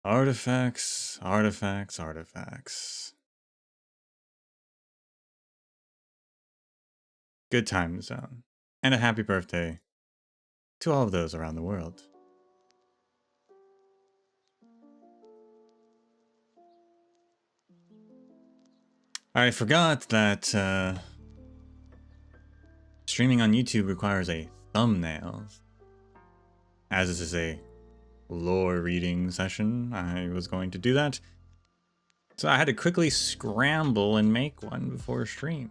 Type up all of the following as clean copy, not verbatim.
Artifacts, artifacts, artifacts. Good time zone. And a happy birthday to all of those around the world. I forgot that streaming on YouTube requires a thumbnail. As this is a lore reading session, I was going to do that. So I had to quickly scramble and make one before stream.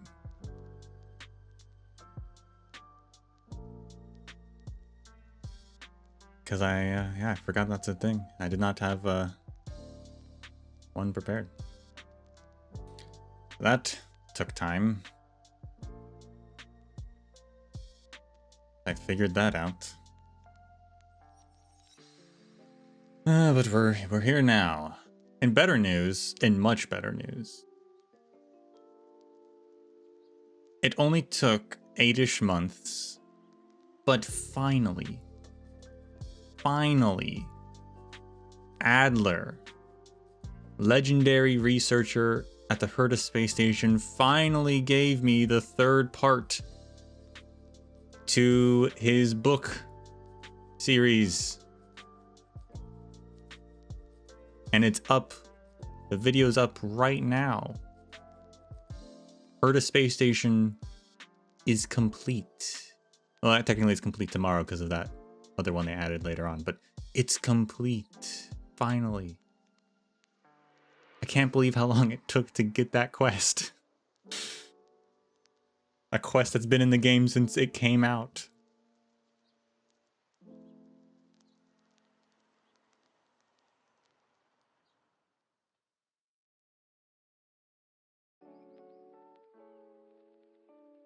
Because I forgot that's a thing. I did not have one prepared. That took time. I figured that out. But we're here now. In better news, in much better news. It only took 8-ish months, but finally, Adler, legendary researcher at the Herta space station, finally gave me the third part to his book series. And it's up. The video's up right now. Herta space station is complete. Well, technically it's complete tomorrow because of that other one they added later on, but it's complete. Finally. I can't believe how long it took to get that quest. A quest that's been in the game since it came out.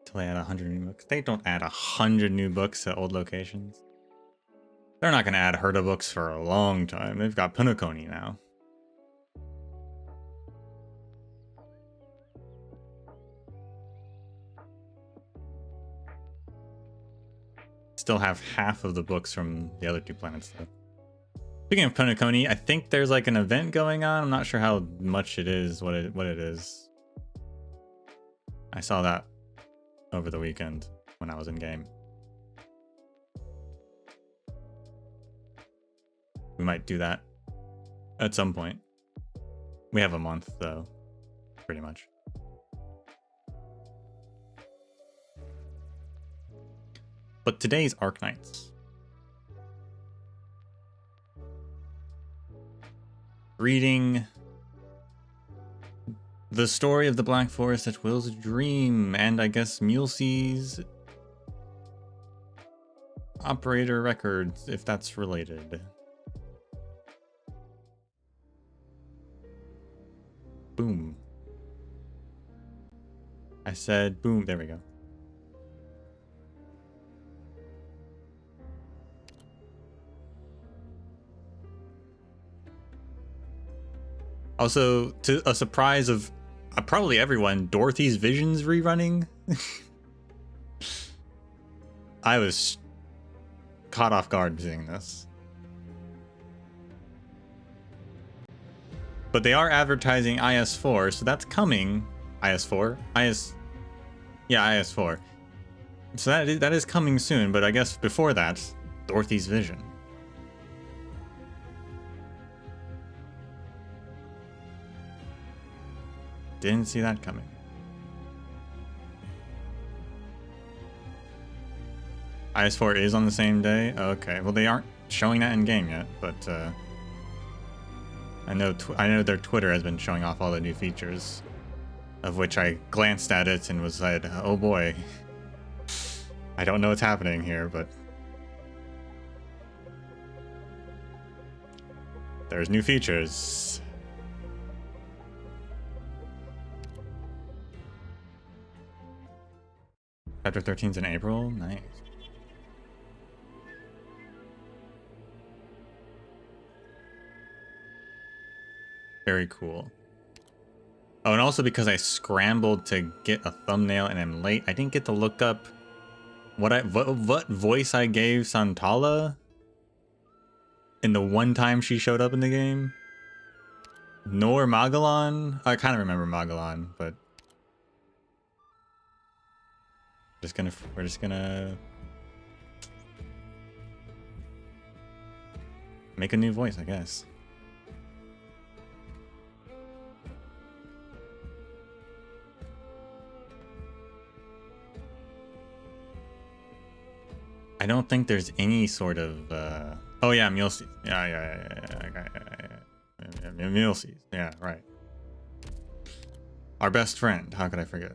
Till they add 100 new books. They don't add 100 new books to old locations. They're not going to add Herta books for a long time. They've got Punakoni now. Still have half of the books from the other two planets though. Speaking of Punakoni, I think there's like an event going on. I'm not sure how much it is, what it is. I saw that over the weekend when I was in game. We might do that at some point. We have a month though, pretty much. But today's Arknights. Reading the story of the Black Forest that wills a dream, and I guess Mulesey's operator records, if that's related. Boom. I said boom, there we go. Also, to a surprise of probably everyone, Dorothy's Vision's rerunning. I was caught off guard seeing this. But they are advertising IS4, so that's coming. IS4? Yeah, IS4. So that is coming soon, but I guess before that, Dorothy's Vision. Didn't see that coming. IS4 is on the same day? Okay, well they aren't showing that in game yet, but I know their Twitter has been showing off all the new features, of which I glanced at it and was like, oh boy. I don't know what's happening here, but there's new features. Chapter 13's in April? Nice. Very cool. Oh, and also because I scrambled to get a thumbnail and I'm late, I didn't get to look up what voice I gave Santala. in the one time she showed up in the game. Nor Magellan. I kind of remember Magellan, but we're just gonna make a new voice, I guess. I don't think there's any sort of oh yeah, Mulesy. Yeah. Mulesy. Yeah, right. Our best friend. How could I forget?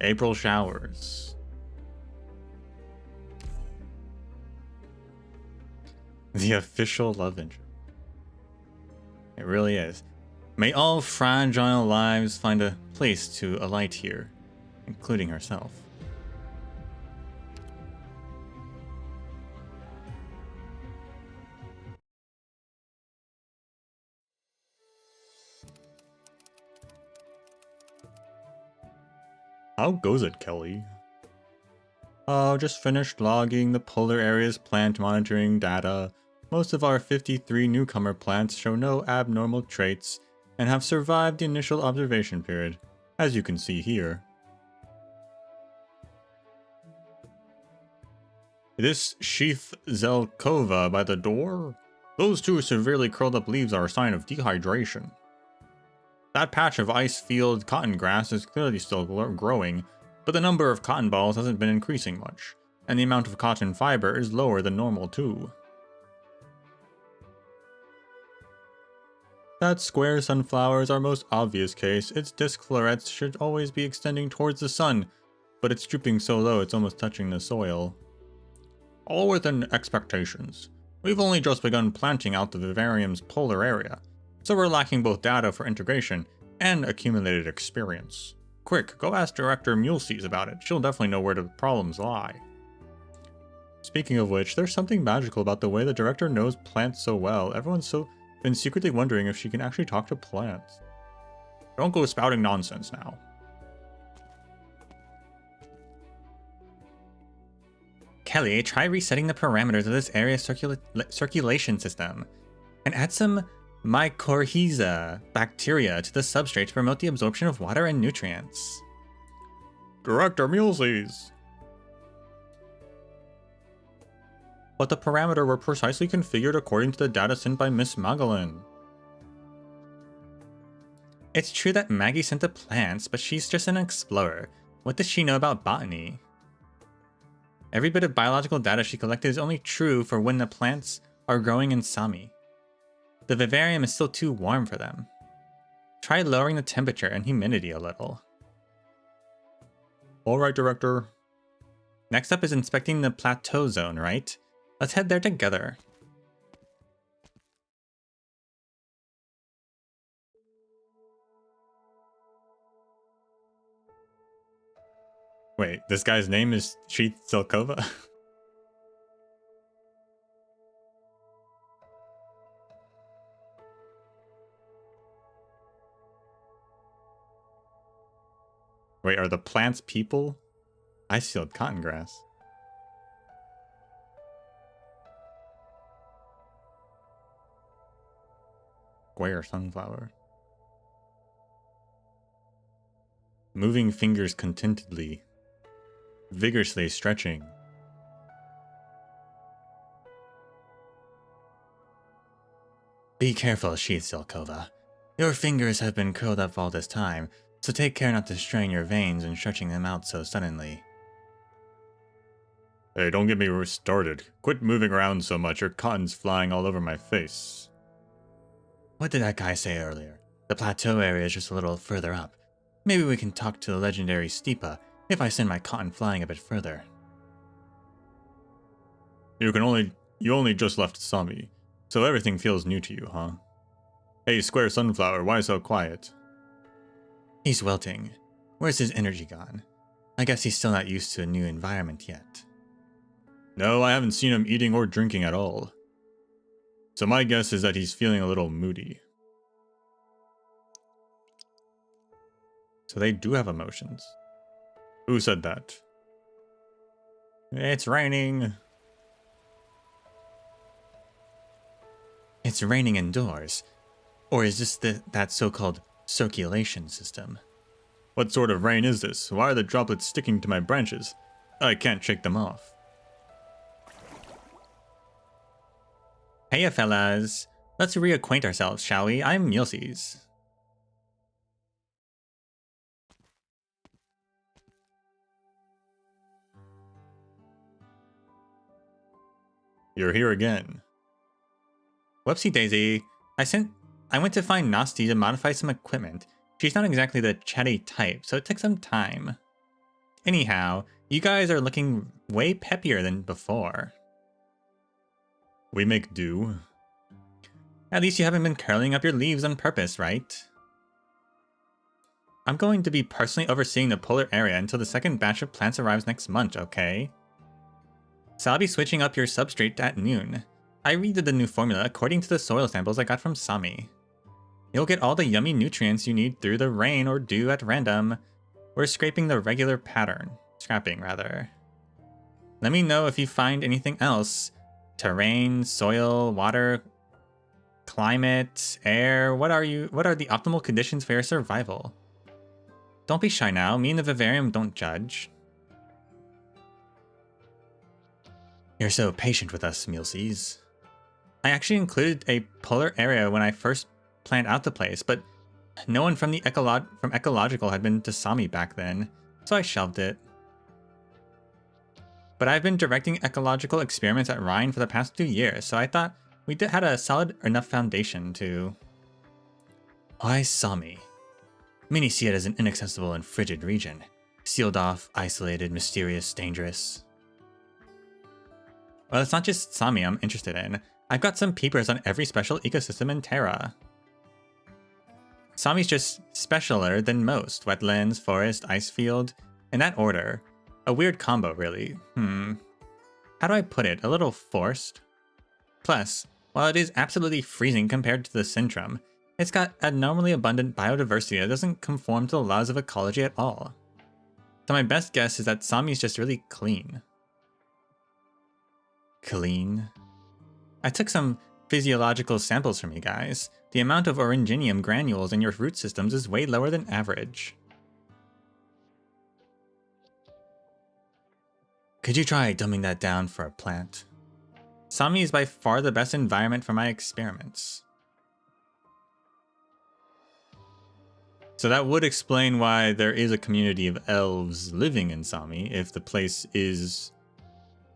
April showers. The official love interest. It really is. May all fragile lives find a place to alight here, including herself. How goes it, Kelly? Oh, just finished logging the polar area's plant monitoring data. Most of our 53 newcomer plants show no abnormal traits and have survived the initial observation period, as you can see here. This sheath Zelkova by the door? Those two severely curled up leaves are a sign of dehydration. That patch of ice-field cotton grass is clearly still growing, but the number of cotton balls hasn't been increasing much, and the amount of cotton fiber is lower than normal too. That square sunflower is our most obvious case. Its disc florets should always be extending towards the sun, but it's drooping so low it's almost touching the soil. All within expectations. We've only just begun planting out the vivarium's polar area, so we're lacking both data for integration and accumulated experience. Quick, go ask Director Mulesy about it. She'll definitely know where the problems lie. Speaking of which, there's something magical about the way the director knows plants so well. Everyone's been secretly wondering if she can actually talk to plants. Don't go spouting nonsense now. Kelly, try resetting the parameters of this area's circulation system and add some mycorrhiza bacteria to the substrate to promote the absorption of water and nutrients. Director Mulesy. But the parameter were precisely configured according to the data sent by Miss Magellan. It's true that Maggie sent the plants, but she's just an explorer. What does she know about botany? Every bit of biological data she collected is only true for when the plants are growing in Sami. The vivarium is still too warm for them. Try lowering the temperature and humidity a little. Alright, Director. Next up is inspecting the plateau zone, right? Let's head there together. Wait, this guy's name is Sheath Zelkova? Wait, are the plants people? Ice-field cotton grass. Square sunflower. Moving fingers contentedly. Vigorously stretching. Be careful, Sheath Zelkova. Your fingers have been curled up all this time, so take care not to strain your veins in stretching them out so suddenly. Hey, don't get me started. Quit moving around so much, your cotton's flying all over my face. What did that guy say earlier? The plateau area is just a little further up. Maybe we can talk to the legendary Stipa if I send my cotton flying a bit further. You only just left Sami, so everything feels new to you, huh? Hey, Square Sunflower, why so quiet? He's wilting. Where's his energy gone? I guess he's still not used to a new environment yet. No, I haven't seen him eating or drinking at all. So my guess is that he's feeling a little moody. So they do have emotions. Who said that? It's raining. It's raining indoors. Or is this that so-called circulation system? What sort of rain is this? Why are the droplets sticking to my branches? I can't shake them off. Heya fellas. Let's reacquaint ourselves, shall we? I'm Milc. You're here again. Whoopsie daisy. I went to find Nasty to modify some equipment. She's not exactly the chatty type, so it took some time. Anyhow, you guys are looking way peppier than before. We make do. At least you haven't been curling up your leaves on purpose, right? I'm going to be personally overseeing the polar area until the second batch of plants arrives next month, okay? So I'll be switching up your substrate at noon. I redid the new formula according to the soil samples I got from Sami. You'll get all the yummy nutrients you need through the rain or dew at random. We're scraping the regular pattern. Scrapping, rather. Let me know if you find anything else. Terrain, soil, water, climate, air. What are the optimal conditions for your survival? Don't be shy now. Me and the vivarium don't judge. You're so patient with us, Milc. I actually included a polar area when I first planned out the place, but no one from Ecological had been to Sami back then, so I shelved it. But I've been directing ecological experiments at Rhine for the past 2 years, so I thought we had a solid enough foundation to... Why Sami? Many see it as an inaccessible and frigid region. Sealed off, isolated, mysterious, dangerous. Well, it's not just Sami I'm interested in. I've got some peepers on every special ecosystem in Terra. Sami's just specialer than most. Wetlands, forest, ice field. In that order. A weird combo, really. How do I put it? A little forced? Plus, while it is absolutely freezing compared to the Centrum, it's got abnormally abundant biodiversity that doesn't conform to the laws of ecology at all. So my best guess is that Sami's just really clean. Clean? I took some physiological samples from you guys. The amount of oranginium granules in your root systems is way lower than average. Could you try dumbing that down for a plant? Sami is by far the best environment for my experiments. So that would explain why there is a community of elves living in Sami if the place is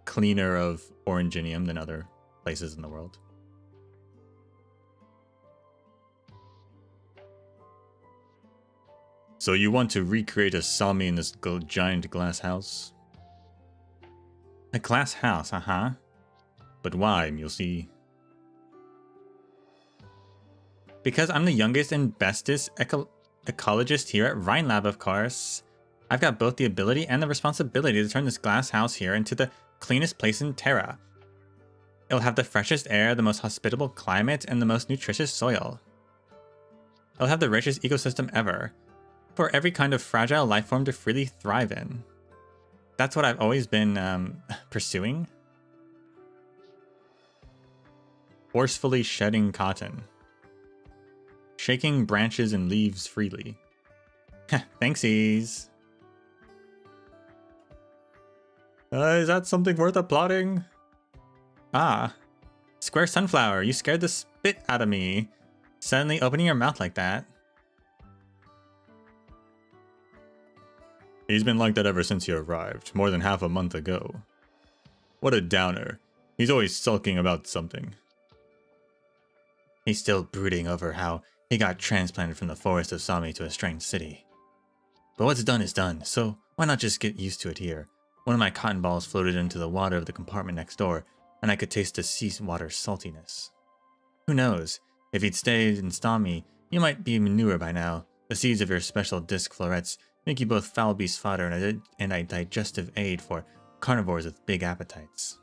cleaner of oranginium than other places in the world. So you want to recreate a Sami in this giant glass house? A glass house, But why, Milc? Because I'm the youngest and bestest ecologist here at Rhine Lab, of course. I've got both the ability and the responsibility to turn this glass house here into the cleanest place in Terra. It'll have the freshest air, the most hospitable climate, and the most nutritious soil. It'll have the richest ecosystem ever, for every kind of fragile life form to freely thrive in. That's what I've always been pursuing. Forcefully shedding cotton. Shaking branches and leaves freely. Thanksies. Is that something worth applauding? Ah. Square Sunflower, you scared the spit out of me. Suddenly opening your mouth like that. He's been like that ever since you arrived, more than half a month ago. What a downer. He's always sulking about something. He's still brooding over how he got transplanted from the forest of Sami to a strange city. But what's done is done, so why not just get used to it here? One of my cotton balls floated into the water of the compartment next door, and I could taste the seawater saltiness. Who knows? If he'd stayed in Sami, you might be manure by now. The seeds of your special disc florets make you both foul beast fodder and a digestive aid for carnivores with big appetites.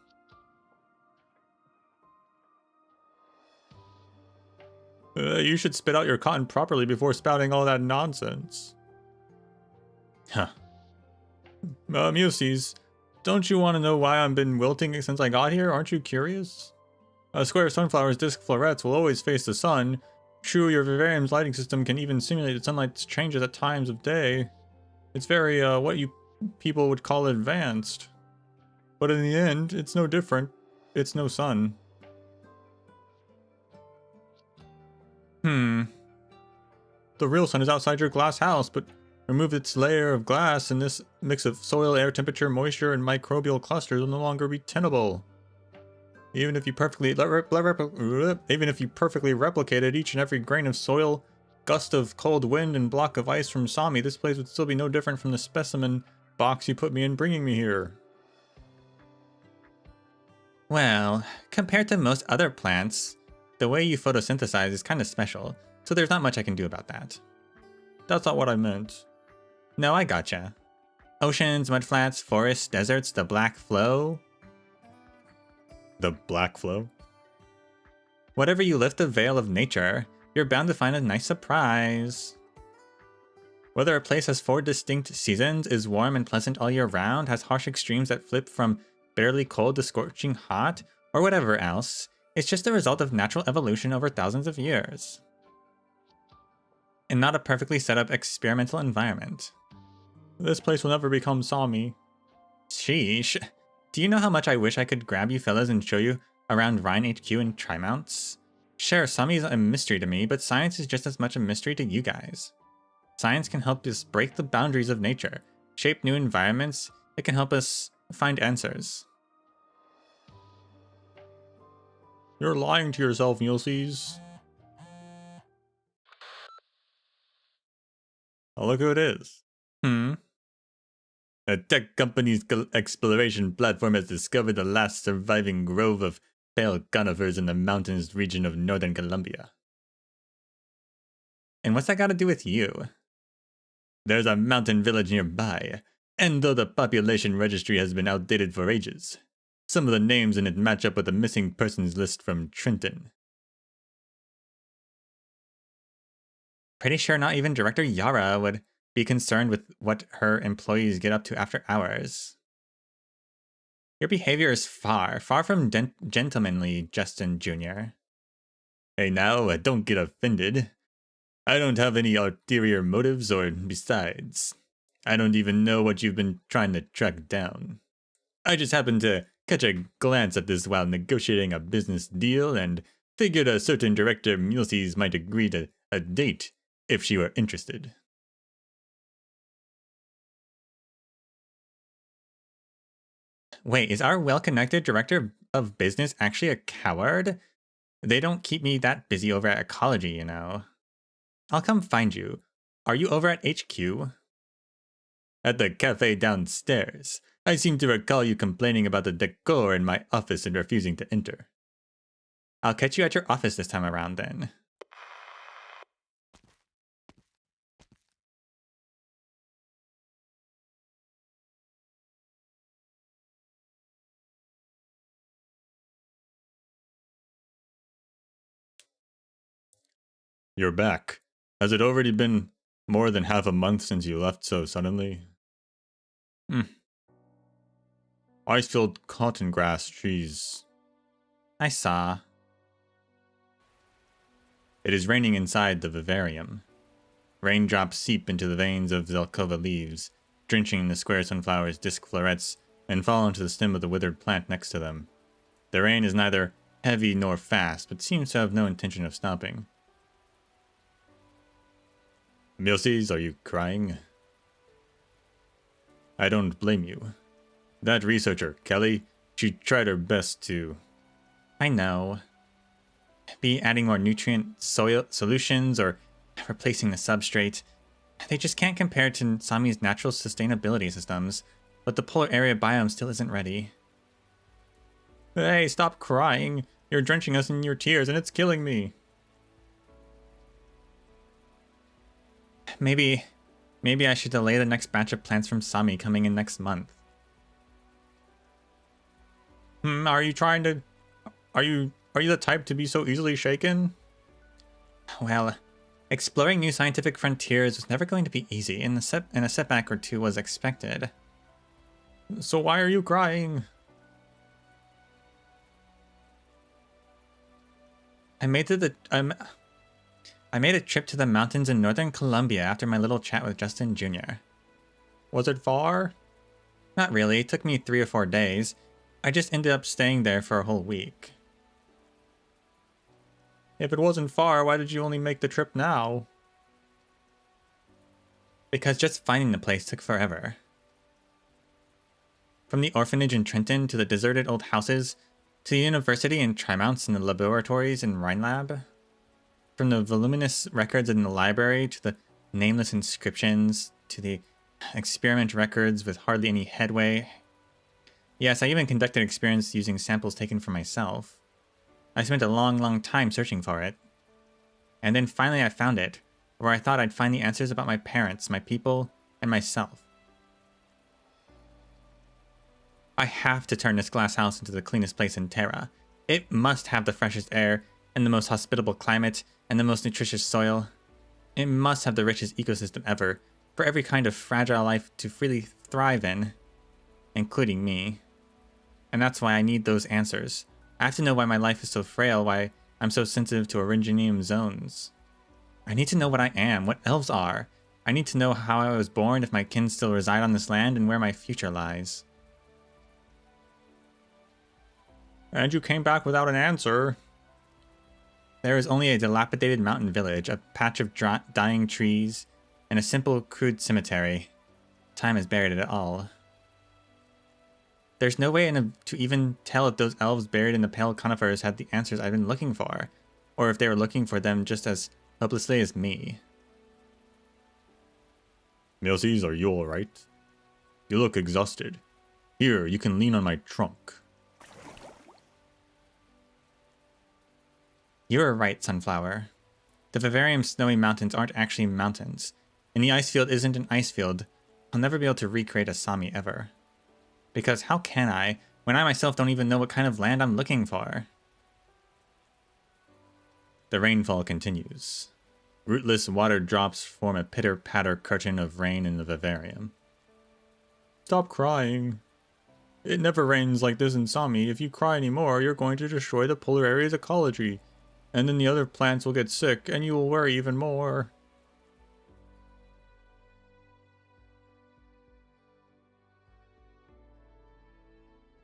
You should spit out your cotton properly before spouting all that nonsense. Huh. Muses, don't you want to know why I've been wilting since I got here? Aren't you curious? A square sunflower's disc florets will always face the sun. True, your vivarium's lighting system can even simulate the sunlight's changes at times of day. It's very, what you people would call advanced. But in the end, it's no different. It's no sun. The real sun is outside your glass house, but remove its layer of glass and this mix of soil, air temperature, moisture, and microbial clusters will no longer be tenable. Even if you perfectly replicated each and every grain of soil, gust of cold wind, and block of ice from Sami, this place would still be no different from the specimen box you put me in bringing me here. Well, compared to most other plants, the way you photosynthesize is kind of special, so there's not much I can do about that. That's not what I meant. No, I gotcha. Oceans, mudflats, forests, deserts, the black flow. The black flow? Whatever you lift the veil of nature, you're bound to find a nice surprise. Whether a place has 4 distinct seasons, is warm and pleasant all year round, has harsh extremes that flip from barely cold to scorching hot, or whatever else, it's just the result of natural evolution over thousands of years. And not a perfectly set up experimental environment. This place will never become Sami. Sheesh. Do you know how much I wish I could grab you fellas and show you around Rhine HQ and Trimounts? Sure, Sami's a mystery to me, but science is just as much a mystery to you guys. Science can help us break the boundaries of nature, shape new environments, it can help us find answers. You're lying to yourself, Ulysses. Oh, look who it is. A tech company's exploration platform has discovered the last surviving grove of pale conifers in the mountainous region of northern Colombia. And what's that got to do with you? There's a mountain village nearby, and though the population registry has been outdated for ages, some of the names in it match up with the missing persons list from Trenton. Pretty sure not even Director Yara would be concerned with what her employees get up to after hours. Your behavior is far from gentlemanly, Justin Jr. Hey now, don't get offended. I don't have any ulterior motives, or besides, I don't even know what you've been trying to track down. I just happened to catch a glance at this while negotiating a business deal and figured a certain Director Mulesys might agree to a date if she were interested. Wait, is our well-connected Director of Business actually a coward? They don't keep me that busy over at Ecology, you know. I'll come find you. Are you over at HQ? At the cafe downstairs. I seem to recall you complaining about the decor in my office and refusing to enter. I'll catch you at your office this time around then. You're back. Has it already been more than half a month since you left so suddenly? Ice-filled cotton grass trees. I saw. It is raining inside the vivarium. Raindrops seep into the veins of Zelkova leaves, drenching the square sunflower's disc florets, and fall into the stem of the withered plant next to them. The rain is neither heavy nor fast, but seems to have no intention of stopping. Mulesys, are you crying? I don't blame you. That researcher, Kelly, she tried her best to... I know. Be adding more nutrient soil solutions or replacing the substrate. They just can't compare to Sami's natural sustainability systems, but the polar area biome still isn't ready. Hey, stop crying. You're drenching us in your tears and it's killing me. Maybe I should delay the next batch of plants from Sami coming in next month. Are you the type to be so easily shaken? Well, Exploring new scientific frontiers was never going to be easy, and a setback or two was expected. So why are you crying? I made a trip to the mountains in northern Colombia after my little chat with Justin Jr. Was it far? Not really, it took me 3 or 4 days. I just ended up staying there for a whole week. If it wasn't far, why did you only make the trip now? Because just finding the place took forever. From the orphanage in Trenton to the deserted old houses, to the university in Trimounts and the laboratories in Rhinelab. From the voluminous records in the library to the nameless inscriptions to the experiment records with hardly any headway. Yes, I even conducted experiments using samples taken from myself. I spent a long time searching for it. And then finally I found it, where I thought I'd find the answers about my parents, my people, and myself. I have to turn this glass house into the cleanest place in Terra. It must have the freshest air, and the most hospitable climate, and the most nutritious soil. It must have the richest ecosystem ever, for every kind of fragile life to freely thrive in, including me. And that's why I need those answers. I have to know why my life is so frail, why I'm so sensitive to originium zones. I need to know what I am, what elves are. I need to know how I was born, if my kin still reside on this land, and where my future lies. And you came back without an answer. There is only a dilapidated mountain village, a patch of dying trees, and a simple, crude cemetery. Time has buried it all. There's no way to even tell if those elves buried in the pale conifers had the answers I've been looking for, or if they were looking for them just as hopelessly as me. Milsies, are you alright? You look exhausted. Here, you can lean on my trunk. You were right, Sunflower. The Vivarium snowy mountains aren't actually mountains, and the ice field isn't an ice field. I'll never be able to recreate a Sami ever. Because how can I, when I myself don't even know what kind of land I'm looking for? The rainfall continues. Rootless water drops form a pitter-patter curtain of rain in the vivarium. Stop crying. It never rains like this in Sami. If you cry anymore, you're going to destroy the polar area's ecology. And then the other plants will get sick, and you will worry even more.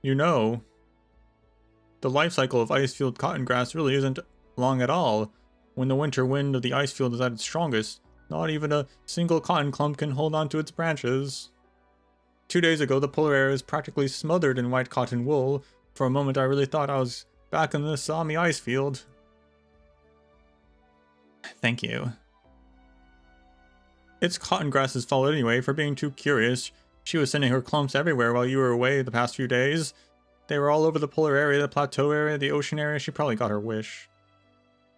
You know, the life cycle of icefield cotton grass really isn't long at all. When the winter wind of the icefield is at its strongest, not even a single cotton clump can hold on to its branches. 2 days ago, the polar air is practically smothered in white cotton wool. For a moment, I really thought I was back in the Sami icefield. Thank you. It's cotton grass's fault anyway for being too curious. She was sending her clumps everywhere while you were away the past few days. They were all over the polar area, the plateau area, the ocean area. She probably got her wish.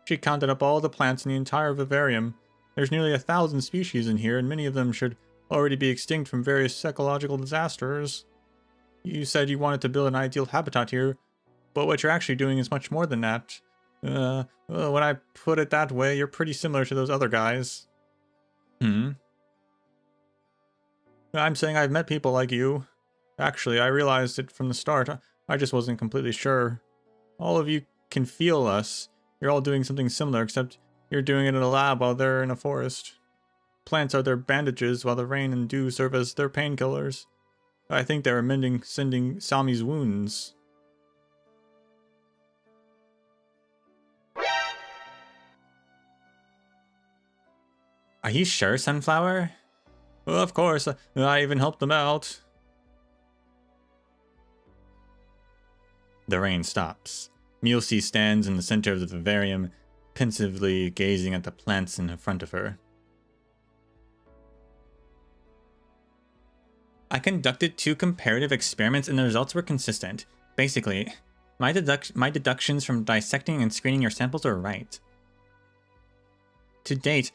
She counted up all the plants in the entire vivarium. There's nearly 1,000 species in here, and many of them should already be extinct from various ecological disasters. You said you wanted to build an ideal habitat here, but what you're actually doing is much more than that. When I put it that way, you're pretty similar to those other guys. I'm saying I've met people like you. Actually, I realized it from the start. I just wasn't completely sure. All of you can feel us. You're all doing something similar, except you're doing it in a lab while they're in a forest. Plants are their bandages, while the rain and dew serve as their painkillers. I think they were sending Sami's wounds. Are you sure, Sunflower? Well, of course, I even helped them out. The rain stops. Mulesy stands in the center of the vivarium, pensively gazing at the plants in front of her. I conducted 2 comparative experiments and the results were consistent. Basically, my deductions from dissecting and screening your samples are right. To date,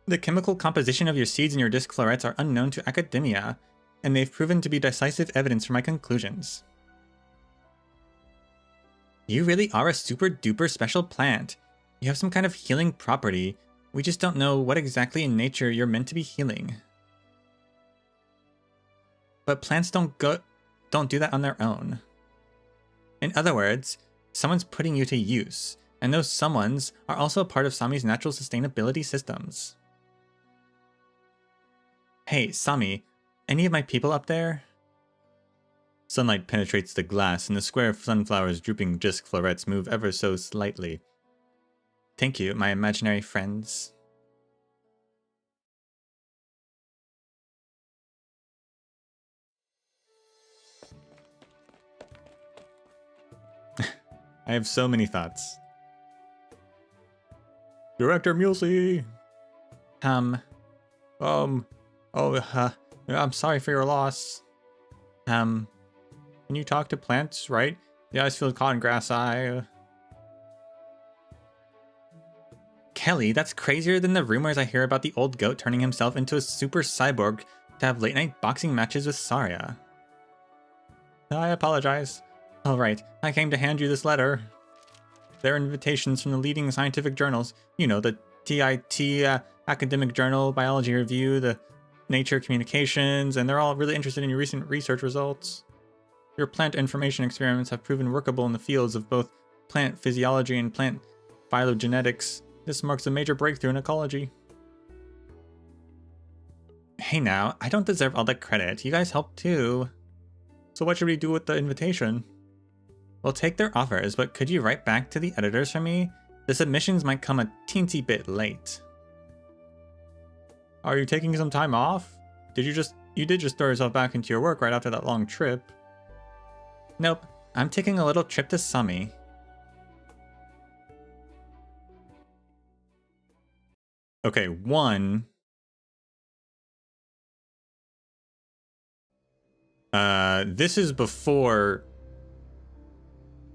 the chemical composition of your seeds and your disc florets are unknown to academia, and they've proven to be decisive evidence for my conclusions. You really are a super duper special plant. You have some kind of healing property, We just don't know what exactly in nature you're meant to be healing. But plants don't do that on their own. In other words, someone's putting you to use, and those someones are also a part of Sami's natural sustainability systems. Hey, Sami, any of my people up there? Sunlight penetrates the glass, and the square of sunflowers' drooping disc florets move ever so slightly. Thank you, my imaginary friends. I have so many thoughts. Director Mulesy! I'm sorry for your loss. Can you talk to plants, right? The ice field caught in grass eye. Kelly, that's crazier than the rumors I hear about the old goat turning himself into a super cyborg to have late-night boxing matches with Saria. I apologize. Alright, I came to hand you this letter. They're invitations from the leading scientific journals. You know, the TIT Academic Journal, Biology Review, the Nature Communications, and they're all really interested in your recent research results. Your plant information experiments have proven workable in the fields of both plant physiology and plant phylogenetics. This marks a major breakthrough in ecology. Hey now, I don't deserve all the credit. You guys helped too. So what should we do with the invitation? We'll take their offers, but could you write back to the editors for me? The submissions might come a teensy bit late. Are you taking some time off? You did just throw yourself back into your work right after that long trip. Nope, I'm taking a little trip to Sami. Okay, one. This is before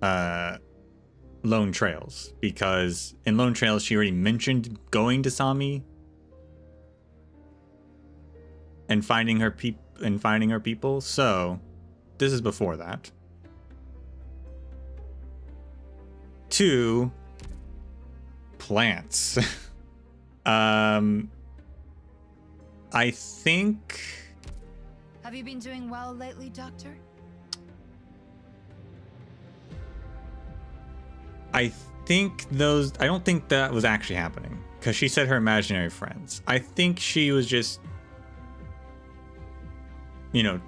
Lone Trails, because in Lone Trails she already mentioned going to Sami and finding her people. So this is before that. 2, plants. I think. Have you been doing well lately, Doctor? I don't think that was actually happening, because she said her imaginary friends. I think she was just, you know,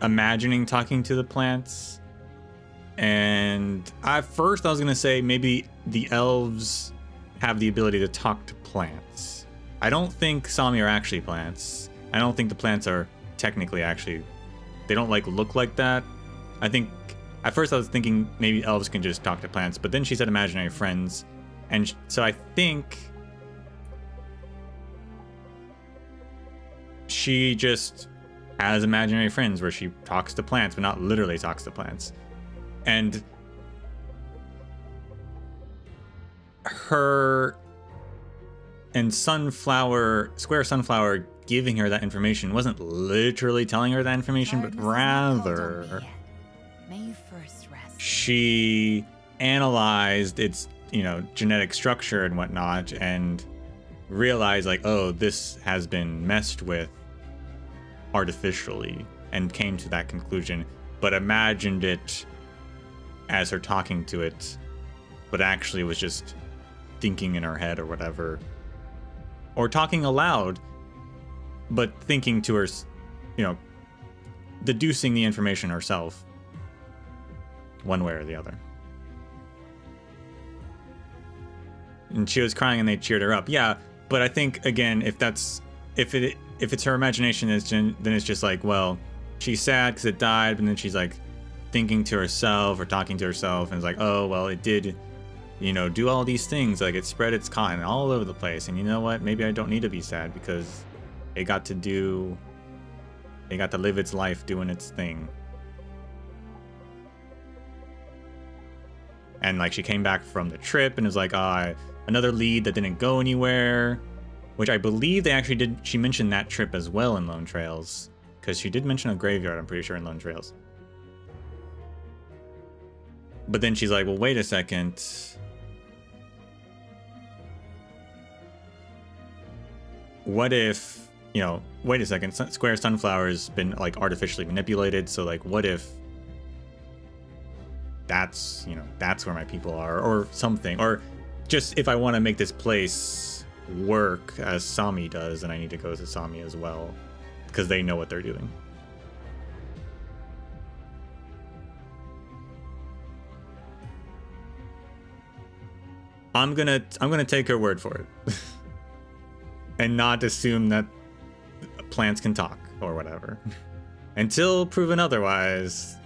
imagining talking to the plants. And at first I was going to say maybe the elves have the ability to talk to plants. I don't think Sami are actually plants. I don't think the plants are technically actually, they don't like look like that. I think at first I was thinking maybe elves can just talk to plants, but then she said imaginary friends. And so I think she just has imaginary friends where she talks to plants, but not literally talks to plants. And her and Square Sunflower giving her that information wasn't literally telling her that information, but rather she analyzed its, genetic structure and whatnot and realized like, oh, this has been messed with artificially, and came to that conclusion, but imagined it as her talking to it, but actually was just thinking in her head or whatever, or talking aloud, but thinking to her, deducing the information herself, one way or the other. And she was crying and they cheered her up. Yeah, but I think again, if it's her imagination, then it's just like, well, she's sad because it died, but then she's like thinking to herself or talking to herself, and it's like, oh well, it did, do all these things, like it spread its cotton all over the place, and you know what? Maybe I don't need to be sad because it got to live its life doing its thing. And like she came back from the trip and was like, another lead that didn't go anywhere, which I believe they actually did. She mentioned that trip as well in Lone Trails, because she did mention a graveyard, I'm pretty sure, in Lone Trails. But then she's like, well, wait a second. what if, you know, wait a second, Square Sunflower's been like artificially manipulated, so like what if that's, you know, that's where my people are, or something. Or just if I want to make this place work as Sami does, then I need to go to Sami as well, because they know what they're doing. I'm gonna take her word for it. And not assume that plants can talk or whatever. Until proven otherwise.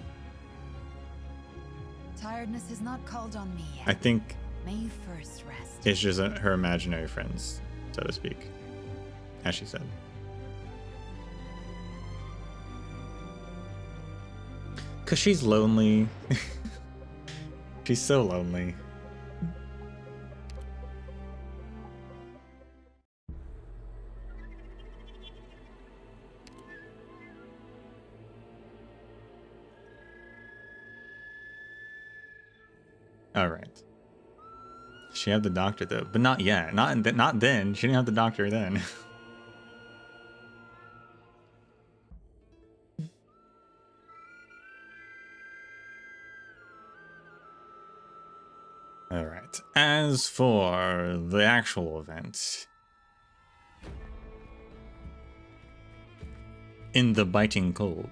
Tiredness has not called on me yet. I think May you first rest. it's just her imaginary friends, so to speak, as she said. Cause she's lonely. She's so lonely. All right. She had the doctor though, but not yet. Not then. She didn't have the doctor then. All right. As for the actual event, in the biting cold.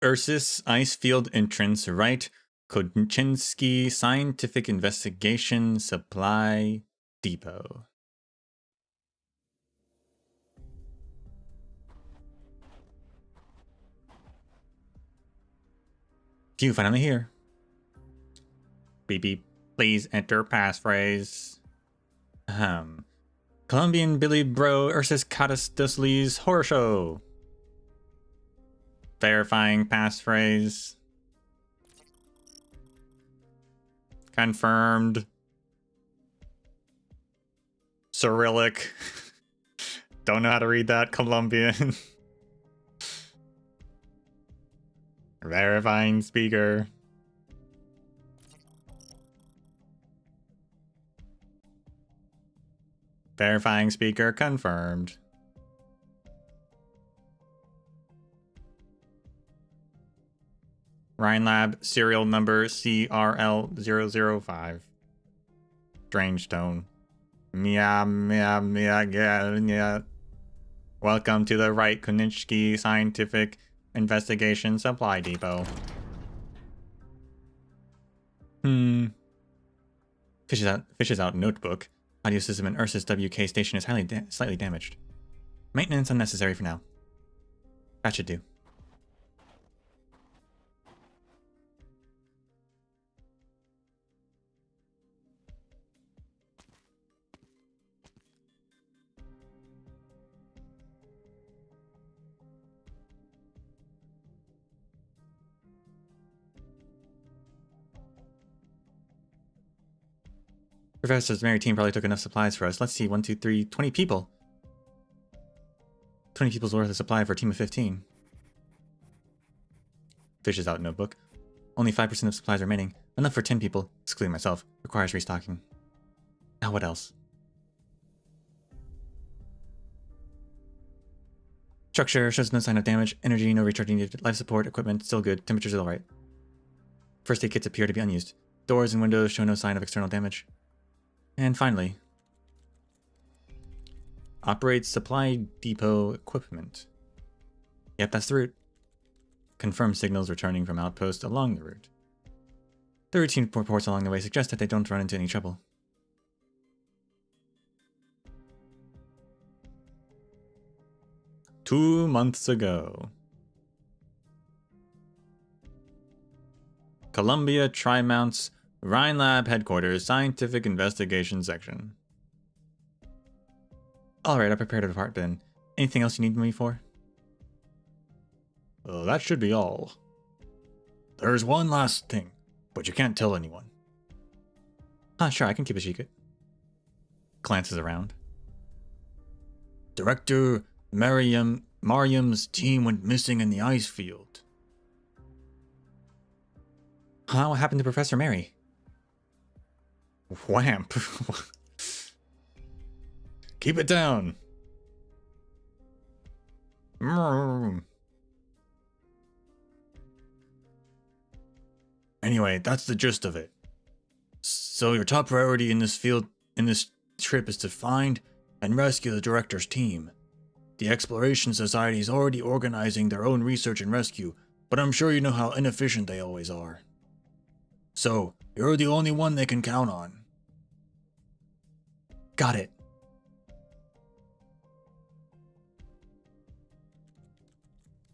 Ursus Icefield entrance right. Kochinsky Scientific Investigation Supply Depot. You finally here. Beep beep. Please enter passphrase. Colombian Billy Bro Ursus Catastosles Horror Show. Verifying passphrase. Confirmed. Cyrillic. Don't know how to read that. Colombian. Verifying speaker. Verifying speaker confirmed. Rhine Lab serial number CRL005. Strange tone. Mia, mia, mia, yeah. Welcome to the Right Kunichki Scientific Investigation Supply Depot. Fishes out notebook. Audio system in Ursus WK station is slightly damaged. Maintenance unnecessary for now. That should do. Professor's Mary team probably took enough supplies for us. Let's see, 1, 2, 3, 20 people. 20 people's worth of supply for a team of 15. Fishes out notebook. Only 5% of supplies remaining. Enough for 10 people, excluding myself. Requires restocking. Now what else? Structure shows no sign of damage. Energy, no recharging needed. Life support, equipment, still good. Temperature's alright. First aid kits appear to be unused. Doors and windows show no sign of external damage. And finally, operates supply depot equipment. Yep, that's the route. Confirm signals returning from outpost along the route. The routine reports along the way suggest that they don't run into any trouble. Two months ago. Columbia Tri-Mounts Rhine Lab Headquarters, Scientific Investigation Section. Alright, I prepared a depart then. Anything else you need me for? That should be all. there's one last thing, but you can't tell anyone. Sure, I can keep a secret. Glances around. Director Mariam's team went missing in the ice field. What happened to Professor Mary? Whamp. Keep it down. Anyway, that's the gist of it. So your top priority in this trip is to find and rescue the director's team. The Exploration Society is already organizing their own research and rescue, but I'm sure you know how inefficient they always are. So, you're the only one they can count on. Got it.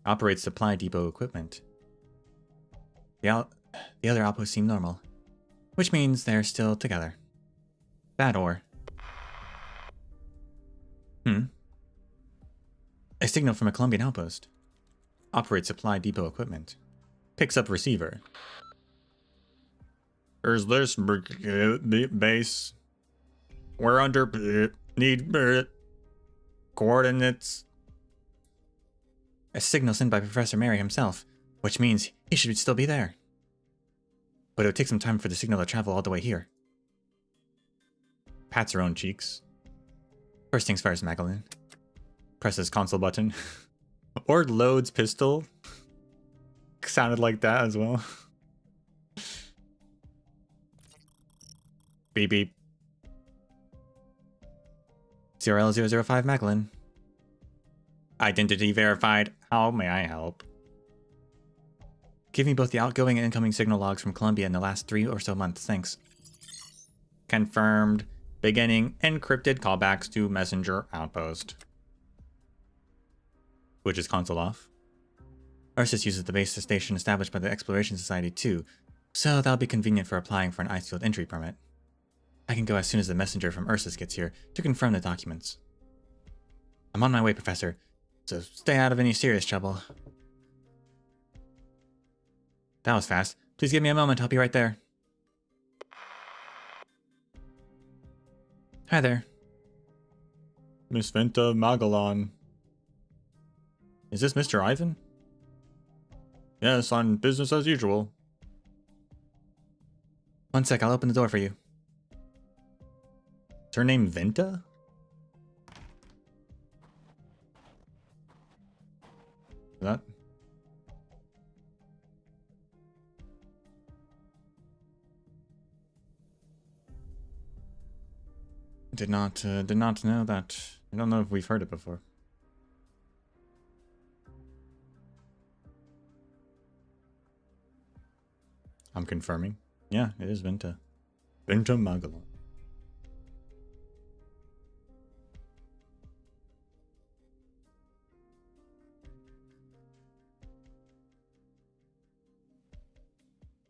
Operates supply depot equipment. The other outposts seem normal, which means they're still together. Bad or... A signal from a Colombian outpost. Operates supply depot equipment. Picks up receiver. There's this base. We're under... Need... Coordinates. A signal sent by Professor Mary himself, which means he should still be there. But it would take some time for the signal to travel all the way here. Pats her own cheeks. First things first, Magdalene. Presses console button. Or loads pistol. Sounded like that as well. Beep beep. CRL005 Magdalene. Identity verified. How may I help? Give me both the outgoing and incoming signal logs from Colombia in the last 3 or so months, thanks. Confirmed. Beginning encrypted callbacks to messenger outpost. Which is console off. Ursus uses the base station established by the Exploration Society too, so that'll be convenient for applying for an ice field entry permit. I can go as soon as the messenger from Ursus gets here to confirm the documents. I'm on my way, Professor, so stay out of any serious trouble. That was fast. Please give me a moment, I'll be right there. Hi there. Miss Venta Magellan. Is this Mr. Ivan? Yes, on business as usual. One sec, I'll open the door for you. Is her name Venta? Is that? Did not know that. I don't know if we've heard it before. I'm confirming. Yeah, it is Venta. Venta Magellan.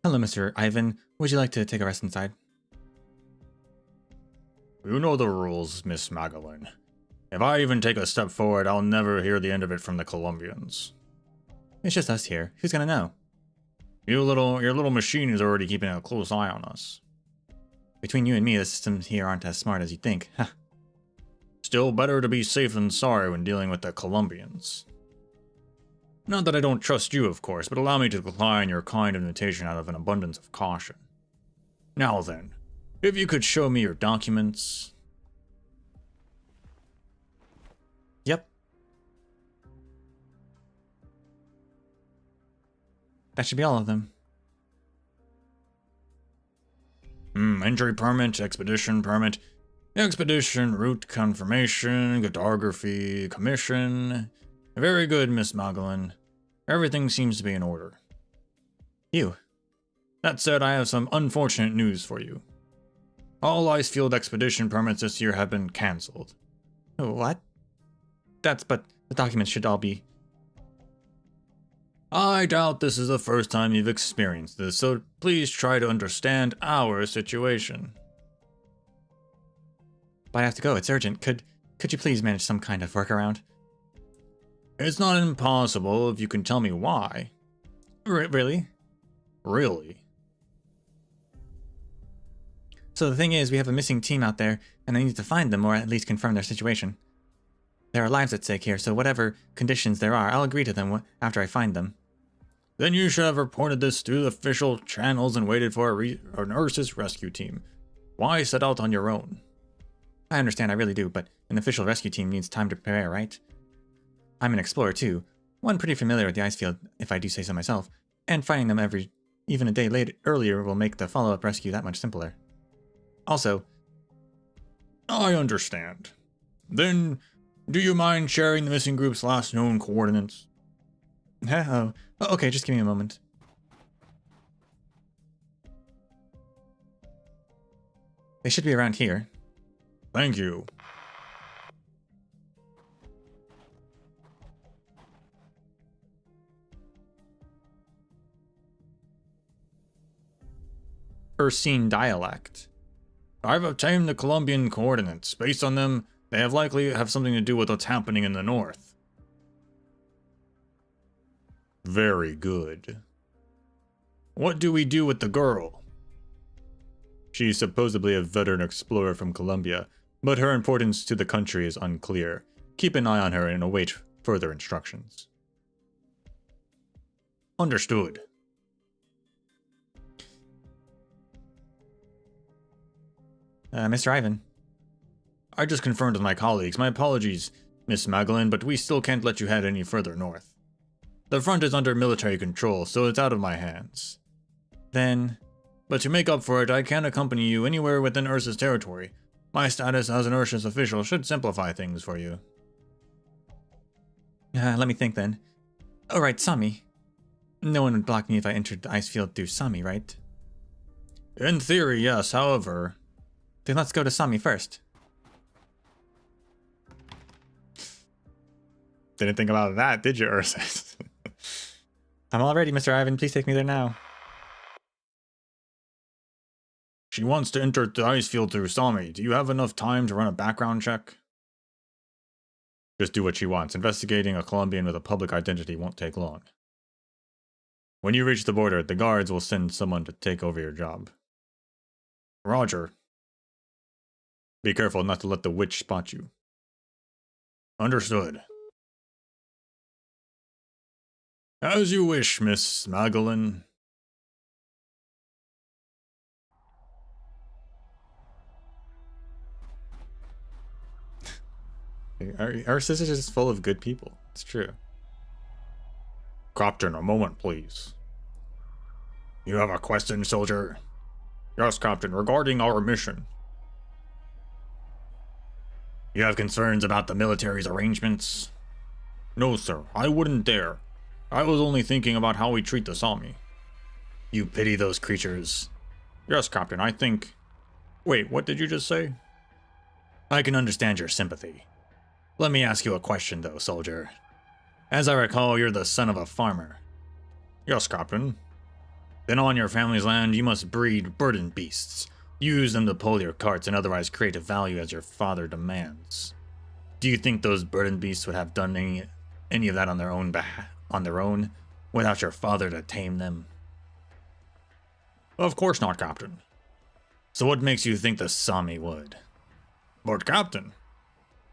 Hello, Mr. Ivan. Would you like to take a rest inside? You know the rules, Miss Magellan. If I even take a step forward, I'll never hear the end of it from the Colombians. It's just us here. Who's gonna know? Your little machine is already keeping a close eye on us. Between you and me, the systems here aren't as smart as you think. Still, better to be safe than sorry when dealing with the Colombians. Not that I don't trust you, of course, but allow me to decline your kind invitation out of an abundance of caution. Now then, if you could show me your documents... Yep. That should be all of them. Entry permit, expedition permit, expedition, route confirmation, cartography, commission. Very good, Miss Magellan. Everything seems to be in order. You. That said, I have some unfortunate news for you. All Icefield expedition permits this year have been cancelled. What? But the documents should all be... I doubt this is the first time you've experienced this, so please try to understand our situation. But I have to go, it's urgent. Could you please manage some kind of workaround? It's not impossible if you can tell me why. Really? Really? So the thing is, we have a missing team out there, and I need to find them or at least confirm their situation. There are lives at stake here, so whatever conditions there are, I'll agree to them after I find them. Then you should have reported this through the official channels and waited for an Ursus rescue team. Why set out on your own? I understand, I really do, but an official rescue team needs time to prepare, right? I'm an explorer too, one pretty familiar with the ice field, if I do say so myself, and finding them even a day earlier will make the follow-up rescue that much simpler. Also, I understand. Then, do you mind sharing the missing group's last known coordinates? Oh, okay, just give me a moment. They should be around here. Thank you. Ursine dialect. I've obtained the Colombian coordinates. Based on them, they likely have something to do with what's happening in the north. Very good. What do we do with the girl? She's supposedly a veteran explorer from Colombia, but her importance to the country is unclear. Keep an eye on her and await further instructions. Understood. Mr. Ivan. I just confirmed with my colleagues. My apologies, Miss Magdalene, but we still can't let you head any further north. The front is under military control, so it's out of my hands. Then... But to make up for it, I can accompany you anywhere within Ursus territory. My status as an Ursus official should simplify things for you. Let me think then. Alright, Sami. No one would block me if I entered the ice field through Sami, right? In theory, yes, however... Then let's go to Sami first. Didn't think about that, did you, Ursus? I'm all ready, Mr. Ivan. Please take me there now. She wants to enter the ice field through Sami. Do you have enough time to run a background check? Just do what she wants. Investigating a Colombian with a public identity won't take long. When you reach the border, the guards will send someone to take over your job. Roger. Be careful not to let the witch spot you. Understood. As you wish, Miss Magdalene. Our sisters are just full of good people. It's true. Captain, a moment, please. You have a question, soldier? Yes, Captain, regarding our mission. You have concerns about the military's arrangements? No, sir, I wouldn't dare. I was only thinking about how we treat the Sami. You pity those creatures? Yes, Captain, I think... Wait, what did you just say? I can understand your sympathy. Let me ask you a question, though, soldier. As I recall, you're the son of a farmer. Yes, Captain. Then on your family's land, you must breed burden beasts. Use them to pull your carts and otherwise create a value as your father demands. Do you think those burden beasts would have done any of that on their own, without your father to tame them? Of course not, Captain. So what makes you think the Sami would? But Captain,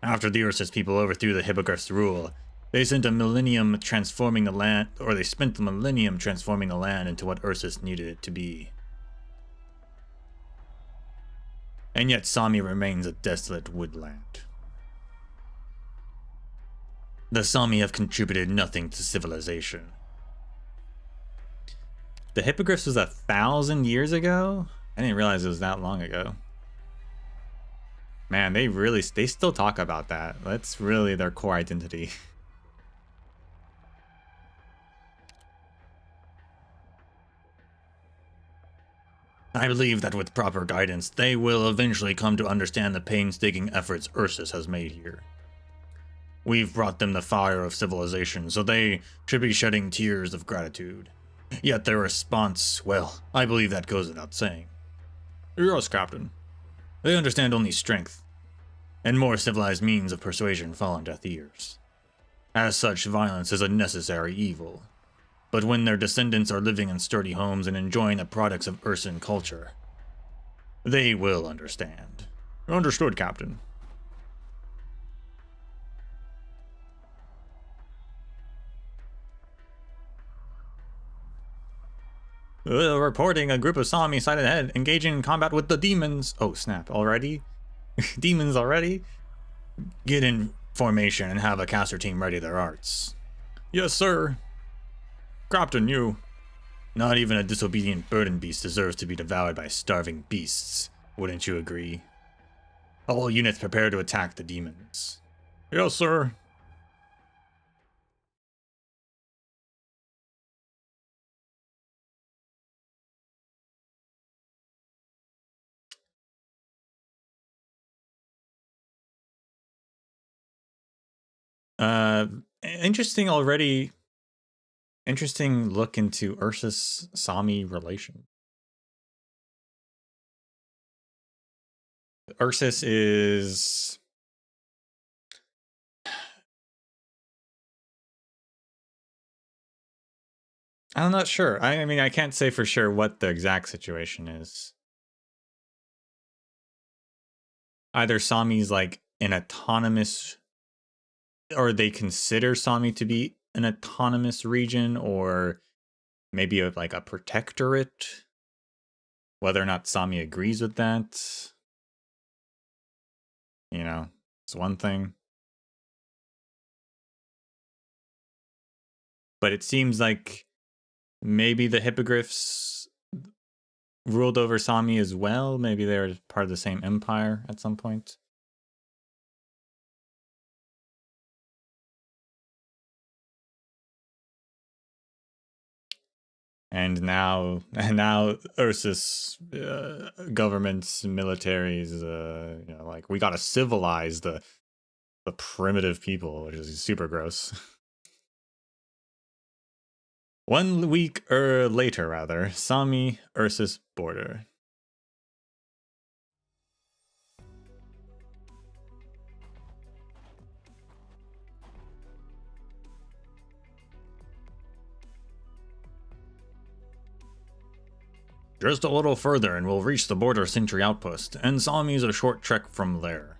after the Ursus people overthrew the Hippogriff's rule, they spent the millennium transforming the land into what Ursus needed it to be. And yet Sami remains a desolate woodland. The Sami have contributed nothing to civilization. The Hippogriffs was 1,000 years ago? I didn't realize it was that long ago. Man, they still talk about that. That's really their core identity. I believe that with proper guidance, they will eventually come to understand the painstaking efforts Ursus has made here. We've brought them the fire of civilization, so they should be shedding tears of gratitude. Yet their response, well, I believe that goes without saying. Yes, Captain. They understand only strength, and more civilized means of persuasion fall on deaf ears. As such, violence is a necessary evil. But when their descendants are living in sturdy homes and enjoying the products of Ursan culture, they will understand. Understood, Captain. Reporting a group of Sami sighted ahead, engaging in combat with the demons. Oh, snap. Already? Demons already? Get in formation and have a caster team ready their arts. Yes, sir. Captain, you. Not even a disobedient burden beast deserves to be devoured by starving beasts. Wouldn't you agree? All units prepare to attack the demons. Yes, sir. Interesting already. Interesting look into Ursus Sami relation. Ursus is... I'm not sure. I mean, I can't say for sure what the exact situation is. Either Sami's like an autonomous, or they consider Sami to be an autonomous region, or maybe like a protectorate. Whether or not Sami agrees with that, you know, it's one thing. But it seems like maybe the hippogriffs ruled over Sami as well. Maybe they were part of the same empire at some point. And now Ursus governments, militaries, you know, like we gotta civilize the primitive people, which is super gross. 1 week later, rather, Sami Ursus border. Just a little further and we'll reach the border sentry outpost, and Sami's a short trek from there.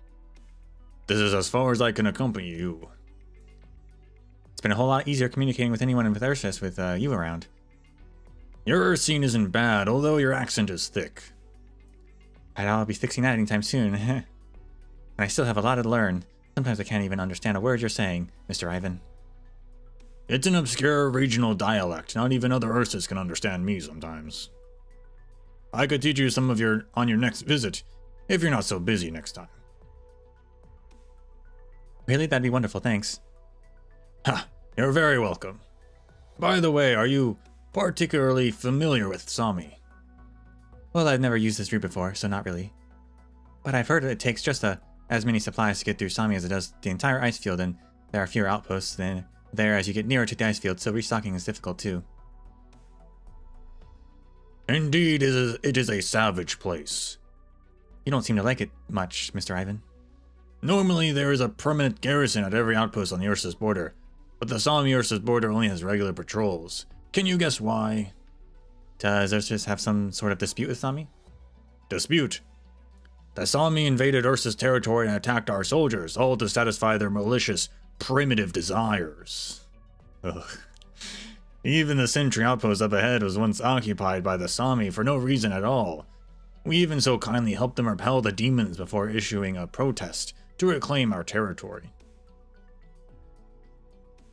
This is as far as I can accompany you. It's been a whole lot easier communicating with anyone with Ursus with you around. Your scene isn't bad, although your accent is thick. I'll be fixing that anytime soon. And I still have a lot to learn. Sometimes I can't even understand a word you're saying, Mr. Ivan. It's an obscure regional dialect. Not even other Ursus can understand me sometimes. I could teach you some of on your next visit, if you're not so busy next time. Really? That'd be wonderful, thanks. Ha! You're very welcome. By the way, are you particularly familiar with Sami? Well, I've never used this route before, so not really. But I've heard it takes just as many supplies to get through Sami as it does the entire ice field, and there are fewer outposts than there as you get nearer to the ice field, so restocking is difficult too. Indeed, it is a savage place. You don't seem to like it much, Mr. Ivan. Normally, there is a permanent garrison at every outpost on the Ursus border, but the Sami-Ursus border only has regular patrols. Can you guess why? Does Ursus have some sort of dispute with Sami? Dispute? The Sami invaded Ursus territory and attacked our soldiers, all to satisfy their malicious, primitive desires. Ugh. Even the sentry outpost up ahead was once occupied by the Sami for no reason at all. We even so kindly helped them repel the demons before issuing a protest to reclaim our territory.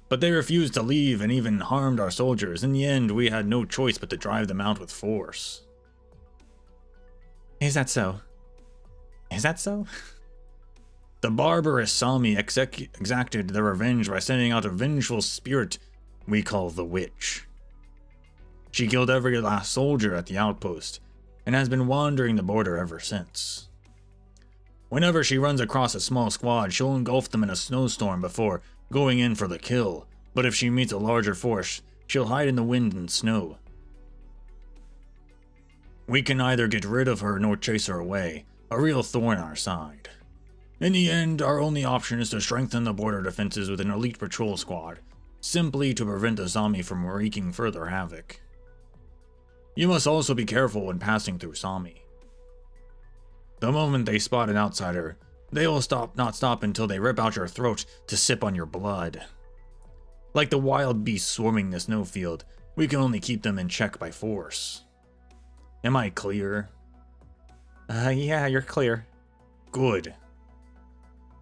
But they refused to leave and even harmed our soldiers. In the end, we had no choice but to drive them out with force. Is that so? Is that so? The barbarous Sami exacted their revenge by sending out a vengeful spirit we call the Witch. She killed every last soldier at the outpost, and has been wandering the border ever since. Whenever she runs across a small squad, she'll engulf them in a snowstorm before going in for the kill, but if she meets a larger force, she'll hide in the wind and snow. We can neither get rid of her nor chase her away, a real thorn in our side. In the end, our only option is to strengthen the border defenses with an elite patrol squad, simply to prevent the Sami from wreaking further havoc. You must also be careful when passing through Sami. The moment they spot an outsider, they will not stop until they rip out your throat to sip on your blood. Like the wild beasts swarming the snowfield, we can only keep them in check by force. Am I clear? Yeah, you're clear. Good.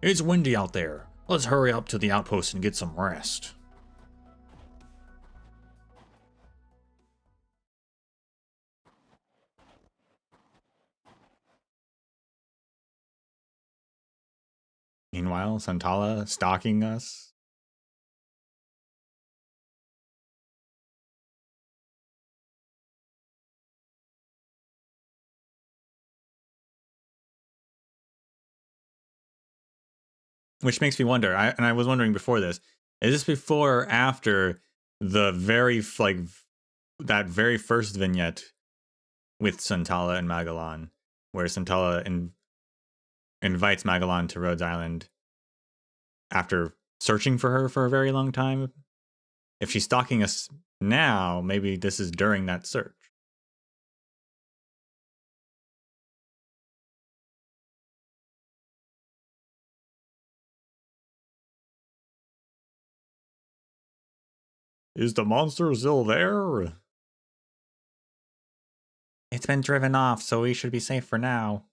It's windy out there. Let's hurry up to the outpost and get some rest. Meanwhile, Santala stalking us. Which makes me wonder, I was wondering before this, is this before or after the that very first vignette with Santala and Magellan, where Santala invites Magellan to Rhodes Island after searching for her for a very long time? If she's stalking us now, maybe this is during that search. Is the monster still there? It's been driven off, so we should be safe for now.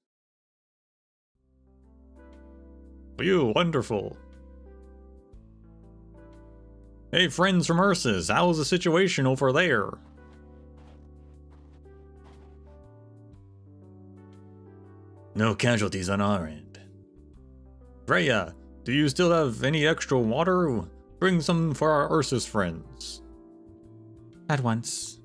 Phew, wonderful. Hey, friends from Ursus, how's the situation over there? No casualties on our end. Freya, do you still have any extra water? Bring some for our Ursus friends. At once.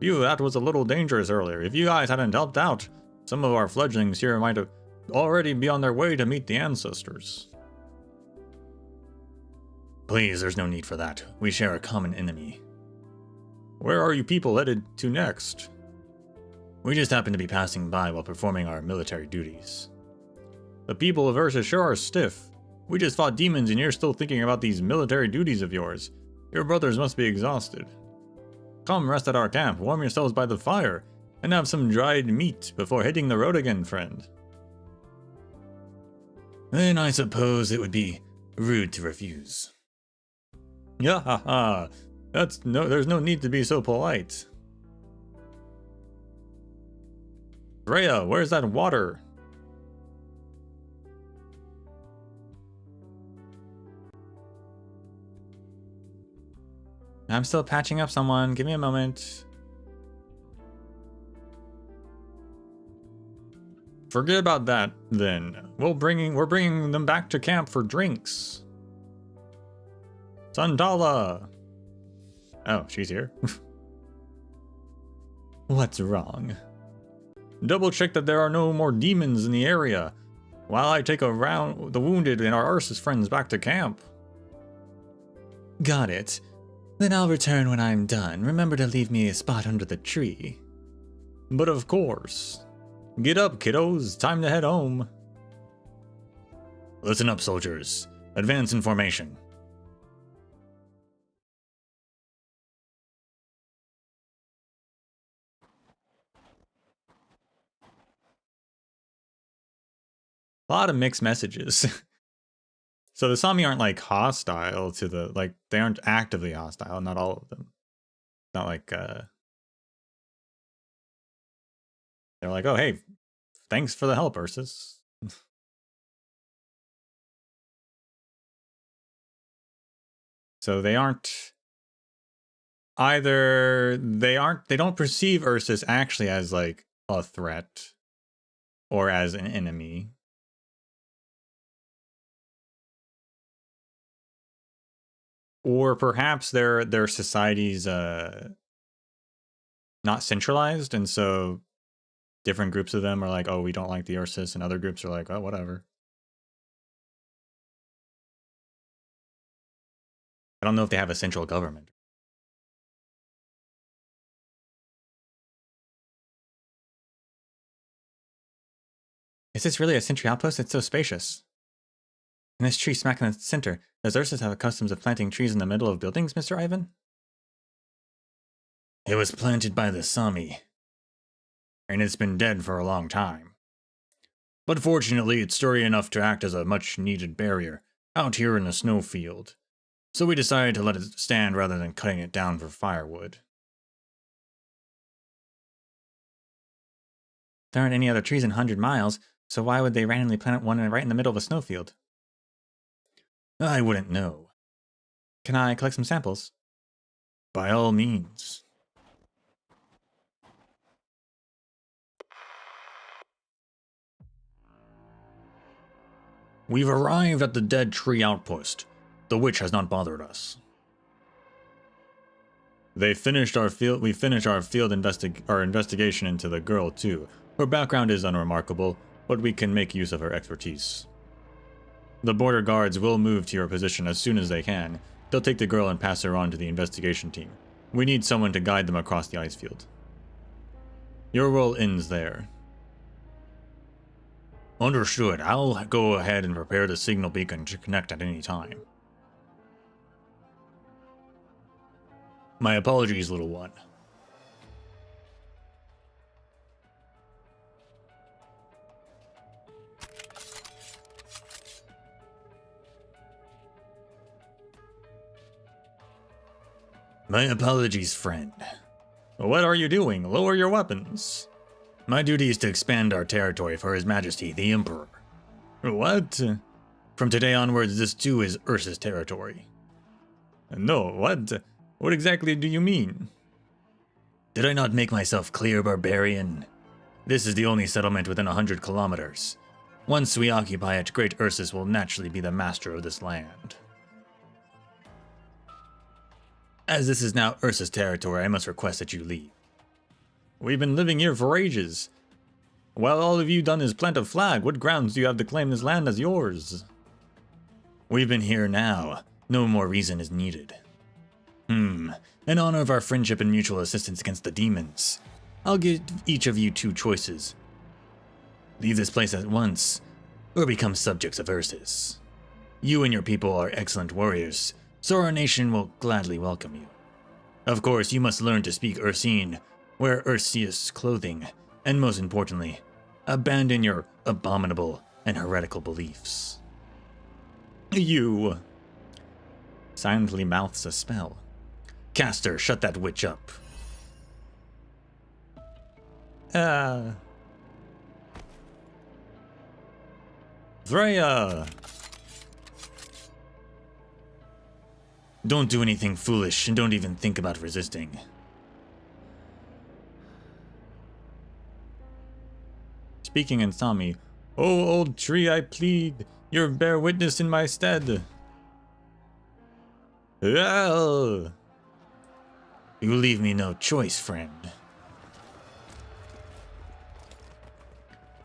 Phew, that was a little dangerous earlier. If you guys hadn't helped out, some of our fledglings here might have already be on their way to meet the ancestors. Please, there's no need for that. We share a common enemy. Where are you people headed to next? We just happen to be passing by while performing our military duties. The people of Ursa sure are stiff. We just fought demons and you're still thinking about these military duties of yours. Your brothers must be exhausted. Come rest at our camp, warm yourselves by the fire, and have some dried meat before hitting the road again, friend. Then I suppose it would be rude to refuse. Yeah, haha. There's no need to be so polite. Freya, where's that water? I'm still patching up someone. Give me a moment. Forget about that, then. We're bringing them back to camp for drinks. Sandala! Oh, she's here. What's wrong? Double check that there are no more demons in the area, while I take around the wounded and our Ursus friends back to camp. Got it. Then I'll return when I'm done. Remember to leave me a spot under the tree. But of course. Get up, kiddos. Time to head home. Listen up, soldiers. Advance in formation. A lot of mixed messages. So the Sami aren't like hostile to they aren't actively hostile, not all of them. Not like they're like, oh hey, thanks for the help, Ursus. So they aren't either they don't perceive Ursus actually as like a threat or as an enemy. Or perhaps their society's not centralized, and so different groups of them are like, oh, we don't like the Ursus, and other groups are like, oh, whatever. I don't know if they have a central government. Is this really a sentry outpost? It's so spacious. And this tree smack in the center. Does Ursus have a custom of planting trees in the middle of buildings, Mr. Ivan? It was planted by the Sami, and it's been dead for a long time. But fortunately, it's sturdy enough to act as a much-needed barrier out here in the snowfield, so we decided to let it stand rather than cutting it down for firewood. There aren't any other trees in 100 miles, so why would they randomly plant one right in the middle of a snowfield? I wouldn't know. Can I collect some samples? By all means. We've arrived at the dead tree outpost. The witch has not bothered us. We finished our investigation into the girl too. Her background is unremarkable, but we can make use of her expertise. The border guards will move to your position as soon as they can. They'll take the girl and pass her on to the investigation team. We need someone to guide them across the ice field. Your role ends there. Understood. I'll go ahead and prepare the signal beacon to connect at any time. My apologies, little one. My apologies, friend. What are you doing? Lower your weapons. My duty is to expand our territory for His Majesty, the Emperor. What? From today onwards, this too is Ursa's territory. No, what? What exactly do you mean? Did I not make myself clear, barbarian? This is the only settlement within 100 kilometers. Once we occupy it, Great Ursus will naturally be the master of this land. As this is now Ursa's territory, I must request that you leave. We've been living here for ages. While all of you done is plant a flag, what grounds do you have to claim this land as yours? We've been here now. No more reason is needed. In honor of our friendship and mutual assistance against the demons, I'll give each of you two choices. Leave this place at once, or become subjects of Ursus. You and your people are excellent warriors, so our nation will gladly welcome you. Of course, you must learn to speak Ursine, wear Ursius clothing, and most importantly, abandon your abominable and heretical beliefs. You silently mouths a spell. Caster, shut that witch up. Freya! Don't do anything foolish, and don't even think about resisting. Speaking in Sami, "O old tree, I plead, your bear witness in my stead." You leave me no choice, friend.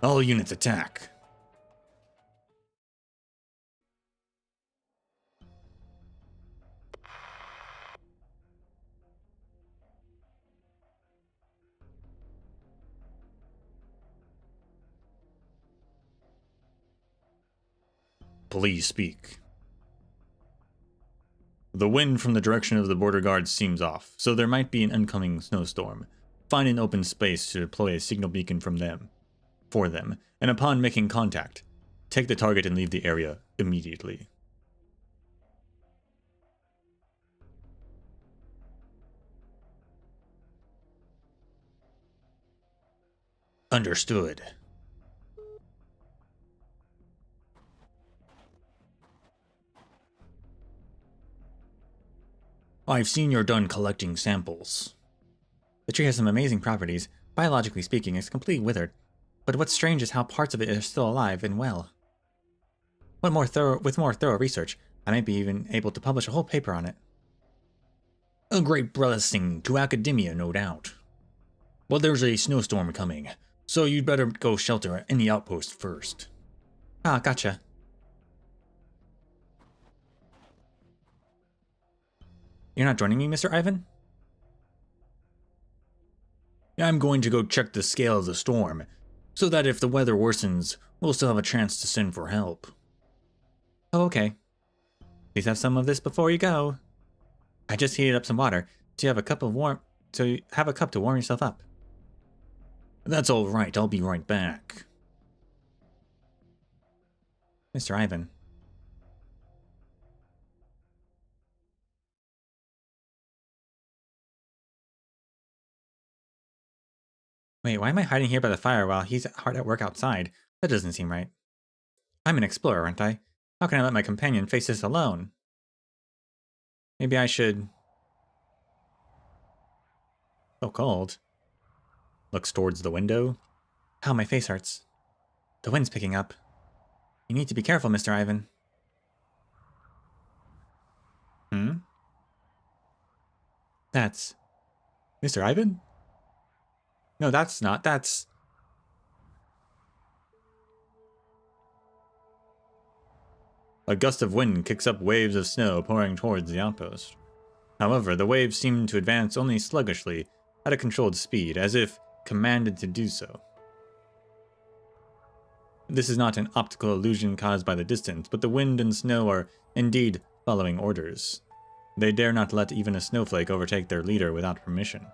All units attack. Please speak. The wind from the direction of the border guards seems off, so there might be an incoming snowstorm. Find an open space to deploy a signal beacon for them, and upon making contact, take the target and leave the area immediately. Understood. I've seen you're done collecting samples. The tree has some amazing properties. Biologically speaking, it's completely withered. But what's strange is how parts of it are still alive and well. With more thorough research, I might be even able to publish a whole paper on it. A great blessing to academia, no doubt. Well, there's a snowstorm coming, so you'd better go shelter in the outpost first. Ah, gotcha. You're not joining me, Mr. Ivan? I'm going to go check the scale of the storm, so that if the weather worsens, we'll still have a chance to send for help. Oh, okay. Please have some of this before you go. I just heated up some water. Do you have a cup of warm... So you have a cup to warm yourself up? That's all right. I'll be right back. Mr. Ivan. Wait, why am I hiding here by the fire while he's hard at work outside? That doesn't seem right. I'm an explorer, aren't I? How can I let my companion face this alone? Maybe I should... So cold. Looks towards the window. Ow, my face hurts. The wind's picking up. You need to be careful, Mr. Ivan. That's... Mr. Ivan? No, that's not. That's... A gust of wind kicks up waves of snow pouring towards the outpost. However, the waves seem to advance only sluggishly, at a controlled speed, as if commanded to do so. This is not an optical illusion caused by the distance, but the wind and snow are indeed following orders. They dare not let even a snowflake overtake their leader without permission.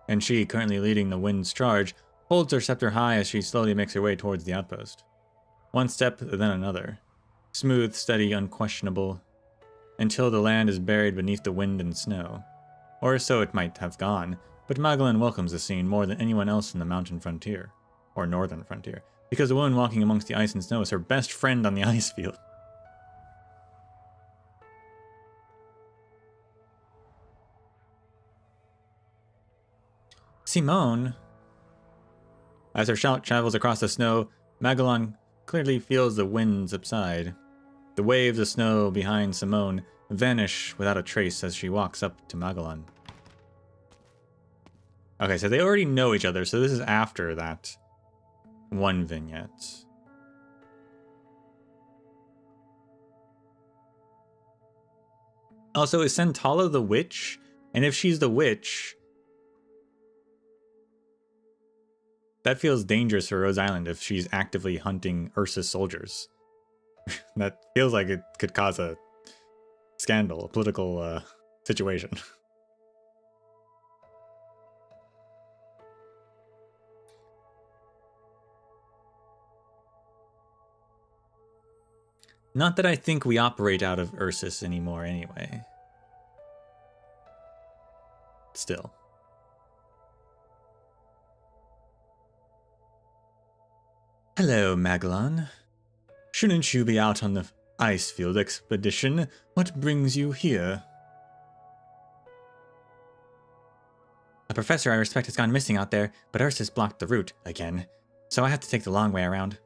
And she, currently leading the wind's charge, holds her scepter high as she slowly makes her way towards the outpost. One step, then another. Smooth, steady, unquestionable, until the land is buried beneath the wind and snow. Or so it might have gone, but Magellan welcomes the scene more than anyone else in the mountain frontier, or northern frontier, because the woman walking amongst the ice and snow is her best friend on the ice field. Simone! As her shout travels across the snow, Magellan clearly feels the wind subside. The waves of snow behind Simone vanish without a trace as she walks up to Magellan. Okay, so they already know each other, so this is after that one vignette. Also, is Sentala the witch? And if she's the witch, that feels dangerous for Rose Island if she's actively hunting Ursus soldiers. That feels like it could cause a scandal, a political situation. Not that I think we operate out of Ursus anymore anyway. Still. Hello, Magellan. Shouldn't you be out on the Icefield expedition? What brings you here? A professor I respect has gone missing out there, but Ursus blocked the route again, so I have to take the long way around.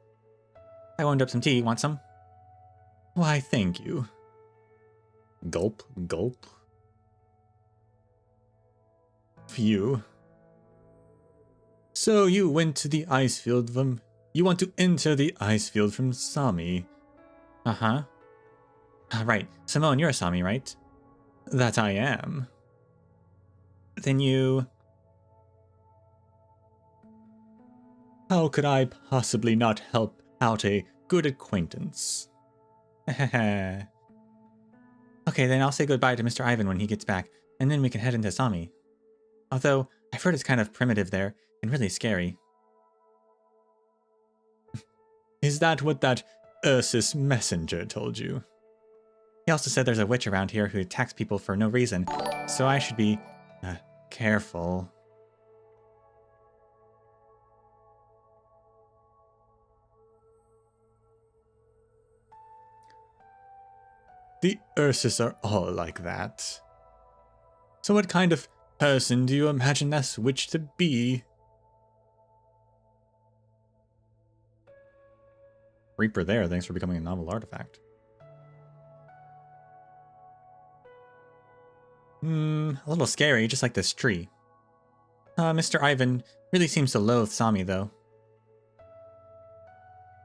I warmed up some tea. Want some? Why, thank you. Gulp, gulp. Phew. So you went to the Icefield from... You want to enter the Icefield from Sami. Uh-huh. Right. Simone, you're a Sami, right? That I am. Then you... How could I possibly not help out a good acquaintance? Okay, then I'll say goodbye to Mr. Ivan when he gets back, and then we can head into Sami. Although, I've heard it's kind of primitive there, and really scary. Is that what that Ursus messenger told you? He also said there's a witch around here who attacks people for no reason, so I should be, careful. The Ursus are all like that. So what kind of person do you imagine this witch to be? Reaper there, thanks for becoming a novel artifact. A little scary, just like this tree. Mr. Ivan really seems to loathe Sami, though.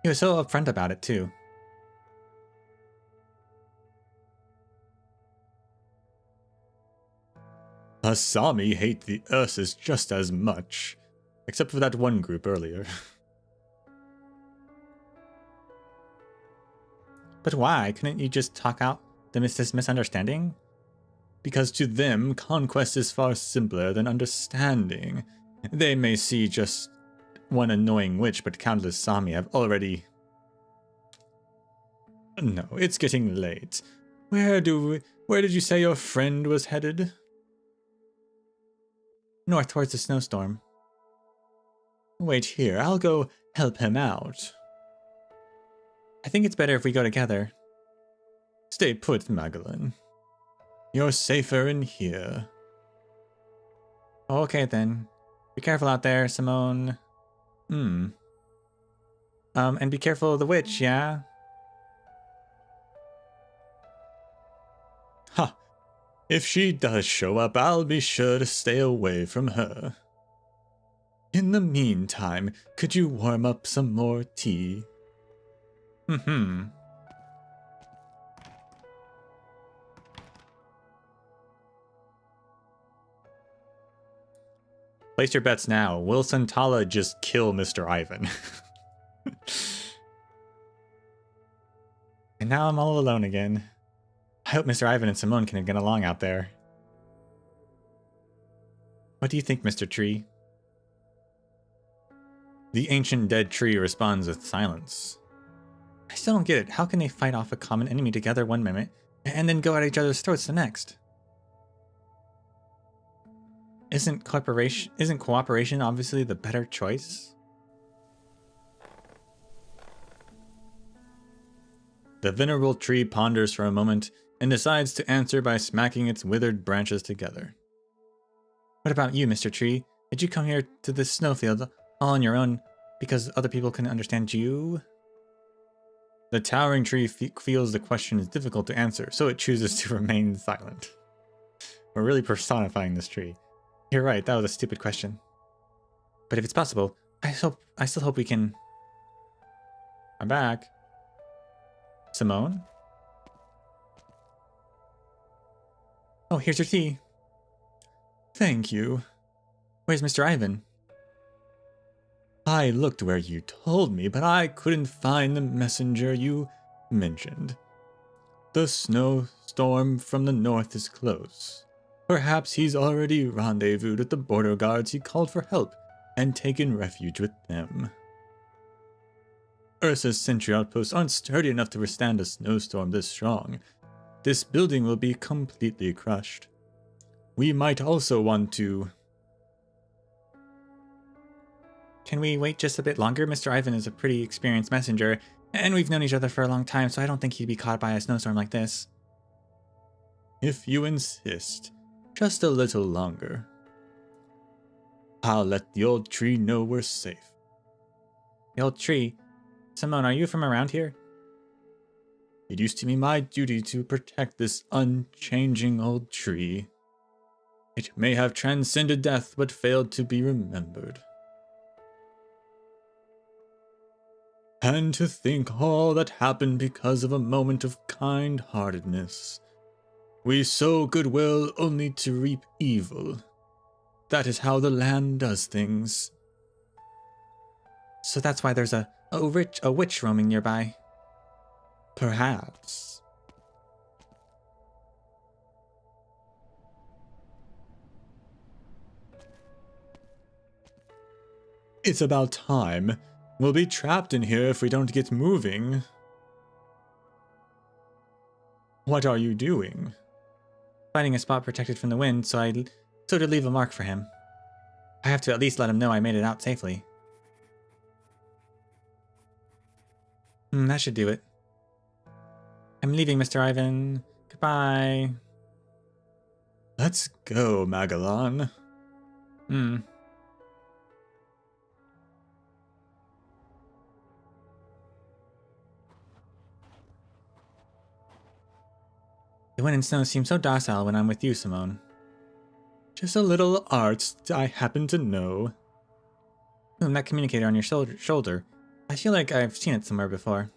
He was so upfront about it, too. Sami hate the Ursus just as much. Except for that one group earlier. But why? Couldn't you just talk out this misunderstanding? Because to them, conquest is far simpler than understanding. They may see just one annoying witch, but countless Sami have already... No, it's getting late. Where did you say your friend was headed? North towards the snowstorm. Wait here, I'll go help him out. I think it's better if we go together. Stay put, Magellan. You're safer in here. Okay then. Be careful out there, Simone. And be careful of the witch, yeah? Ha! If she does show up, I'll be sure to stay away from her. In the meantime, could you warm up some more tea? Place your bets now. Will Santala just kill Mr. Ivan? And now I'm all alone again. I hope Mr. Ivan and Simone can get along out there. What do you think, Mr. Tree? The ancient dead tree responds with silence. I still don't get it. How can they fight off a common enemy together one minute, and then go at each other's throats the next? Isn't cooperation obviously the better choice? The venerable tree ponders for a moment and decides to answer by smacking its withered branches together. What about you, Mr. Tree? Did you come here to this snowfield all on your own because other people couldn't understand you? The towering tree feels the question is difficult to answer, so it chooses to remain silent. We're really personifying this tree. You're right, that was a stupid question. But if it's possible, I still hope we can... I'm back. Simone? Oh, here's your tea. Thank you. Where's Mr. Ivan? I looked where you told me, but I couldn't find the messenger you mentioned. The snowstorm from the north is close. Perhaps he's already rendezvoused with the border guards he called for help and taken refuge with them. Ursa's sentry outposts aren't sturdy enough to withstand a snowstorm this strong. This building will be completely crushed. We might also want to... Can we wait just a bit longer? Mr. Ivan is a pretty experienced messenger, and we've known each other for a long time, so I don't think he'd be caught by a snowstorm like this. If you insist, just a little longer. I'll let the old tree know we're safe. The old tree? Simone, are you from around here? It used to be my duty to protect this unchanging old tree. It may have transcended death, but failed to be remembered. And to think all that happened because of a moment of kind-heartedness. We sow goodwill only to reap evil. That is how the land does things. So that's why there's a witch roaming nearby. Perhaps. It's about time. We'll be trapped in here if we don't get moving. What are you doing? Finding a spot protected from the wind, so to leave a mark for him. I have to at least let him know I made it out safely. That should do it. I'm leaving, Mr. Ivan. Goodbye. Let's go, Magellan. The wind and snow seem so docile when I'm with you, Simone. Just a little art I happen to know. That communicator on your shoulder. I feel like I've seen it somewhere before.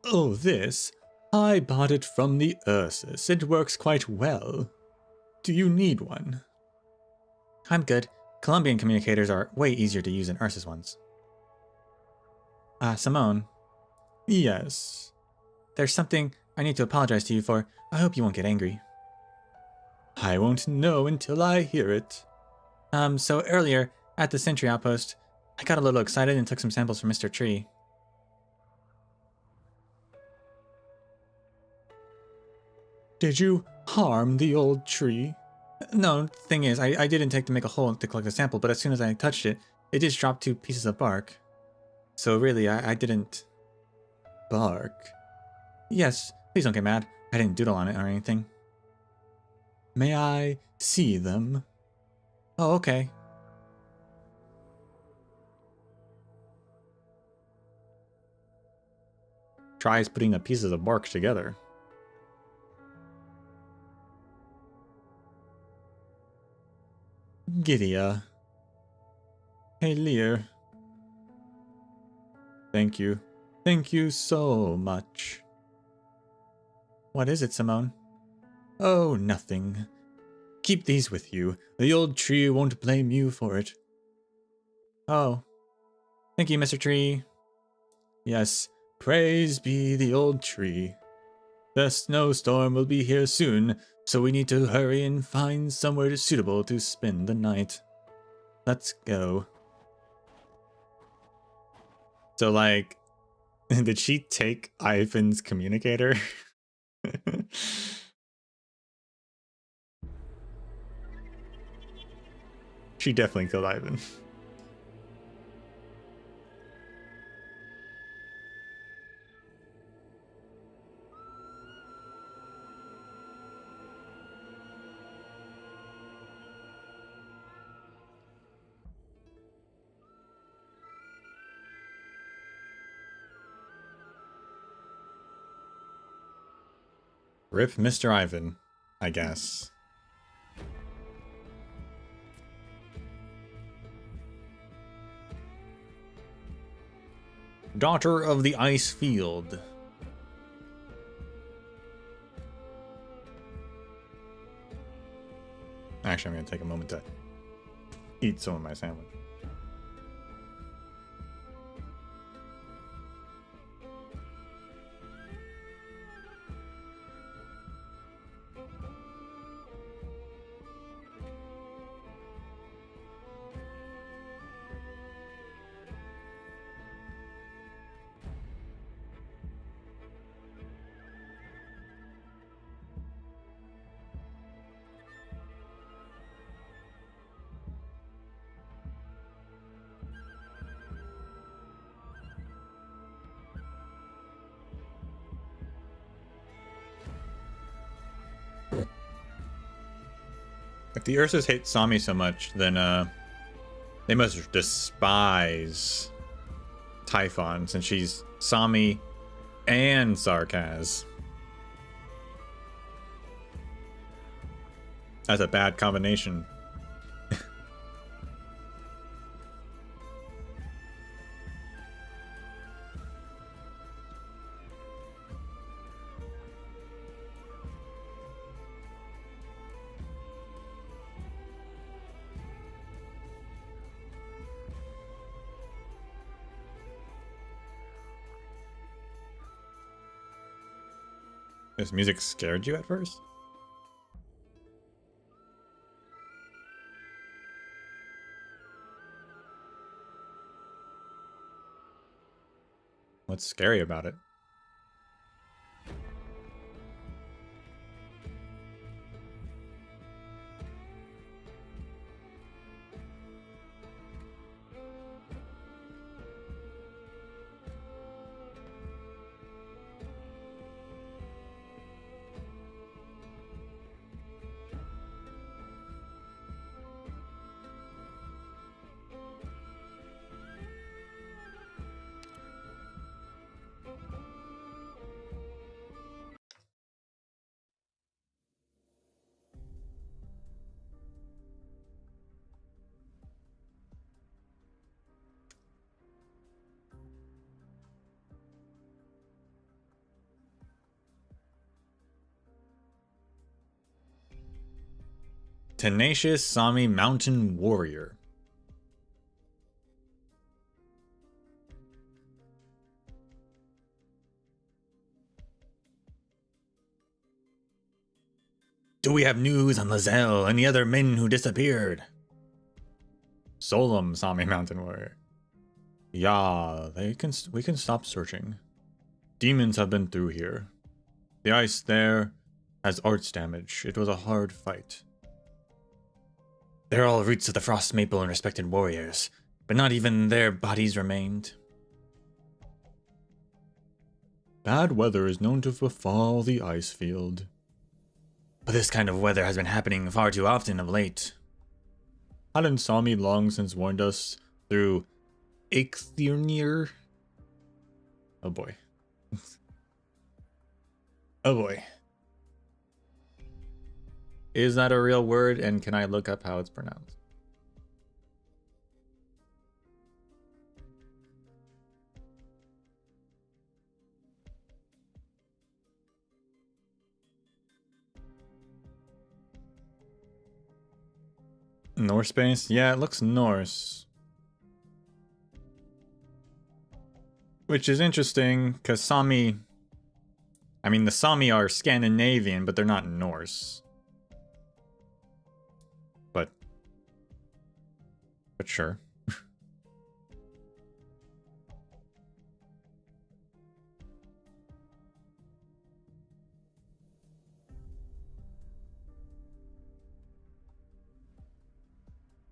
Oh, this? I bought it from the Ursus. It works quite well. Do you need one? I'm good. Colombian communicators are way easier to use than Ursa's ones. Simone. Yes. There's something I need to apologize to you for. I hope you won't get angry. I won't know until I hear it. So earlier, at the sentry outpost, I got a little excited and took some samples from Mr. Tree. Did you harm the old tree? No, thing is, I didn't take to make a hole to collect a sample, but as soon as I touched it, it just dropped 2 pieces of bark. So really, I didn't... Bark? Yes, please don't get mad. I didn't doodle on it or anything. May I see them? Oh, okay. Tries putting the pieces of bark together. Gidia. Hey, Lear. Thank you. Thank you so much. What is it, Simone? Oh, nothing. Keep these with you. The old tree won't blame you for it. Oh. Thank you, Mr. Tree. Yes, praise be the old tree. The snowstorm will be here soon, so we need to hurry and find somewhere suitable to spend the night. Let's go. So, like, did she take Ivan's communicator? She definitely killed Ivan. Rip Mr. Ivan, I guess. Daughter of the Ice Field. Actually, I'm going to take a moment to eat some of my sandwich. If the Ursas hate Sami so much, then they must despise Typhon, since she's Sami and Sarkaz. That's a bad combination. This music scared you at first? What's scary about it? Tenacious Sami Mountain Warrior. Do we have news on Lazelle and the other men who disappeared? Solum, Sami Mountain Warrior. Yeah, we can stop searching. Demons have been through here. The ice there has arts damage. It was a hard fight. They're all roots of the frost maple and respected warriors, but not even their bodies remained. Bad weather is known to befall the ice field. But this kind of weather has been happening far too often of late. Hadn't Sami long since warned us through Eikthyr? Oh boy. Oh boy. Is that a real word, and can I look up how it's pronounced? Norse base? Yeah, it looks Norse. Which is interesting, because Sami... I mean, the Sami are Scandinavian, but they're not Norse. But sure.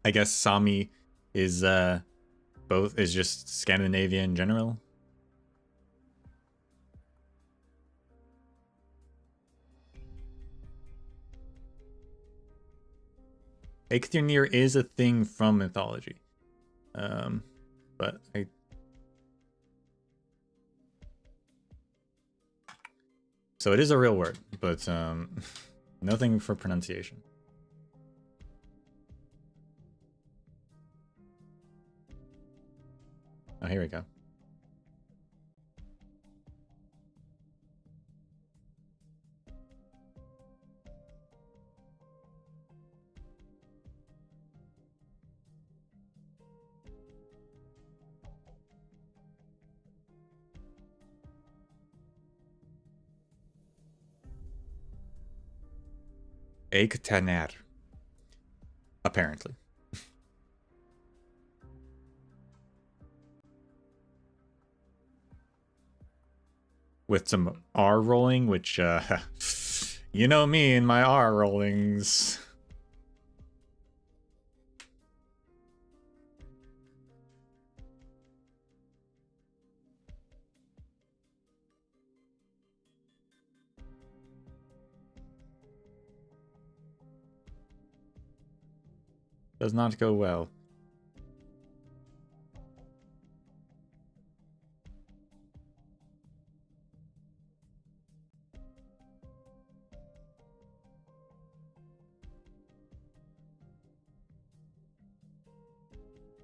I guess Sami is just Scandinavia in general. Eikthyr is a thing from mythology. But so it is a real word, but nothing for pronunciation. Oh, here we go. Eikthyr. Apparently. With some R rolling, which, you know me and my R rollings. Does not go well.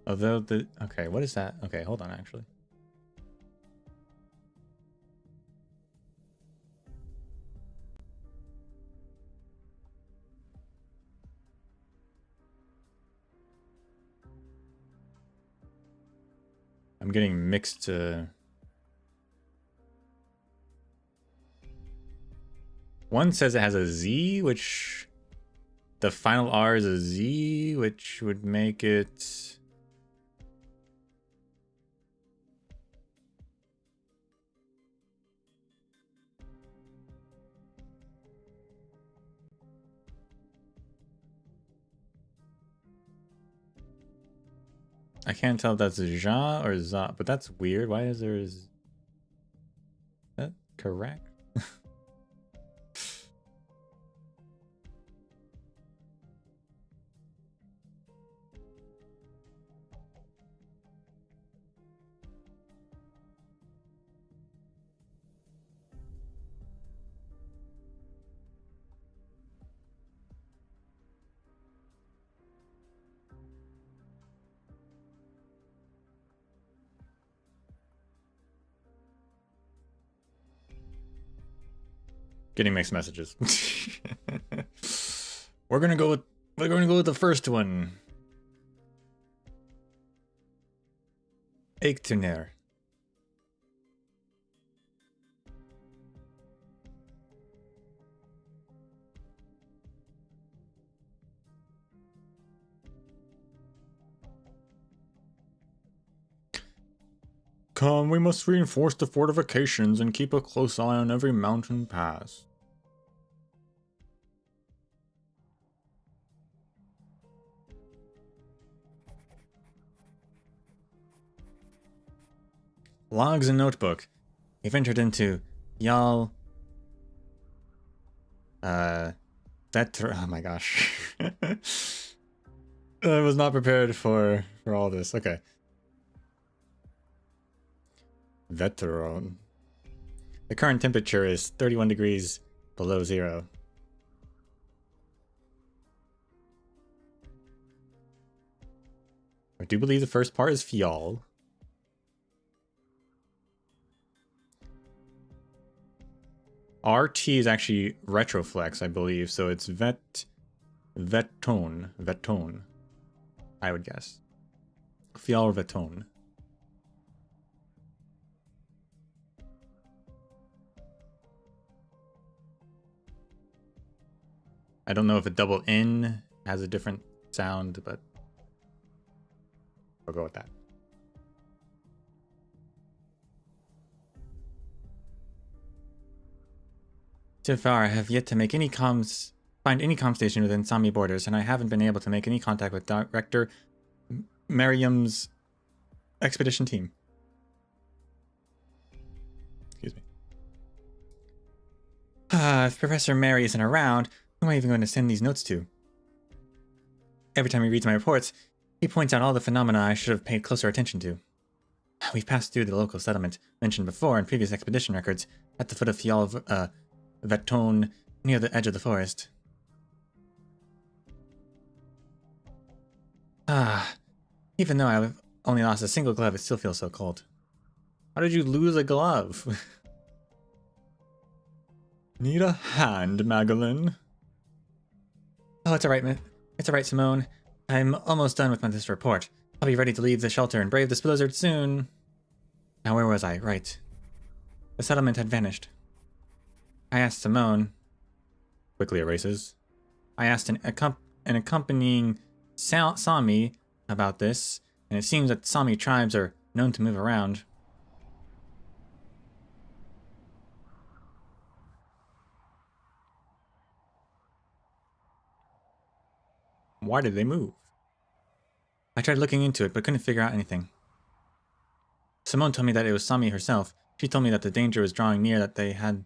Although okay, what is that? Okay, hold on, actually. I'm getting mixed. One says it has a Z, which the final R is a Z, which would make it. I can't tell if that's Ja or Za, but that's weird. Why is there is that correct? Getting mixed messages. We're gonna go with the first one. Eikthyr. Come, we must reinforce the fortifications and keep a close eye on every mountain pass. Logs and notebook. We've entered into y'all. Oh my gosh. I was not prepared for all this. Okay. Veteran. The current temperature is 31 degrees below zero. I do believe the first part is Fial. RT is actually retroflex, I believe, so it's Vetone, I would guess. Fial Vetone. I don't know if a double N has a different sound, but I'll go with that. So far, I have yet to make any find any comm station within Sami borders, and I haven't been able to make any contact with Director Merriam's expedition team. Excuse me. If Professor Mary isn't around, who am I even going to send these notes to? Every time he reads my reports, he points out all the phenomena I should have paid closer attention to. We've passed through the local settlement mentioned before in previous expedition records at the foot of Fial Vetone, near the edge of the forest. Even though I've only lost a single glove, it still feels so cold. How did you lose a glove? Need a hand, Magdalene? Oh, it's alright, it's alright, Simone. I'm almost done with this report. I'll be ready to leave the shelter and brave this blizzard soon. Now, where was I? Right. The settlement had vanished. I asked Simone. Quickly erases. I asked an accompanying Sami about this, and it seems that Sami tribes are known to move around. Why did they move? I tried looking into it, but couldn't figure out anything. Simone told me that it was Sami herself. She told me that the danger was drawing near, that they had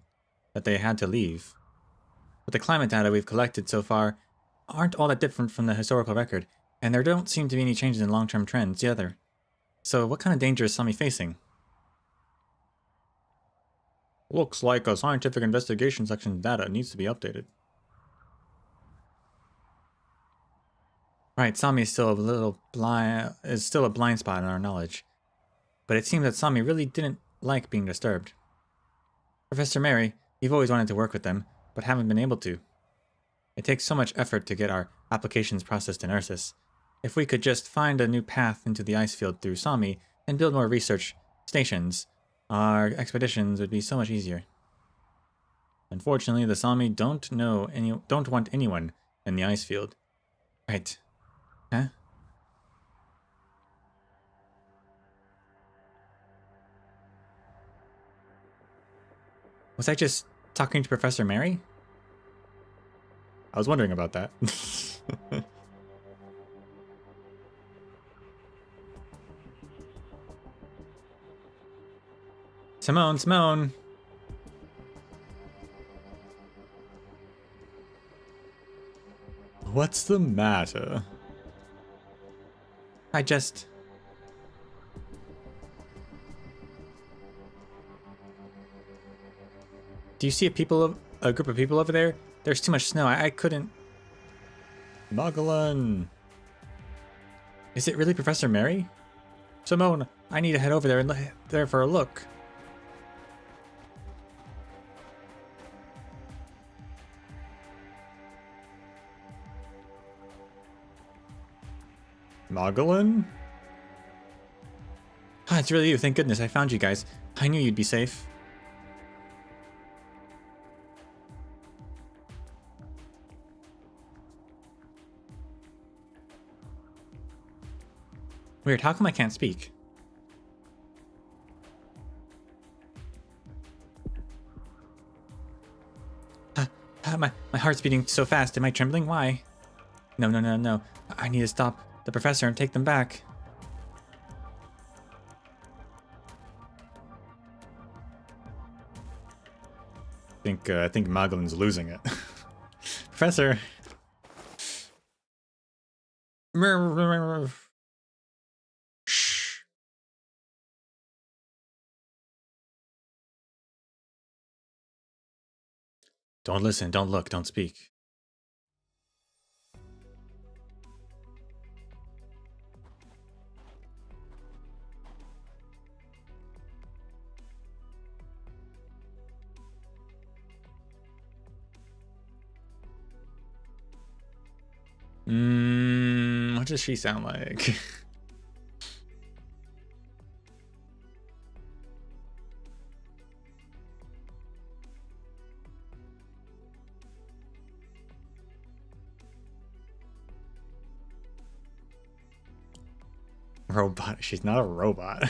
to leave. But the climate data we've collected so far aren't all that different from the historical record, and there don't seem to be any changes in long-term trends either. So what kind of danger is Sami facing? Looks like a scientific investigation section data needs to be updated. Right, Sami is still a blind spot in our knowledge. But it seems that Sami really didn't like being disturbed. Professor Mary, you've always wanted to work with them, but haven't been able to. It takes so much effort to get our applications processed in Ursus. If we could just find a new path into the ice field through Sami and build more research stations, our expeditions would be so much easier. Unfortunately, the Sami don't want anyone in the ice field. Right. Huh? Was I just talking to Professor Mary? I was wondering about that. Simone! What's the matter? Do you see a group of people over there? There's too much snow. I couldn't. Magdalene! Is it really Professor Mary? Simone, I need to head over there for a look. Magdalene? Ah, it's really you. Thank goodness I found you guys. I knew you'd be safe. Weird, how come I can't speak? My heart's beating so fast. Am I trembling? Why? No, no, no, no. I need to stop the professor and take them back. I think Magdalen's losing it. Professor. Shh. Don't listen, don't look, don't speak. What does she sound like? Robot. She's not a robot.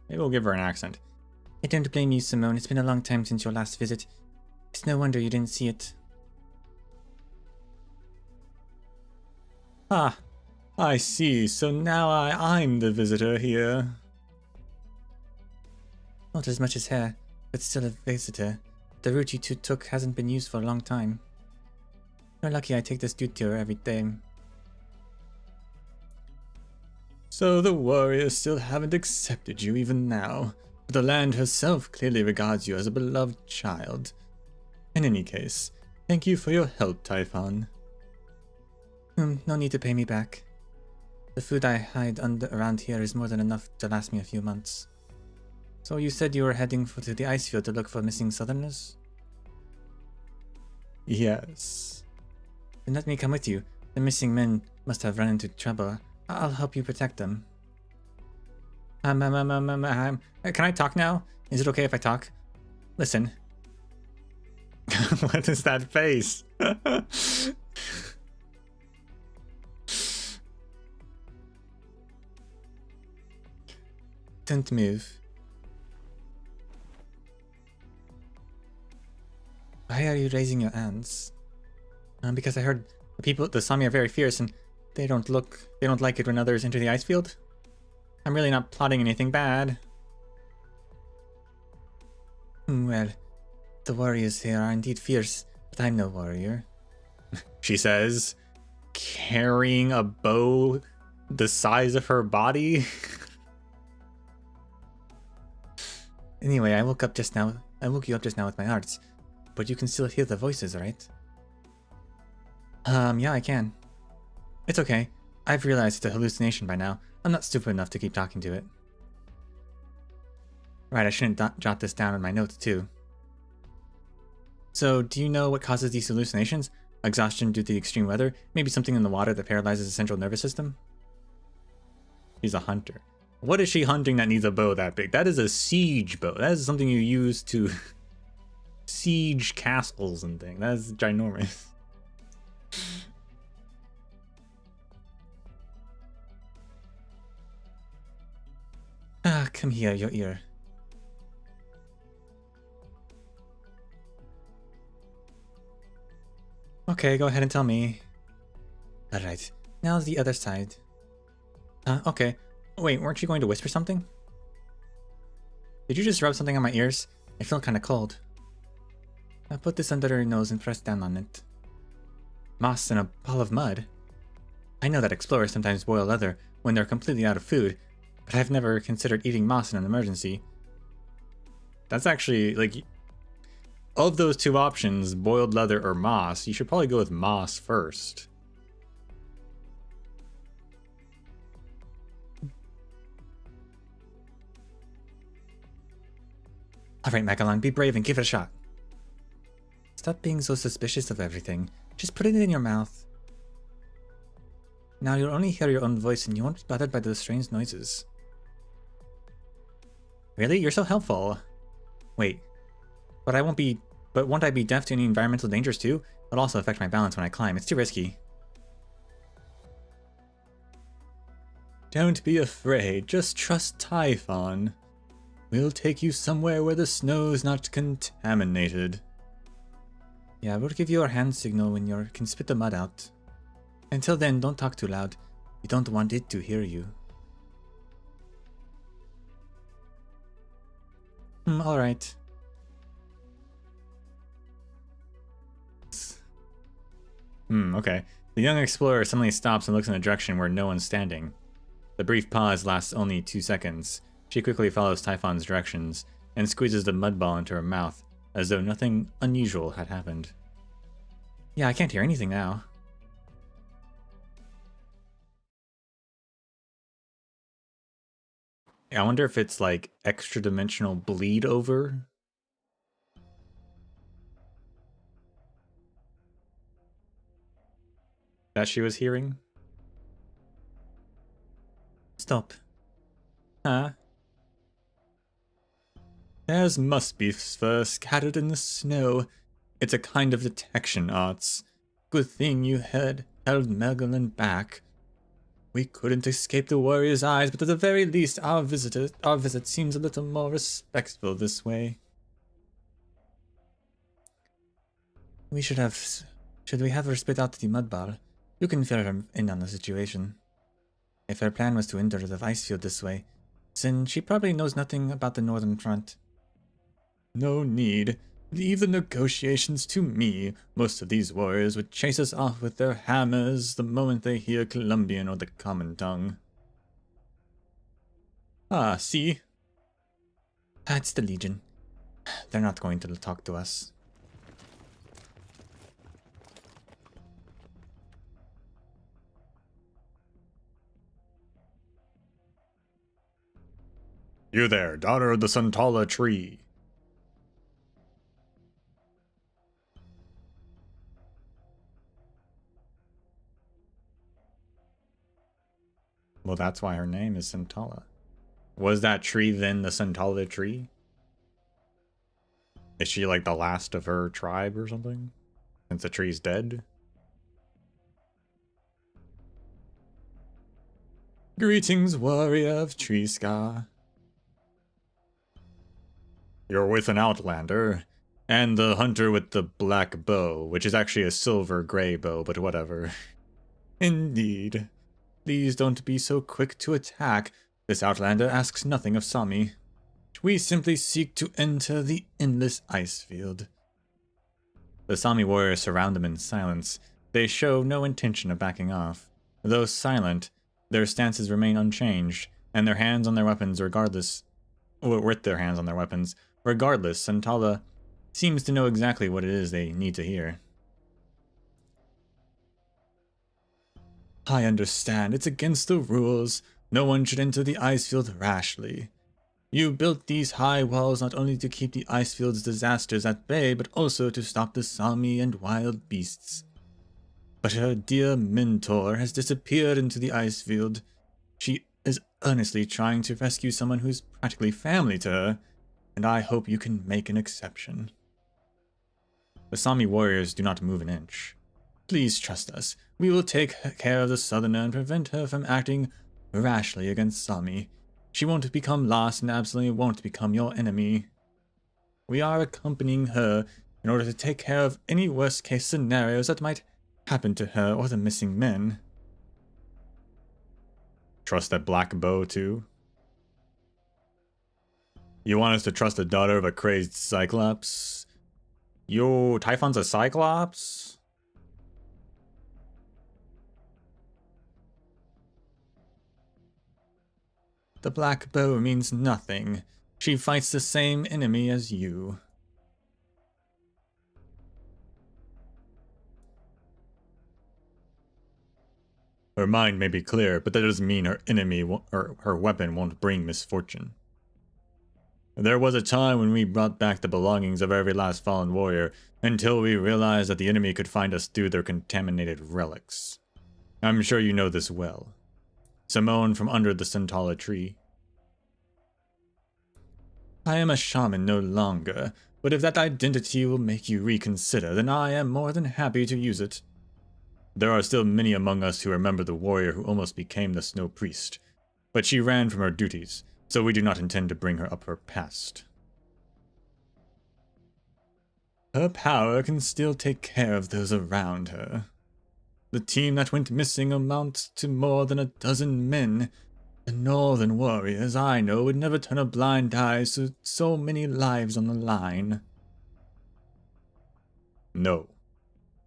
Maybe we'll give her an accent. I don't blame you, Simone. It's been a long time since your last visit. It's no wonder you didn't see it. Ah, I see. So now I'm the visitor here. Not as much as her, but still a visitor. The route you two took hasn't been used for a long time. You're lucky I take this detour every day. So the warriors still haven't accepted you even now, but the land herself clearly regards you as a beloved child. In any case, thank you for your help, Typhon. No need to pay me back. The food I hide around here is more than enough to last me a few months. So you said you were heading to the ice field to look for missing southerners? Yes. Then let me come with you. The missing men must have run into trouble. I'll help you protect them. Can I talk now? Is it okay if I talk? Listen. What is that face? Don't move. Why are you raising your hands? Because I heard the Sami are very fierce and they don't like it when others enter the ice field. I'm really not plotting anything bad. Well, the warriors here are indeed fierce, but I'm no warrior. She says, carrying a bow the size of her body. Anyway, I woke you up just now with my arts, but you can still hear the voices, right? Yeah, I can. It's okay. I've realized it's a hallucination by now. I'm not stupid enough to keep talking to it. Right, I shouldn't jot this down in my notes too. So, do you know what causes these hallucinations? Exhaustion due to the extreme weather? Maybe something in the water that paralyzes the central nervous system? She's a hunter. What is she hunting that needs a bow that big? That is a siege bow. That is something you use to siege castles and things. That is ginormous. Come here, your ear. Okay, go ahead and tell me. Alright, now the other side. Okay. Wait, weren't you going to whisper something? Did you just rub something on my ears? I feel kinda cold. Now put this under your nose and press down on it. Moss in a ball of mud? I know that explorers sometimes boil leather when they're completely out of food, but I've never considered eating moss in an emergency. That's actually, like, of those two options, boiled leather or moss, you should probably go with moss first. Alright, Magellan, be brave and give it a shot. Stop being so suspicious of everything. Just put it in your mouth. Now you'll only hear your own voice and you won't be bothered by those strange noises. Really? You're so helpful. Wait. But won't I be deaf to any environmental dangers too? It'll also affect my balance when I climb. It's too risky. Don't be afraid. Just trust Typhon. We'll take you somewhere where the snow's not contaminated. Yeah, we'll give you our hand signal when you can spit the mud out. Until then, don't talk too loud. We don't want it to hear you. Alright. Okay. The young explorer suddenly stops and looks in a direction where no one's standing. The brief pause lasts only 2 seconds. She quickly follows Typhon's directions and squeezes the mud ball into her mouth, as though nothing unusual had happened. Yeah, I can't hear anything now. I wonder if it's like extra-dimensional bleed over. That she was hearing? Stop. Huh? There's must be fur scattered in the snow. It's a kind of detection arts. Good thing you held Magellan back. We couldn't escape the warrior's eyes, but at the very least our visit seems a little more respectful this way. Should we have her spit out the mud ball? You can fill her in on the situation. If her plan was to enter the ice field this way, then she probably knows nothing about the northern front. No need. Leave the negotiations to me. Most of these warriors would chase us off with their hammers the moment they hear Colombian or the common tongue. Ah, see? That's the Legion. They're not going to talk to us. You there, daughter of the Santala tree. Well, that's why her name is Santala. Was that tree then the Santala tree? Is she like the last of her tribe or something? Since the tree's dead? Greetings, warrior of Treescar. You're with an outlander, and the hunter with the black bow, which is actually a silver-gray bow, but whatever. Indeed. Please don't be so quick to attack. This outlander asks nothing of Sami. We simply seek to enter the endless ice field. The Sami warriors surround them in silence. They show no intention of backing off. Though silent, their stances remain unchanged, and their hands on their weapons regardless. Regardless, Santala seems to know exactly what it is they need to hear. I understand. It's against the rules. No one should enter the ice field rashly. You built these high walls not only to keep the ice field's disasters at bay, but also to stop the Sami and wild beasts. But her dear mentor has disappeared into the ice field. She is earnestly trying to rescue someone who's practically family to her, and I hope you can make an exception. The Sami warriors do not move an inch. Please trust us. We will take care of the southerner and prevent her from acting rashly against Sami. She won't become lost and absolutely won't become your enemy. We are accompanying her in order to take care of any worst-case scenarios that might happen to her or the missing men. Trust that black bow, too? You want us to trust the daughter of a crazed cyclops? Yo, Typhon's a cyclops? The black bow means nothing. She fights the same enemy as you. Her mind may be clear, but that doesn't mean her enemy or her weapon won't bring misfortune. There was a time when we brought back the belongings of every last fallen warrior, until we realized that the enemy could find us through their contaminated relics. I'm sure you know this well. Simone from under the Sentala tree. I am a shaman no longer, but if that identity will make you reconsider, then I am more than happy to use it. There are still many among us who remember the warrior who almost became the Snow Priest, but she ran from her duties, so we do not intend to bring her up her past. Her power can still take care of those around her. The team that went missing amounts to more than 12 men. The Northern warriors I know would never turn a blind eye to so many lives on the line. No.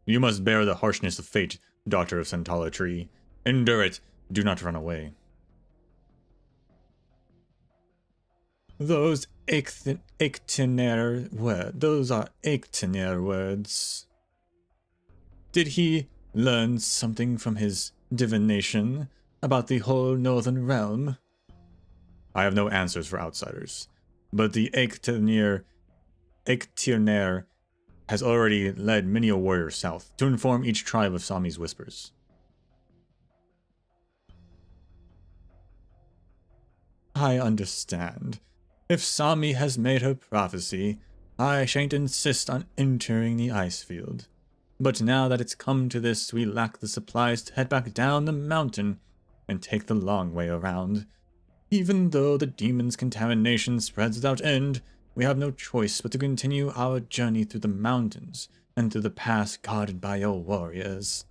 You must bear the harshness of fate, daughter of Sentala Tree. Endure it. Do not run away. Those are Eiktiner words. Did he learn something from his divination about the whole northern realm? I have no answers for outsiders, but the Eiktiner has already led many a warrior south to inform each tribe of Sami's whispers. I understand. If Sami has made her prophecy, I shan't insist on entering the ice field. But now that it's come to this, we lack the supplies to head back down the mountain and take the long way around. Even though the demon's contamination spreads without end, we have no choice but to continue our journey through the mountains and through the pass guarded by your warriors.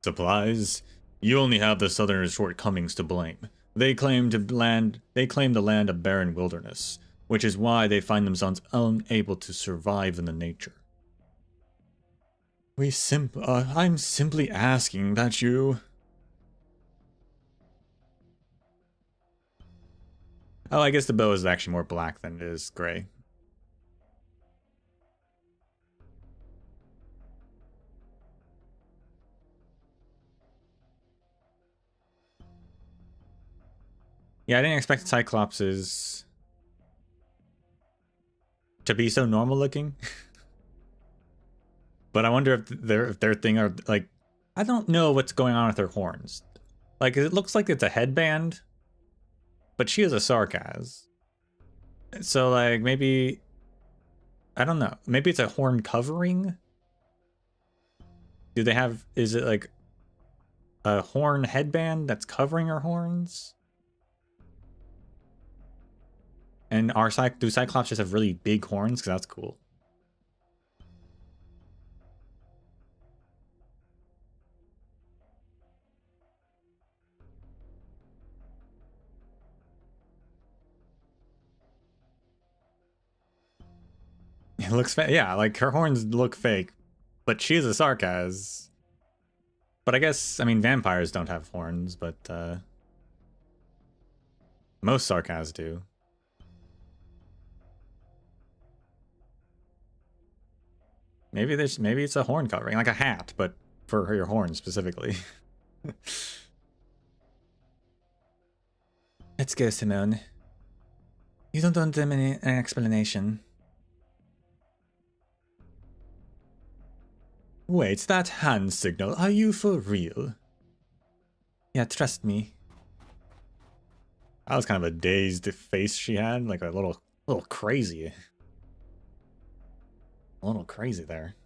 Supplies? You only have the Southerners' shortcomings to blame. They claim the land a barren wilderness, which is why they find themselves unable to survive in the nature. I'm simply asking that you... Oh, I guess the bow is actually more black than it is gray. Yeah, I didn't expect Cyclopses to be so normal looking. But I wonder if their thing are like, I don't know what's going on with her horns. Like, it looks like it's a headband, but she is a Sarkaz. So like maybe, I don't know, maybe it's a horn covering? Do they have, is it like a horn headband that's covering her horns? And do Cyclops just have really big horns? Because that's cool. It looks fake. Yeah, like her horns look fake, but she is a Sarkaz. But I guess, I mean, vampires don't have horns, but most Sarkaz do. Maybe it's a horn covering, like a hat, but for your horns specifically. Let's go, Simone. You don't want them an explanation. Wait, that hand signal, are you for real? Yeah, trust me. That was kind of a dazed face she had, like a little crazy. A little crazy there.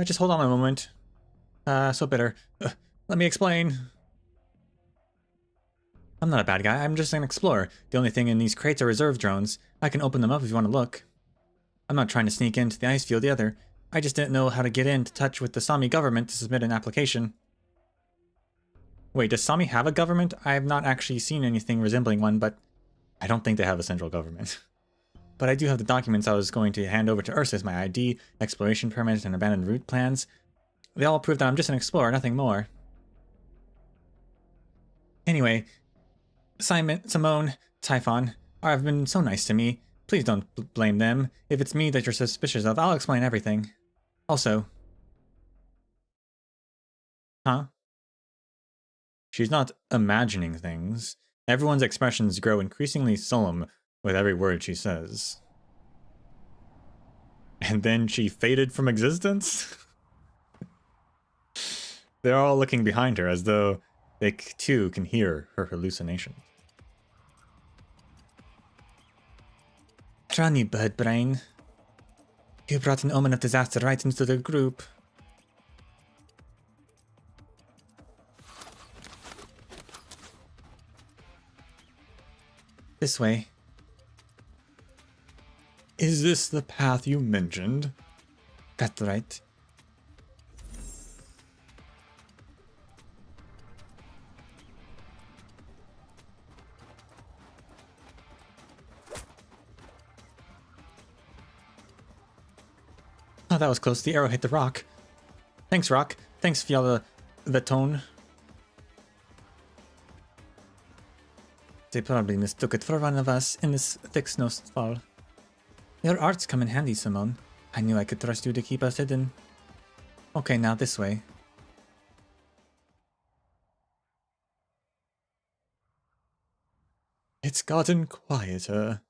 Just hold on a moment. So bitter. Let me explain. I'm not a bad guy, I'm just an explorer. The only thing in these crates are reserve drones. I can open them up if you want to look. I'm not trying to sneak into the ice field either. I just didn't know how to get into touch with the Sami government to submit an application. Wait, does Sami have a government? I have not actually seen anything resembling one, but I don't think they have a central government. But I do have the documents I was going to hand over to Ursus, my ID, exploration permit, and abandoned route plans. They all prove that I'm just an explorer, nothing more. Anyway, Simone, Typhon, have been so nice to me. Please don't blame them. If it's me that you're suspicious of, I'll explain everything. Also... Huh? She's not imagining things. Everyone's expressions grow increasingly solemn with every word she says. And then she faded from existence? They're all looking behind her as though they too can hear her hallucination. Trani Birdbrain. You brought an omen of disaster right into the group. This way. Is this the path you mentioned? That's right. Oh, that was close. The arrow hit the rock. Thanks, Rock. Thanks, Fiala the tone. They probably mistook it for one of us in this thick snowfall. Your arts come in handy, Simone. I knew I could trust you to keep us hidden. Okay, now this way. It's gotten quieter.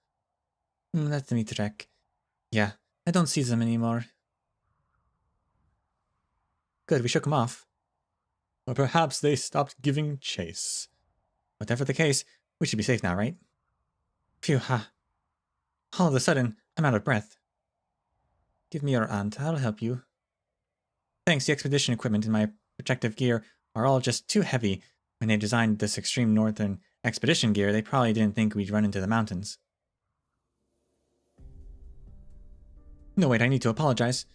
Let me check. Yeah, I don't see them anymore. Good, we shook them off. Or perhaps they stopped giving chase. Whatever the case, we should be safe now, right? Phew, ha. All of a sudden, I'm out of breath. Give me your aunt, I'll help you. Thanks, the expedition equipment and my protective gear are all just too heavy. When they designed this extreme northern expedition gear, they probably didn't think we'd run into the mountains. No, wait, I need to apologize.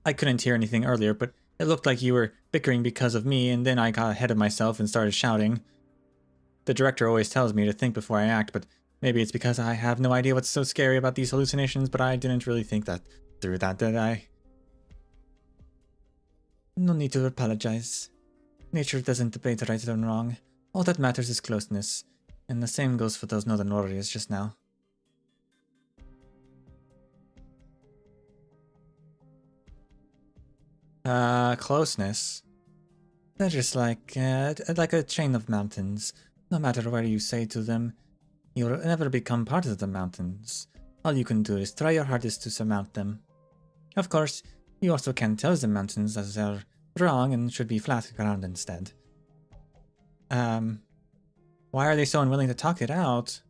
I couldn't hear anything earlier, but it looked like you were bickering because of me, and then I got ahead of myself and started shouting. The director always tells me to think before I act, but maybe it's because I have no idea what's so scary about these hallucinations, but I didn't really think that through that, did I? No need to apologize. Nature doesn't debate right or wrong. All that matters is closeness, and the same goes for those northern warriors just now. Closeness? They're just like a chain of mountains. No matter where you say to them, you'll never become part of the mountains. All you can do is try your hardest to surmount them. Of course, you also can tell the mountains that they're wrong and should be flat ground instead. Why are they so unwilling to talk it out?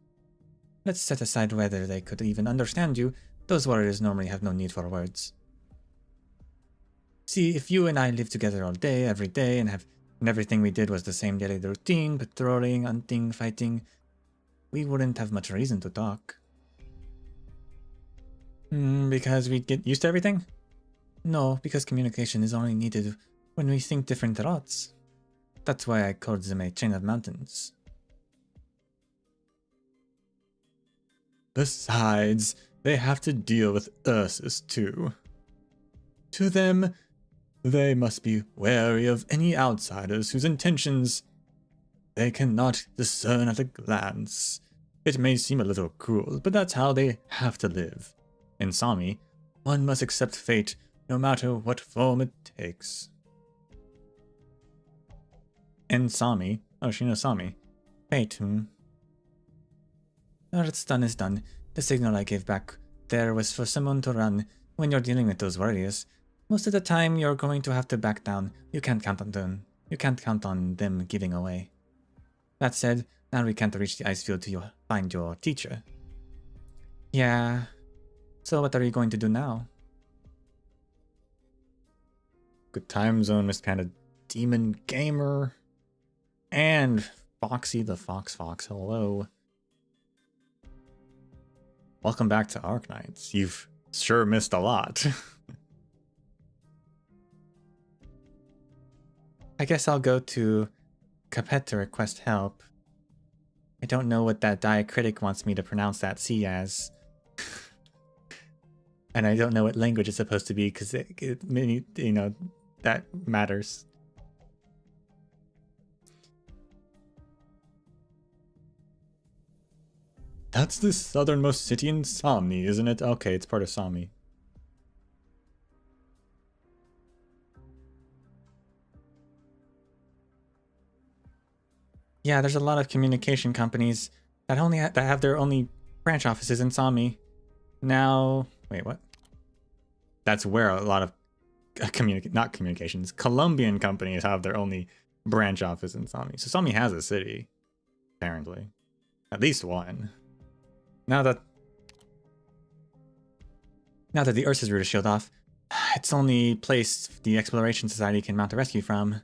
Let's set aside whether they could even understand you. Those warriors normally have no need for words. See, if you and I lived together all day, every day, and everything we did was the same daily routine, patrolling, hunting, fighting, we wouldn't have much reason to talk. Because we'd get used to everything? No, because communication is only needed when we think different thoughts. That's why I called them a chain of mountains. Besides, they have to deal with Ursus too. To them, they must be wary of any outsiders whose intentions they cannot discern at a glance. It may seem a little cruel, but that's how they have to live. In Sami, one must accept fate no matter what form it takes. In Sami? Oh, she knows Sami. Fate, What's done is done. The signal I gave back there was for someone to run. When you're dealing with those warriors, most of the time you're going to have to back down. You can't count on them. You can't count on them giving away. That said, now we can't reach the ice field to find your teacher. Yeah. So what are you going to do now? Good time zone, Mr. Panda. Demon Gamer. And Foxy the Fox. Hello. Welcome back to Arknights. You've sure missed a lot. I guess I'll go to Capet to request help. I don't know what that diacritic wants me to pronounce that C as. And I don't know what language it's supposed to be because that matters. That's the southernmost city in Sami, isn't it? Okay, it's part of Sami. Yeah, there's a lot of communication companies that that have their only branch offices in Sami. Now, wait, what? That's where a lot of Colombian companies have their only branch office in Sami. So Sami has a city, apparently. At least one. Now that the Ursa's route is sealed off, it's the only place the Exploration Society can mount a rescue from.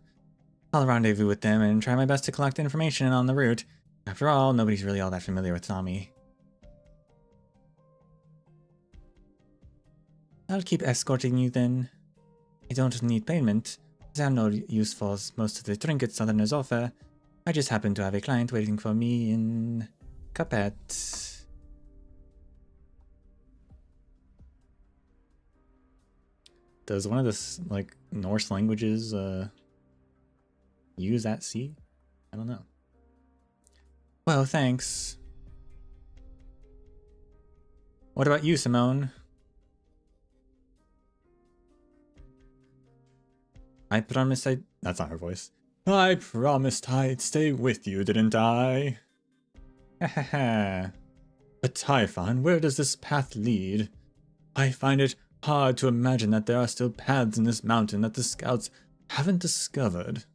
I'll rendezvous with them and try my best to collect information on the route. After all, nobody's really all that familiar with Sami. I'll keep escorting you then. I don't need payment, as I have no use for most of the trinkets Southerners offer. I just happen to have a client waiting for me in Capet. Does one of the like Norse languages use at sea? I don't know. Well, thanks. What about you, Simone? I promised I'd... That's not her voice. I promised I'd stay with you, didn't I? Hahaha. But Typhon, where does this path lead? I find it hard to imagine that there are still paths in this mountain that the scouts haven't discovered.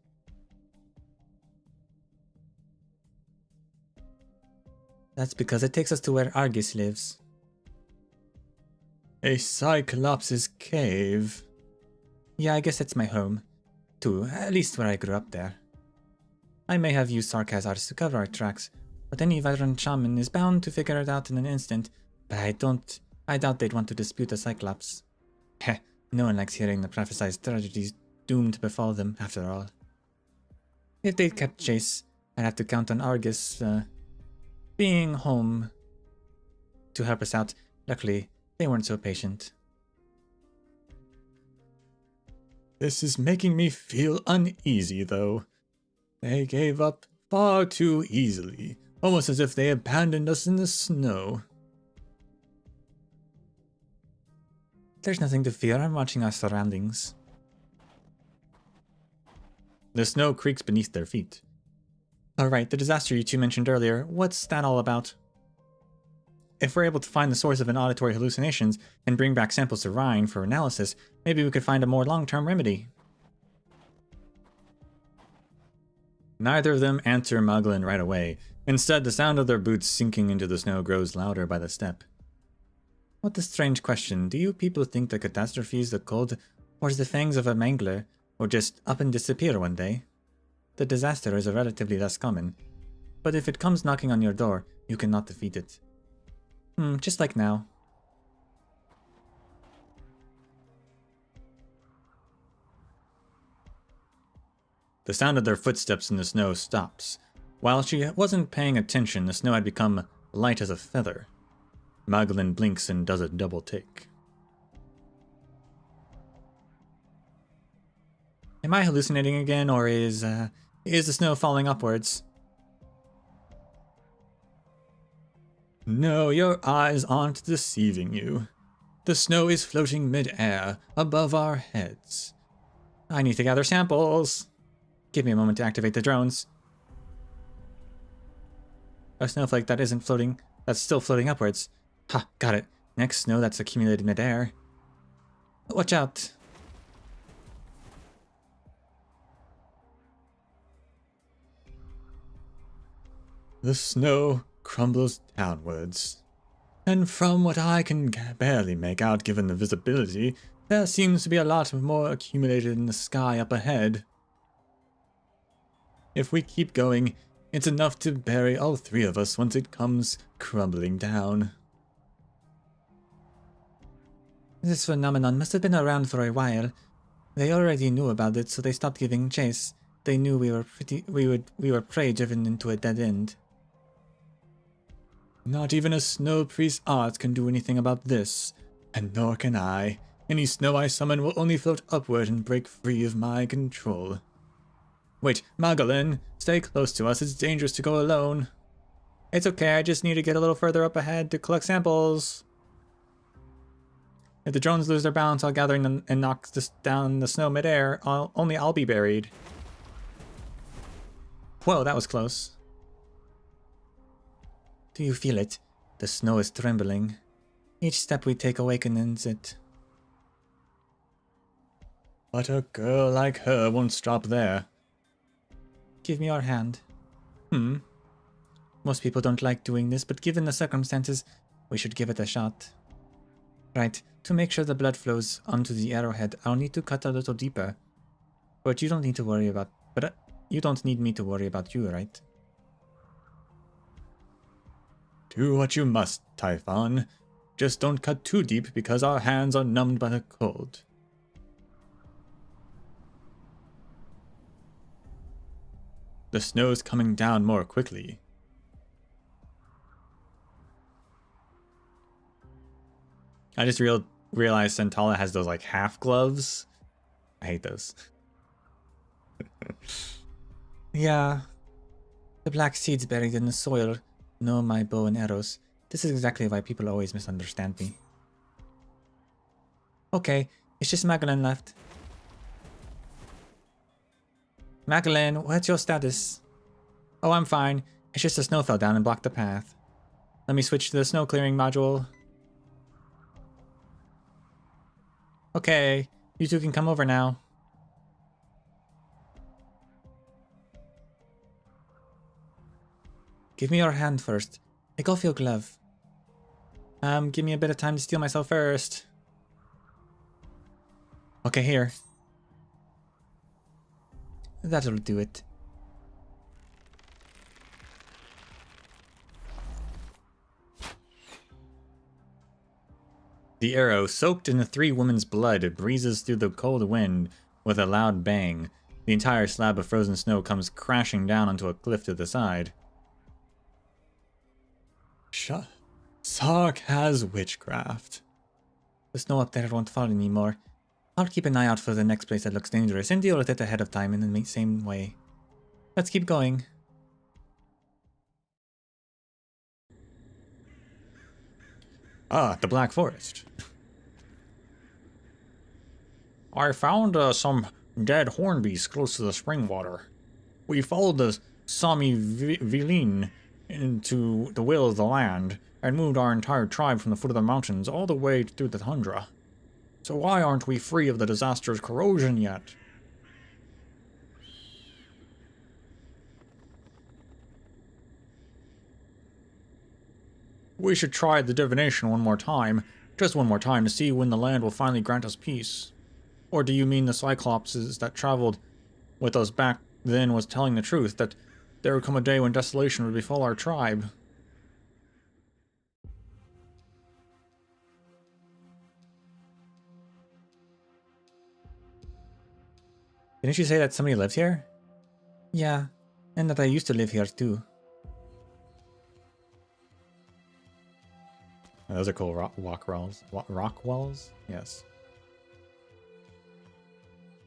That's because it takes us to where Argus lives. A Cyclops' cave. Yeah, I guess that's my home, too, at least where I grew up there. I may have used Sarkaz artists to cover our tracks, but any veteran shaman is bound to figure it out in an instant, but I doubt they'd want to dispute the Cyclops. Heh, no one likes hearing the prophesied tragedies doomed to befall them, after all. If they'd kept chase, I'd have to count on Argus, being home to help us out. Luckily, they weren't so patient. This is making me feel uneasy, though. They gave up far too easily, almost as if they abandoned us in the snow. There's nothing to fear. I'm watching our surroundings. The snow creaks beneath their feet. Alright, the disaster you two mentioned earlier, what's that all about? If we're able to find the source of an auditory hallucinations and bring back samples to Rhine for analysis, maybe we could find a more long-term remedy. Neither of them answer Magdalene right away. Instead, the sound of their boots sinking into the snow grows louder by the step. What a strange question. Do you people think the catastrophe is the cold, or is the fangs of a mangler, or just up and disappear one day? The disaster is relatively less common, but if it comes knocking on your door, you cannot defeat it. Just like now. The sound of their footsteps in the snow stops. While she wasn't paying attention, the snow had become light as a feather. Magdalene blinks and does a double take. Am I hallucinating again, or is the snow falling upwards? No, your eyes aren't deceiving you. The snow is floating mid-air, above our heads. I need to gather samples. Give me a moment to activate the drones. A snowflake that isn't floating, that's still floating upwards. Ha, got it. Next snow that's accumulated mid-air. Watch out. The snow crumbles downwards, and from what I can barely make out given the visibility, there seems to be a lot more accumulated in the sky up ahead. If we keep going, it's enough to bury all three of us once it comes crumbling down. This phenomenon must have been around for a while. They already knew about it, so they stopped giving chase. They knew we were prey driven into a dead end. Not even a snow priest's art can do anything about this, and nor can I. Any snow I summon will only float upward and break free of my control. Wait, Magdalene, stay close to us. It's dangerous to go alone. It's okay, I just need to get a little further up ahead to collect samples. If the drones lose their balance while gathering and knock this down the snow midair, only I'll be buried. Whoa, that was close. Do you feel it? The snow is trembling. Each step we take awakens it. But a girl like her won't stop there. Give me your hand. Most people don't like doing this, but given the circumstances, we should give it a shot. Right, to make sure the blood flows onto the arrowhead, I'll need to cut a little deeper. But you don't need to worry about... you don't need me to worry about you, right? Do what you must, Typhon. Just don't cut too deep because our hands are numbed by the cold. The snow's coming down more quickly. I just realized Santala has those like half gloves. I hate those. Yeah. The black seeds buried in the soil know my bow and arrows. This is exactly why people always misunderstand me. Okay, it's just Magdalene left. Magdalene, what's your status? Oh, I'm fine. It's just the snow fell down and blocked the path. Let me switch to the snow clearing module. Okay, you two can come over now. Give me your hand first. Take off your glove. Give me a bit of time to steal myself first. Okay, here. That'll do it. The arrow, soaked in the three women's blood, breezes through the cold wind with a loud bang. The entire slab of frozen snow comes crashing down onto a cliff to the side. Sark has witchcraft. The snow up there won't fall anymore. I'll keep an eye out for the next place that looks dangerous and deal with it ahead of time in the same way. Let's keep going. Ah, the Black Forest. I found some dead hornbeasts close to the spring water. We followed the Sami Vilin into the will of the land and moved our entire tribe from the foot of the mountains all the way through the tundra. So why aren't we free of the disaster's corrosion yet? We should try the divination one more time, just one more time, to see when the land will finally grant us peace. Or do you mean the Cyclopses that traveled with us back then was telling the truth, that there would come a day when desolation would befall our tribe? Didn't you say that somebody lives here? Yeah, and that I used to live here too. Oh, those are cool rock walls. Rock walls? Yes.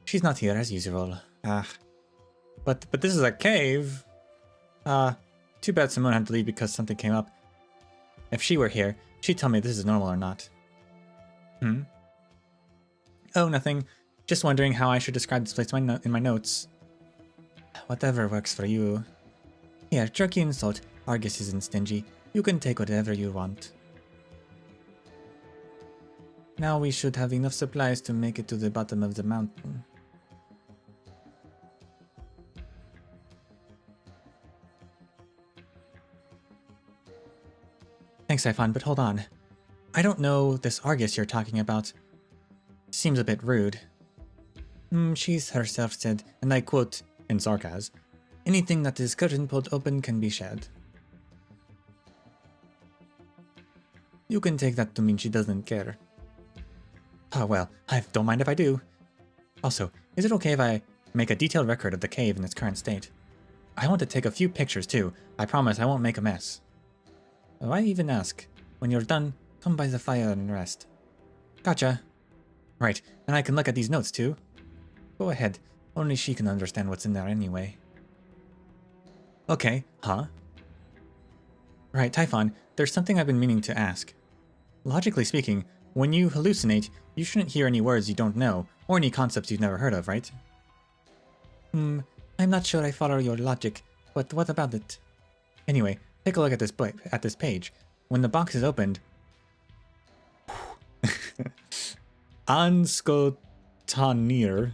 She's not here as usual. But this is a cave. Too bad Simone had to leave because something came up. If she were here, she'd tell me this is normal or not. Oh, nothing. Just wondering how I should describe this place in my notes. Whatever works for you. Here, jerky and salt. Argus isn't stingy. You can take whatever you want. Now we should have enough supplies to make it to the bottom of the mountain. Thanks, Typhon, but hold on. I don't know this Argus you're talking about. Seems a bit rude. She's herself said, and I quote, in sarcasm, anything that is curtain pulled open can be shared. You can take that to mean she doesn't care. Oh well, I don't mind if I do. Also, is it okay if I make a detailed record of the cave in its current state? I want to take a few pictures too. I promise I won't make a mess. Why even ask? When you're done, come by the fire and rest. Gotcha. Right, and I can look at these notes too. Go ahead, only she can understand what's in there anyway. Okay, huh? Right, Typhon, there's something I've been meaning to ask. Logically speaking, when you hallucinate, you shouldn't hear any words you don't know, or any concepts you've never heard of, right? I'm not sure I follow your logic, but what about it? Anyway, Take a look at this page. When the box is opened, Anskotanir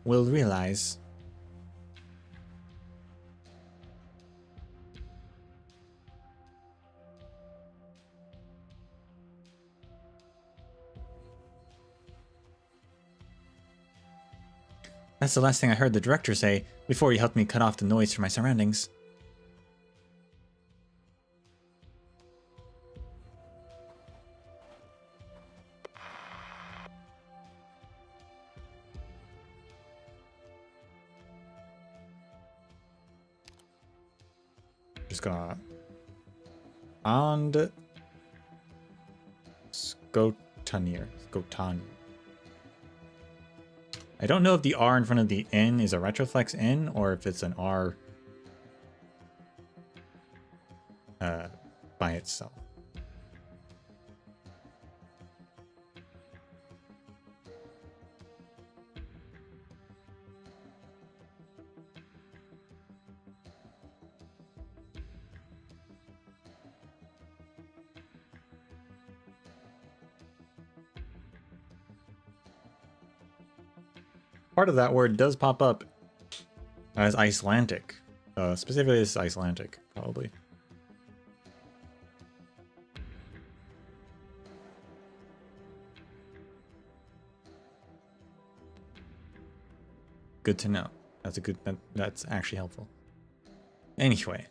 will realize that's the last thing I heard the director say before he helped me cut off the noise from my surroundings. Just gonna and Skotanir. I don't know if the R in front of the N is a retroflex N or if it's an R by itself. Part of that word does pop up as Icelandic. Specifically, it's Icelandic, probably. Good to know. That's actually helpful. Anyway.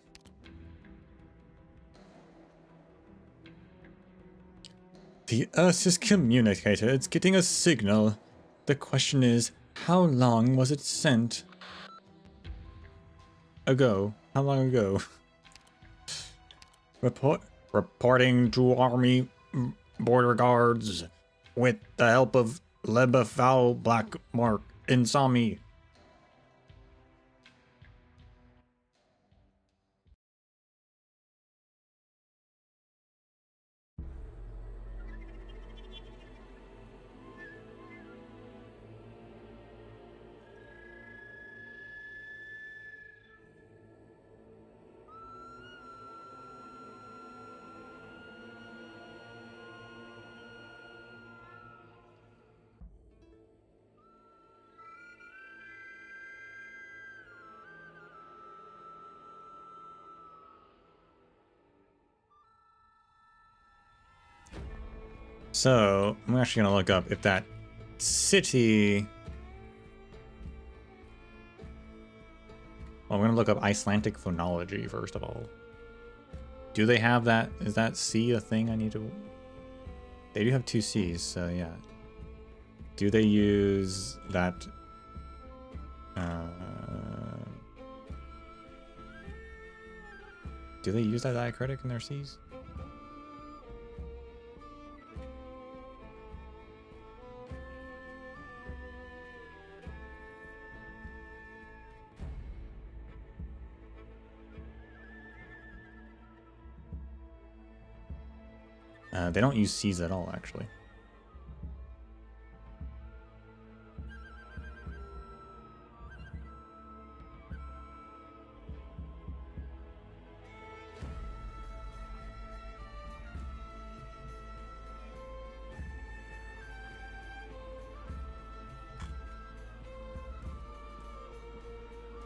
The Earth is communicator. It's getting a signal. The question is, how long was it sent? Ago. How long ago? Reporting to Army border guards with the help of Lebefau Black Mark in Sami. So, I'm actually going to look up if that city... Well, I'm going to look up Icelandic phonology, first of all. Do they have that? Is that C a thing I need to... They do have two C's, so yeah. Do they use that... Do they use that diacritic in their C's? They don't use C's at all, actually.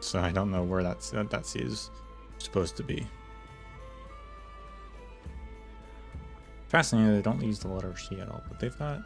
So I don't know where that C is supposed to be. Fascinating, they don't use the letter C at all, but they've got...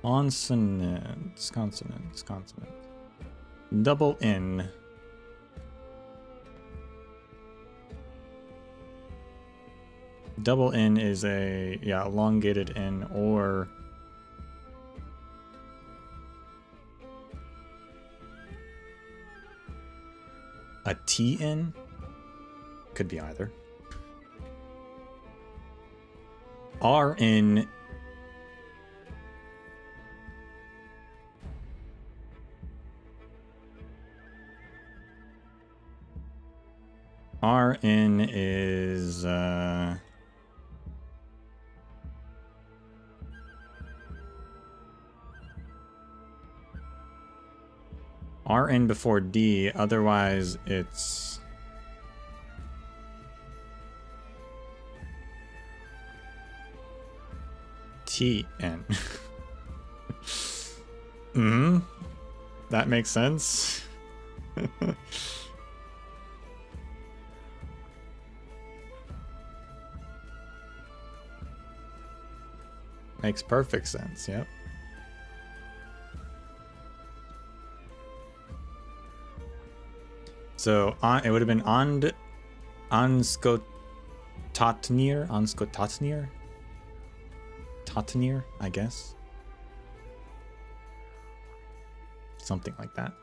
Consonants. Double N. double N is a, yeah, elongated N, or a TN? Could be either. RN. RN is RN before D, otherwise it's TN. That makes sense. Makes perfect sense, yep. So it would have been Onskototnir, Totnir, I guess. Something like that.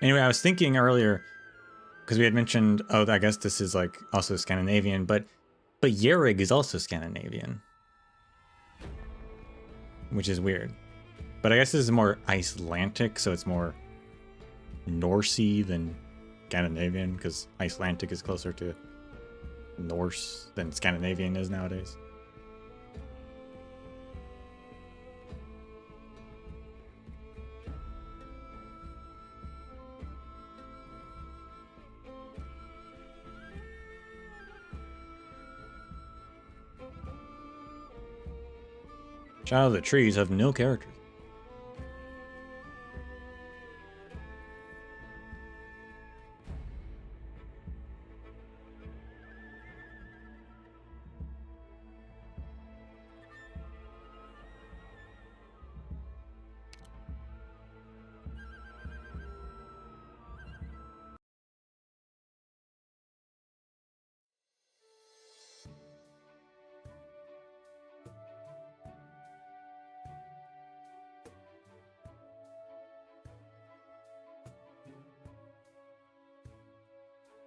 Anyway, I was thinking earlier, because we had mentioned, oh, I guess this is like also Scandinavian, but Yerig is also Scandinavian, which is weird. But I guess this is more Icelandic, so it's more Norsey than Scandinavian, because Icelandic is closer to Norse than Scandinavian is nowadays. Shadow of the Trees have no characters.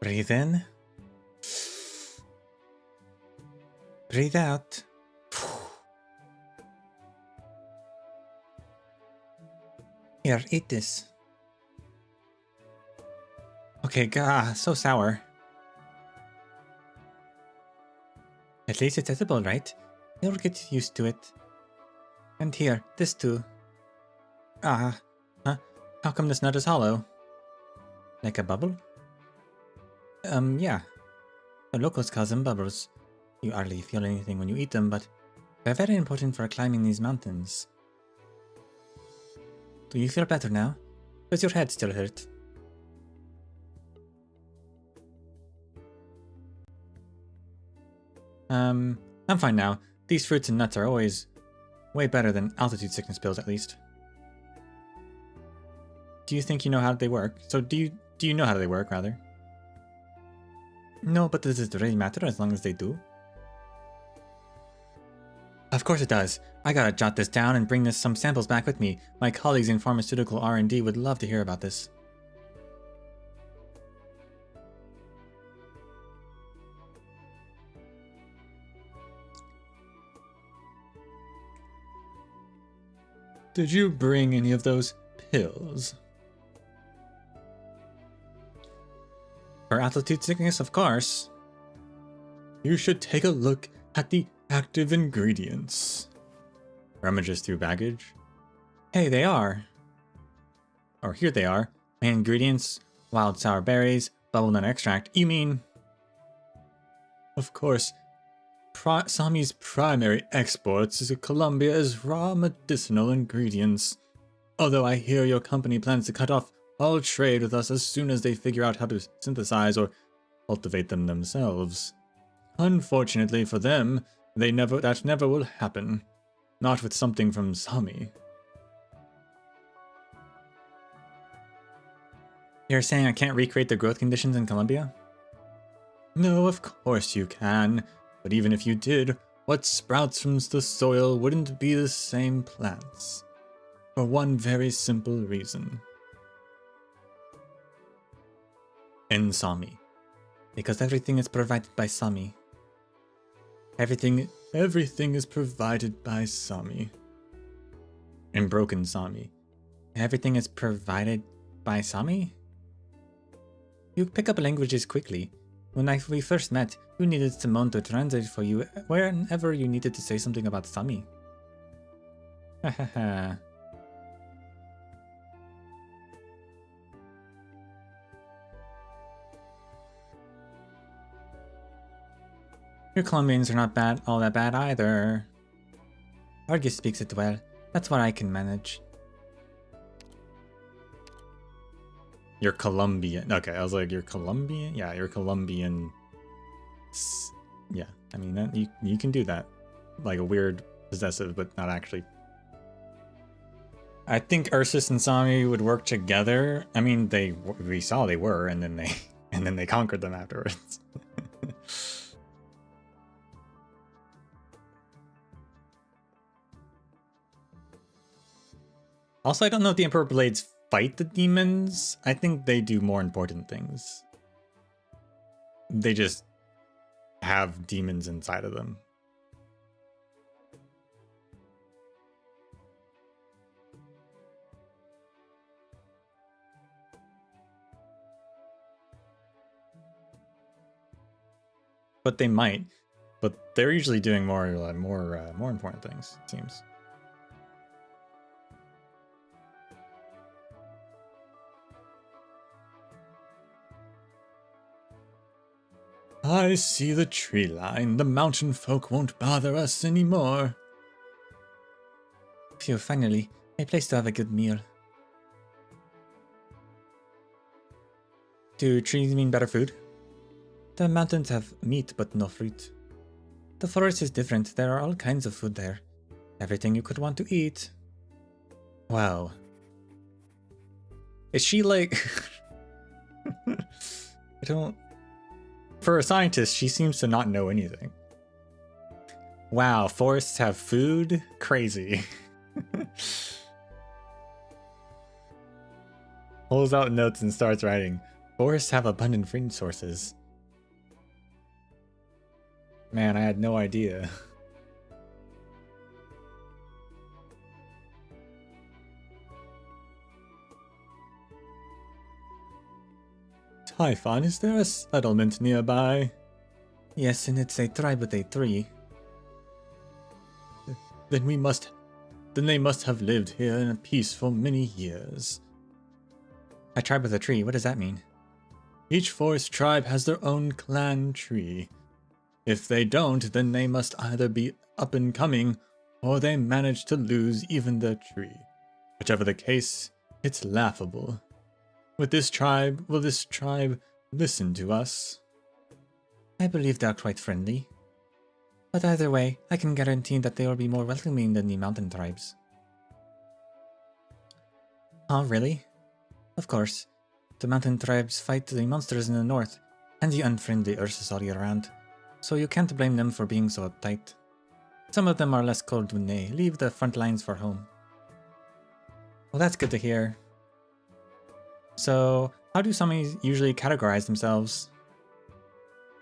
Breathe in. Breathe out. Here, eat this. Okay, so sour. At least it's edible, right? You'll get used to it. And here, this too. Huh? How come this nut is hollow? Like a bubble? Yeah. The locals call them bubbles. You hardly feel anything when you eat them, but they're very important for climbing these mountains. Do you feel better now? Does your head still hurt? I'm fine now. These fruits and nuts are always way better than altitude sickness pills, at least. Do you think you know how they work? So do you know how they work, rather? No, but does it really matter as long as they do? Of course it does. I gotta jot this down and bring some samples back with me. My colleagues in pharmaceutical R&D would love to hear about this. Did you bring any of those pills? For altitude sickness, of course. You should take a look at the active ingredients. Rummages through baggage. Hey, they are. Or here they are. Main ingredients, wild sour berries, bubble nut extract. You mean... Of course. Sami's primary exports to Colombia is raw medicinal ingredients. Although I hear your company plans to cut off all trade with us as soon as they figure out how to synthesize or cultivate them themselves. Unfortunately for them, that never will happen. Not with something from Sami. You're saying I can't recreate the growth conditions in Colombia? No, of course you can. But even if you did, what sprouts from the soil wouldn't be the same plants. For one very simple reason. In Sami. Because everything is provided by Sami. Everything is provided by Sami. In broken Sami. Everything is provided by Sami? You pick up languages quickly. When we first met, you needed Simone to translate for you whenever you needed to say something about Sami. Hahaha. Your Colombians are not all that bad either. Argus speaks it well. That's what I can manage. You're Colombian. Okay, I was like, you're Colombian? Yeah, you're Colombian. Yeah, I mean, you can do that. Like a weird possessive, but not actually. I think Ursus and Sami would work together. I mean, we saw they were, and then they conquered them afterwards. Also, I don't know if the Emperor Blades fight the demons. I think they do more important things. They just have demons inside of them. But they might. But they're usually doing more important things, it seems. I see the tree line. The mountain folk won't bother us anymore. Phew, finally. A place to have a good meal. Do trees mean better food? The mountains have meat but no fruit. The forest is different. There are all kinds of food there. Everything you could want to eat. Wow. Is she like... I don't... For a scientist, she seems to not know anything. Wow, forests have food? Crazy. Pulls out notes and starts writing. Forests have abundant food sources. Man, I had no idea. Typhon, is there a settlement nearby? Yes, and it's a tribe with a tree. Then they must have lived here in peace for many years. A tribe with a tree, what does that mean? Each forest tribe has their own clan tree. If they don't, then they must either be up and coming, or they manage to lose even their tree. Whichever the case, it's laughable. Will this tribe listen to us? I believe they are quite friendly. But either way, I can guarantee that they will be more welcoming than the mountain tribes. Oh, really? Of course. The mountain tribes fight the monsters in the north, and the unfriendly Ursus all year round, so you can't blame them for being so uptight. Some of them are less cold when they leave the front lines for home. Well, that's good to hear. So, how do Sami usually categorize themselves?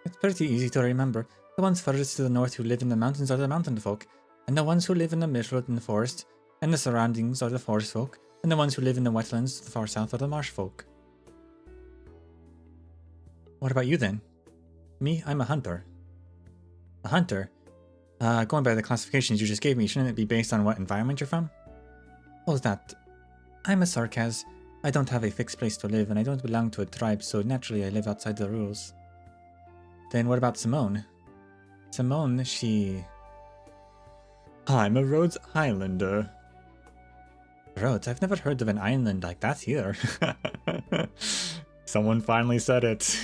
It's pretty easy to remember. The ones furthest to the north who live in the mountains are the mountain folk, and the ones who live in the middle in the forest and the surroundings are the forest folk, and the ones who live in the wetlands to the far south are the marsh folk. What about you then? Me, I'm a hunter. A hunter? Going by the classifications you just gave me, shouldn't it be based on what environment you're from? What was that? I'm a Sarkaz. I don't have a fixed place to live, and I don't belong to a tribe, so naturally I live outside the rules. Then what about Simone? Simone, she... I'm a Rhodes Islander. Rhodes? I've never heard of an island like that here. Someone finally said it.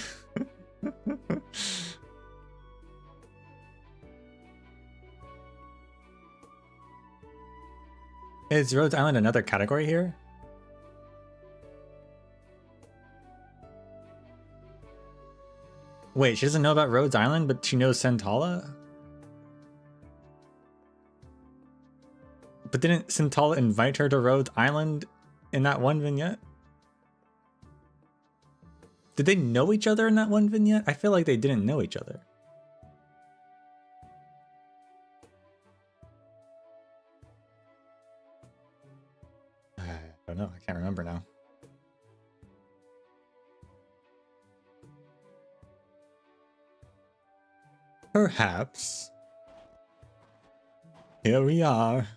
Is Rhodes Island another category here? Wait, she doesn't know about Rhodes Island, but she knows Santala? But didn't Santala invite her to Rhodes Island in that one vignette? Did they know each other in that one vignette? I feel like they didn't know each other. I don't know. I can't remember now. Perhaps. Here we are.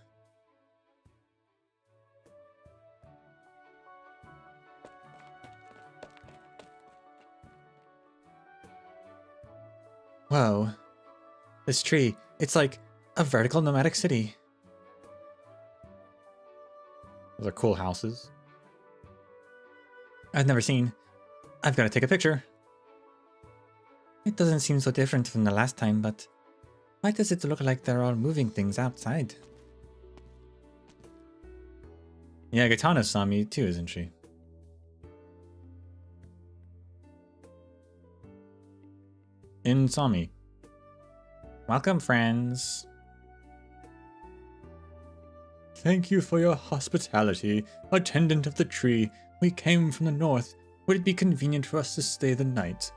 Whoa. This tree, it's like a vertical nomadic city. Those are cool houses. I've never seen. I've got to take a picture. It doesn't seem so different from the last time, but why does it look like they're all moving things outside? Yeah, Gitana saw me too, isn't she? In Sami. Welcome, friends. Thank you for your hospitality, attendant of the tree. We came from the north. Would it be convenient for us to stay the night?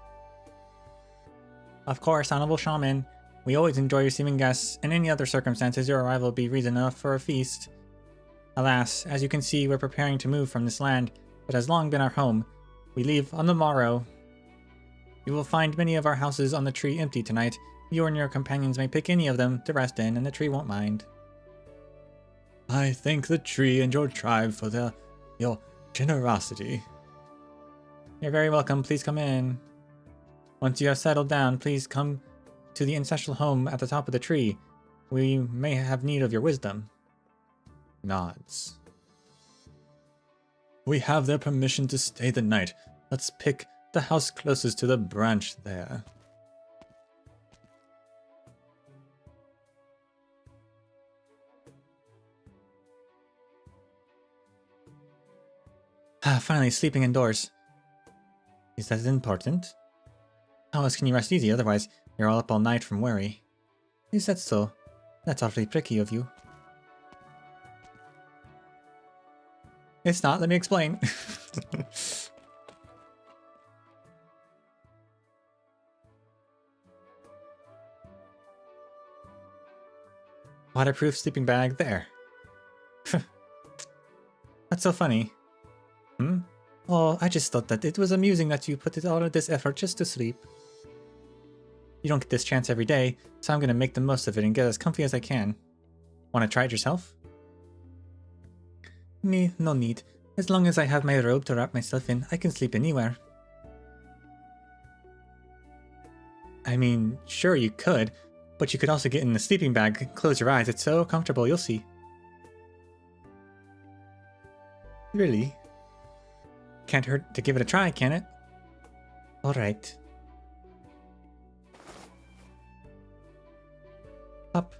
Of course, honorable shaman. We always enjoy receiving guests. In any other circumstances, your arrival will be reason enough for a feast. Alas, as you can see, we're preparing to move from this land that has long been our home. We leave on the morrow. You will find many of our houses on the tree empty tonight. You and your companions may pick any of them to rest in, and the tree won't mind. I thank the tree and your tribe for your generosity. You're very welcome. Please come in. Once you have settled down, please come to the ancestral home at the top of the tree. We may have need of your wisdom. Nods. We have their permission to stay the night. Let's pick the house closest to the branch there. Finally, sleeping indoors. Is that important? How else can you rest easy? Otherwise, you're all up all night from worry. Is that so? That's awfully pricky of you. It's not. Let me explain. Waterproof sleeping bag there. That's so funny. Oh, I just thought that it was amusing that you put all of this effort just to sleep. You don't get this chance every day, so I'm gonna make the most of it and get as comfy as I can. Wanna try it yourself? Me, no need. As long as I have my robe to wrap myself in, I can sleep anywhere. I mean, sure you could, but you could also get in the sleeping bag, close your eyes, it's so comfortable, you'll see. Really? Can't hurt to give it a try, can it? Alright. Up.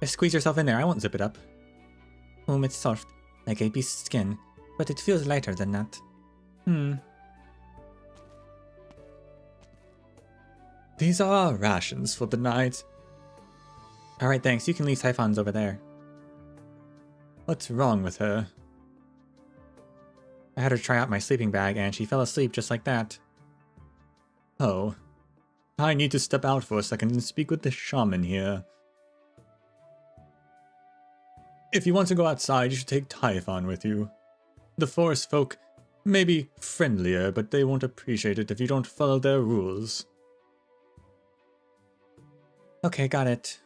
Just squeeze yourself in there, I won't zip it up. It's soft, like a beast's skin, but it feels lighter than that. These are our rations for the night. Alright, thanks, you can leave Typhon's over there. What's wrong with her? I had her try out my sleeping bag and she fell asleep just like that. Oh. I need to step out for a second and speak with the shaman here. If you want to go outside, you should take Typhon with you. The forest folk may be friendlier, but they won't appreciate it if you don't follow their rules. Okay, got it.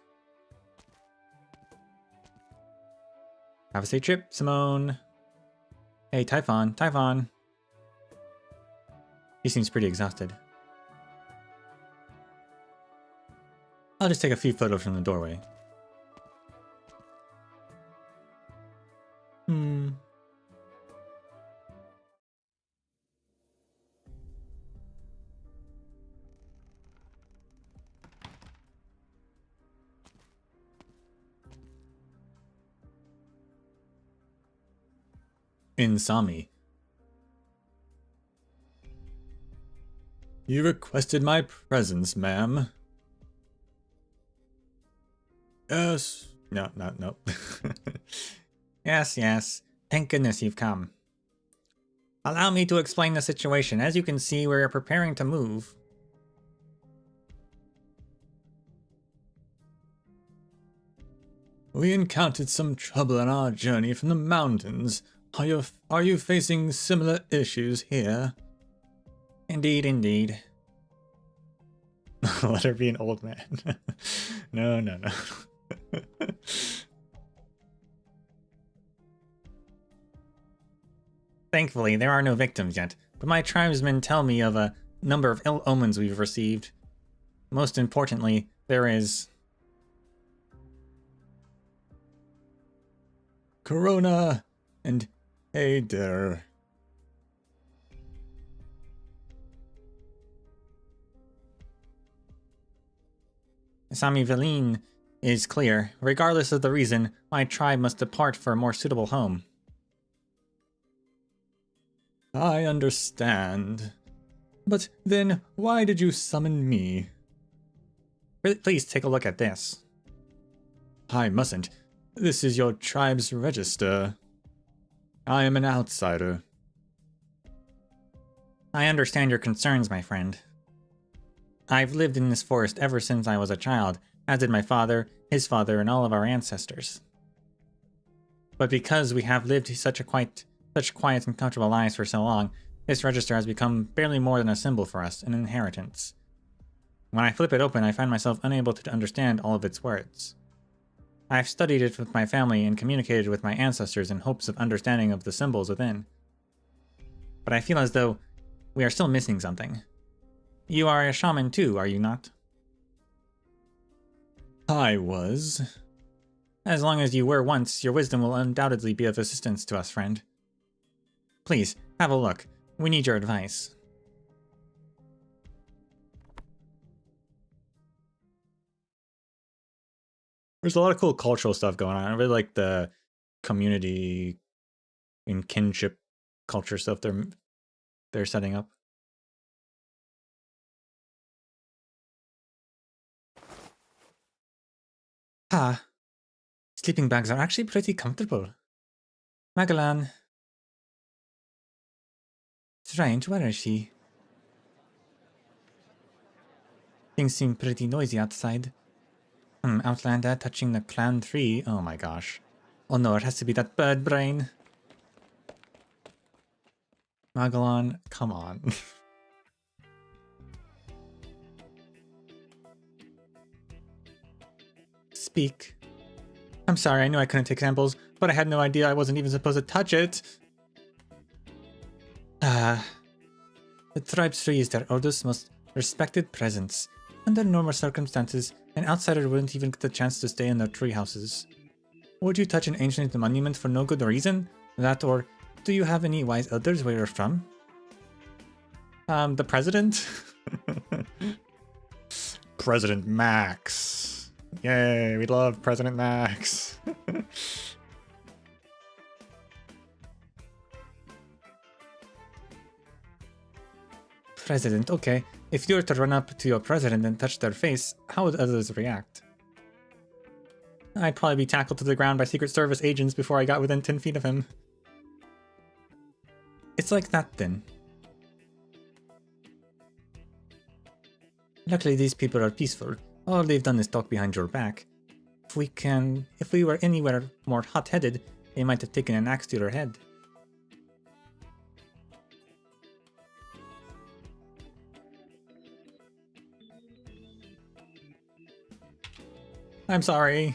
Have a safe trip, Simone. Hey, Typhon, Typhon. He seems pretty exhausted. I'll just take a few photos from the doorway. In Sami. You requested my presence, ma'am. Yes. No. Yes. Thank goodness you've come. Allow me to explain the situation. As you can see, we're preparing to move. We encountered some trouble on our journey from the mountains. Are you facing similar issues here? Indeed. Let her be an old man. No. Thankfully, there are no victims yet, but my tribesmen tell me of a number of ill omens we've received. Most importantly, there is... Corona and Aider. Sami Veline is clear. Regardless of the reason, my tribe must depart for a more suitable home. I understand. But then, why did you summon me? Please take a look at this. I mustn't. This is your tribe's register. I am an outsider. I understand your concerns, my friend. I've lived in this forest ever since I was a child, as did my father, his father, and all of our ancestors. But because we have lived such quiet and comfortable lives for so long, this register has become barely more than a symbol for us, an inheritance. When I flip it open, I find myself unable to understand all of its words. I've studied it with my family and communicated with my ancestors in hopes of understanding of the symbols within. But I feel as though we are still missing something. You are a shaman too, are you not? I was. As long as you were once, your wisdom will undoubtedly be of assistance to us, friend. Please, have a look. We need your advice. There's a lot of cool cultural stuff going on. I really like the community and kinship culture stuff they're setting up. Sleeping bags are actually pretty comfortable. Magellan. Strange, where is she? Things seem pretty noisy outside. Outlander touching the clan tree. Oh my gosh. Oh no, it has to be that bird brain. Magellan, come on. Speak. I'm sorry, I knew I couldn't take samples, but I had no idea I wasn't even supposed to touch it. The tribe's tree is their oldest, most respected presence. Under normal circumstances, an outsider wouldn't even get the chance to stay in their tree houses. Would you touch an ancient monument for no good reason? That or, do you have any wise elders where you're from? The president? President Max. Yay, we love President Max. President, okay. If you were to run up to your president and touch their face, how would others react? I'd probably be tackled to the ground by Secret Service agents before I got within 10 feet of him. It's like that then. Luckily these people are peaceful. All they've done is talk behind your back. If we were anywhere more hot-headed, they might have taken an axe to your head. I'm sorry.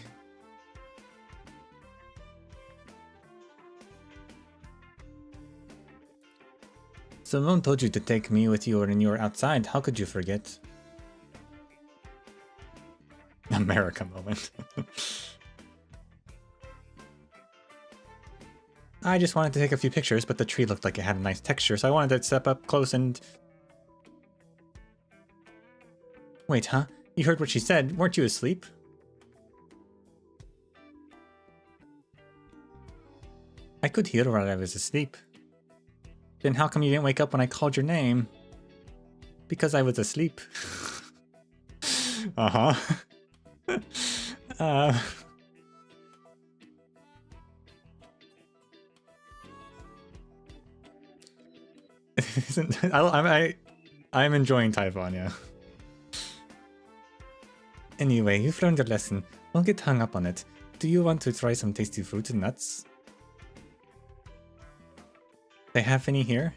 Someone told you to take me with you when you were outside. How could you forget? America moment. I just wanted to take a few pictures, but the tree looked like it had a nice texture, so I wanted to step up close and... Wait, huh? You heard what she said. Weren't you asleep? I could hear while I was asleep. Then how come you didn't wake up when I called your name? Because I was asleep. Uh-huh. uh... I'm enjoying Typhon, yeah. Anyway, you've learned your lesson. Don't get hung up on it. Do you want to try some tasty fruits and nuts? They have any here?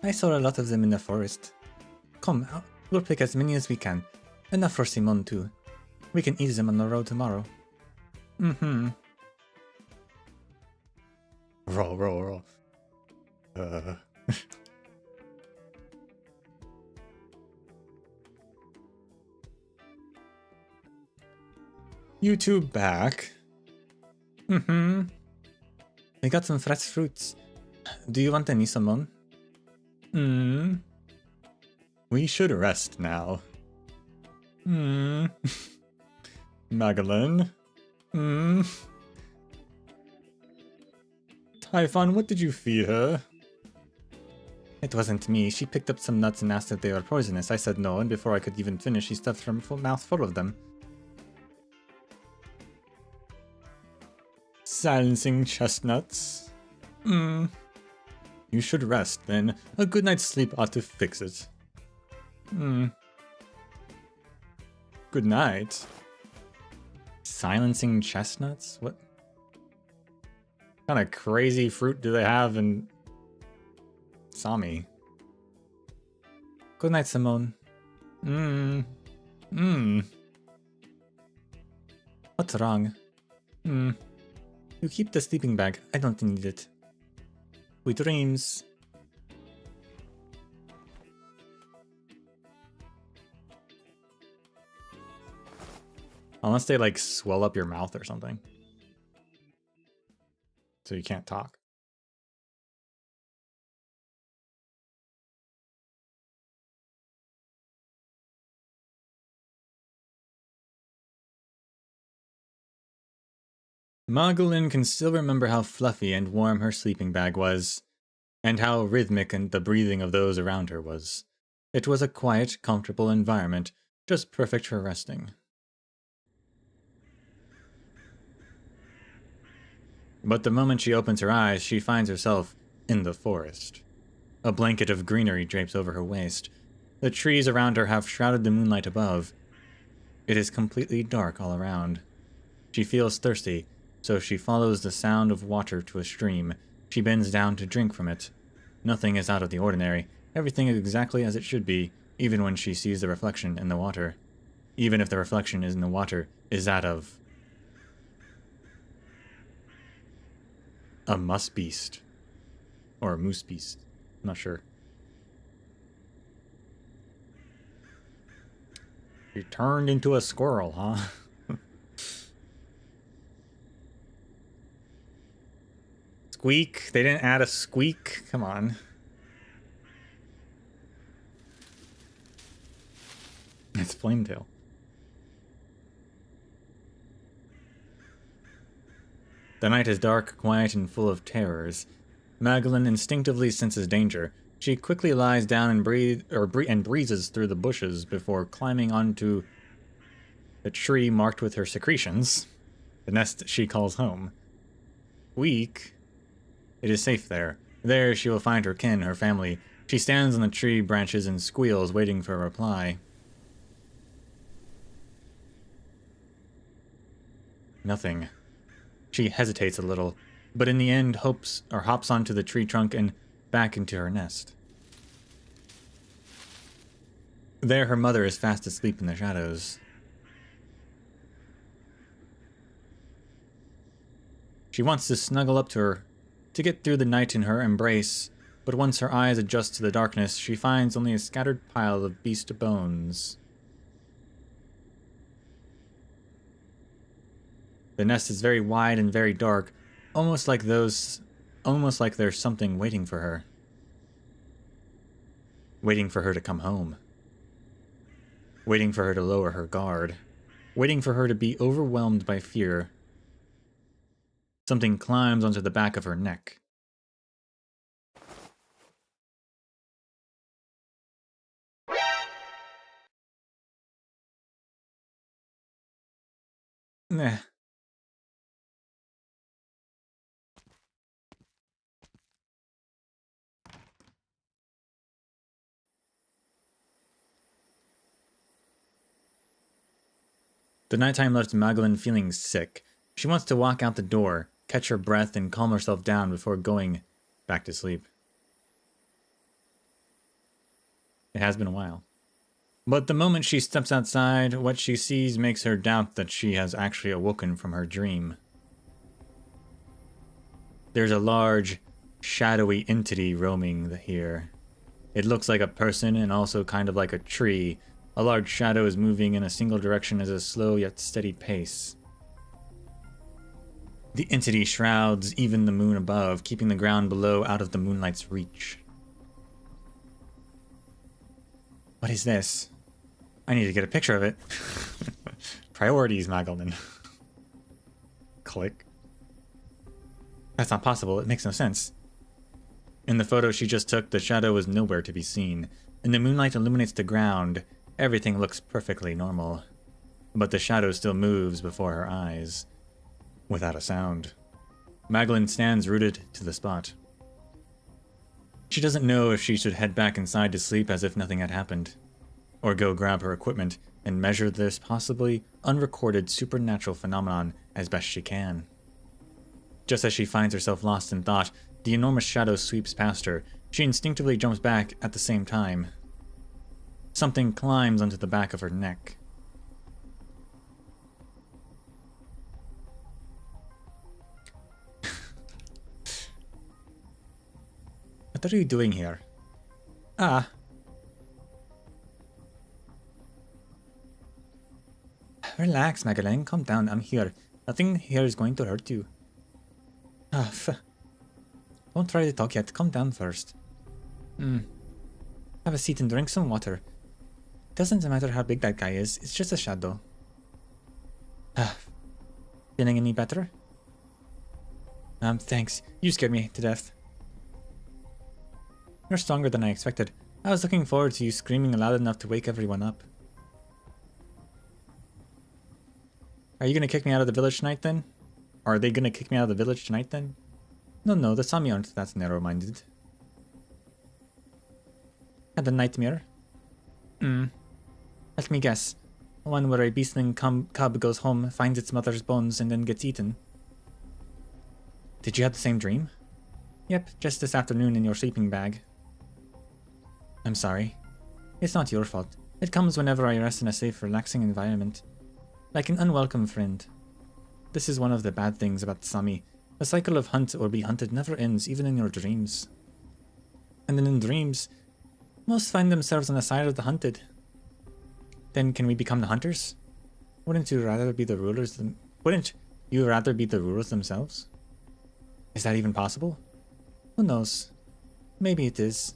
I saw a lot of them in the forest. Come, we'll pick as many as we can. Enough for Simone too. We can eat them on the road tomorrow. Mm-hmm. Roll. You two back? Mm-hmm. I got some fresh fruits. Do you want any, Simone? We should rest now. Magdalene? Typhon, what did you feed her? It wasn't me. She picked up some nuts and asked if they were poisonous. I said no, and before I could even finish, she stuffed her mouth full of them. Silencing chestnuts? You should rest, then. A good night's sleep ought to fix it. Good night. Silencing chestnuts? What kind of crazy fruit do they have in Sami? Good night, Simone. What's wrong? You keep the sleeping bag. I don't need it. Sweet dreams. Unless they like swell up your mouth or something. So you can't talk. Magdalene can still remember how fluffy and warm her sleeping bag was, and how rhythmic and the breathing of those around her was. It was a quiet, comfortable environment, just perfect for resting. But the moment she opens her eyes, she finds herself in the forest. A blanket of greenery drapes over her waist. The trees around her have shrouded the moonlight above. It is completely dark all around. She feels thirsty, so she follows the sound of water to a stream. She bends down to drink from it. Nothing is out of the ordinary. Everything is exactly as it should be, even when she sees the reflection in the water. Even if the reflection in the water is that of a musk beast. Or a moose beast. I'm not sure. She turned into a squirrel, huh? Squeak? They didn't add a squeak? Come on. It's Flametail. The night is dark, quiet, and full of terrors. Magdalene instinctively senses danger. She quickly lies down and breezes through the bushes before climbing onto the tree marked with her secretions, the nest she calls home. Weak. It is safe there. There she will find her kin, her family. She stands on the tree branches and squeals, waiting for a reply. Nothing. She hesitates a little, but in the end hops onto the tree trunk and back into her nest. There her mother is fast asleep in the shadows. She wants to snuggle up to her, to get through the night in her embrace, but once her eyes adjust to the darkness, she finds only a scattered pile of beast bones. The nest is very wide and very dark, almost like there's something waiting for her. Waiting for her to come home. Waiting for her to lower her guard. Waiting for her to be overwhelmed by fear. Something climbs onto the back of her neck. Nah. The nighttime left Magdalene feeling sick. She wants to walk out the door, catch her breath, and calm herself down before going back to sleep. It has been a while. But the moment she steps outside, what she sees makes her doubt that she has actually awoken from her dream. There's a large, shadowy entity roaming here. It looks like a person and also kind of like a tree. A large shadow is moving in a single direction at a slow yet steady pace. The entity shrouds even the moon above, keeping the ground below out of the moonlight's reach. What is this? I need to get a picture of it. Priorities, Magdalene. Click. That's not possible. It makes no sense. In the photo she just took, the shadow was nowhere to be seen. And the moonlight illuminates the ground. Everything looks perfectly normal. But the shadow still moves before her eyes, without a sound. Magdalene stands rooted to the spot. She doesn't know if she should head back inside to sleep as if nothing had happened, or go grab her equipment and measure this possibly unrecorded supernatural phenomenon as best she can. Just as she finds herself lost in thought, the enormous shadow sweeps past her. She instinctively jumps back at the same time. Something climbs onto the back of her neck. What are you doing here? Ah. Relax, Magdalene. Calm down. I'm here. Nothing here is going to hurt you. Ah, don't try to talk yet. Calm down first. Have a seat and drink some water. It doesn't matter how big that guy is. It's just a shadow. Ah. Feeling any better? Thanks. You scared me to death. You're stronger than I expected. I was looking forward to you screaming loud enough to wake everyone up. Are you gonna kick me out of the village tonight then? Or are they gonna kick me out of the village tonight then? No, the Sami aren't that narrow-minded. Had a nightmare? Let me guess. One where a beastling cub goes home, finds its mother's bones, and then gets eaten. Did you have the same dream? Yep, just this afternoon in your sleeping bag. I'm sorry. It's not your fault. It comes whenever I rest in a safe, relaxing environment. Like an unwelcome friend. This is one of the bad things about Sami. The cycle of hunt or be hunted never ends, even in your dreams. And then in dreams, most find themselves on the side of the hunted. Then can we become the hunters? Wouldn't you rather be the rulers themselves? Is that even possible? Who knows? Maybe it is.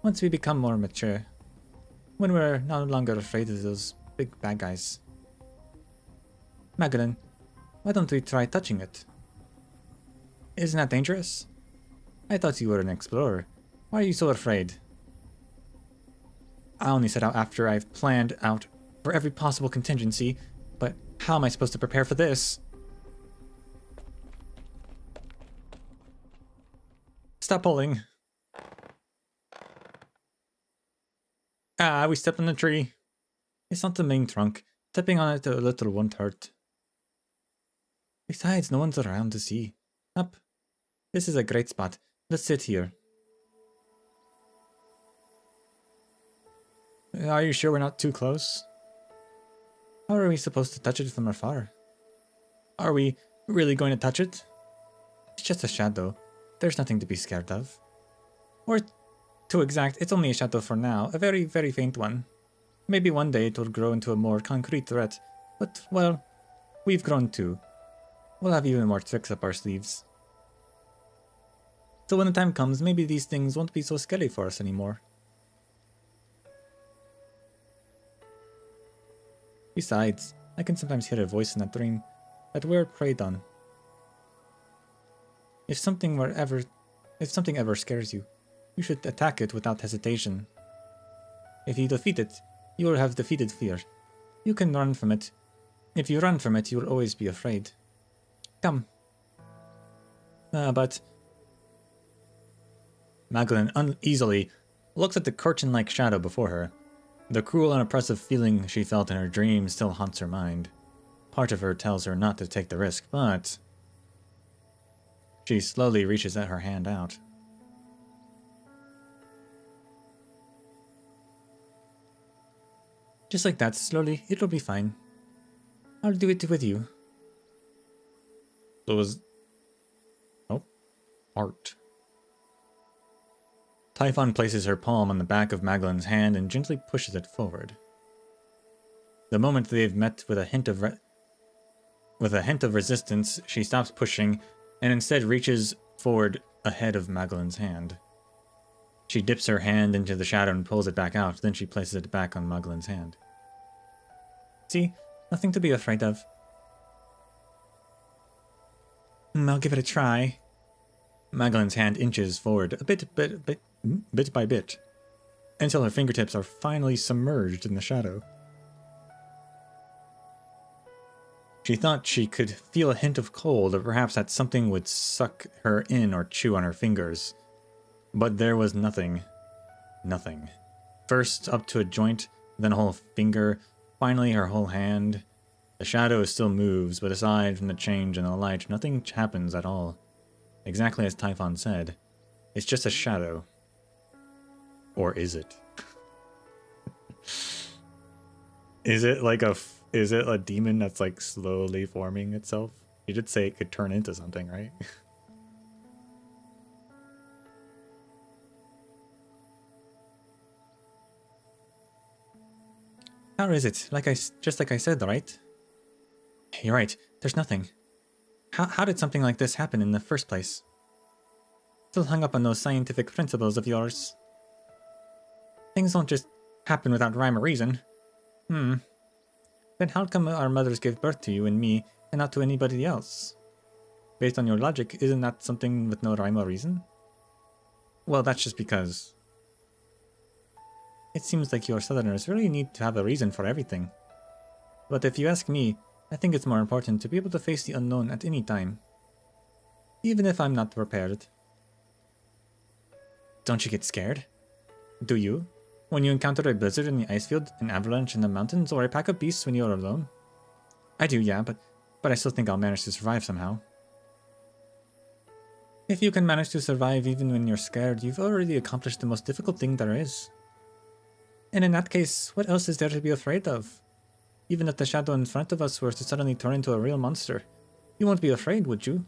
Once we become more mature. When we're no longer afraid of those big bad guys. Magdalene, why don't we try touching it? Isn't that dangerous? I thought you were an explorer. Why are you so afraid? I only set out after I've planned out for every possible contingency, but how am I supposed to prepare for this? Stop pulling. Ah, we stepped on the tree. It's not the main trunk. Stepping on it a little won't hurt. Besides, no one's around to see. Up. This is a great spot. Let's sit here. Are you sure we're not too close? How are we supposed to touch it from afar? Are we really going to touch it? It's just a shadow. There's nothing to be scared of. Or, to exact, it's only a shadow for now. A very, very faint one. Maybe one day it will grow into a more concrete threat. But, well, we've grown too. We'll have even more tricks up our sleeves. So when the time comes, maybe these things won't be so scary for us anymore. Besides, I can sometimes hear a voice in a dream that we're preyed on. If something ever scares you, you should attack it without hesitation. If you defeat it, you will have defeated fear. You can run from it, If you run from it, you will always be afraid. Come. But... Magdalene uneasily looks at the curtain-like shadow before her. The cruel and oppressive feeling she felt in her dream still haunts her mind. Part of her tells her not to take the risk, but... She slowly reaches her hand out. Just like that, slowly, it'll be fine. I'll do it with you. So was... Oh. Art. Typhon places her palm on the back of Magdalene's hand and gently pushes it forward. The moment they've met with a hint of resistance, she stops pushing and instead reaches forward ahead of Magdalene's hand. She dips her hand into the shadow and pulls it back out, then she places it back on Magdalene's hand. See? Nothing to be afraid of. I'll give it a try. Magdalene's hand inches forward a bit by bit, until her fingertips are finally submerged in the shadow. She thought she could feel a hint of cold, or perhaps that something would suck her in or chew on her fingers. But there was nothing. Nothing. First up to a joint, then a whole finger, finally her whole hand. The shadow still moves, but aside from the change in the light, nothing happens at all. Exactly as Typhon said. It's just a shadow. Or is it? Is it like is it a demon that's like slowly forming itself? You did say it could turn into something, right? How is it? Just like I said, right? You're right. There's nothing. How did something like this happen in the first place? Still hung up on those scientific principles of yours. Things don't just happen without rhyme or reason. Then how come our mothers gave birth to you and me, and not to anybody else? Based on your logic, isn't that something with no rhyme or reason? Well, that's just because... It seems like your Southerners really need to have a reason for everything. But if you ask me, I think it's more important to be able to face the unknown at any time. Even if I'm not prepared. Don't you get scared? Do you? When you encounter a blizzard in the ice field, an avalanche in the mountains, or a pack of beasts when you're alone? I do, yeah, but I still think I'll manage to survive somehow. If you can manage to survive even when you're scared, you've already accomplished the most difficult thing there is. And in that case, what else is there to be afraid of? Even if the shadow in front of us were to suddenly turn into a real monster, you won't be afraid, would you?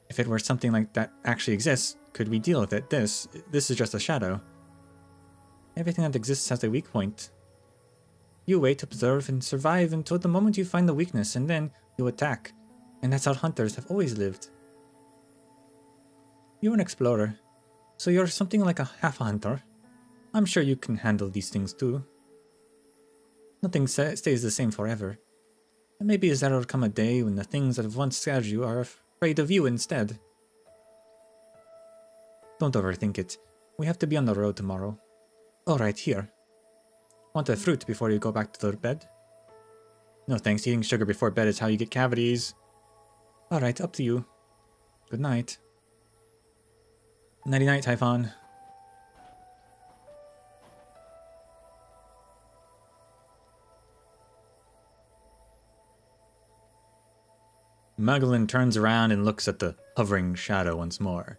If it were something like that actually exists, could we deal with it? This is just a shadow. Everything that exists has a weak point. You wait, observe, and survive until the moment you find the weakness, and then you attack. And that's how hunters have always lived. You're an explorer, so you're something like a half a hunter. I'm sure you can handle these things too. Nothing stays the same forever. And maybe there will come a day when the things that have once scared you are afraid of you instead. Don't overthink it. We have to be on the road tomorrow. Oh, right here. Want a fruit before you go back to the bed? No thanks, eating sugar before bed is how you get cavities. Alright, up to you. Good night. Nighty night, Typhon. Magdalene turns around and looks at the hovering shadow once more.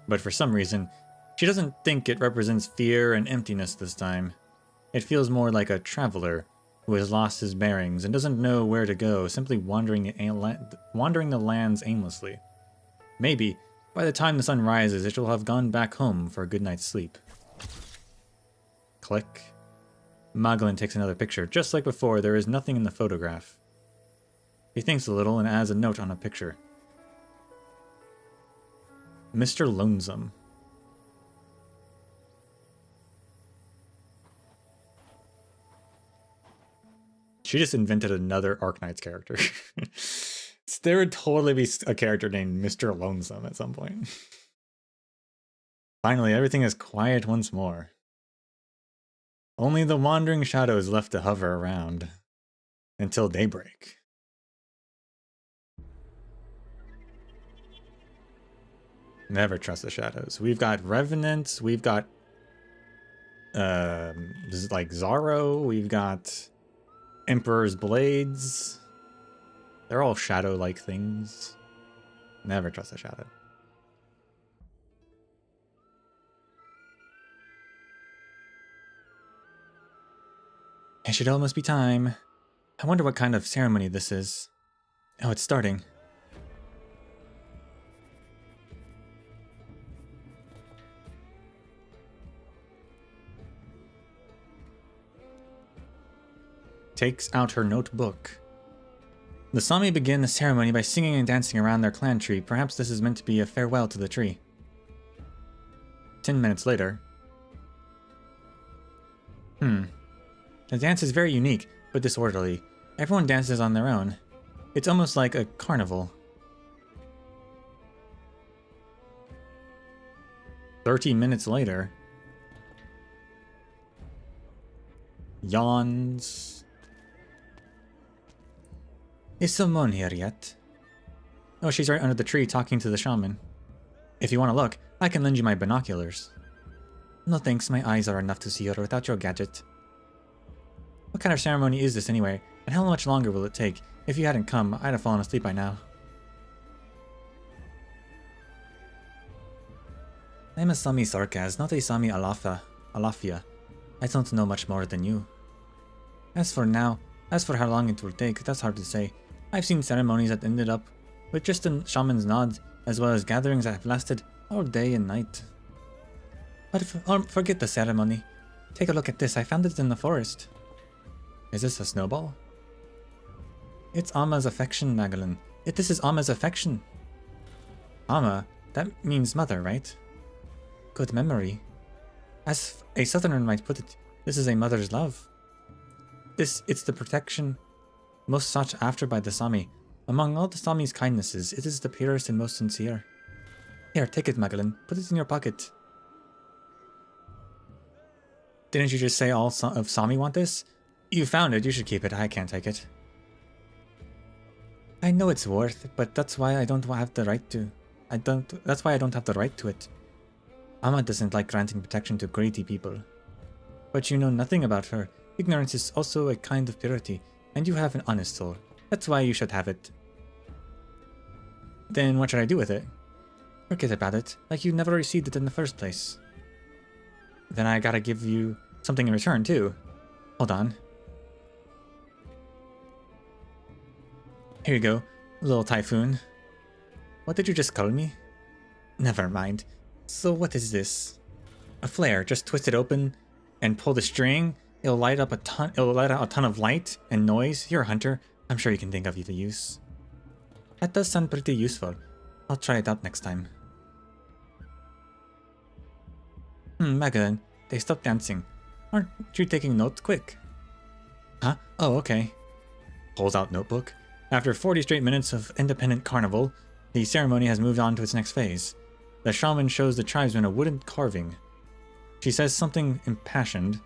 But for some reason, she doesn't think it represents fear and emptiness this time. It feels more like a traveler who has lost his bearings and doesn't know where to go, simply wandering the lands aimlessly. Maybe, by the time the sun rises, it will have gone back home for a good night's sleep. Click. Magdalene takes another picture. Just like before, there is nothing in the photograph. He thinks a little and adds a note on a picture. Mr. Lonesome. She just invented another Arknights character. There would totally be a character named Mr. Lonesome at some point. Finally, everything is quiet once more. Only the wandering shadows left to hover around until daybreak. Never trust the shadows. We've got revenants, we've got like Zaro, we've got Emperor's Blades. They're all shadow-like things. Never trust a shadow. It should almost be time. I wonder what kind of ceremony this is. Oh, it's starting. Takes out her notebook. The Sami begin the ceremony by singing and dancing around their clan tree. Perhaps this is meant to be a farewell to the tree. 10 minutes later. The dance is very unique, but disorderly. Everyone dances on their own. It's almost like a carnival. 30 minutes later. Yawns. Is Simone here yet? Oh, she's right under the tree talking to the shaman. If you want to look, I can lend you my binoculars. No thanks, my eyes are enough to see her without your gadget. What kind of ceremony is this anyway, and how much longer will it take? If you hadn't come, I'd have fallen asleep by now. I'm a Sami Sarkaz, not a Sami Alafia. I don't know much more than you. As for how long it will take, that's hard to say. I've seen ceremonies that ended up with just a shaman's nod, as well as gatherings that have lasted all day and night. But forget the ceremony. Take a look at this, I found it in the forest. Is this a snowball? It's Amma's affection, Magellan. This is Amma's affection. Amma, that means mother, right? Good memory. As a southerner might put it, this is a mother's love. It's the protection most sought after by the Sami. Among all the Sami's kindnesses, it is the purest and most sincere. Here, take it, Magellan. Put it in your pocket. Didn't you just say all of Sami want this? You found it, you should keep it. I can't take it. I know it's worth, but that's why I don't have the right to. That's why I don't have the right to it. Amma doesn't like granting protection to greedy people. But you know nothing about her. Ignorance is also a kind of purity, and you have an honest soul. That's why you should have it. Then what should I do with it? Forget about it, like you never received it in the first place. Then I gotta give you something in return too. Hold on. Here you go, little typhoon. What did you just call me? Never mind. So what is this? A flare. Just twist it open and pull the string. It'll light out a ton of light and noise. You're a hunter. I'm sure you can think of the use. That does sound pretty useful. I'll try it out next time. Magellan, they stopped dancing. Aren't you taking notes? Quick. Huh? Oh, okay. Pulls out notebook. After 40 straight minutes of independent carnival, the ceremony has moved on to its next phase. The shaman shows the tribesmen a wooden carving. She says something impassioned.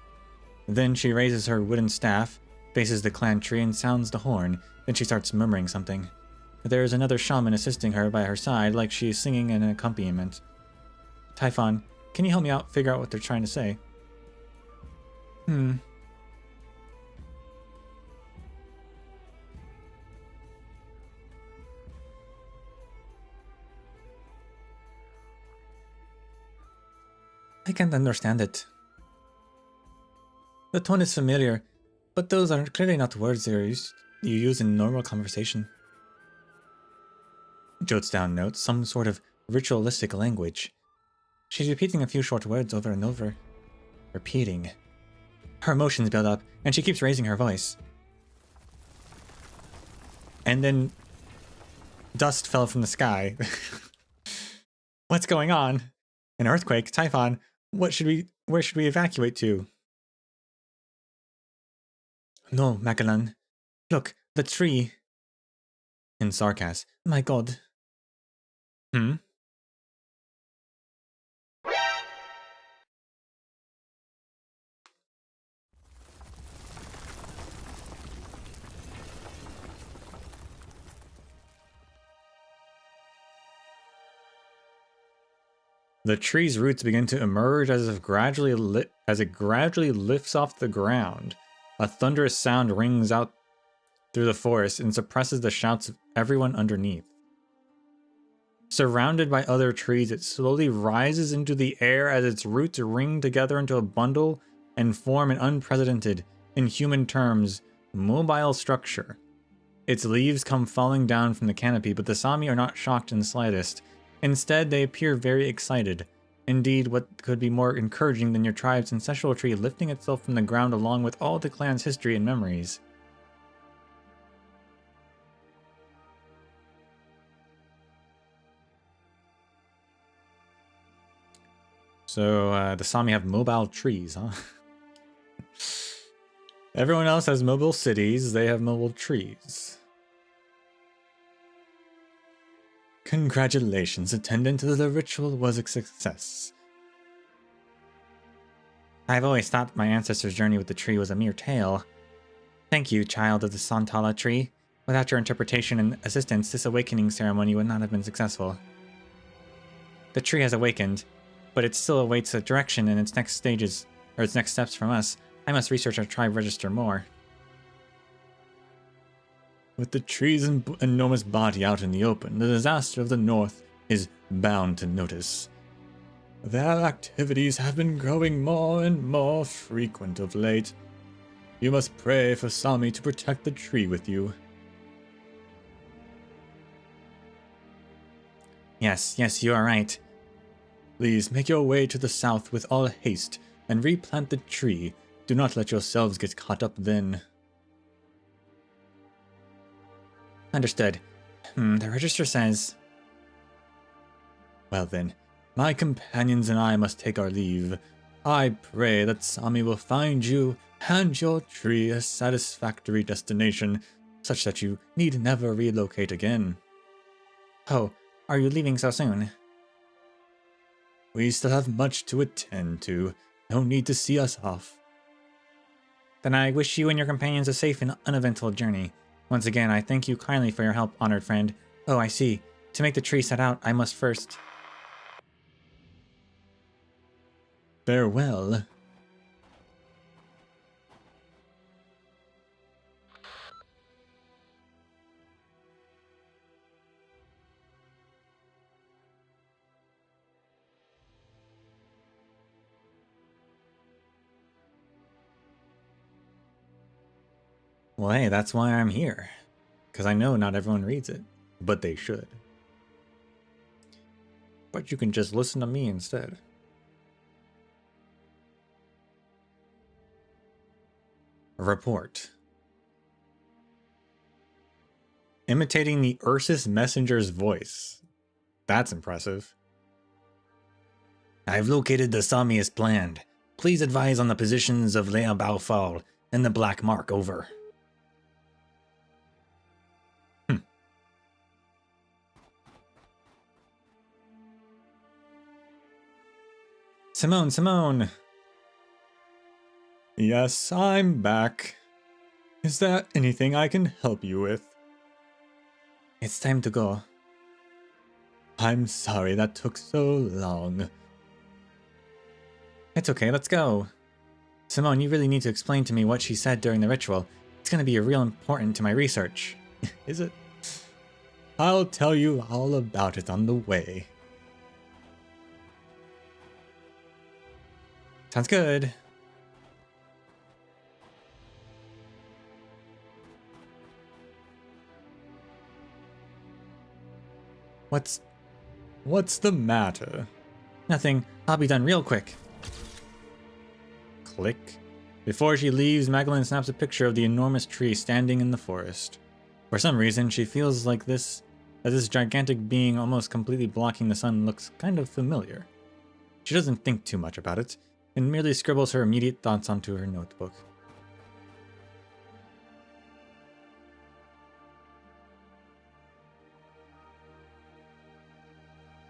Then she raises her wooden staff, faces the clan tree, and sounds the horn. Then she starts murmuring something. There is another shaman assisting her by her side, like she is singing an accompaniment. Typhon, can you help me out figure out what they're trying to say? I can't understand it. The tone is familiar, but those are clearly not words you use in normal conversation. Jotes down notes, some sort of ritualistic language. She's repeating a few short words over and over. Repeating. Her emotions build up, and she keeps raising her voice. And then dust fell from the sky. What's going on? An earthquake? Typhon, where should we evacuate to? No, Magellan. Look, the tree. In sarcasm. My god. The tree's roots begin to emerge as it gradually lifts off the ground. A thunderous sound rings out through the forest and suppresses the shouts of everyone underneath. Surrounded by other trees, it slowly rises into the air as its roots ring together into a bundle and form an unprecedented, in human terms, mobile structure. Its leaves come falling down from the canopy, but the Sami are not shocked in the slightest. Instead, they appear very excited. Indeed, what could be more encouraging than your tribe's ancestral tree lifting itself from the ground along with all the clan's history and memories? So, the Sami have mobile trees, huh? Everyone else has mobile cities, they have mobile trees. Congratulations, attendant. The ritual was a success. I've always thought my ancestors' journey with the tree was a mere tale. Thank you, child of the Santala tree. Without your interpretation and assistance, this awakening ceremony would not have been successful. The tree has awakened, but it still awaits a direction in its next stages, or its next steps from us. I must research our tribe register more. With the tree's enormous body out in the open, the disaster of the north is bound to notice. Their activities have been growing more and more frequent of late. You must pray for Sami to protect the tree with you. Yes, you are right. Please make your way to the south with all haste and replant the tree. Do not let yourselves get caught up then. Understood. The register says... Well then, my companions and I must take our leave. I pray that Sami will find you and your tree a satisfactory destination, such that you need never relocate again. Oh, are you leaving so soon? We still have much to attend to. No need to see us off. Then I wish you and your companions a safe and uneventful journey. Once again, I thank you kindly for your help, honored friend. Oh, I see. To make the tree set out, I must first... Farewell. Well, hey, that's why I'm here. Because I know not everyone reads it, but they should. But you can just listen to me instead. Report. Imitating the Ursus messenger's voice. That's impressive. I've located the Sami as planned. Please advise on the positions of Lea Baofal and the Black Mark, over. Simone! Yes, I'm back. Is there anything I can help you with? It's time to go. I'm sorry that took so long. It's okay, let's go. Simone, you really need to explain to me what she said during the ritual. It's gonna be real important to my research. Is it? I'll tell you all about it on the way. Sounds good. What's the matter? Nothing. I'll be done real quick. Click. Before she leaves, Magdalene snaps a picture of the enormous tree standing in the forest. For some reason, she feels like this gigantic being almost completely blocking the sun looks kind of familiar. She doesn't think too much about it, and merely scribbles her immediate thoughts onto her notebook.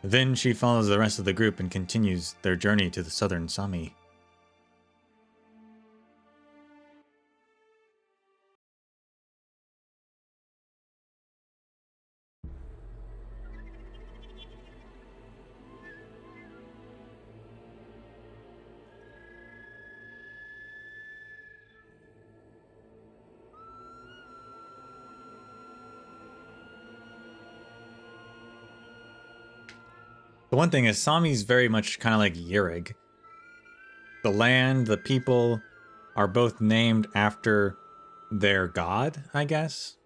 Then she follows the rest of the group and continues their journey to the southern Sami. The one thing is, Sami's very much kind of like Yurig. The land, the people are both named after their god, I guess.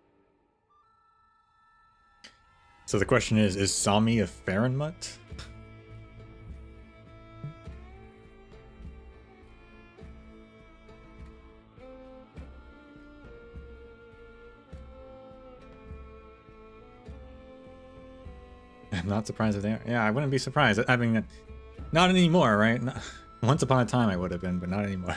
So the question is Sami a Farenmut? I'm not surprised if they are. Yeah, I wouldn't be surprised. I mean, not anymore, right? Once upon a time I would have been, but not anymore.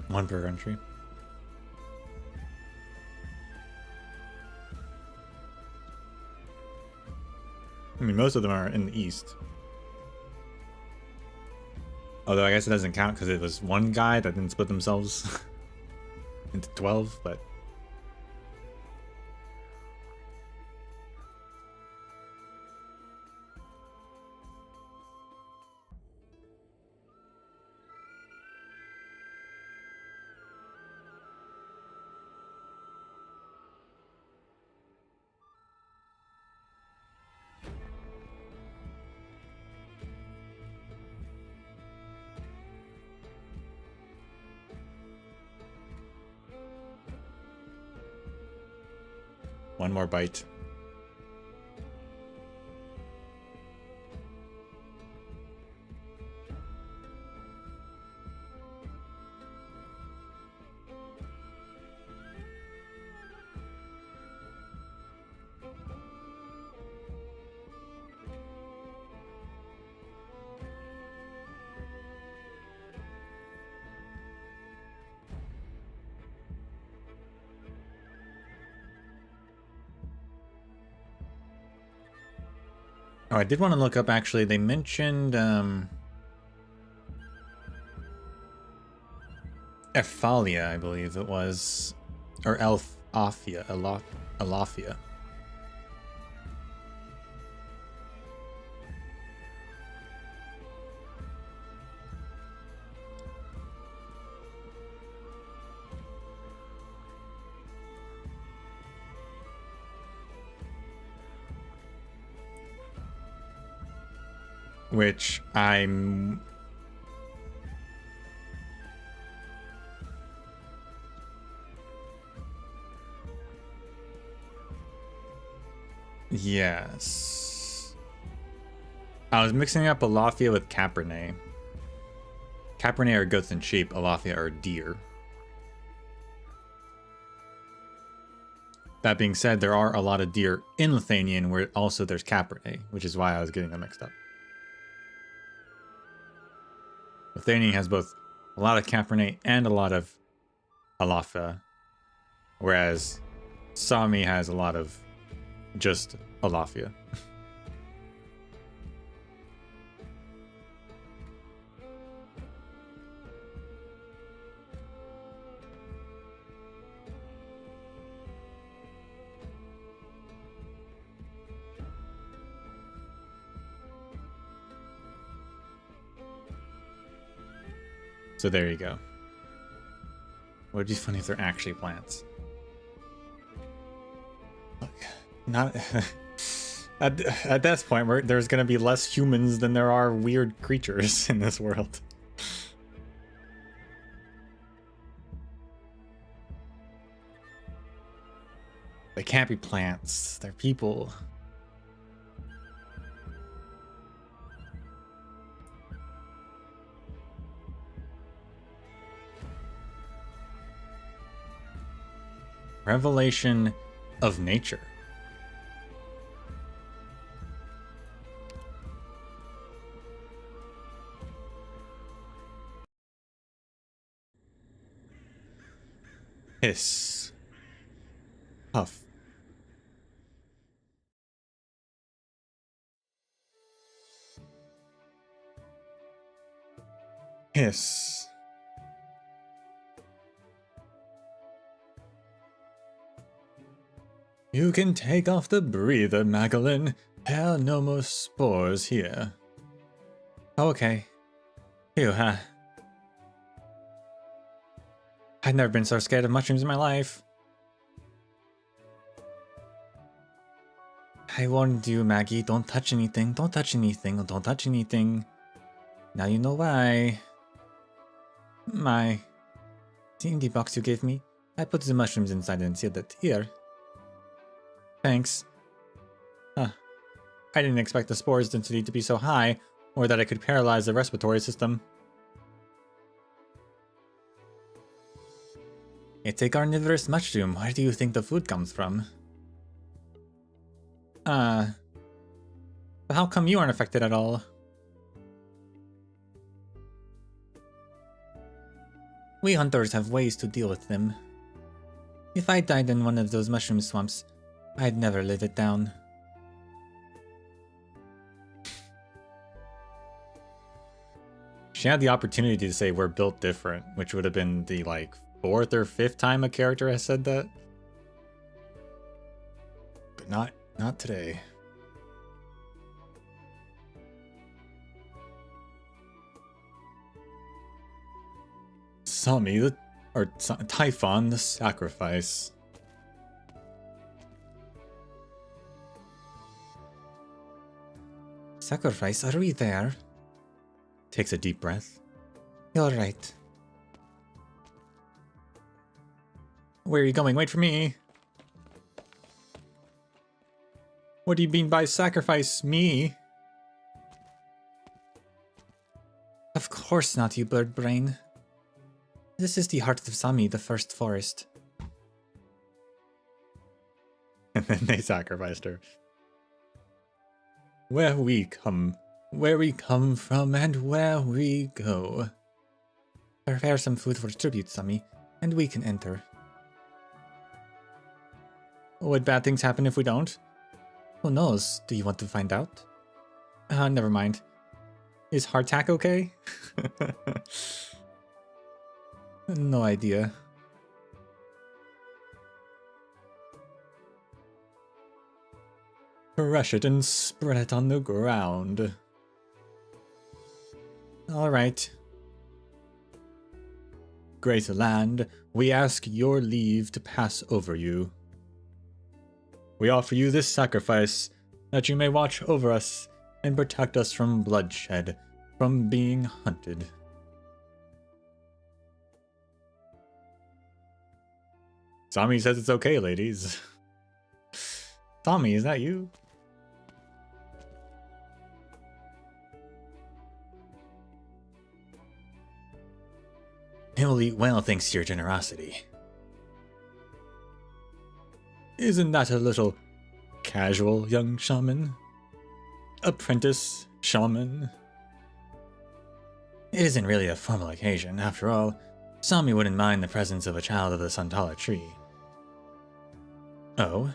One per country. I mean, most of them are in the east. Although I guess it doesn't count because it was one guy that didn't split themselves into 12, but... One more bite. Oh, I did want to look up, actually. They mentioned Ephalia, I believe it was, or Elafia, Elafia. Which I'm... Yes. I was mixing up Elafia with Cabernet. Cabernet are goats and sheep, Elafia are deer. That being said, there are a lot of deer in Lithanian where also there's Cabernet, which is why I was getting them mixed up. Lithanian has both a lot of Cabernet and a lot of Elafia, whereas Sami has a lot of just Elafia. So there you go. Would be funny if they're actually plants. Not at this point, there's gonna be less humans than there are weird creatures in this world. They can't be plants. They're people. Revelation of nature. Hiss. Puff. Hiss. You can take off the breather, Magdalene. There are no more spores here. Okay. Phew, huh? I've never been so scared of mushrooms in my life. I warned you, Maggie. Don't touch anything. Don't touch anything. Don't touch anything. Now you know why. See in the box you gave me? I put the mushrooms inside and sealed it. Here. Thanks. Huh. I didn't expect the spores density to be so high, or that it could paralyze the respiratory system. It's a carnivorous mushroom. Where do you think the food comes from? But how come you aren't affected at all? We hunters have ways to deal with them. If I died in one of those mushroom swamps, I'd never live it down. She had the opportunity to say we're built different, which would have been the, like, 4th or 5th time a character has said that. But not today. Sami, Typhon, the sacrifice. Sacrifice, are we there? Takes a deep breath. You're right. Where are you going? Wait for me. What do you mean by sacrifice me? Of course not, you bird brain. This is the heart of Sami, the first forest. And then they sacrificed her. Where we come from, and where we go. Prepare some food for tribute, Sami, and we can enter. Would bad things happen if we don't? Who knows? Do you want to find out? Never mind. Is hardtack okay? No idea. Crush it and spread it on the ground. Alright. Great land, we ask your leave to pass over you. We offer you this sacrifice, that you may watch over us and protect us from bloodshed, from being hunted. Sami says it's okay, ladies. Sami, is that you? He'll eat well thanks to your generosity. Isn't that a little casual, young shaman? Apprentice shaman? It isn't really a formal occasion, after all. Sami wouldn't mind the presence of a child of the Santala tree. Oh?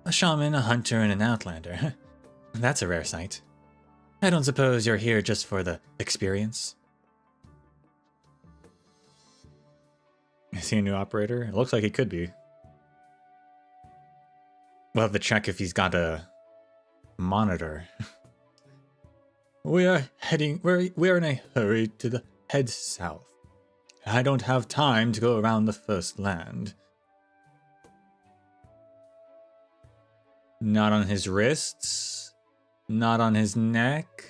A shaman, a hunter, and an outlander. That's a rare sight. I don't suppose you're here just for the experience? Is he a new operator? It looks like he could be. We'll have to check if he's got a monitor. We're in a hurry to head south. I don't have time to go around the first land. Not on his wrists. Not on his neck.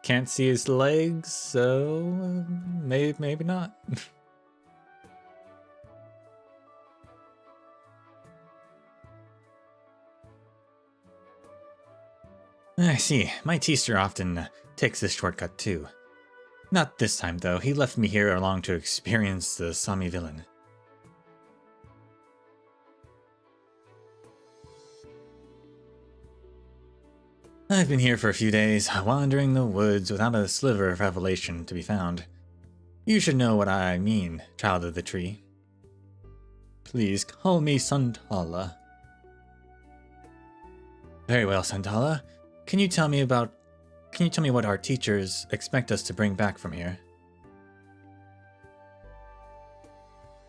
Can't see his legs, so maybe not. I see. My teacher often takes this shortcut too. Not this time though. He left me here along to experience the Sami villain. I've been here for a few days, wandering the woods without a sliver of revelation to be found. You should know what I mean, child of the tree. Please call me Santala. Very well, Santala. Can you tell me what our teachers expect us to bring back from here?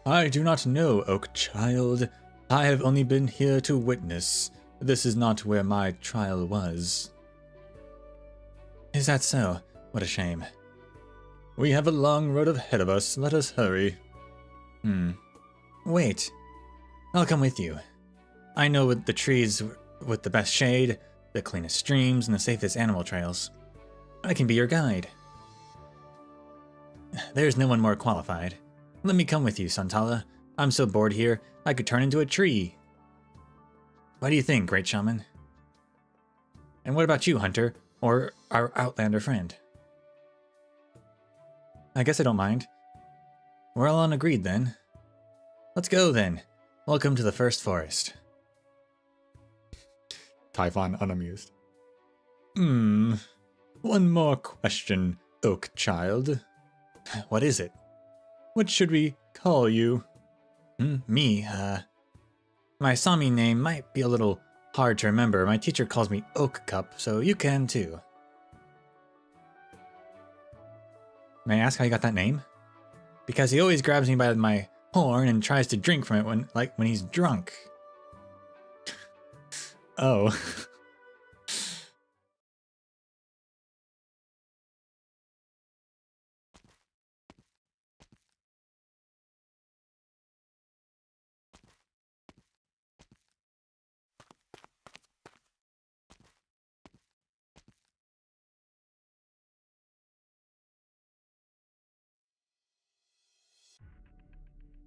I do not know, Oak Child. I have only been here to witness. This is not where my trial was. Is that so? What a shame. We have a long road ahead of us. Let us hurry. Wait. I'll come with you. I know the trees with the best shade, the cleanest streams, and the safest animal trails. I can be your guide. There's no one more qualified. Let me come with you, Santala. I'm so bored here, I could turn into a tree. What do you think, Great Shaman? And what about you, Hunter, or our Outlander friend? I guess I don't mind. We're all on agreed then. Let's go then. Welcome to the first forest. Typhon unamused. One more question, Oak Child. What is it? What should we call you? Me, my Sami name might be a little hard to remember. My teacher calls me Oak Cup, so you can too. May I ask how you got that name? Because he always grabs me by my horn and tries to drink from it when he's drunk. Oh.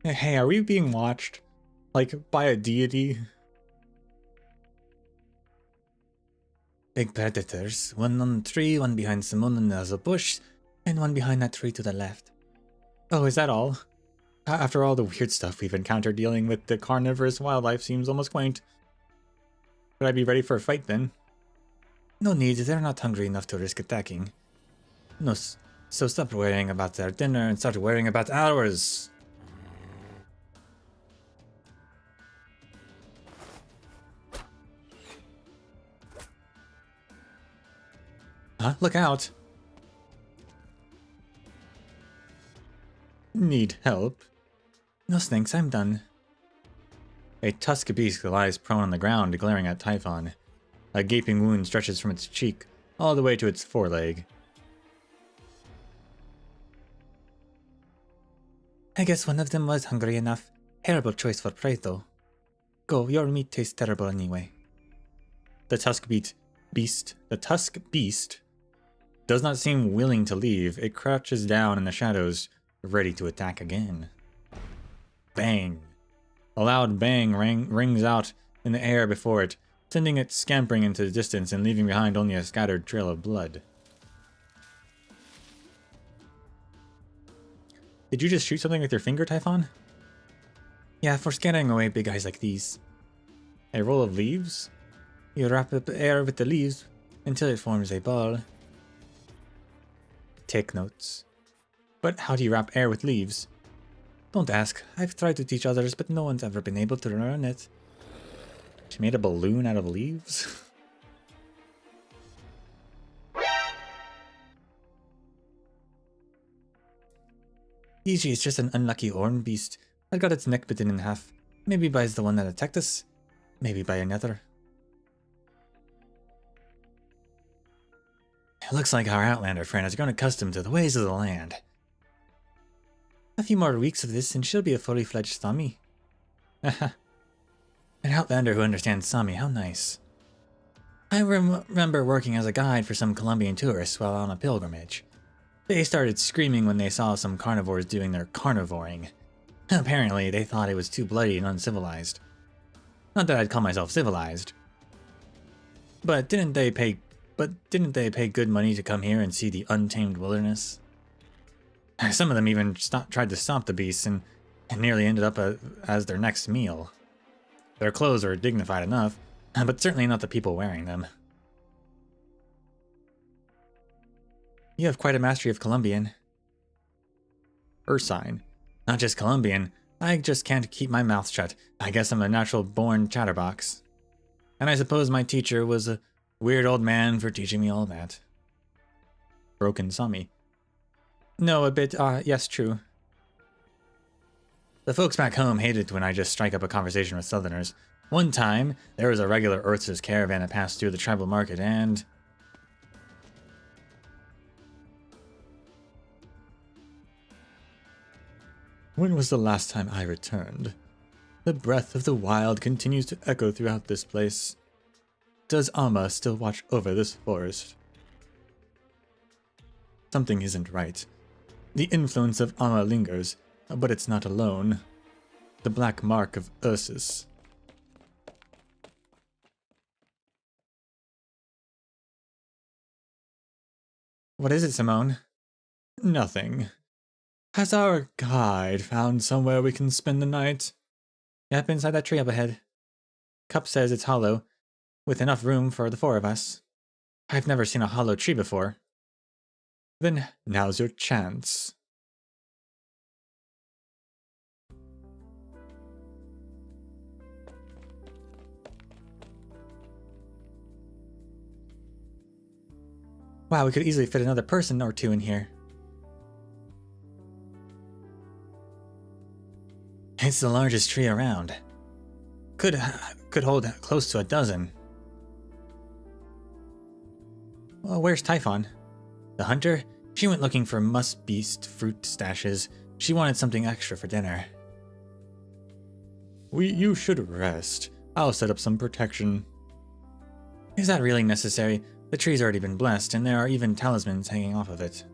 Hey, are we being watched? Like, by a deity? Big predators. One on the tree, one behind Simone and there's a bush, and one behind that tree to the left. Oh, is that all? After all the weird stuff we've encountered, dealing with the carnivorous wildlife seems almost quaint. Should I be ready for a fight then? No need, they're not hungry enough to risk attacking. No, so stop worrying about their dinner and start worrying about ours. Huh? Look out! Need help? No thanks, I'm done. A tusk beast lies prone on the ground, glaring at Typhon. A gaping wound stretches from its cheek all the way to its foreleg. I guess one of them was hungry enough. Terrible choice for prey, though. Go, your meat tastes terrible anyway. The tusk beast does not seem willing to leave. It crouches down in the shadows, ready to attack again. Bang! A loud bang rings out in the air before it, sending it scampering into the distance and leaving behind only a scattered trail of blood. Did you just shoot something with your finger, Typhon? Yeah, for scattering away big eyes like these. A roll of leaves? You wrap up air with the leaves until it forms a ball. Take notes. But how do you wrap air with leaves? Don't ask. I've tried to teach others, but no one's ever been able to learn it. She made a balloon out of leaves? Easy, it's just an unlucky horn beast that got its neck bitten in half. Maybe by the one that attacked us. Maybe by another. It looks like our Outlander friend has grown accustomed to the ways of the land. A few more weeks of this and she'll be a fully fledged Sami. An Outlander who understands Sami, how nice. I remember working as a guide for some Colombian tourists while on a pilgrimage. They started screaming when they saw some carnivores doing their carnivoring. Apparently, they thought it was too bloody and uncivilized. Not that I'd call myself civilized. But didn't they pay good money to come here and see the untamed wilderness? Some of them even tried to stop the beasts and nearly ended up as their next meal. Their clothes are dignified enough, but certainly not the people wearing them. You have quite a mastery of Colombian. Ursine. Not just Colombian. I just can't keep my mouth shut. I guess I'm a natural-born chatterbox. And I suppose my teacher was a weird old man for teaching me all that. Broken Sami. No, a bit, yes, true. The folks back home hate it when I just strike up a conversation with Southerners. One time, there was a regular Earth's caravan that passed through the tribal market, and... When was the last time I returned? The breath of the wild continues to echo throughout this place. Does Amma still watch over this forest? Something isn't right. The influence of Amma lingers, but it's not alone. The black mark of Ursus. What is it, Simone? Nothing. Has our guide found somewhere we can spend the night? Yep, inside that tree up ahead. Cup says it's hollow, with enough room for the 4 of us. I've never seen a hollow tree before. Then now's your chance. Wow, we could easily fit another person or 2 in here. It's the largest tree around. Could hold close to a dozen. Well, where's Typhon? The hunter? She went looking for must-beast fruit stashes. She wanted something extra for dinner. You should rest. I'll set up some protection. Is that really necessary? The tree's already been blessed, and there are even talismans hanging off of it.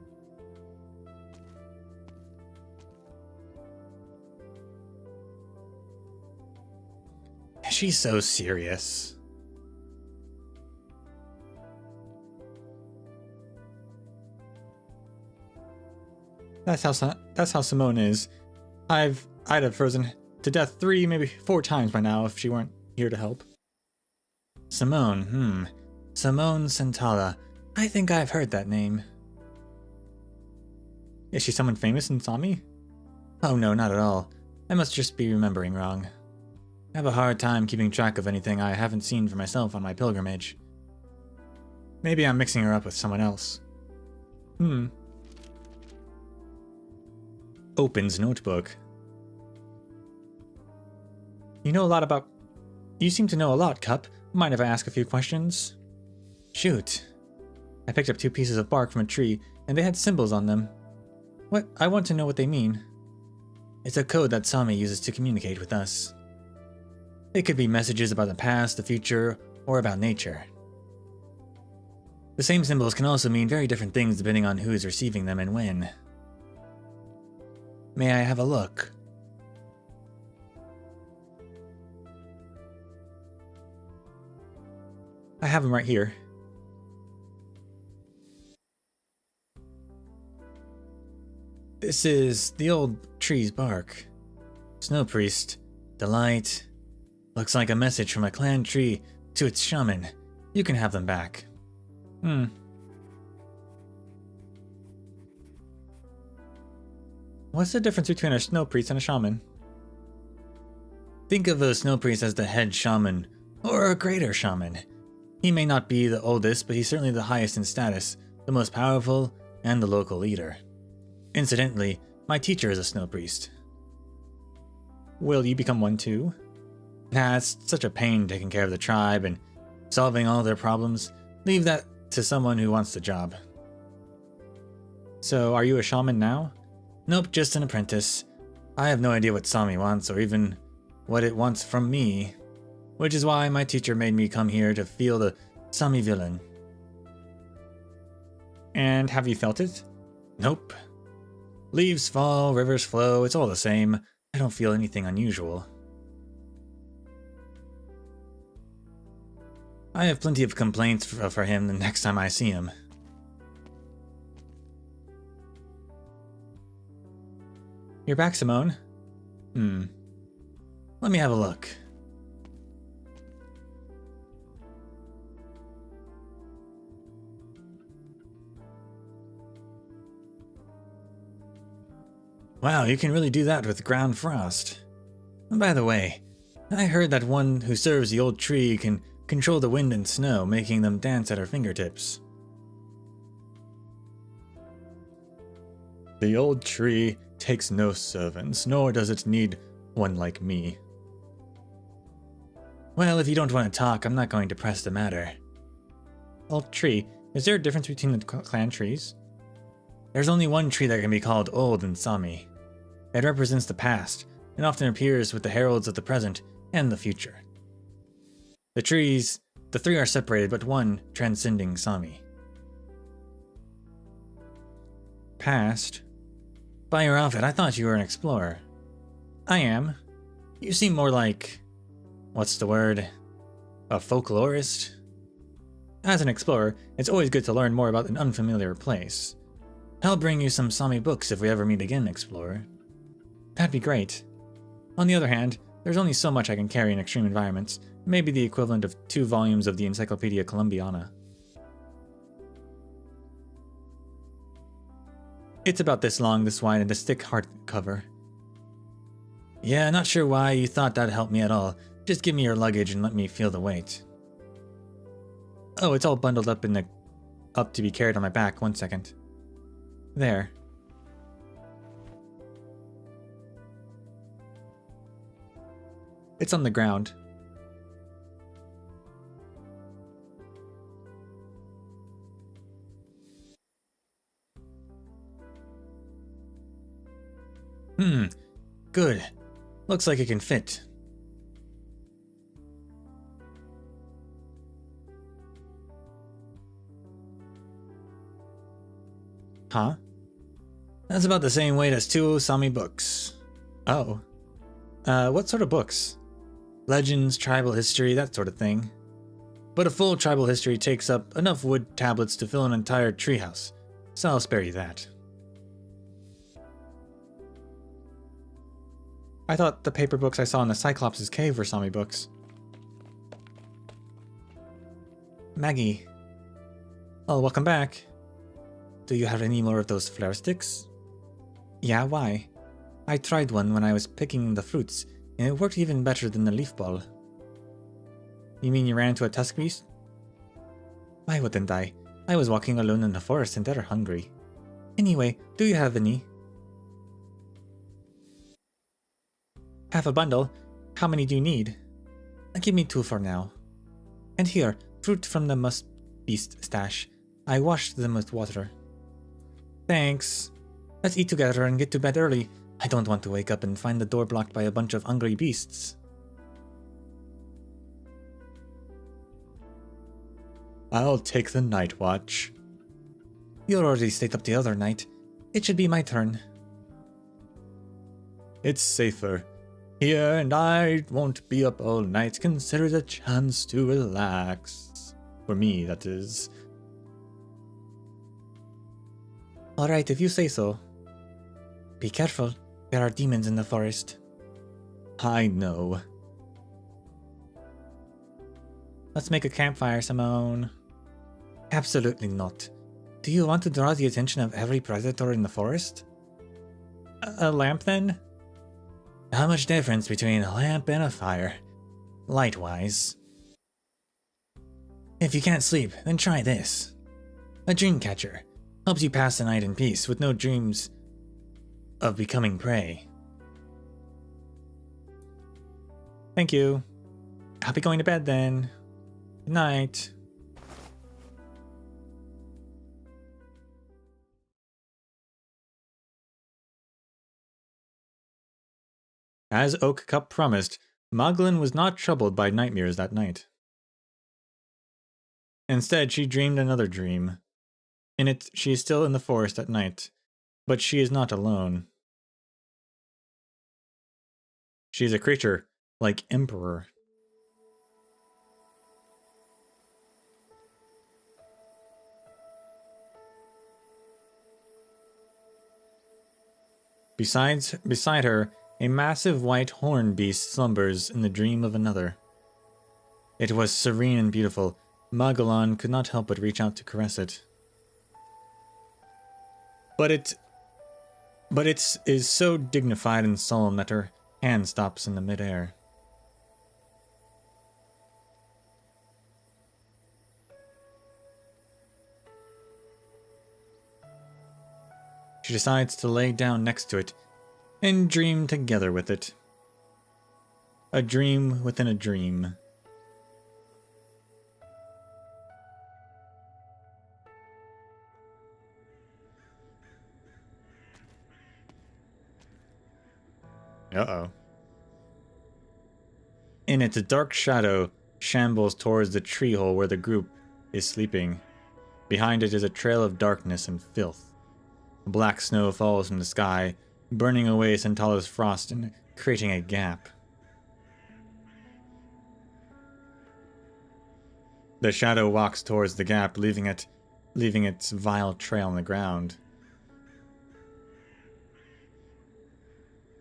She's so serious. That's how Simone is. I'd have frozen to death 3, maybe 4 times by now if she weren't here to help. Simone, Simone Santala. I think I've heard that name. Is she someone famous in Sami? Oh no, not at all. I must just be remembering wrong. I have a hard time keeping track of anything I haven't seen for myself on my pilgrimage. Maybe I'm mixing her up with someone else. Opens notebook. You seem to know a lot, Cup. Mind if I ask a few questions? Shoot. I picked up 2 pieces of bark from a tree, and they had symbols on them. What? I want to know what they mean. It's a code that Sami uses to communicate with us. It could be messages about the past, the future, or about nature. The same symbols can also mean very different things depending on who is receiving them and when. May I have a look? I have them right here. This is the old tree's bark. Snow Priest, Delight. Looks like a message from a clan tree to its shaman. You can have them back. What's the difference between a snow priest and a shaman? Think of a snow priest as the head shaman, or a greater shaman. He may not be the oldest, but he's certainly the highest in status, the most powerful, and the local leader. Incidentally, my teacher is a snow priest. Will you become one too? Nah, it's such a pain taking care of the tribe and solving all their problems. Leave that to someone who wants the job. So, are you a shaman now? Nope, just an apprentice. I have no idea what Sami wants or even what it wants from me, which is why my teacher made me come here to feel the Sami villain. And have you felt it? Nope. Leaves fall, rivers flow, it's all the same. I don't feel anything unusual. I have plenty of complaints for him the next time I see him. You're back, Simone? Let me have a look. Wow, you can really do that with ground frost. By the way, I heard that one who serves the old tree can control the wind and snow, making them dance at her fingertips. The old tree takes no servants, nor does it need one like me. Well, if you don't want to talk, I'm not going to press the matter. Old tree, is there a difference between the clan trees? There's only one tree that can be called old in Sami. It represents the past, and often appears with the heralds of the present and the future. The three are separated, but one transcending Sami. Past? By your outfit, I thought you were an explorer. I am. You seem more like... what's the word? A folklorist? As an explorer, it's always good to learn more about an unfamiliar place. I'll bring you some Sami books if we ever meet again, explorer. That'd be great. On the other hand, there's only so much I can carry in extreme environments, maybe the equivalent of 2 volumes of the Encyclopedia Columbiana. It's about this long, this wide, and a thick hardcover. Yeah, not sure why you thought that'd help me at all. Just give me your luggage and let me feel the weight. Oh, it's all bundled up up to be carried on my back. 1 second. There. It's on the ground. Good. Looks like it can fit. Huh? That's about the same weight as 2 Sami books. Oh. What sort of books? Legends, tribal history, that sort of thing. But a full tribal history takes up enough wood tablets to fill an entire treehouse, so I'll spare you that. I thought the paper books I saw in the Cyclops' cave were Sami books. Maggie. Oh, welcome back. Do you have any more of those flare sticks? Yeah, why? I tried one when I was picking the fruits, and it worked even better than the leaf ball. You mean you ran into a tusk beast? Why wouldn't I? I was walking alone in the forest and they're hungry. Anyway, do you have any? Half a bundle? How many do you need? Give me 2 for now. And here, fruit from the musk beast stash. I washed them with water. Thanks. Let's eat together and get to bed early. I don't want to wake up and find the door blocked by a bunch of hungry beasts. I'll take the night watch. You already stayed up the other night. It should be my turn. It's safer here, and I won't be up all night. Consider it a chance to relax. For me, that is. Alright, if you say so. Be careful. There are demons in the forest. I know. Let's make a campfire, Simone. Absolutely not. Do you want to draw the attention of every predator in the forest? A lamp, then? How much difference between a lamp and a fire? Light-wise. If you can't sleep, then try this. A dream catcher. Helps you pass the night in peace with no dreams of becoming prey. Thank you. I'll be going to bed then. Good night. As Oak Cup promised, Magdalene was not troubled by nightmares that night. Instead, she dreamed another dream. In it, she is still in the forest at night, but she is not alone. She is a creature like Emperor. Beside her, a massive white horned beast slumbers in the dream of another. It was serene and beautiful. Magellan could not help but reach out to caress it. But it But it is so dignified and solemn that her hand stops in the midair. She decides to lay down next to it and dream together with it. A dream within a dream. Uh-oh. In its dark shadow shambles towards the tree hole where the group is sleeping. Behind it is a trail of darkness and filth. Black snow falls from the sky, burning away Centala's frost and creating a gap. The shadow walks towards the gap, leaving its vile trail on the ground.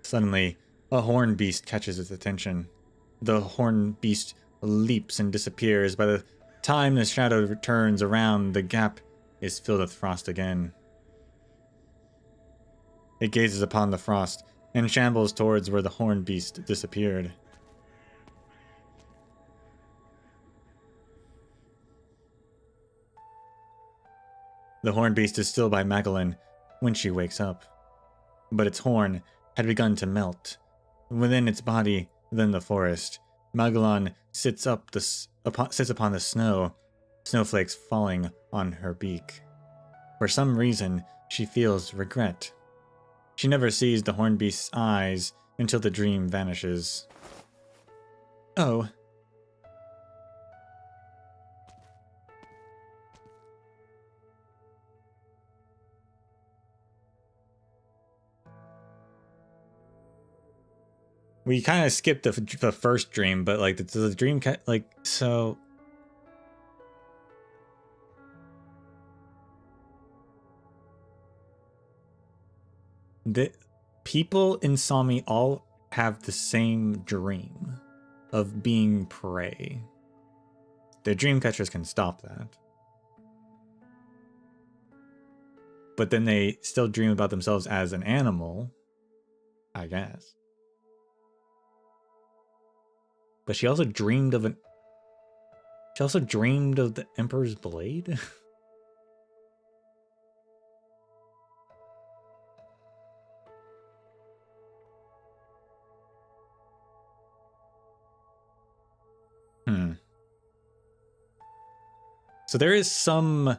Suddenly, a horned beast catches its attention. The horned beast leaps and disappears. By the time the shadow returns around, the gap is filled with frost again. It gazes upon the frost and shambles towards where the horned beast disappeared. The horned beast is still by Magellan when she wakes up, but its horn had begun to melt. Within its body, then the forest, Magellan sits upon the snow, snowflakes falling on her beak. For some reason, she feels regret. She never sees the horned beast's eyes until the dream vanishes. Oh. We kind of skipped the first dream, but like the dream like so. The people in Sami all have the same dream of being prey. The dream catchers can stop that. But then they still dream about themselves as an animal, I guess. But she also dreamed of the Emperor's Blade? So there is some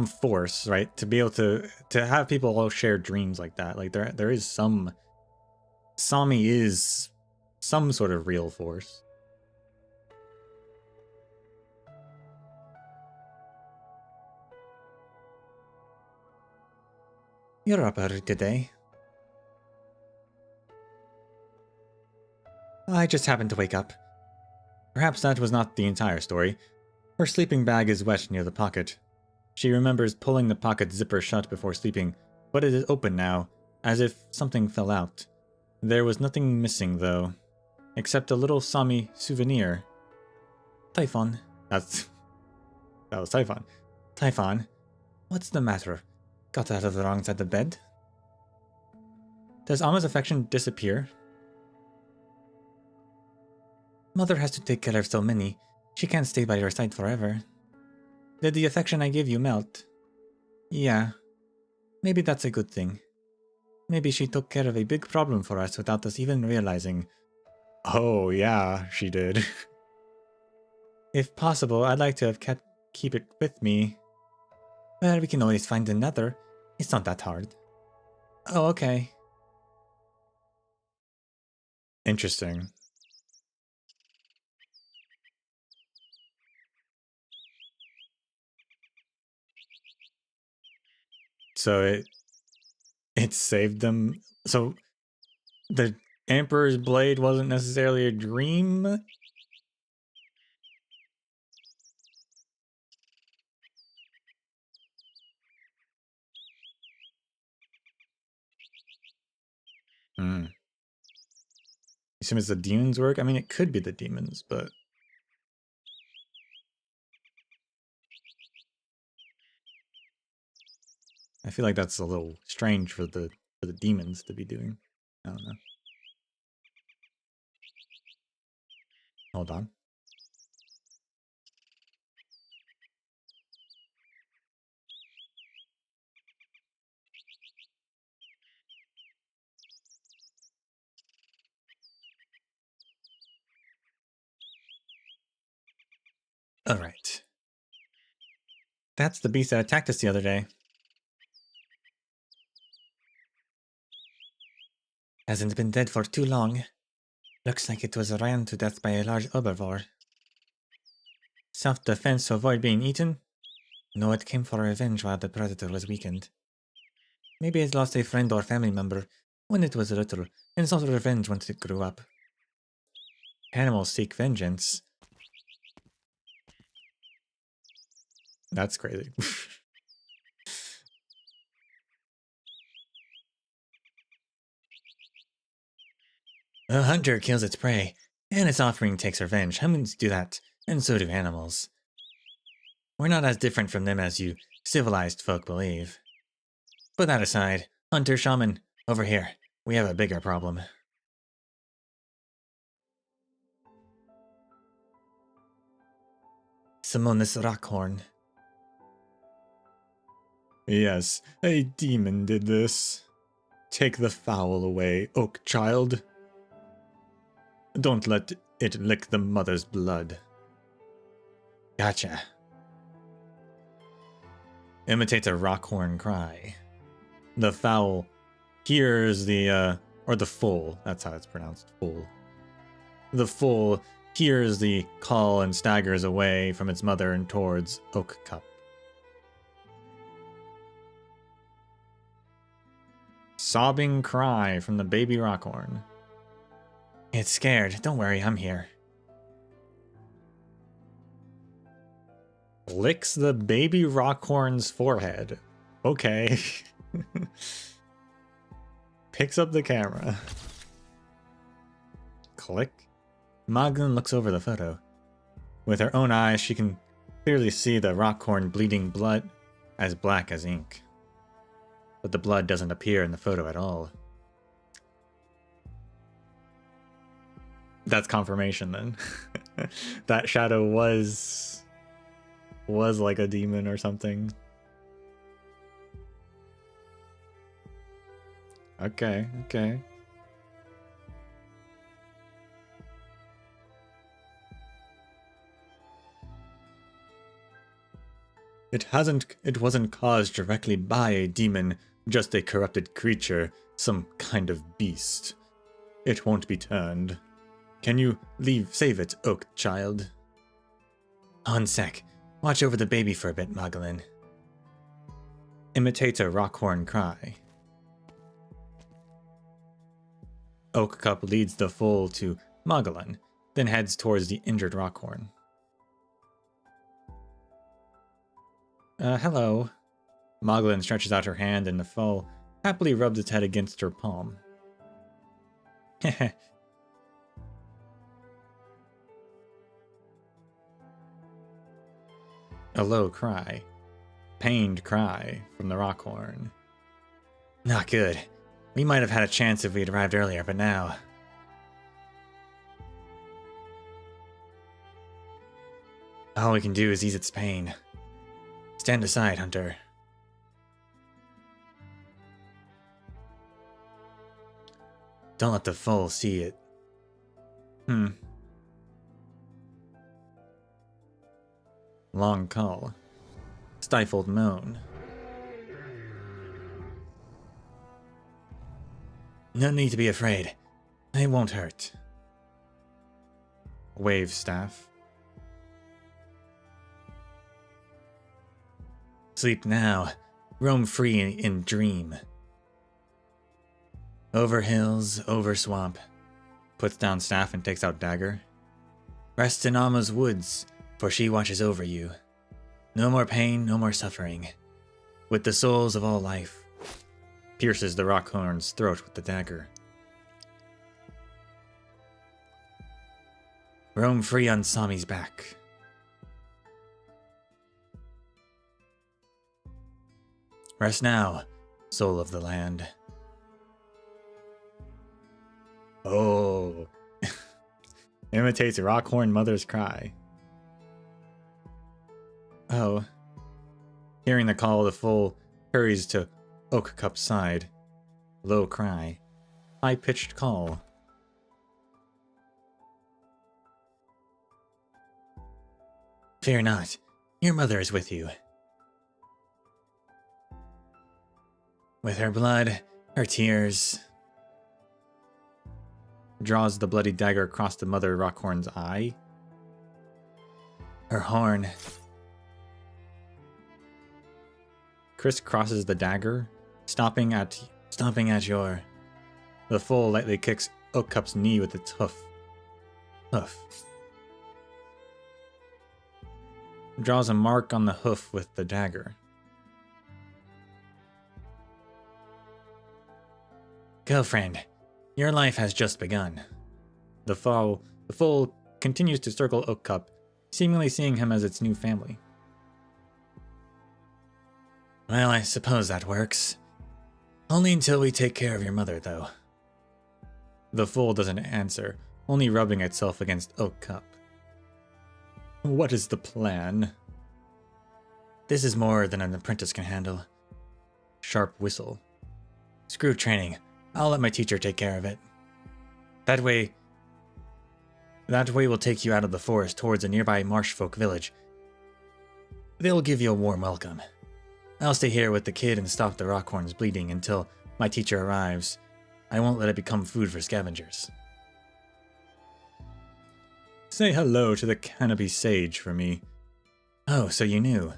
force, right, to be able to have people all share dreams like that. Like there is some. Sami is some sort of real force. You're up early today. I just happened to wake up. Perhaps that was not the entire story. Her sleeping bag is wet near the pocket. She remembers pulling the pocket zipper shut before sleeping, but it is open now, as if something fell out. There was nothing missing, though, except a little Sami souvenir. Typhon. That was Typhon. Typhon, what's the matter? Got out of the wrong side of the bed? Does Amma's affection disappear? Mother has to take care of so many. She can't stay by your side forever. Did the affection I gave you melt? Yeah. Maybe that's a good thing. Maybe she took care of a big problem for us without us even realizing. Oh, yeah, she did. If possible, I'd like to have keep it with me. Well, we can always find another. It's not that hard. Oh, okay. Interesting. So it saved them. So the Emperor's Blade wasn't necessarily a dream? Hmm. You assume it's the demons' work? I mean, it could be the demons, but... I feel like that's a little strange for the demons to be doing. I don't know. Hold on. Alright. That's the beast that attacked us the other day. Hasn't been dead for too long. Looks like it was ran to death by a large herbivore. Self-defense to avoid being eaten? No, it came for revenge while the predator was weakened. Maybe it lost a friend or family member when it was little, and sought revenge once it grew up. Animals seek vengeance. That's crazy. A hunter kills its prey, and its offspring takes revenge. Humans do that, and so do animals. We're not as different from them as you civilized folk believe. Put that aside, hunter shaman, over here. We have a bigger problem. Summon this rockhorn. Yes, a demon did this. Take the fowl away, oak child. Don't let it lick the mother's blood. Gotcha. Imitates a rockhorn cry. The fowl hears the, or the foal, that's how it's pronounced, foal. The foal hears the call and staggers away from its mother and towards Oak Cup. Sobbing cry from the baby rockhorn. It's scared. Don't worry, I'm here. Licks the baby rockhorn's forehead. Okay. Picks up the camera. Click. Magdalene looks over the photo. With her own eyes, she can clearly see the rockhorn bleeding blood as black as ink. But the blood doesn't appear in the photo at all. That's confirmation then. That shadow was like a demon or something. Okay, okay. It wasn't caused directly by a demon, just a corrupted creature, some kind of beast. It won't be turned. Can you save it, Oak child? On sec. Watch over the baby for a bit, Magdalene. Imitates a rockhorn cry. Oak Cup leads the foal to Magdalene, then heads towards the injured rockhorn. Hello. Magdalene stretches out her hand and the foal happily rubs its head against her palm. Heh. A low cry. Pained cry from the rockhorn. Not good. We might have had a chance if we'd arrived earlier, but now... all we can do is ease its pain. Stand aside, Hunter. Don't let the foal see it. Long call. Stifled moan. No need to be afraid. It won't hurt. Wave staff. Sleep now. Roam free and dream. Over hills, over swamp. Puts down staff and takes out dagger. Rest in Alma's woods, for she watches over you. No more pain, no more suffering. With the souls of all life. Pierces the rockhorn's throat with the dagger. Roam free on Sami's back. Rest now, soul of the land. Oh. Imitates Rockhorn Mother's cry. Oh. Hearing the call, the foal hurries to Oak Cup's side. Low cry. High-pitched call. Fear not. Your mother is with you. With her blood, her tears. Draws the bloody dagger across the Mother Rockhorn's eye. Her horn. Crisscrosses the dagger, stomping at your. The foal lightly kicks Oak Cup's knee with its hoof. Draws a mark on the hoof with the dagger. Girlfriend, your life has just begun. The foal continues to circle Oak Cup, seemingly seeing him as its new family. Well, I suppose that works. Only until we take care of your mother, though. The foal doesn't answer, only rubbing itself against Oak Cup. What is the plan? This is more than an apprentice can handle. Sharp whistle. Screw training. I'll let my teacher take care of it. That way we'll take you out of the forest towards a nearby marshfolk village. They'll give you a warm welcome. I'll stay here with the kid and stop the Rockhorn's bleeding until my teacher arrives. I won't let it become food for scavengers. Say hello to the canopy sage for me. Oh, so you knew.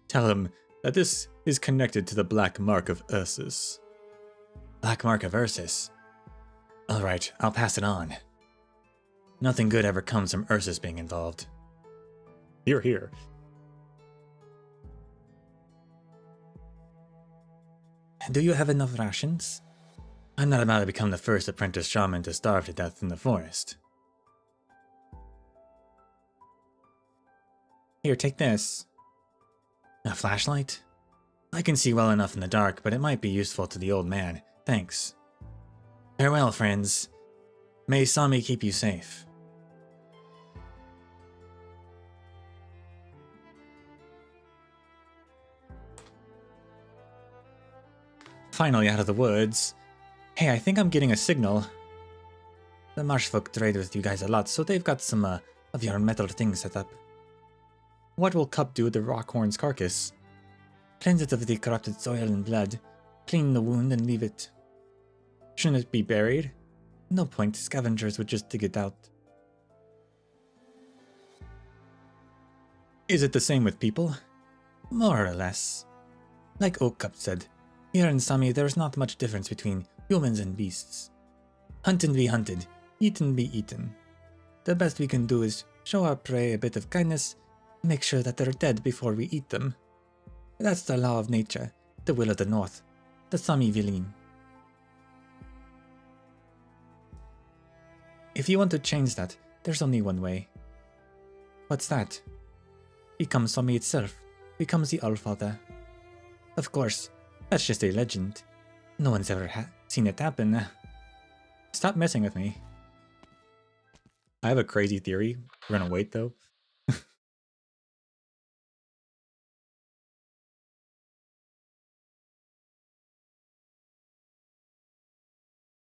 Tell him that this is connected to the Black Mark of Ursus. Black Mark of Ursus? Alright, I'll pass it on. Nothing good ever comes from Ursus being involved. Hear, hear. Do you have enough rations? I'm not about to become the first apprentice shaman to starve to death in the forest. Here, take this. A flashlight? I can see well enough in the dark, but it might be useful to the old man. Thanks. Farewell, friends. May Sami keep you safe. Finally out of the woods. Hey, I think I'm getting a signal. The marshfolk trade with you guys a lot, so they've got some of your metal things set up. What will Cup do with the Rockhorn's carcass? Cleanse it of the corrupted soil and blood. Clean the wound and leave it. Shouldn't it be buried? No point, scavengers would just dig it out. Is it the same with people? More or less. Like Oak Cup said, here in Sami there's not much difference between humans and beasts. Hunt and be hunted, eat and be eaten. The best we can do is show our prey a bit of kindness, and make sure that they're dead before we eat them. That's the law of nature, the will of the North, the Sami Vilin. If you want to change that, there's only one way. What's that? Become Sami itself, becomes the Allfather. Of course, that's just a legend. No one's ever seen it happen. Stop messing with me. I have a crazy theory. We're gonna wait though.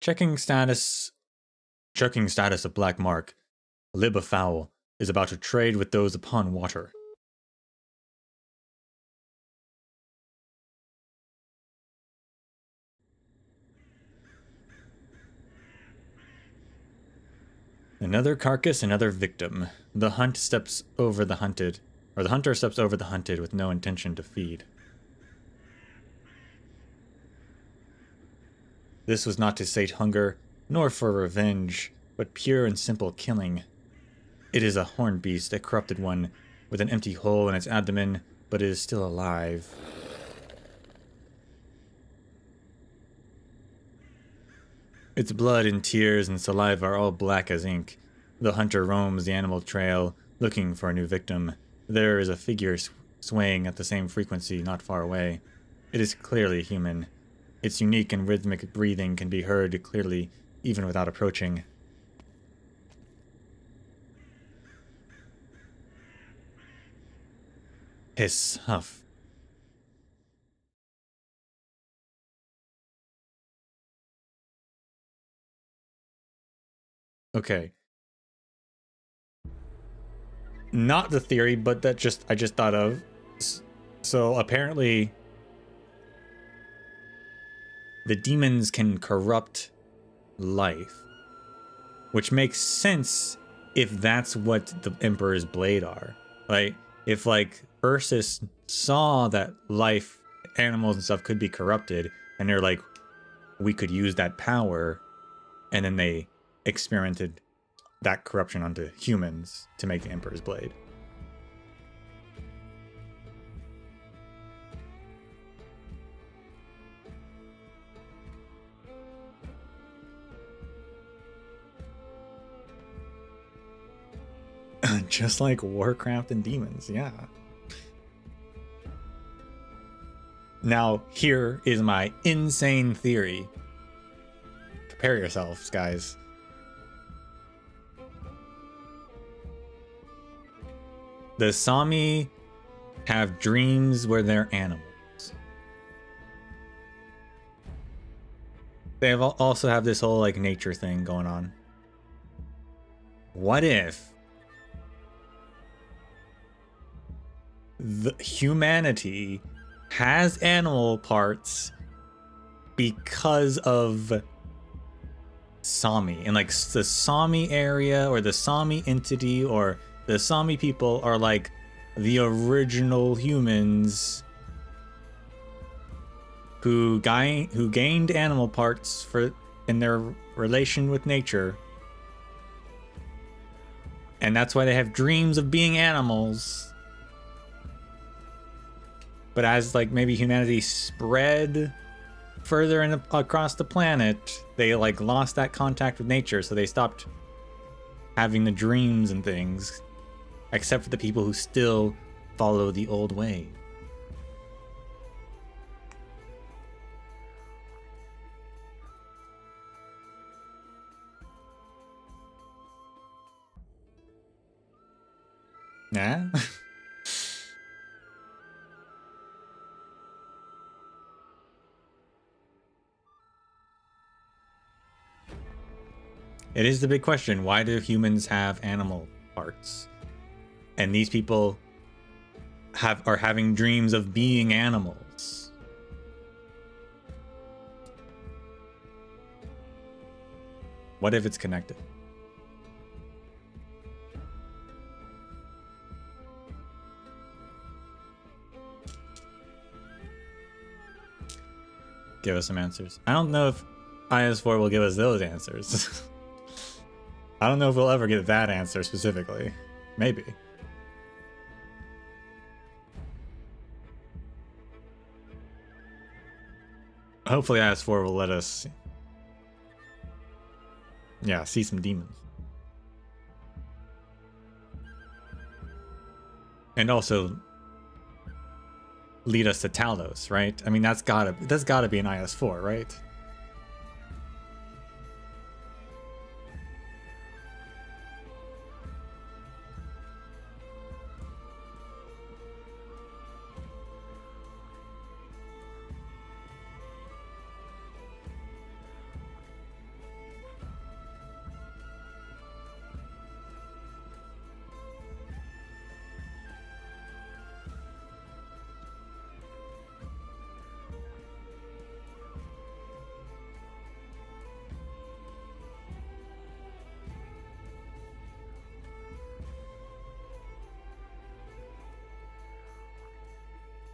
Checking status of Black Mark. Lib of Fowl is about to trade with those upon water. Another carcass, another victim. The hunter steps over the hunted with no intention to feed. This was not to sate hunger, nor for revenge, but pure and simple killing. It is a horned beast, a corrupted one, with an empty hole in its abdomen, but it is still alive. Its blood and tears and saliva are all black as ink. The hunter roams the animal trail, looking for a new victim. There is a figure swaying at the same frequency not far away. It is clearly human. Its unique and rhythmic breathing can be heard clearly even without approaching. Hiss, huff. Okay. Not the theory, but that I just thought of. So apparently the demons can corrupt life, which makes sense if that's what the Emperor's Blade are. Like, if like Ursus saw that life, animals and stuff could be corrupted, and they're like, we could use that power, and then they experimented that corruption onto humans to make the Emperor's Blade. Just like Warcraft and demons, yeah. Now, here is my insane theory. Prepare yourselves, guys. The Sami have dreams where they're animals. They also have this whole like nature thing going on. What if the humanity has animal parts because of Sami, and like the Sami area or the Sami entity or the Sami people are like the original humans who gained animal parts in their relation with nature, and that's why they have dreams of being animals. But as like maybe humanity spread further across the planet, they like lost that contact with nature, so they stopped having the dreams and things, except for the people who still follow the old way. Nah? It is the big question. Why do humans have animal parts? And these people are having dreams of being animals. What if it's connected? Give us some answers. I don't know if IS4 will give us those answers. I don't know if we'll ever get that answer specifically. Maybe. Hopefully IS4 will let us, yeah, see some demons. And also lead us to Talos, right? I mean, that's gotta be an IS4, right?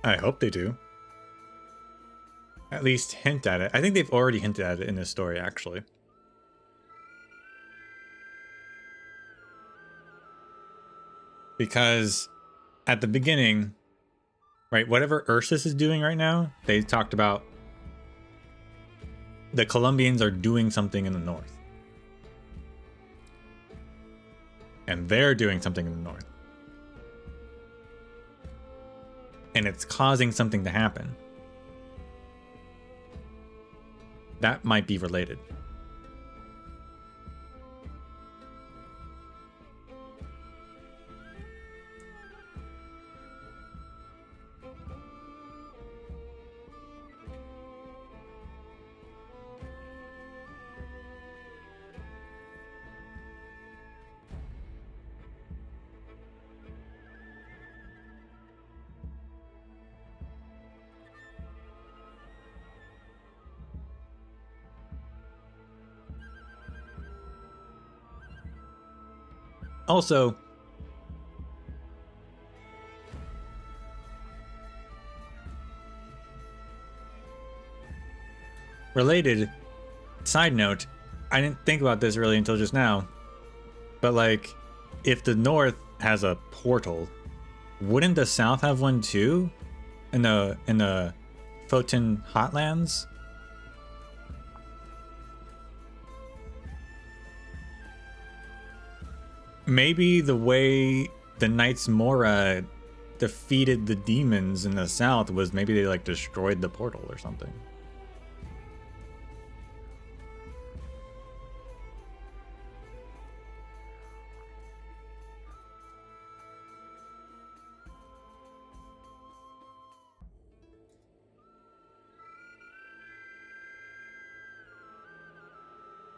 I hope they do. At least hint at it. I think they've already hinted at it in this story, actually. Because at the beginning, right, whatever Ursus is doing right now, they talked about the Colombians are doing something in the north. And they're doing something in the north. And it's causing something to happen. That might be related. Also, related, side note, I didn't think about this really until just now, but like, if the north has a portal, wouldn't the south have one too? In the Photon Hotlands? Maybe the way the Knights Mora defeated the demons in the south was maybe they like destroyed the portal or something.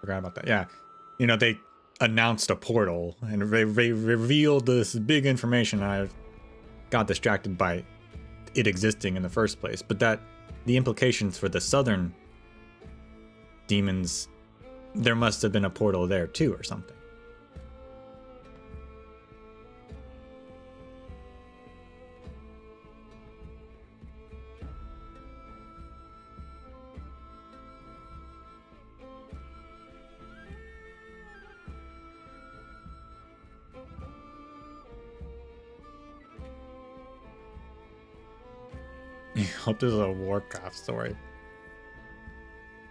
Forgot about that. Yeah. You know, they announced a portal and they revealed this big information. I got distracted by it existing in the first place. But that the implications for the southern demons, there must have been a portal there too or something. I hope this is a Warcraft story.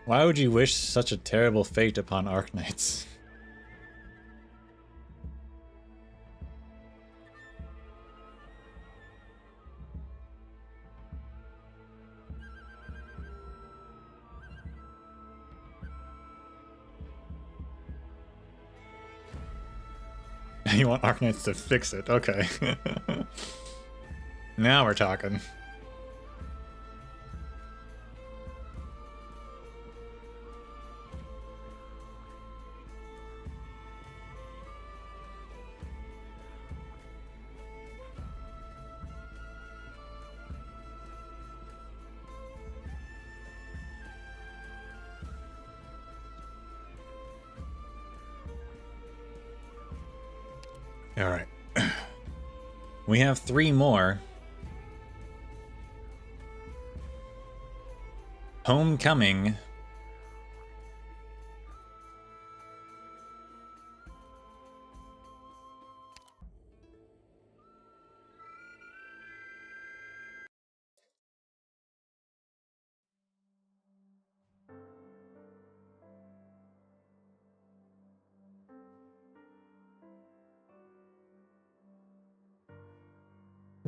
Why would you wish such a terrible fate upon Arknights? You want Arknights to fix it? Okay. Now we're talking. All right. We have 3 more. Homecoming.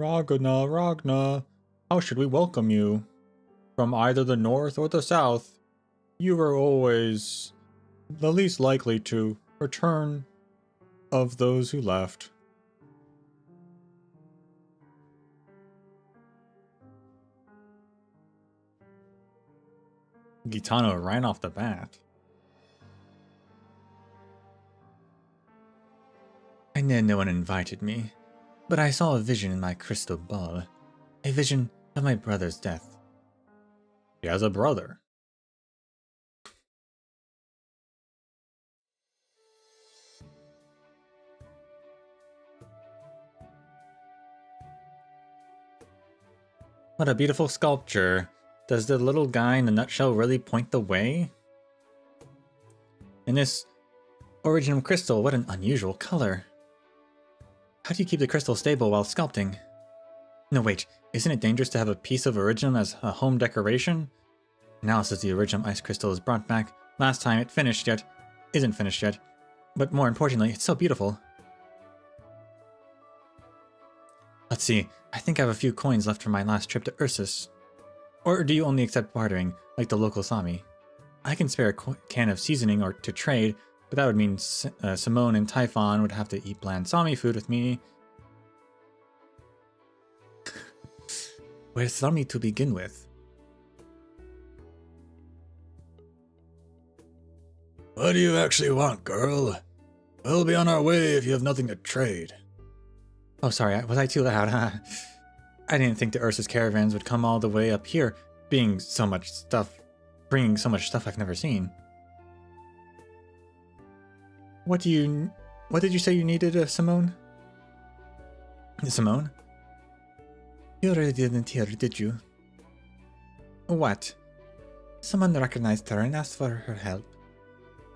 Ragna, how should we welcome you? From either the north or the south, you are always the least likely to return of those who left. Gitano right off the bat. I know no one invited me, but I saw a vision in my crystal ball. A vision of my brother's death. He has a brother. What a beautiful sculpture. Does the little guy in the nutshell really point the way? And this original crystal, what an unusual color. How do you keep the crystal stable while sculpting? No, wait, isn't it dangerous to have a piece of Originum as a home decoration? Now says the Originum ice crystal is brought back. Last time it isn't finished yet. But more importantly, it's so beautiful. Let's see, I think I have a few coins left from my last trip to Ursus. Or do you only accept bartering, like the local Sami? I can spare a can of seasoning or to trade, but that would mean Simone and Typhon would have to eat bland Sami food with me. Where's Sami to begin with? What do you actually want, girl? We'll be on our way if you have nothing to trade. Oh, sorry, was I too loud? I didn't think the Ursus caravans would come all the way up here, bringing so much stuff I've never seen. What did you say you needed, Simone? Simone? You already didn't hear, did you? What? Someone recognized her and asked for her help.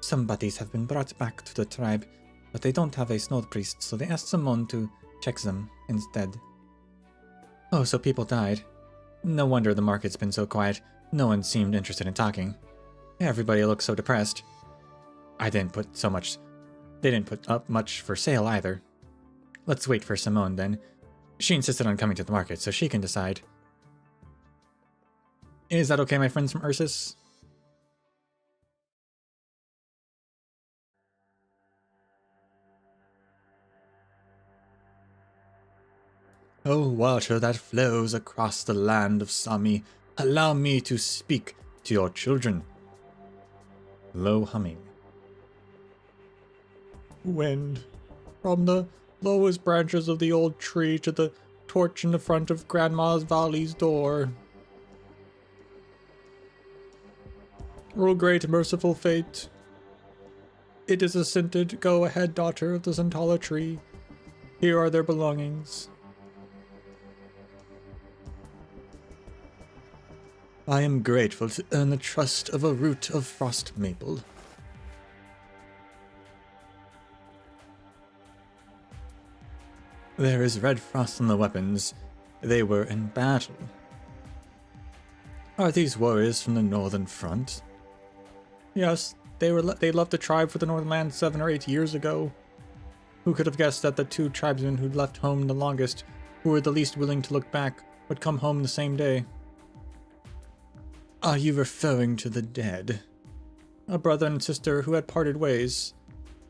Some bodies have been brought back to the tribe, but they don't have a snow priest, so they asked Simone to check them instead. Oh, so people died. No wonder the market's been so quiet. No one seemed interested in talking. Everybody looks so depressed. They didn't put up much for sale either. Let's wait for Simone then. She insisted on coming to the market, so she can decide. Is that okay, my friends from Ursus? Oh, water that flows across the land of Sami, allow me to speak to your children. Low humming. Wind. From the lowest branches of the old tree to the torch in the front of Grandma's Valley's door. O great merciful fate. It is assented, go ahead, daughter of the Zentala tree. Here are their belongings. I am grateful to earn the trust of a root of frost maple. There is red frost on the weapons. They were in battle. Are these warriors from the northern front? Yes, they left the tribe for the Northland 7 or 8 years ago. Who could have guessed that the two tribesmen who'd left home the longest, who were the least willing to look back, would come home the same day? Are you referring to the dead? A brother and sister who had parted ways.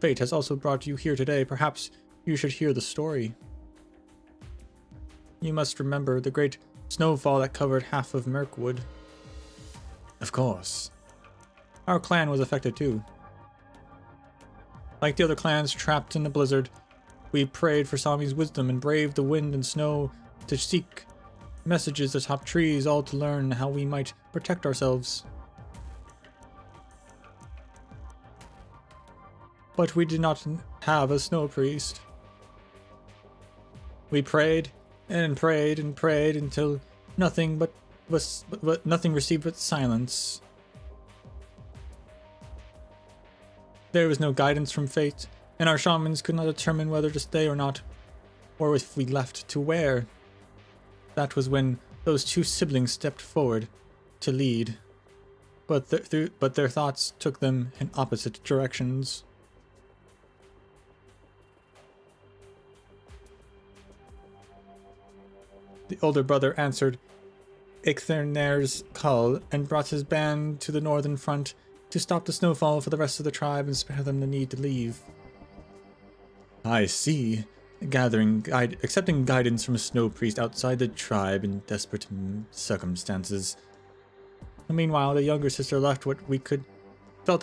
Fate has also brought you here today. Perhaps you should hear the story. You must remember the great snowfall that covered half of Mirkwood. Of course. Our clan was affected too. Like the other clans trapped in the blizzard, we prayed for Sami's wisdom and braved the wind and snow to seek messages atop trees, all to learn how we might protect ourselves. But we did not have a snow priest. We prayed and prayed and prayed until nothing received but silence. There was no guidance from fate, and our shamans could not determine whether to stay or not, or if we left, to where. That was when those two siblings stepped forward to lead, but their thoughts took them in opposite directions. The older brother answered Ichthirner's call and brought his band to the northern front to stop the snowfall for the rest of the tribe and spare them the need to leave. I see. Accepting guidance from a snow priest outside the tribe in desperate circumstances. Meanwhile, the younger sister left felt that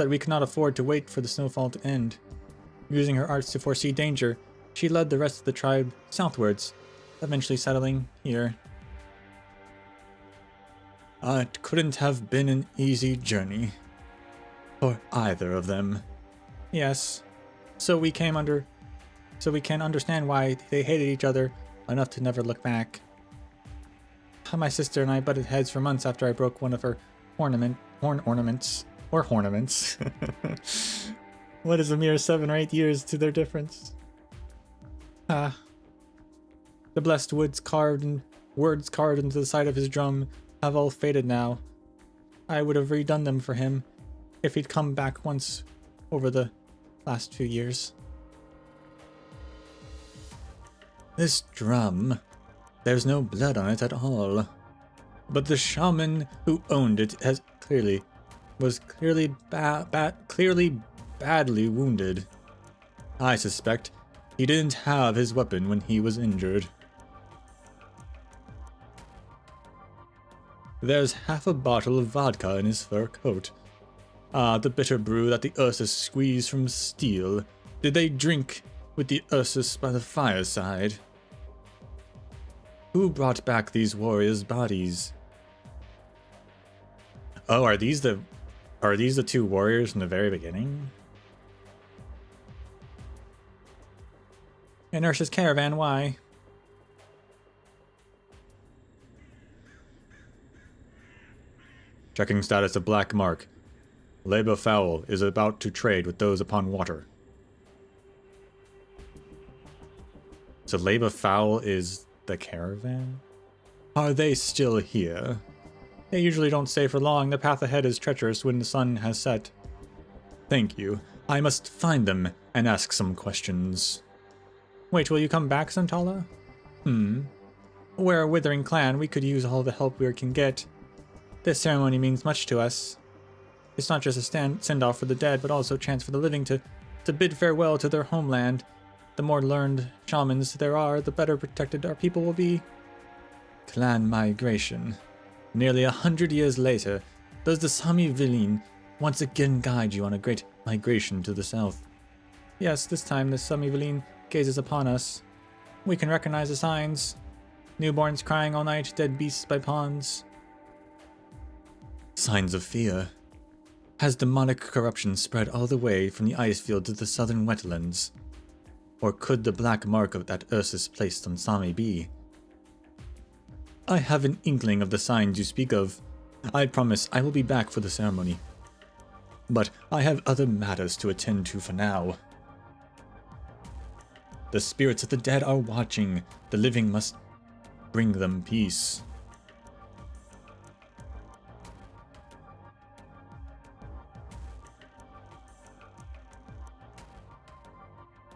we could not afford to wait for the snowfall to end. Using her arts to foresee danger, she led the rest of the tribe southwards, eventually settling here. It couldn't have been an easy journey. For either of them. Yes, so we can understand why they hated each other enough to never look back. My sister and I butted heads for months after I broke one of her horn ornaments. What is a mere 7 or 8 years to their difference? The blessed words carved into the side of his drum have all faded now. I would have redone them for him if he'd come back once over the last few years. This drum, there's no blood on it at all. But the shaman who owned it has clearly was clearly badly wounded. I suspect he didn't have his weapon when he was injured. There's half a bottle of vodka in his fur coat. Ah, the bitter brew that the Ursus squeezed from steel. Did they drink with the Ursus by the fireside? Who brought back these warriors' bodies? Oh, are these the two warriors from the very beginning? An Ursus caravan, why? Checking status of Black Mark. Labor Fowl is about to trade with those upon water. So Labor Fowl is the caravan? Are they still here? They usually don't stay for long. The path ahead is treacherous when the sun has set. Thank you. I must find them and ask some questions. Wait, will you come back, Santala? We're a withering clan. We could use all the help we can get. This ceremony means much to us. It's not just a send-off for the dead, but also a chance for the living to bid farewell to their homeland. The more learned shamans there are, the better protected our people will be. Clan migration. Nearly 100 years later, does the Sami Villain once again guide you on a great migration to the south? Yes, this time the Sami Villain gazes upon us. We can recognize the signs. Newborns crying all night, dead beasts by ponds. Signs of fear. Has demonic corruption spread all the way from the ice field to the southern wetlands? Or could the black mark of that Ursus placed on Sami be? I have an inkling of the signs you speak of. I promise I will be back for the ceremony. But I have other matters to attend to for now. The spirits of the dead are watching. The living must bring them peace.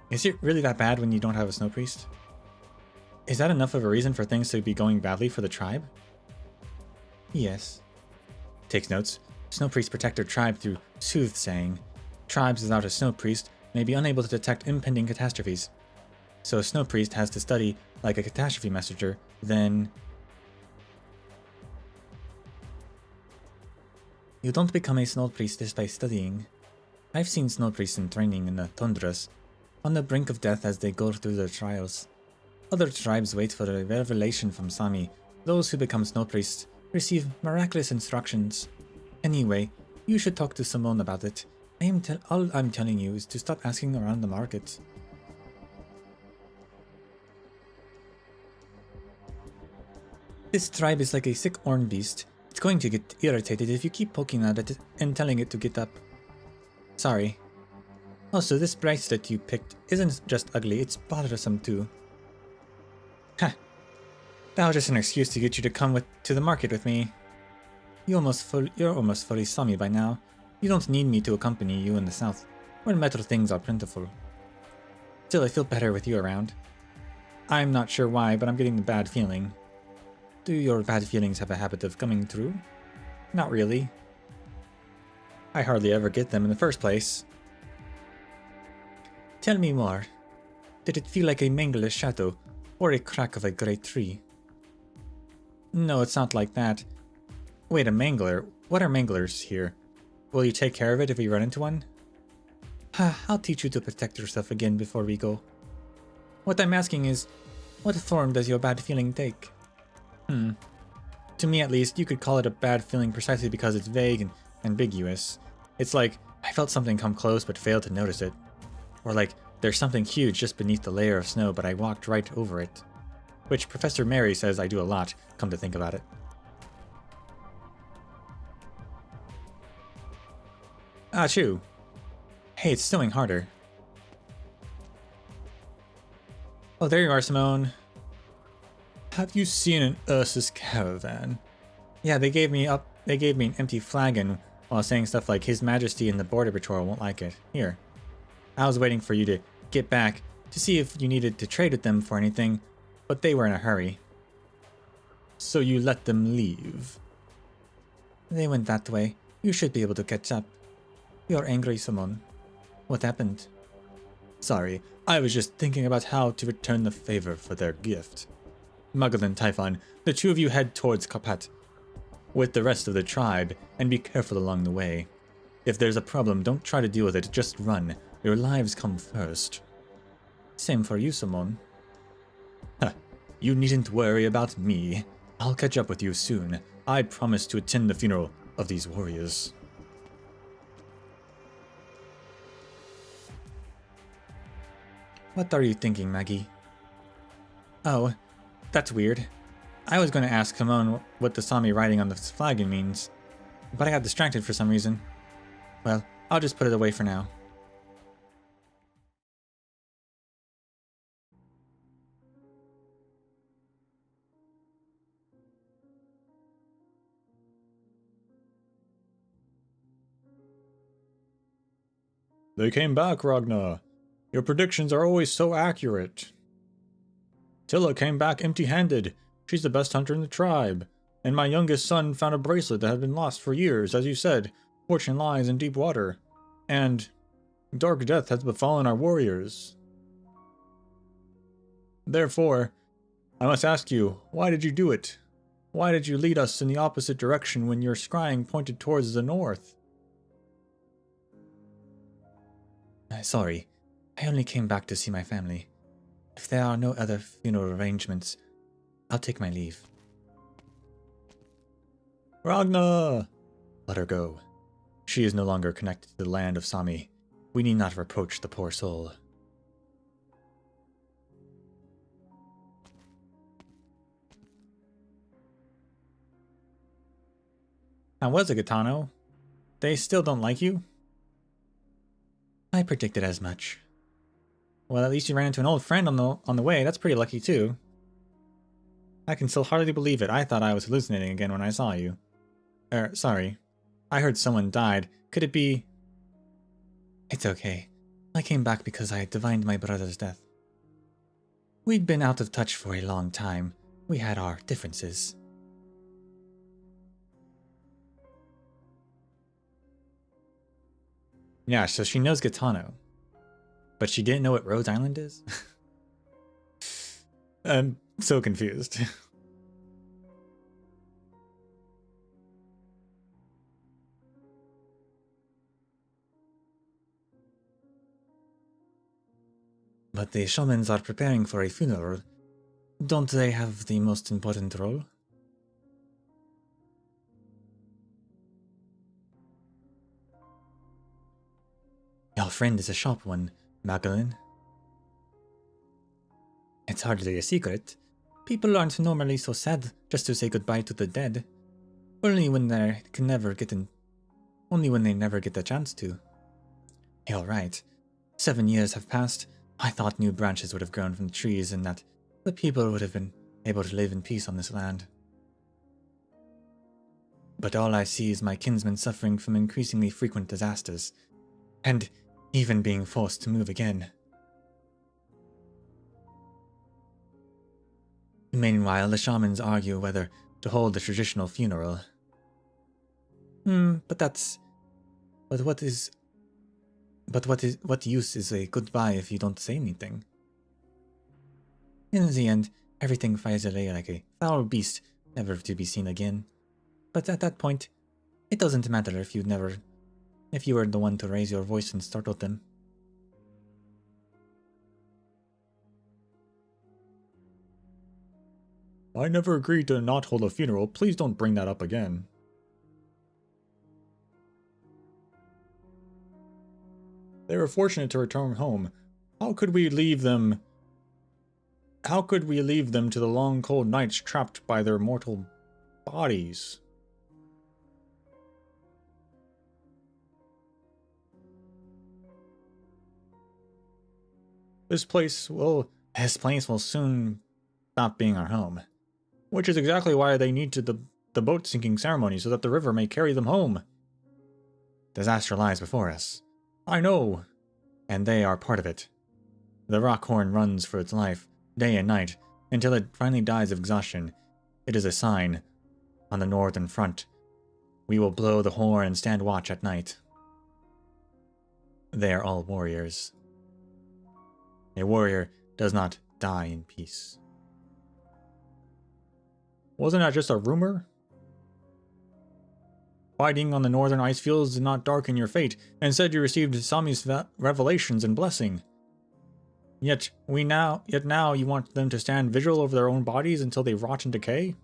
Is it really that bad when you don't have a snow priest? Is that enough of a reason for things to be going badly for the tribe? Yes. Takes notes. Snow priests protect their tribe through soothsaying. Tribes without a snow priest may be unable to detect impending catastrophes. So a snow priest has to study like a catastrophe messenger, then... You don't become a snow priest just by studying. I've seen snow priests in training in the tundras, on the brink of death as they go through their trials. Other tribes wait for a revelation from Sami. Those who become snow priests receive miraculous instructions. Anyway, you should talk to Simone about it. All I'm telling you is to stop asking around the market. This tribe is like a sick horn beast. It's going to get irritated if you keep poking at it and telling it to get up. Sorry. Also, this bracelet you picked isn't just ugly, it's bothersome too. Ha! That was just an excuse to get you to come to the market with me. You're almost fully Sami by now. You don't need me to accompany you in the south, where metal things are plentiful. Still, I feel better with you around. I'm not sure why, but I'm getting a bad feeling. Do your bad feelings have a habit of coming true? Not really. I hardly ever get them in the first place. Tell me more. Did it feel like a mangler's shadow, or a crack of a great tree? No, it's not like that. Wait, a mangler? What are manglers here? Will you take care of it if we run into one? I'll teach you to protect yourself again before we go. What I'm asking is, what form does your bad feeling take? To me at least, you could call it a bad feeling precisely because it's vague and ambiguous. It's like, I felt something come close but failed to notice it. Or like, there's something huge just beneath the layer of snow but I walked right over it. Which Professor Mary says I do a lot, come to think about it. Achoo! Hey, it's snowing harder. Oh, there you are, Simone. Have you seen an Ursus caravan? Yeah, they gave me an empty flagon while saying stuff like His Majesty and the Border Patrol won't like it. Here. I was waiting for you to get back to see if you needed to trade with them for anything, but they were in a hurry. So you let them leave? They went that way. You should be able to catch up. You're angry, Simone. What happened? Sorry, I was just thinking about how to return the favor for their gift. Muggle and Typhon, the two of you head towards Kapat with the rest of the tribe, and be careful along the way. If there's a problem, don't try to deal with it, just run. Your lives come first. Same for you, Simone. Huh. You needn't worry about me. I'll catch up with you soon. I promise to attend the funeral of these warriors. What are you thinking, Maggie? Oh, that's weird. I was going to ask Simone what the Sami writing on the flagon means, but I got distracted for some reason. Well, I'll just put it away for now. They came back, Ragnar. Your predictions are always so accurate. Tilla came back empty-handed. She's the best hunter in the tribe. And my youngest son found a bracelet that had been lost for years, as you said. Fortune lies in deep water. And dark death has befallen our warriors. Therefore, I must ask you, why did you do it? Why did you lead us in the opposite direction when your scrying pointed towards the north? Sorry, I only came back to see my family. If there are no other funeral arrangements, I'll take my leave. Ragnar! Let her go. She is no longer connected to the land of Sami. We need not reproach the poor soul. How was it, Gaetano? They still don't like you? I predicted as much. Well, at least you ran into an old friend on the way. That's pretty lucky, too. I can still hardly believe it. I thought I was hallucinating again when I saw you. Sorry. I heard someone died. Could it be... It's okay. I came back because I divined my brother's death. We'd been out of touch for a long time. We had our differences. Yeah, so she knows Gaetano. But she didn't know what Rose Island is? I'm so confused. But the shamans are preparing for a funeral. Don't they have the most important role? Your friend is a sharp one, Magdalene. It's hardly a secret. People aren't normally so sad just to say goodbye to the dead. Only when they never get the chance to. You're right. 7 years have passed. I thought new branches would have grown from the trees and that the people would have been able to live in peace on this land. But all I see is my kinsmen suffering from increasingly frequent disasters, and even being forced to move again. Meanwhile, the shamans argue whether to hold the traditional funeral. But what use is a goodbye if you don't say anything? In the end, everything flies away like a foul beast, never to be seen again. But at that point, it doesn't matter if you were the one to raise your voice and startle them. I never agreed to not hold a funeral. Please don't bring that up again. They were fortunate to return home. How could we leave them to the long cold nights trapped by their mortal bodies? This place will soon stop being our home. Which is exactly why they need the boat sinking ceremony, so that the river may carry them home. Disaster lies before us. I know, and they are part of it. The Rockhorn runs for its life, day and night, until it finally dies of exhaustion. It is a sign on the northern front We will blow the horn and stand watch at night. They are all warriors. A warrior does not die in peace. Wasn't that just a rumor? Fighting on the northern ice fields did not darken your fate. Instead, you received Sami's revelations and blessing. Yet now you want them to stand vigil over their own bodies until they rot and decay?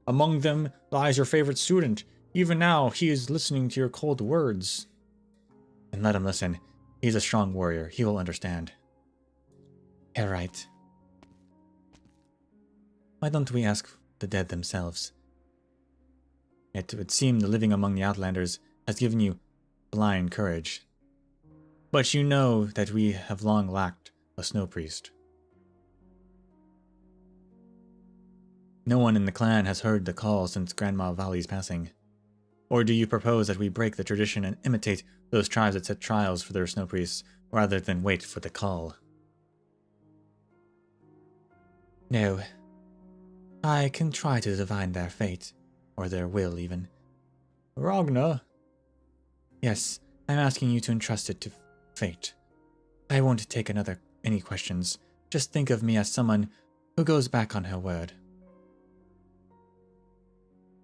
Among them lies your favorite student. Even now, he is listening to your cold words. And let him listen. He's a strong warrior. He will understand. You're right. Why don't we ask the dead themselves? It would seem the living among the Outlanders has given you blind courage. But you know that we have long lacked a snow priest. No one in the clan has heard the call since Grandma Valley's passing. Or do you propose that we break the tradition and imitate those tribes that set trials for their snow priests, rather than wait for the call? No. I can try to divine their fate, or their will even. Ragna? Yes, I'm asking you to entrust it to fate. I won't take any questions. Just think of me as someone who goes back on her word.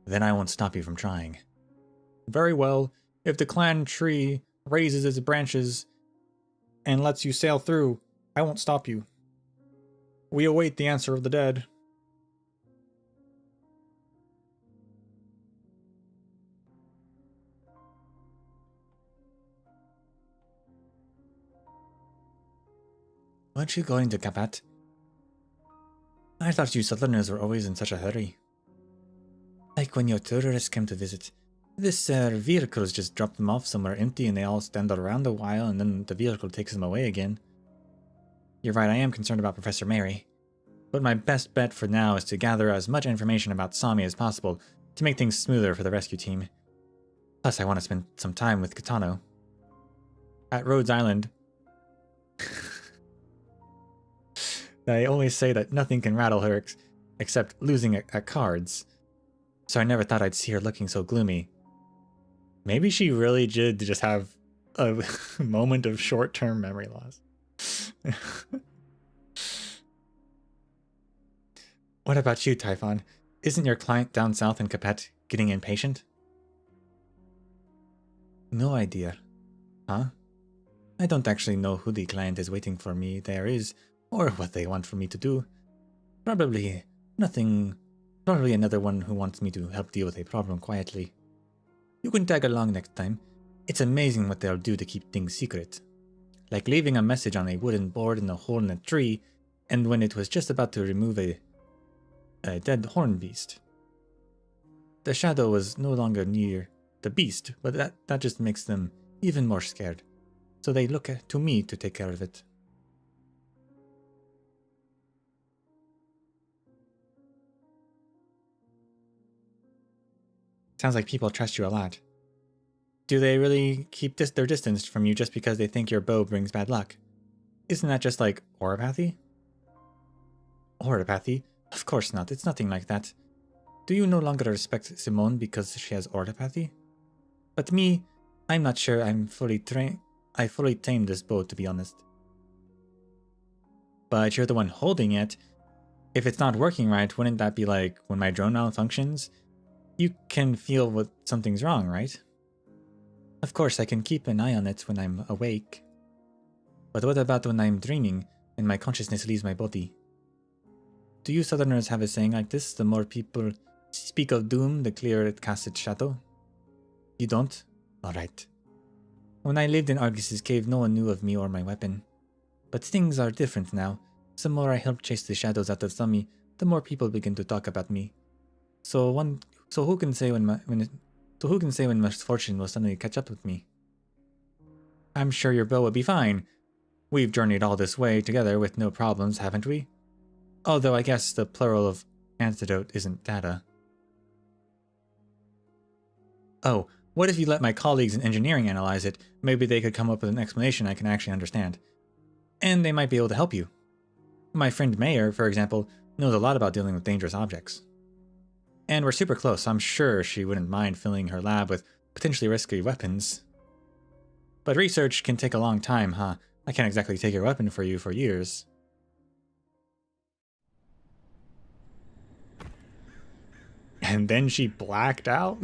Then I won't stop you from trying. Very well. If the clan tree raises its branches and lets you sail through, I won't stop you. We await the answer of the dead. Weren't you going to Kapat? I thought you Southerners were always in such a hurry. Like when your tourists come to visit. This vehicles just drop them off somewhere empty and they all stand around a while and then the vehicle takes them away again. You're right, I am concerned about Professor Mary. But my best bet for now is to gather as much information about Sami as possible to make things smoother for the rescue team. Plus, I want to spend some time with Kitano. At Rhodes Island, I always say that nothing can rattle her except losing at cards. So I never thought I'd see her looking so gloomy. Maybe she really did just have a moment of short-term memory loss. What about you, Typhon? Isn't your client down south in Capet getting impatient? No idea. Huh? I don't actually know who the client is waiting for me there is, or what they want for me to do. Probably another one who wants me to help deal with a problem quietly. You can tag along next time. It's amazing what they'll do to keep things secret. Like leaving a message on a wooden board in a hole in a tree, and when it was just about to remove a dead horn beast. The shadow was no longer near the beast, but that just makes them even more scared. So they look to me to take care of it. Sounds like people trust you a lot. Do they really keep their distance from you just because they think your bow brings bad luck? Isn't that just like oropathy? Oropathy? Of course not, it's nothing like that. Do you no longer respect Simone because she has oropathy? But me, I'm not sure I fully tamed this bow, to be honest. But you're the one holding it. If it's not working right, wouldn't that be like when my drone malfunctions? You can feel what something's wrong, right? Of course, I can keep an eye on it when I'm awake. But what about when I'm dreaming and my consciousness leaves my body? Do you Southerners have a saying like this? The more people speak of doom, the clearer it casts its shadow? You don't? Alright. When I lived in Argus's cave, no one knew of me or my weapon. But things are different now. The more I help chase the shadows out of Sami, the more people begin to talk about me. So who can say when misfortune will suddenly catch up with me? I'm sure your bow will be fine. We've journeyed all this way together with no problems, haven't we? Although I guess the plural of antidote isn't data. Oh, what if you let my colleagues in engineering analyze it? Maybe they could come up with an explanation I can actually understand. And they might be able to help you. My friend Mayer, for example, knows a lot about dealing with dangerous objects. And we're super close, so I'm sure she wouldn't mind filling her lab with potentially risky weapons. But research can take a long time, huh? I can't exactly take your weapon for you for years. And then she blacked out?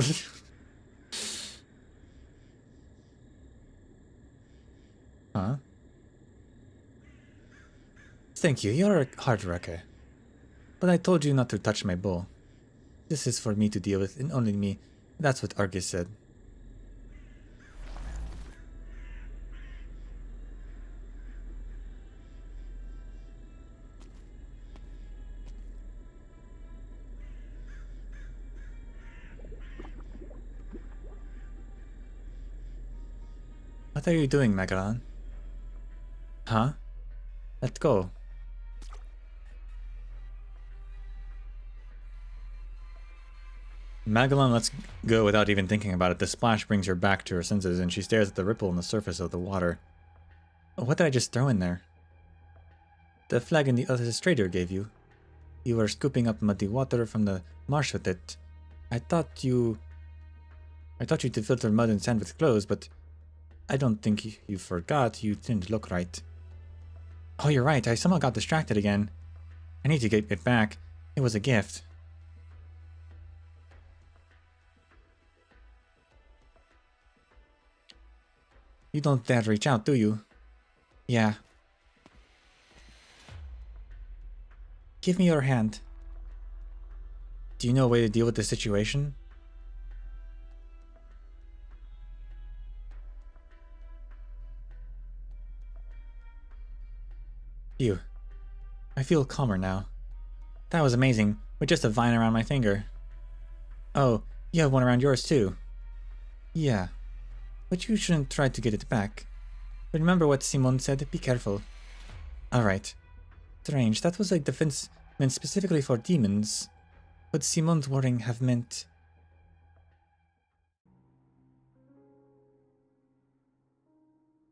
Huh? Thank you, you're a hard worker. But I told you not to touch my bow. This is for me to deal with, and only me. That's what Argus said. What are you doing, Magellan? Huh? Let go. Magellan lets go without even thinking about it. The splash brings her back to her senses, and she stares at the ripple on the surface of the water. What did I just throw in there? The flagon the illustrator gave you. You were scooping up muddy water from the marsh with it. I thought you to filter mud and sand with clothes, but I don't think you forgot. You didn't look right. Oh, you're right. I somehow got distracted again. I need to get it back. It was a gift. You don't dare reach out, do you? Yeah. Give me your hand. Do you know a way to deal with the situation? Phew. I feel calmer now. That was amazing, with just a vine around my finger. Oh, you have one around yours too. Yeah. But you shouldn't try to get it back. Remember what Simone said, be careful. Alright. Strange, that was a defense meant specifically for demons. Would Simone's warning have meant...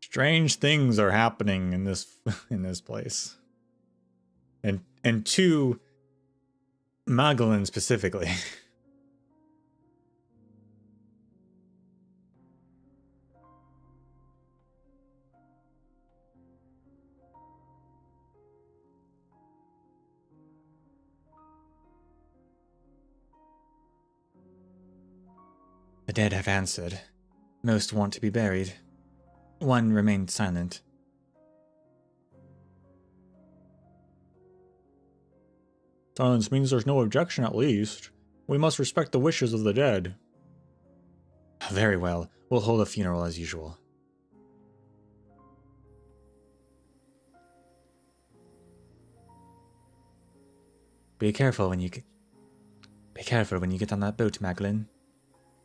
Strange things are happening in this place. And to Magellan specifically. The dead have answered. Most want to be buried. One remained silent. Silence means there's no objection, at least. We must respect the wishes of the dead. Very well. We'll hold a funeral as usual. Be careful when you get on that boat, Magellan.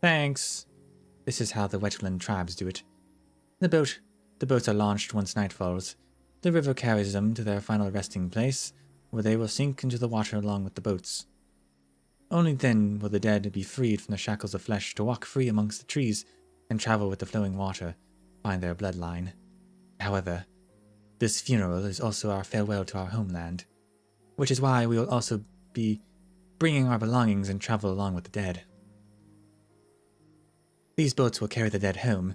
Thanks. This is how the wetland tribes do it. The boats are launched once night falls. The river carries them to their final resting place, where they will sink into the water along with the boats. Only then will the dead be freed from the shackles of flesh to walk free amongst the trees and travel with the flowing water, find their bloodline. However, this funeral is also our farewell to our homeland, which is why we will also be bringing our belongings and travel along with the dead. These boats will carry the dead home,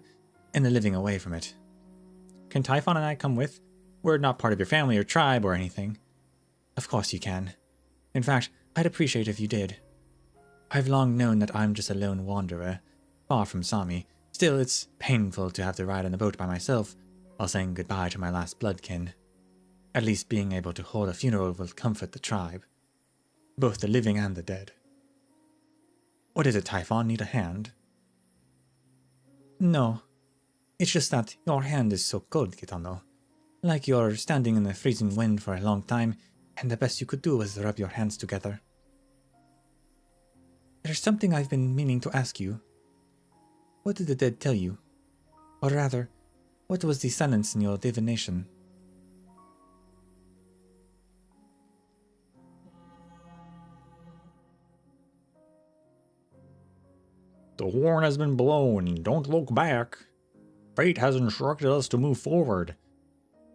and the living away from it. Can Typhon and I come with? We're not part of your family or tribe or anything. Of course you can. In fact, I'd appreciate if you did. I've long known that I'm just a lone wanderer, far from Sami. Still, it's painful to have to ride on a boat by myself, while saying goodbye to my last bloodkin. At least being able to hold a funeral will comfort the tribe. Both the living and the dead. What is it, Typhon? Need a hand? No. It's just that your hand is so cold, Kitano. Like you're standing in the freezing wind for a long time, and the best you could do was rub your hands together. There's something I've been meaning to ask you. What did the dead tell you? Or rather, what was the silence in your divination? The horn has been blown. Don't look back. Fate has instructed us to move forward.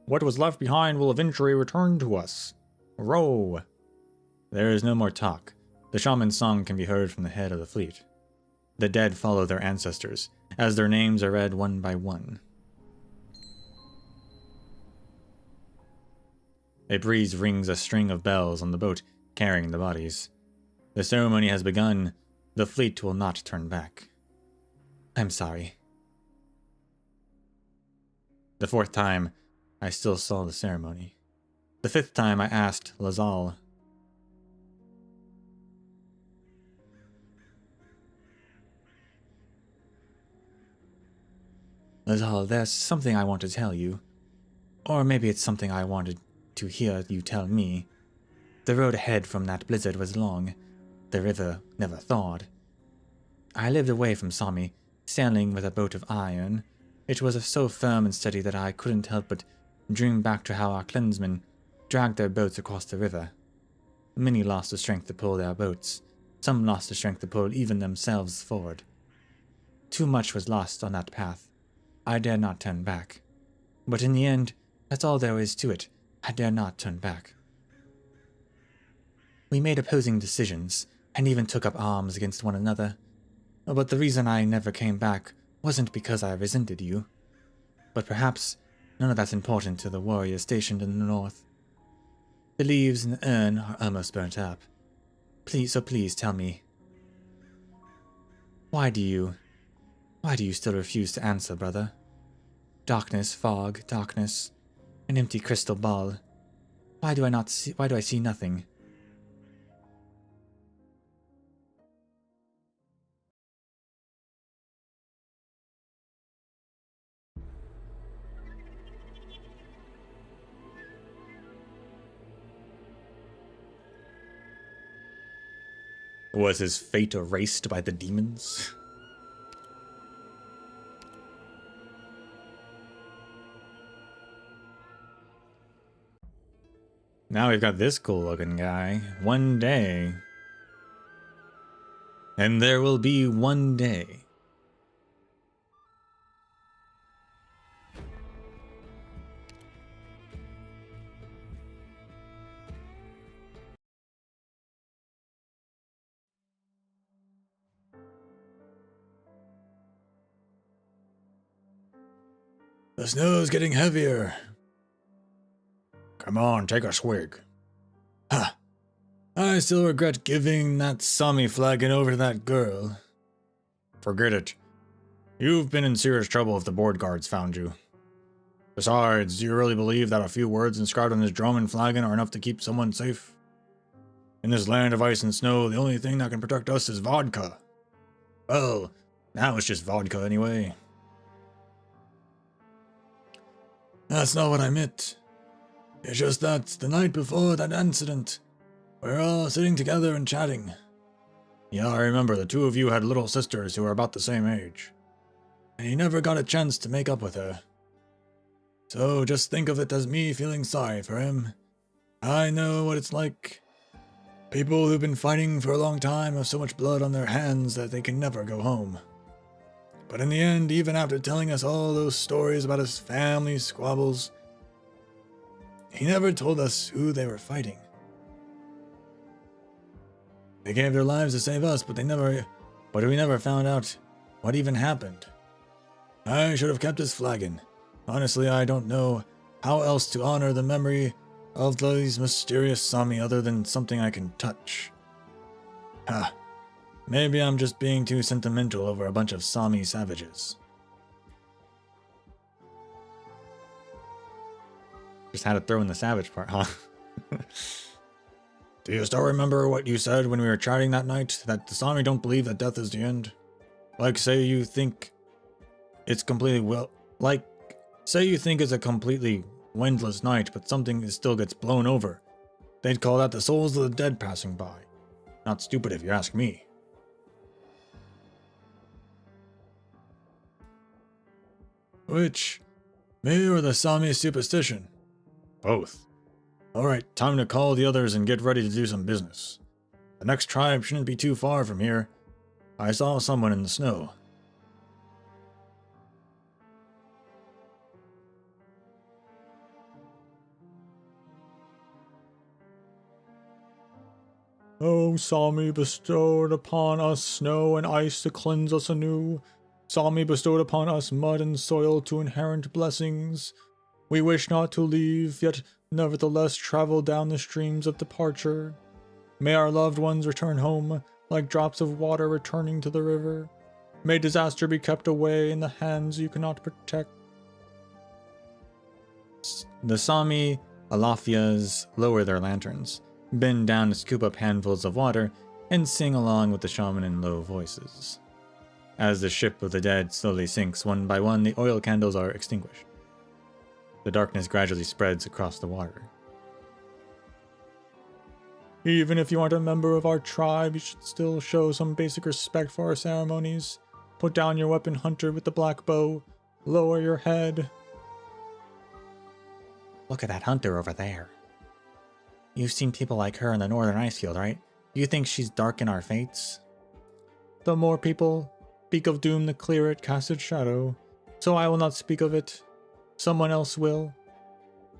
What was left behind will eventually return to us. Row. There is no more talk. The shaman's song can be heard from the head of the fleet. The dead follow their ancestors, as their names are read one by one. A breeze rings a string of bells on the boat carrying the bodies. The ceremony has begun. The fleet will not turn back. I'm sorry. The fourth time, I still saw the ceremony. The fifth time, I asked Lazal. Lazal, there's something I want to tell you. Or maybe it's something I wanted to hear you tell me. The road ahead from that blizzard was long. The river never thawed. I lived away from Sami, sailing with a boat of iron. It was so firm and steady that I couldn't help but dream back to how our clansmen dragged their boats across the river. Many lost the strength to pull their boats. Some lost the strength to pull even themselves forward. Too much was lost on that path. I dared not turn back. But in the end, that's all there is to it. I dare not turn back. We made opposing decisions, and even took up arms against one another. But the reason I never came back wasn't because I resented you. But perhaps none of that's important to the warriors stationed in the north. The leaves in the urn are almost burnt up. Please tell me. Why do you still refuse to answer, brother? Darkness, fog, darkness, an empty crystal ball. Why do I see nothing? Was his fate erased by the demons? Now we've got this cool looking guy. One day. And there will be one day. The snow's getting heavier. Come on, take a swig. Huh. I still regret giving that Sami flagon over to that girl. Forget it. You've been in serious trouble if the board guards found you. Besides, do you really believe that a few words inscribed on this drum and flagon are enough to keep someone safe? In this land of ice and snow, the only thing that can protect us is vodka. Well, now it's just vodka anyway. That's not what I meant. It's just that the night before that incident, we were all sitting together and chatting. Yeah, I remember the two of you had little sisters who were about the same age. And you never got a chance to make up with her. So just think of it as me feeling sorry for him. I know what it's like. People who've been fighting for a long time have so much blood on their hands that they can never go home. But in the end, even after telling us all those stories about his family squabbles, he never told us who they were fighting. They gave their lives to save us, but we never found out what even happened. I should have kept his flagon. Honestly, I don't know how else to honor the memory of these mysterious Sami other than something I can touch. Ha. Maybe I'm just being too sentimental over a bunch of Sami savages. Just had to throw in the savage part, huh? Do you still remember what you said when we were chatting that night? That the Sami don't believe that death is the end? Say you think it's a completely windless night, but something still gets blown over. They'd call that the souls of the dead passing by. Not stupid if you ask me. Which? Me or the Sami superstition? Both. Alright, time to call the others and get ready to do some business. The next tribe shouldn't be too far from here. I saw someone in the snow. Oh, Sami bestowed upon us snow and ice to cleanse us anew. Sami bestowed upon us mud and soil to inherent blessings. We wish not to leave, yet nevertheless travel down the streams of departure. May our loved ones return home, like drops of water returning to the river. May disaster be kept away in the hands you cannot protect. The Sami Alafias lower their lanterns, bend down to scoop up handfuls of water, and sing along with the shaman in low voices. As the ship of the dead slowly sinks one by one, the oil candles are extinguished. The darkness gradually spreads across the water. Even if you aren't a member of our tribe, you should still show some basic respect for our ceremonies. Put down your weapon, hunter with the black bow. Lower your head. Look at that hunter over there. You've seen people like her in the northern ice field, right? Do you think she's dark in our fates? The more people speak of doom, the clearer it casts its shadow. So I will not speak of it. Someone else will.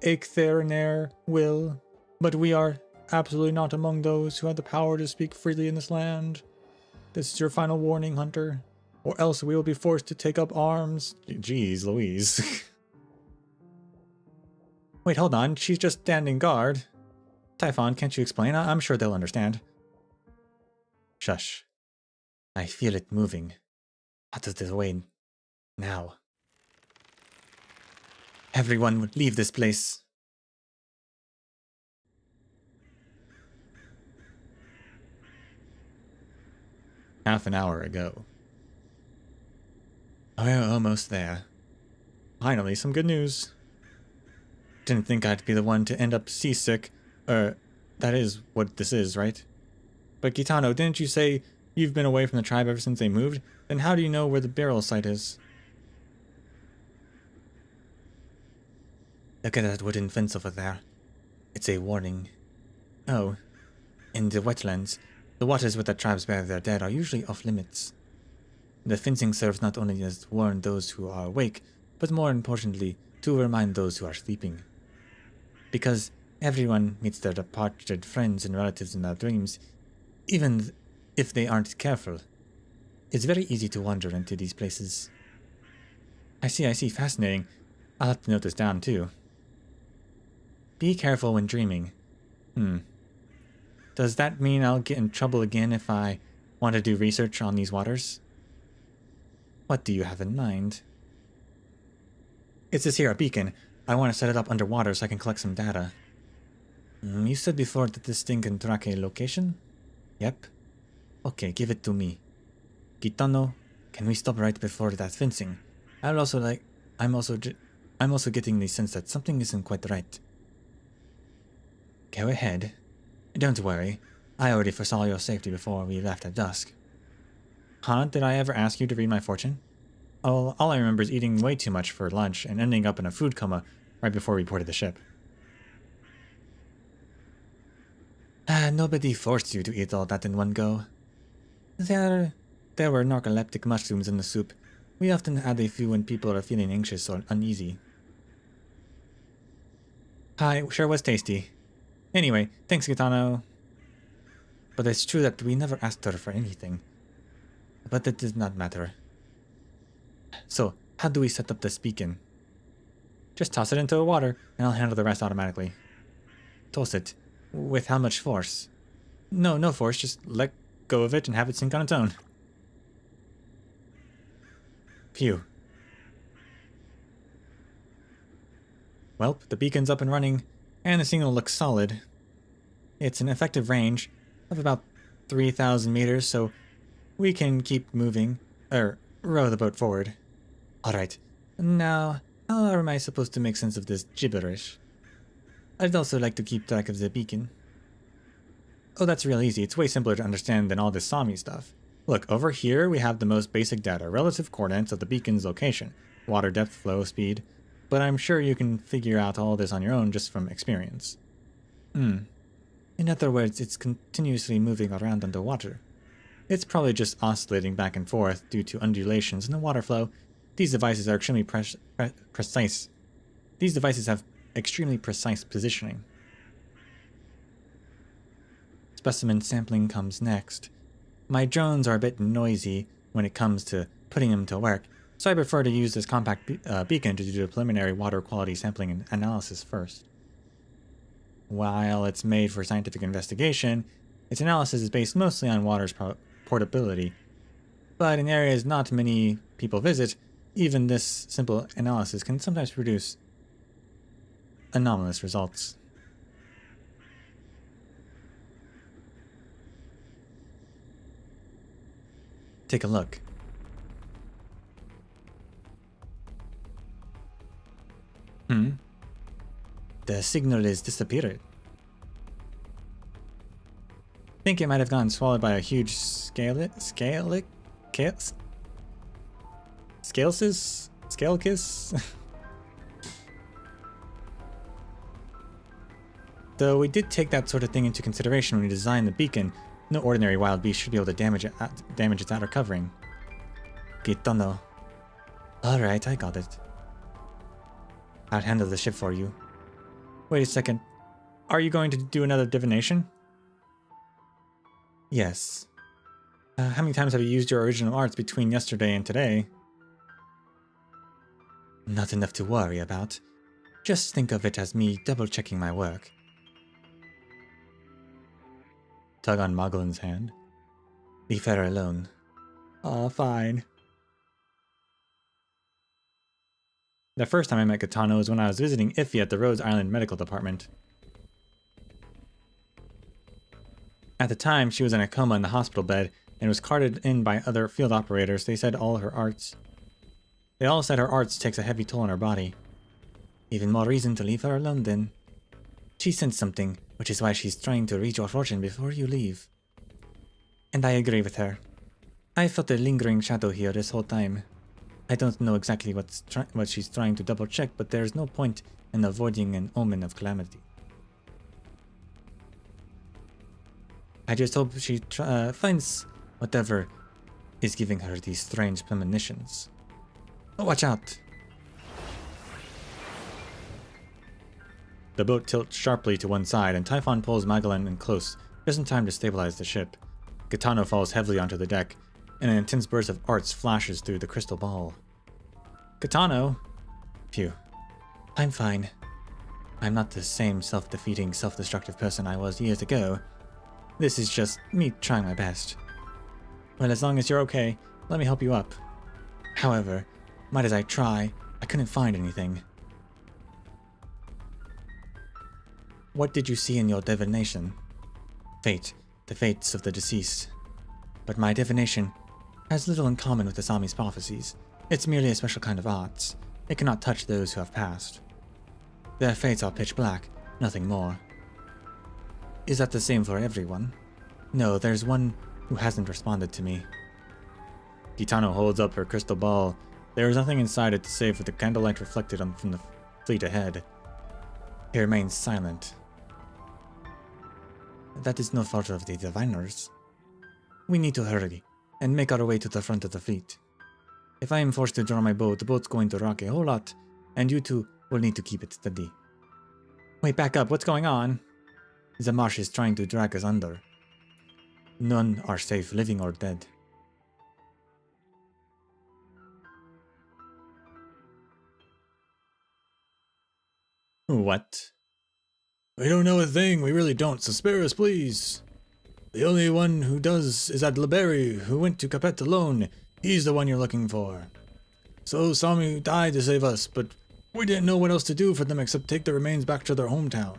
Eiktherinair will. But we are absolutely not among those who have the power to speak freely in this land. This is your final warning, hunter. Or else we will be forced to take up arms. Jeez Louise. Wait, hold on. She's just standing guard. Typhon, can't you explain? I'm sure they'll understand. Shush. I feel it moving. Out of the way. Now. Everyone would leave this place. Half an hour ago. We're almost there. Finally, some good news. Didn't think I'd be the one to end up seasick. That is what this is, right? But Gitano, didn't you say you've been away from the tribe ever since they moved? Then how do you know where the burial site is? Look at that wooden fence over there. It's a warning. Oh, in the wetlands, the waters where the tribes bury their dead are usually off limits. The fencing serves not only as to warn those who are awake, but more importantly, to remind those who are sleeping. Because everyone meets their departed friends and relatives in their dreams, even if they aren't careful. It's very easy to wander into these places. I see, fascinating. I'll have to note this down too. Be careful when dreaming. Does that mean I'll get in trouble again if I want to do research on these waters? What do you have in mind? It's this here, a beacon. I want to set it up underwater so I can collect some data. You said before that this thing can track a location? Yep. Okay, give it to me. Gitano, can we stop right before that fencing? I'm also getting the sense that something isn't quite right. Go ahead. Don't worry. I already foresaw your safety before we left at dusk. Huh? Did I ever ask you to read my fortune? All I remember is eating way too much for lunch and ending up in a food coma right before we boarded the ship. Nobody forced you to eat all that in one go. There were narcoleptic mushrooms in the soup. We often add a few when people are feeling anxious or uneasy. Hi, sure was tasty. Anyway, thanks, Gitano. But it's true that we never asked her for anything. But it does not matter. So, how do we set up this beacon? Just toss it into the water, and I'll handle the rest automatically. Toss it? With how much force? No force, just let go of it and have it sink on its own. Phew. Welp, the beacon's up and running, and the signal looks solid. It's an effective range of about 3,000 meters, so we can keep moving, row the boat forward. Alright, now, how am I supposed to make sense of this gibberish? I'd also like to keep track of the beacon. Oh, that's real easy. It's way simpler to understand than all this Sami stuff. Look, over here we have the most basic data, relative coordinates of the beacon's location, water depth, flow, speed, but I'm sure you can figure out all this on your own just from experience. In other words, it's continuously moving around underwater. It's probably just oscillating back and forth due to undulations in the water flow. These devices are extremely precise. These devices have extremely precise positioning. specimen sampling comes next. My drones are a bit noisy when it comes to putting them to work, so I prefer to use this compact beacon to do the preliminary water quality sampling and analysis first. While it's made for scientific investigation, its analysis is based mostly on water's portability. But in areas not many people visit, even this simple analysis can sometimes produce anomalous results. Take a look. The signal is disappeared. Think it might have gotten swallowed by a huge scalekiss? Though we did take that sort of thing into consideration when we designed the beacon, no ordinary wild beast should be able to damage its outer covering. Gitano. Alright, I got it. I'll handle the ship for you. Wait a second. Are you going to do another divination? Yes. How many times have you used your original arts between yesterday and today? Not enough to worry about. Just think of it as me double-checking my work. Tug on Moglin's hand. Leave her alone. Aw, fine. The first time I met Gitano was when I was visiting Iffy at the Rhodes Island Medical Department. At the time, she was in a coma in the hospital bed and was carted in by other field operators. They all said her arts takes a heavy toll on her body. Even more reason to leave her alone then. She sensed something, which is why she's trying to reach your fortune before you leave. And I agree with her. I felt a lingering shadow here this whole time. I don't know exactly what she's trying to double check, but there's no point in avoiding an omen of calamity. I just hope she finds whatever is giving her these strange premonitions. Oh, watch out! The boat tilts sharply to one side, and Typhon pulls Magellan in close, just in time to stabilize the ship. Gitano falls heavily onto the deck, and an intense burst of arts flashes through the crystal ball. Gitano! Phew. I'm fine. I'm not the same self-defeating, self-destructive person I was years ago. This is just me trying my best. Well, as long as you're okay, let me help you up. However, might as I try, I couldn't find anything. What did you see in your divination? Fate, the fates of the deceased. But my divination has little in common with the Sami's prophecies. It's merely a special kind of arts. It cannot touch those who have passed. Their fates are pitch black, nothing more. Is that the same for everyone? No, there's one who hasn't responded to me. Gitano holds up her crystal ball. There is nothing inside it save for the candlelight reflected from the fleet ahead. He remains silent. That is no fault of the diviners. We need to hurry, and make our way to the front of the fleet. If I am forced to draw my bow, the boat's going to rock a whole lot, and you two will need to keep it steady. Wait, back up, what's going on? The marsh is trying to drag us under. None are safe, living or dead. What? We don't know a thing, we really don't, so spare us, please. The only one who does is Adlaberry, who went to Capet alone. He's the one you're looking for. So Sami died to save us, but we didn't know what else to do for them except take the remains back to their hometown.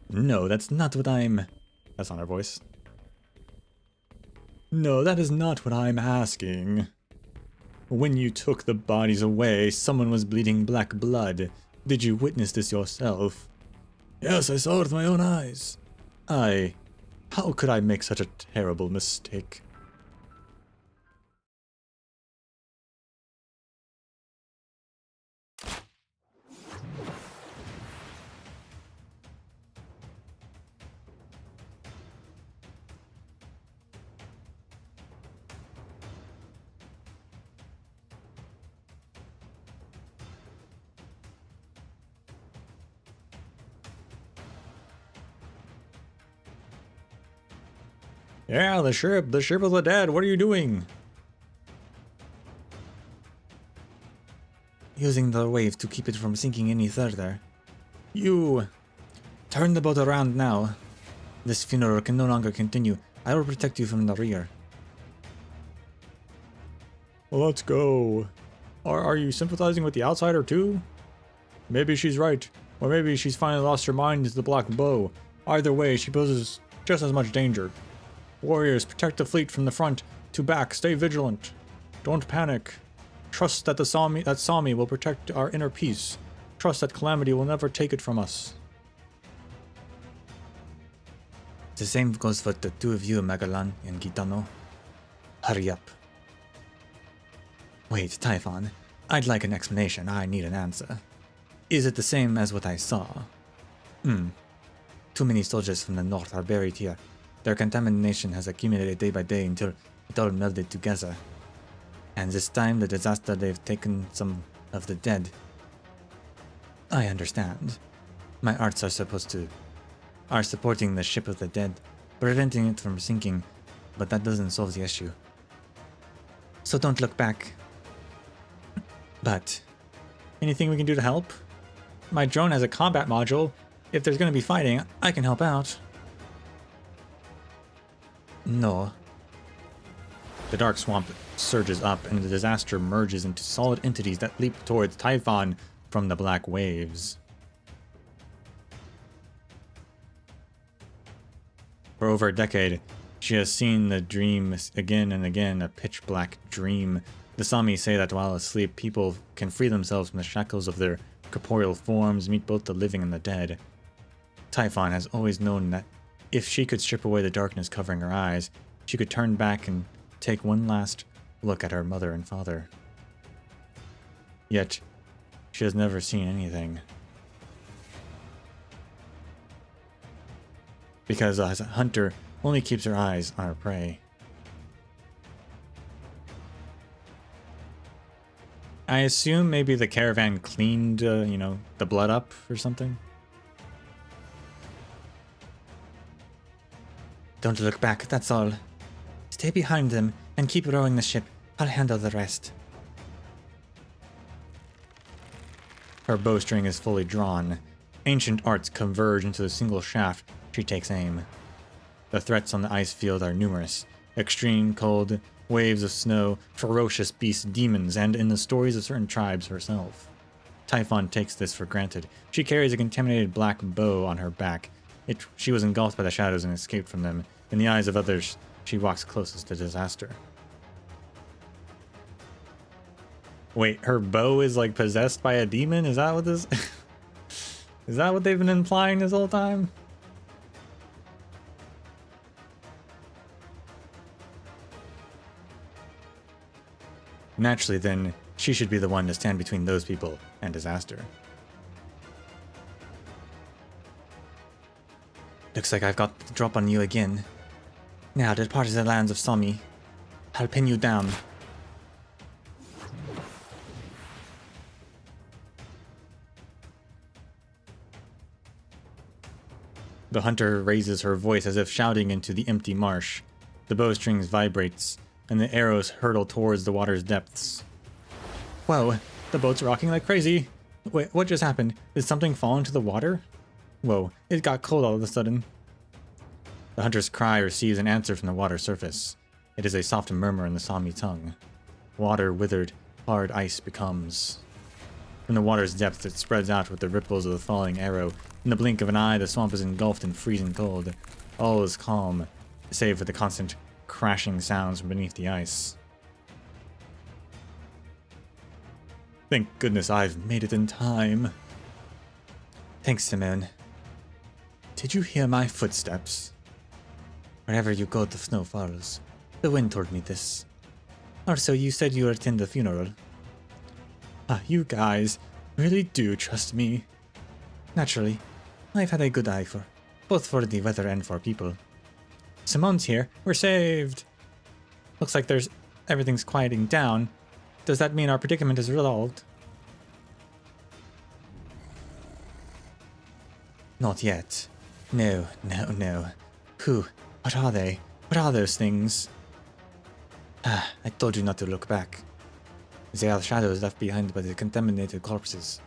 No, that's not what I'm... That's not her voice. No, that is not what I'm asking. When you took the bodies away, someone was bleeding black blood. Did you witness this yourself? Yes, I saw it with my own eyes. How could I make such a terrible mistake? Yeah, the ship of the dead. What are you doing? Using the wave to keep it from sinking any further. You turn the boat around now. This funeral can no longer continue. I will protect you from the rear. Well, let's go. Are you sympathizing with the outsider too? Maybe she's right. Or maybe she's finally lost her mind to the Black Bow. Either way, she poses just as much danger. Warriors, protect the fleet from the front to back. Stay vigilant. Don't panic. Trust that Sami will protect our inner peace. Trust that calamity will never take it from us. The same goes for the two of you, Magalan and Gitano. Hurry up. Wait, Typhon. I'd like an explanation. I need an answer. Is it the same as what I saw? Too many soldiers from the north are buried here. Their contamination has accumulated day by day until it all melded together. And this time, the disaster, they've taken some of the dead. I understand. My arts are supporting the ship of the dead, preventing it from sinking, but that doesn't solve the issue. So don't look back. But anything we can do to help? My drone has a combat module. If there's going to be fighting, I can help out. No. The dark swamp surges up, and the disaster merges into solid entities that leap towards Typhon from the black waves. For over a decade, she has seen the dream again and again, a pitch black dream. The Sami say that while asleep, people can free themselves from the shackles of their corporeal forms, meet both the living and the dead. Typhon has always known that if she could strip away the darkness covering her eyes, she could turn back and take one last look at her mother and father. Yet, she has never seen anything. Because as a hunter only keeps her eyes on her prey. I assume maybe the caravan cleaned, the blood up or something. Don't look back, that's all. Stay behind them and keep rowing the ship. I'll handle the rest. Her bowstring is fully drawn. Ancient arts converge into a single shaft. She takes aim. The threats on the ice field are numerous. Extreme cold, waves of snow, ferocious beasts, demons, and in the stories of certain tribes herself. Typhon takes this for granted. She carries a contaminated black bow on her back. She was engulfed by the shadows and escaped from them. In the eyes of others, she walks closest to disaster. Wait, her bow is like possessed by a demon? Is that what this... Is that what they've been implying this whole time? Naturally, then, she should be the one to stand between those people and disaster. Looks like I've got the drop on you again. Now depart to the lands of Sami. I'll pin you down. The hunter raises her voice as if shouting into the empty marsh. The bowstrings vibrates, and the arrows hurtle towards the water's depths. Whoa, the boat's rocking like crazy. Wait, what just happened? Did something fall into the water? Whoa, it got cold all of a sudden. The hunter's cry receives an answer from the water surface. It is a soft murmur in the Sami tongue. Water withered, hard ice becomes. From the water's depths, it spreads out with the ripples of the falling arrow. In the blink of an eye, the swamp is engulfed in freezing cold. All is calm, save for the constant crashing sounds from beneath the ice. Thank goodness I've made it in time. Thanks, Simone. Did you hear my footsteps? Wherever you go, the snow falls. The wind told me this. Also, you said you would attend the funeral. Ah, you guys really do trust me. Naturally. I've had a good eye for both for the weather and for people. Simone's here. We're saved. Looks like everything's quieting down. Does that mean our predicament is resolved? Not yet. No. Who? What are they? What are those things? Ah, I told you not to look back. They are shadows left behind by the contaminated corpses.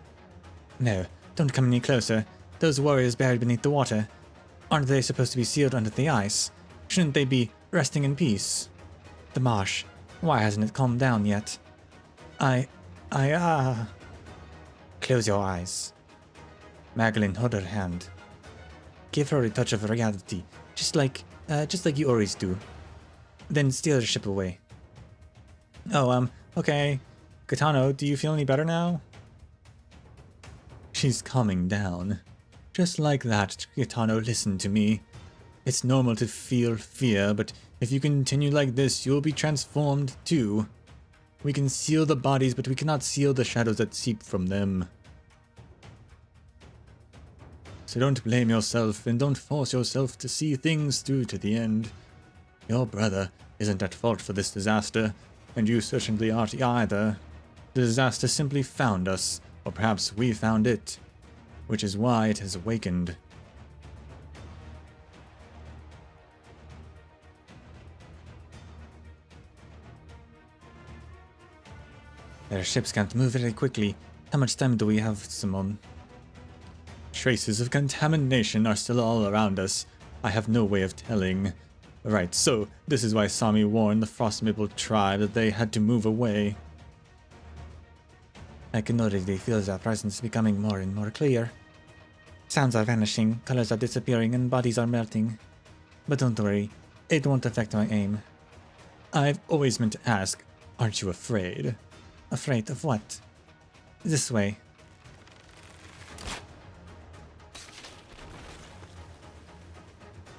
No, don't come any closer. Those warriors buried beneath the water. Aren't they supposed to be sealed under the ice? Shouldn't they be resting in peace? The marsh. Why hasn't it calmed down yet? Close your eyes. Magdalene, hold her hand. Give her a touch of reality, just like you always do. Then steal the ship away. Oh, okay. Katano, do you feel any better now? She's calming down. Just like that, Katano, listen to me. It's normal to feel fear, but if you continue like this, you'll be transformed too. We can seal the bodies, but we cannot seal the shadows that seep from them. So don't blame yourself, and don't force yourself to see things through to the end. Your brother isn't at fault for this disaster, and you certainly aren't either. The disaster simply found us, or perhaps we found it, which is why it has awakened. Their ships can't move very quickly. How much time do we have, Simone? Traces of contamination are still all around us. I have no way of telling. Right, so this is why Sami warned the Frostmaple tribe that they had to move away. I can already feel their presence becoming more and more clear. Sounds are vanishing, colors are disappearing, and bodies are melting. But don't worry, it won't affect my aim. I've always meant to ask, aren't you afraid? Afraid of what? This way.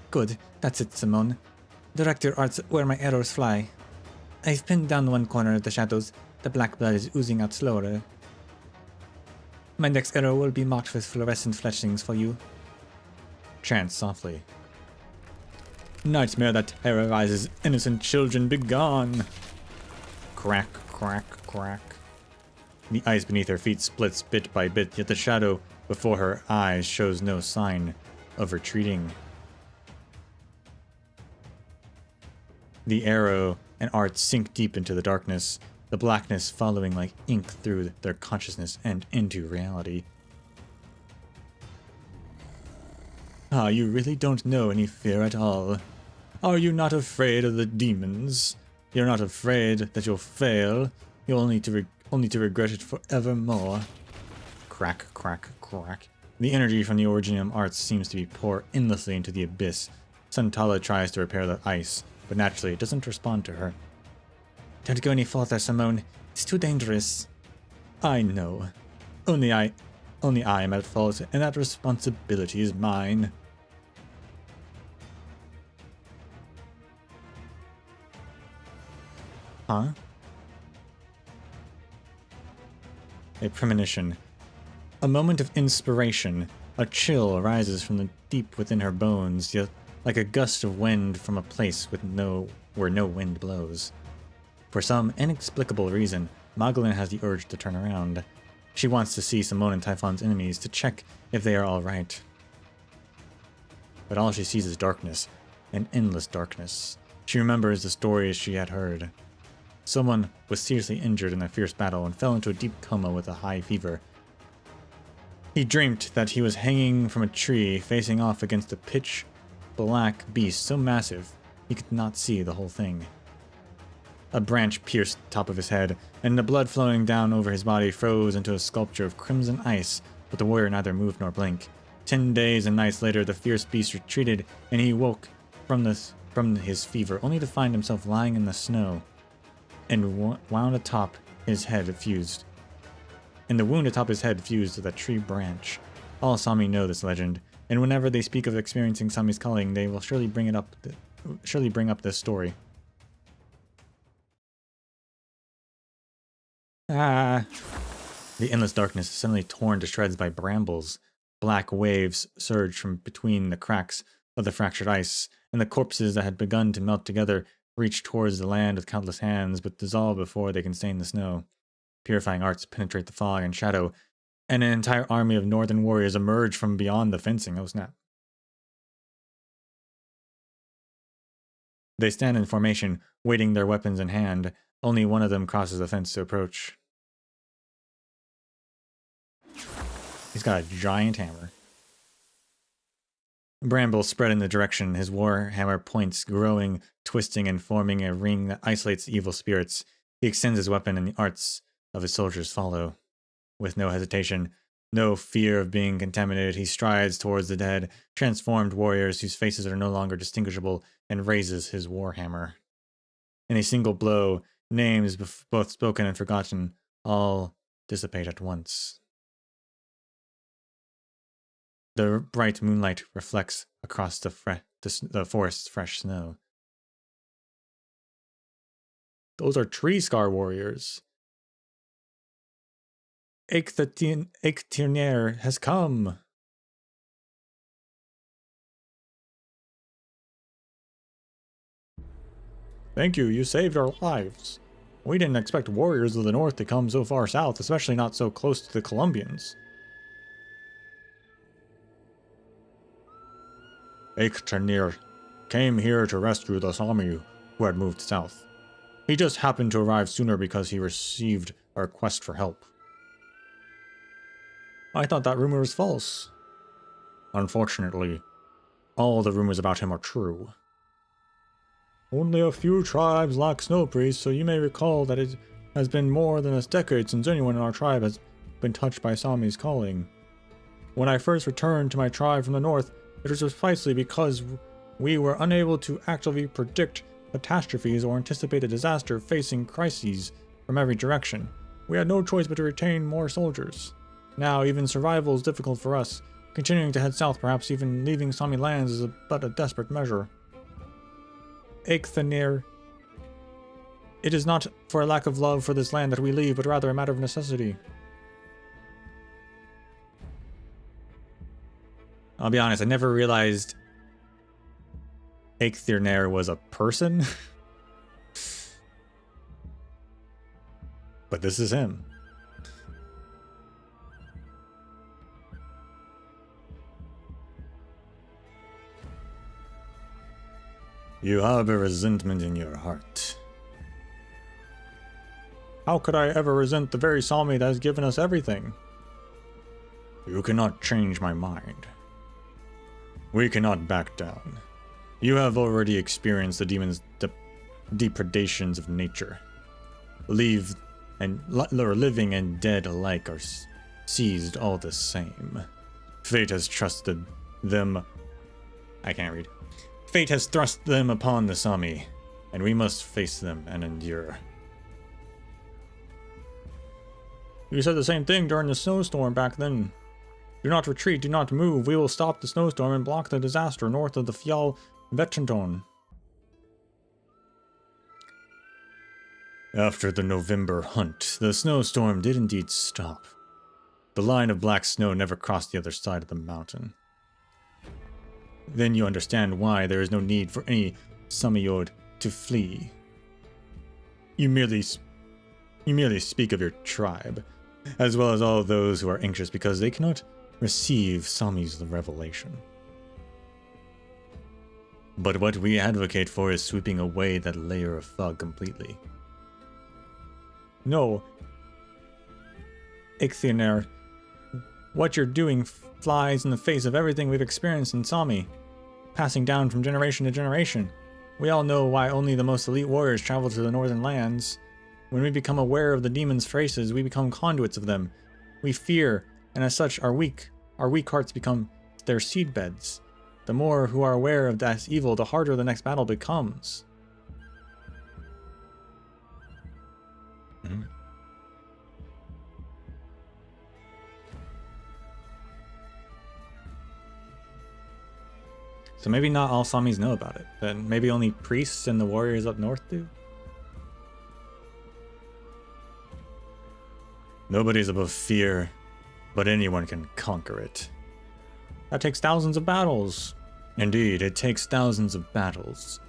Good, that's it, Simone. Direct your arts where my arrows fly. I've pinned down one corner of the shadows. The black blood is oozing out slower. My next arrow will be marked with fluorescent fletchings for you. Chant softly. Nightmare that terrorizes innocent children, begone! Crack, crack, crack. The ice beneath her feet splits bit by bit, yet the shadow before her eyes shows no sign of retreating. The arrow and art sink deep into the darkness, the blackness following like ink through their consciousness and into reality. Ah, you really don't know any fear at all. Are you not afraid of the demons? You're not afraid that you'll fail. You'll only to regret it forevermore. Crack, crack, crack. The energy from the Originium arts seems to be poured endlessly into the abyss. Santala tries to repair the ice, but naturally it doesn't respond to her. Don't go any further, Simone. It's too dangerous. I know. Only I am at fault, and that responsibility is mine. Huh? A premonition. A moment of inspiration. A chill arises from the deep within her bones, yet like a gust of wind from a place where no wind blows. For some inexplicable reason, Magdalene has the urge to turn around. She wants to see Simone and Typhon's enemies to check if they are alright. But all she sees is darkness, an endless darkness. She remembers the stories she had heard. Someone was seriously injured in a fierce battle and fell into a deep coma with a high fever. He dreamt that he was hanging from a tree facing off against a pitch black beast so massive he could not see the whole thing. A branch pierced the top of his head, and the blood flowing down over his body froze into a sculpture of crimson ice, but the warrior neither moved nor blinked. 10 days and nights later, the fierce beast retreated, and he woke from his fever, only to find himself lying in the snow, and wound atop his head fused. And the wound atop his head fused with a tree branch. All Sami know this legend, and whenever they speak of experiencing Sami's calling, they will surely bring up this story. Ah! The endless darkness is suddenly torn to shreds by brambles. Black waves surge from between the cracks of the fractured ice, and the corpses that had begun to melt together reach towards the land with countless hands, but dissolve before they can stain the snow. Purifying arts penetrate the fog and shadow, and an entire army of northern warriors emerge from beyond the fencing. Oh snap. They stand in formation, waiting their weapons in hand. Only one of them crosses the fence to approach. He's got a giant hammer. Brambles spread in the direction, his war hammer points growing, twisting, and forming a ring that isolates evil spirits. He extends his weapon, and the arts of his soldiers follow. With no hesitation, no fear of being contaminated, he strides towards the dead, transformed warriors whose faces are no longer distinguishable, and raises his warhammer. In a single blow, names both spoken and forgotten all dissipate at once. The bright moonlight reflects across the forest's fresh snow. Those are tree scar warriors. Arknights has come. Thank you, you saved our lives. We didn't expect warriors of the north to come so far south, especially not so close to the Colombians. Arknights came here to rescue the Sami who had moved south. He just happened to arrive sooner because he received our request for help. I thought that rumor was false. Unfortunately, all the rumors about him are true. Only a few tribes lack snow priests, so you may recall that it has been more than a decade since anyone in our tribe has been touched by Sami's calling. When I first returned to my tribe from the north, it was precisely because we were unable to actively predict catastrophes or anticipate the disaster facing crises from every direction. We had no choice but to retain more soldiers. Now, even survival is difficult for us. Continuing to head south, perhaps even leaving Sami lands, is but a desperate measure. Arknights, it is not for a lack of love for this land that we leave, but rather a matter of necessity. I'll be honest, I never realized Arknights was a person. But this is him. You harbor resentment in your heart. How could I ever resent the very Sami that has given us everything? You cannot change my mind. We cannot back down. You have already experienced the demon's depredations of nature. Living and dead alike are seized all the same. Fate has trusted them. I can't read. Fate has thrust them upon the Sami, and we must face them and endure. You said the same thing during the snowstorm back then. Do not retreat, do not move. We will stop the snowstorm and block the disaster north of the Fjall Vetranton. After the November hunt, the snowstorm did indeed stop. The line of black snow never crossed the other side of the mountain. Then you understand why there is no need for any Samiod to flee. You merely speak of your tribe, as well as all those who are anxious because they cannot receive Sami's revelation. But what we advocate for is sweeping away that layer of fog completely. No. Arknights, what you're doing flies in the face of everything we've experienced in Sami, passing down from generation to generation. We all know why only the most elite warriors travel to the northern lands. When we become aware of the demons' faces, we become conduits of them. We fear, and as such are weak. Our weak hearts become their seedbeds. The more who are aware of that evil, the harder the next battle becomes. So maybe not all Samis know about it, but maybe only priests and the warriors up north do? Nobody's above fear, but anyone can conquer it. That takes thousands of battles. Indeed, it takes thousands of battles.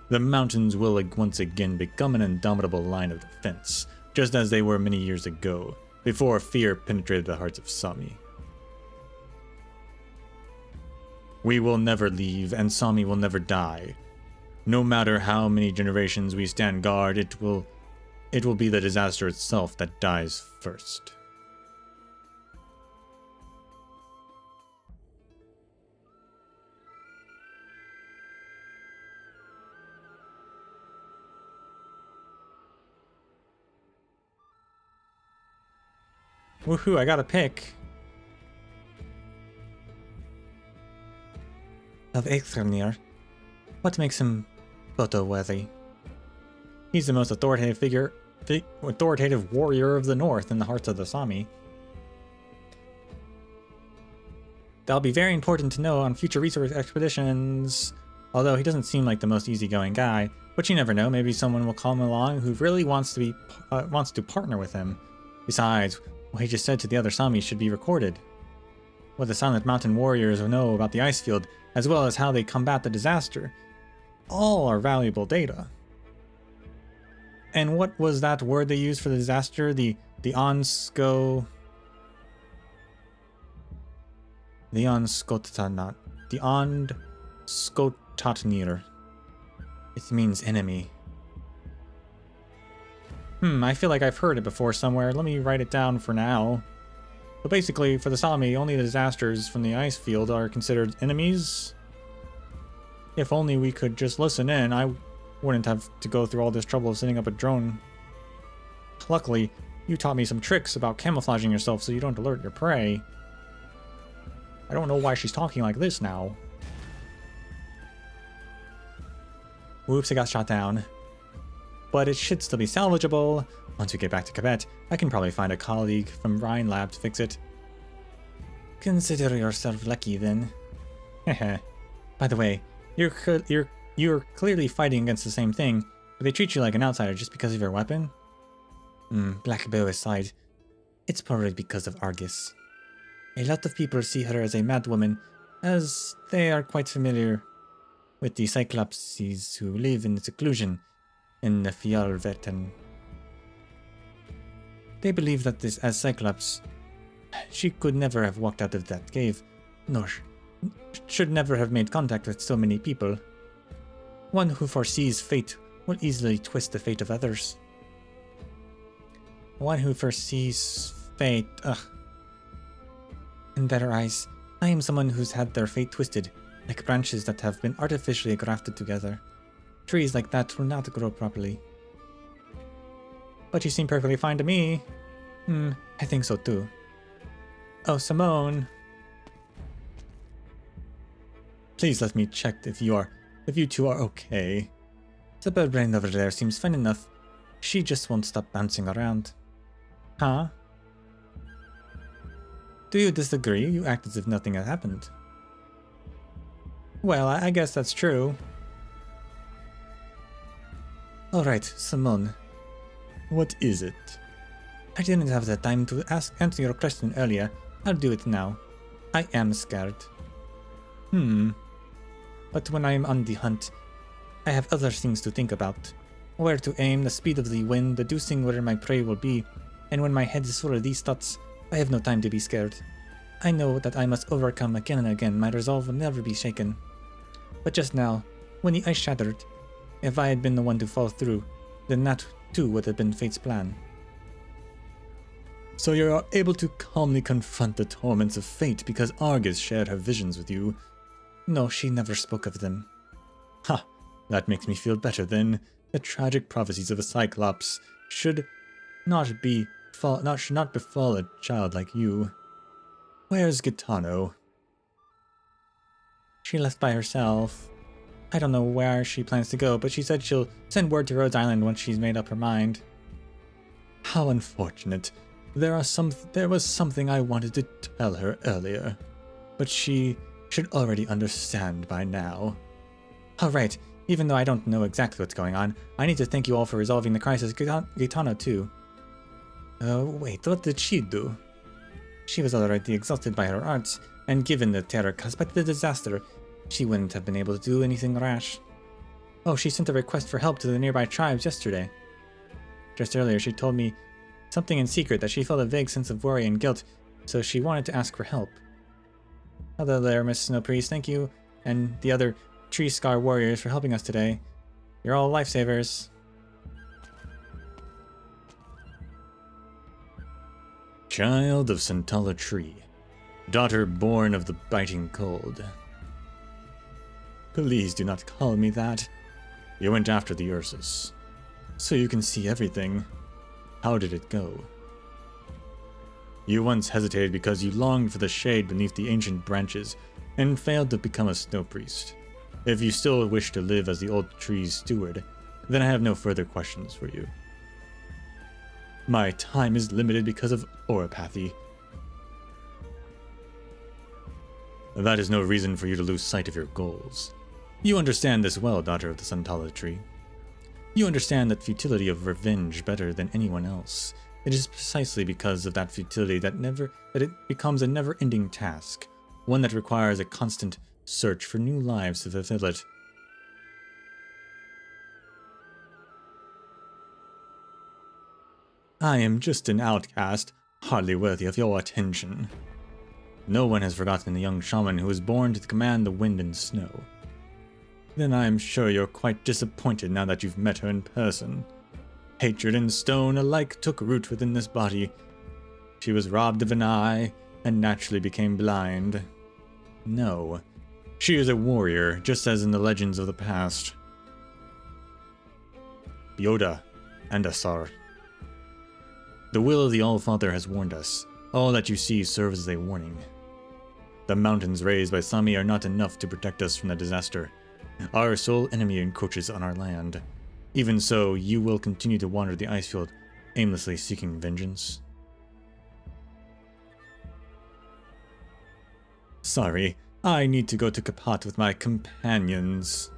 The mountains will once again become an indomitable line of defense, just as they were many years ago, before fear penetrated the hearts of Sami. We will never leave, and Sami will never die. No matter how many generations we stand guard, it will be the disaster itself that dies first. Woohoo, I got a pick. Of Arknights. What makes him photo-worthy? He's the most authoritative warrior of the North in the hearts of the Sami. That'll be very important to know on future research expeditions. Although he doesn't seem like the most easygoing guy, but you never know. Maybe someone will come along who really wants to partner with him. Besides, what he just said to the other Sami should be recorded. What the Silent Mountain warriors know about the ice field, as well as how they combat the disaster, all are valuable data. And what was that word they used for the disaster? The onskotatnir. It means enemy. I feel like I've heard it before somewhere. Let me write it down for now. But basically, for the Sami, only the disasters from the ice field are considered enemies. If only we could just listen in, I wouldn't have to go through all this trouble of setting up a drone. Luckily, you taught me some tricks about camouflaging yourself so you don't alert your prey. I don't know why she's talking like this now. Whoops, I got shot down. But it should still be salvageable. Once we get back to Quebec, I can probably find a colleague from Rhine Lab to fix it. Consider yourself lucky then. Heh. By the way, you're clearly fighting against the same thing, but they treat you like an outsider just because of your weapon? Black Bow aside, it's probably because of Argus. A lot of people see her as a madwoman, as they are quite familiar with the Cyclopses who live in seclusion in the Fjalverten. They believe that as Cyclops, she could never have walked out of that cave, nor should never have made contact with so many people. One who foresees fate will easily twist the fate of others. One who foresees fate, In their eyes, I am someone who's had their fate twisted, like branches that have been artificially grafted together. Trees like that will not grow properly. But you seem perfectly fine to me. I think so too. Oh, Simone. Please let me check if you two are okay. The bird brain over there seems fine enough. She just won't stop bouncing around. Huh? Do you disagree? You act as if nothing had happened. Well, I guess that's true. Alright, Simone. What is it? I didn't have the time to answer your question earlier. I'll do it now. I am scared. But when I am on the hunt, I have other things to think about. Where to aim, the speed of the wind, deducing where my prey will be, and when my head is full of these thoughts, I have no time to be scared. I know that I must overcome again and again, my resolve will never be shaken. But just now, when the ice shattered, if I had been the one to fall through, then that too would have been fate's plan. So you are able to calmly confront the torments of fate because Argus shared her visions with you. No, she never spoke of them. Ha! That makes me feel better then. The tragic prophecies of a Cyclops should not befall a child like you. Where's Gitano? She left by herself. I don't know where she plans to go, but she said she'll send word to Rhodes Island once she's made up her mind. How unfortunate. There was something I wanted to tell her earlier, but she should already understand by now. Alright, even though I don't know exactly what's going on, I need to thank you all for resolving the crisis. Gitano too. Wait, what did she do? She was already exhausted by her arts, and given the terror caused by the disaster, she wouldn't have been able to do anything rash. Oh, she sent a request for help to the nearby tribes yesterday. Just earlier, she told me something in secret that she felt a vague sense of worry and guilt, so she wanted to ask for help. Hello there, Miss Snow Priest, thank you, and the other Tree Scar warriors for helping us today. You're all lifesavers. Child of Santala Tree, daughter born of the biting cold. Please do not call me that. You went after the Ursus. So you can see everything. How did it go? You once hesitated because you longed for the shade beneath the ancient branches and failed to become a snow priest. If you still wish to live as the old tree's steward, then I have no further questions for you. My time is limited because of oropathy. That is no reason for you to lose sight of your goals. You understand this well, daughter of the Santala Tree. You understand that futility of revenge better than anyone else. It is precisely because of that futility that it becomes a never-ending task, one that requires a constant search for new lives to fulfill it. I am just an outcast, hardly worthy of your attention. No one has forgotten the young shaman who was born to command the wind and snow. Then I am sure you're quite disappointed now that you've met her in person. Hatred and stone alike took root within this body. She was robbed of an eye and naturally became blind. No, she is a warrior, just as in the legends of the past. Yoda and Asar. The will of the All-Father has warned us. All that you see serves as a warning. The mountains raised by Sami are not enough to protect us from the disaster. Our sole enemy encroaches on our land. Even so, you will continue to wander the icefield, aimlessly seeking vengeance. Sorry, I need to go to Kapat with my companions.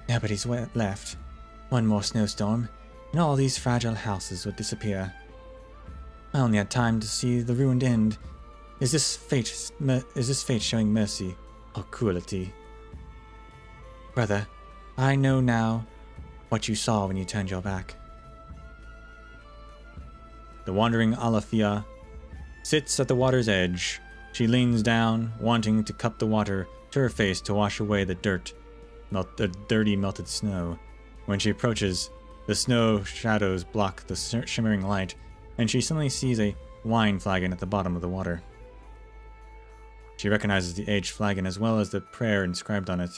Nobody's left. One more snowstorm, and all these fragile houses would disappear. I only had time to see the ruined end. Is this fate showing mercy or cruelty? Brother, I know now what you saw when you turned your back. The wandering Alafia sits at the water's edge. She leans down, wanting to cup the water to her face to wash away the dirty melted snow. When she approaches, the snow shadows block the shimmering light, and she suddenly sees a wine flagon at the bottom of the water. She recognizes the aged flagon as well as the prayer inscribed on it.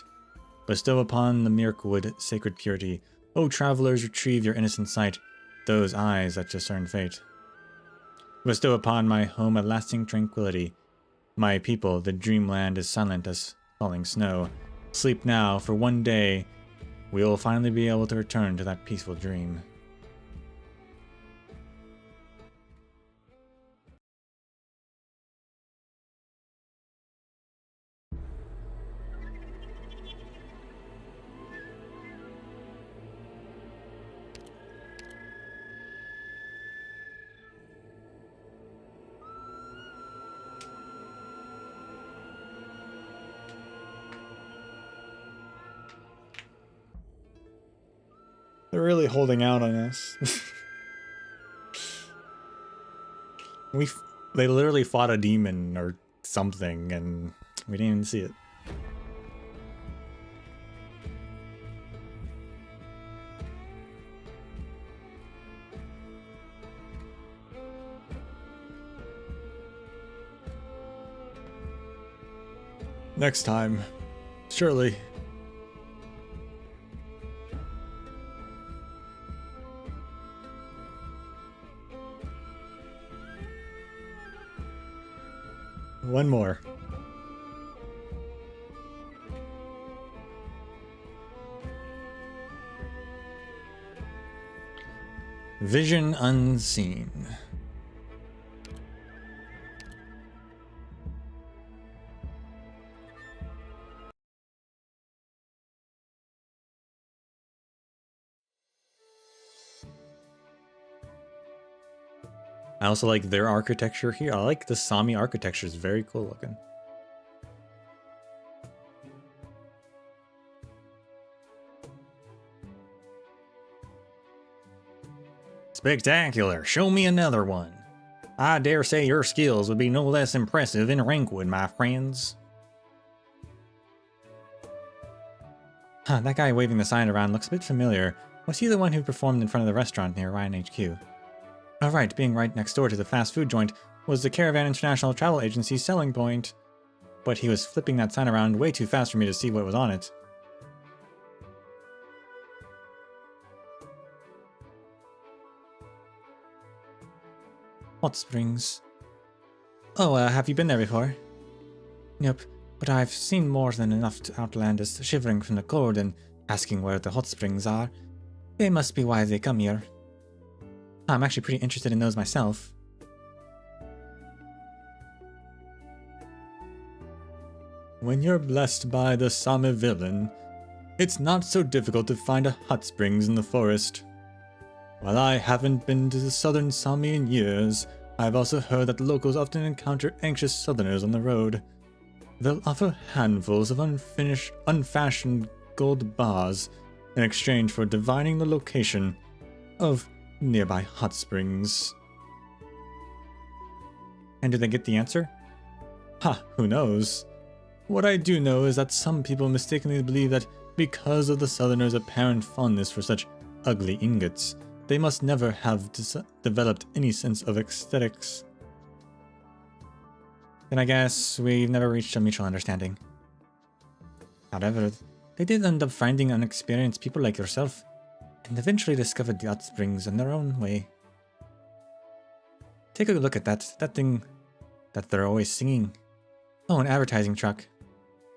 Bestow upon the Mirkwood sacred purity. O travelers, retrieve your innocent sight, those eyes that discern fate. Bestow upon my home a lasting tranquility. My people, the dreamland is silent as falling snow. Sleep now, for one day we will finally be able to return to that peaceful dream. They're really holding out on us. They literally fought a demon or something, and we didn't even see it. Next time, surely. One more. Vision unseen. I also like their architecture here. I like the Sami architecture. It's very cool looking. Spectacular. Show me another one. I dare say your skills would be no less impressive in Rankwood, my friends. Huh, that guy waving the sign around looks a bit familiar. Was he the one who performed in front of the restaurant near Ryan HQ? Oh right, being right next door to the fast food joint was the Caravan International Travel Agency's selling point. But he was flipping that sign around way too fast for me to see what was on it. Hot Springs. Oh, have you been there before? Nope, but I've seen more than enough Outlanders shivering from the cold and asking where the hot springs are. They must be why they come here. I'm actually pretty interested in those myself. When you're blessed by the Sami villain, it's not so difficult to find a hot springs in the forest. While I haven't been to the southern Sami in years, I've also heard that locals often encounter anxious southerners on the road. They'll offer handfuls of unfashioned gold bars in exchange for divining the location of nearby hot springs. And do they get the answer? Who knows? What I do know is that some people mistakenly believe that because of the Southerners' apparent fondness for such ugly ingots, they must never have developed any sense of aesthetics. Then I guess we've never reached a mutual understanding. However, they did end up finding unexperienced people like yourself, and eventually discovered the hot springs in their own way. Take a look at that thing that they're always singing. Oh, an advertising truck.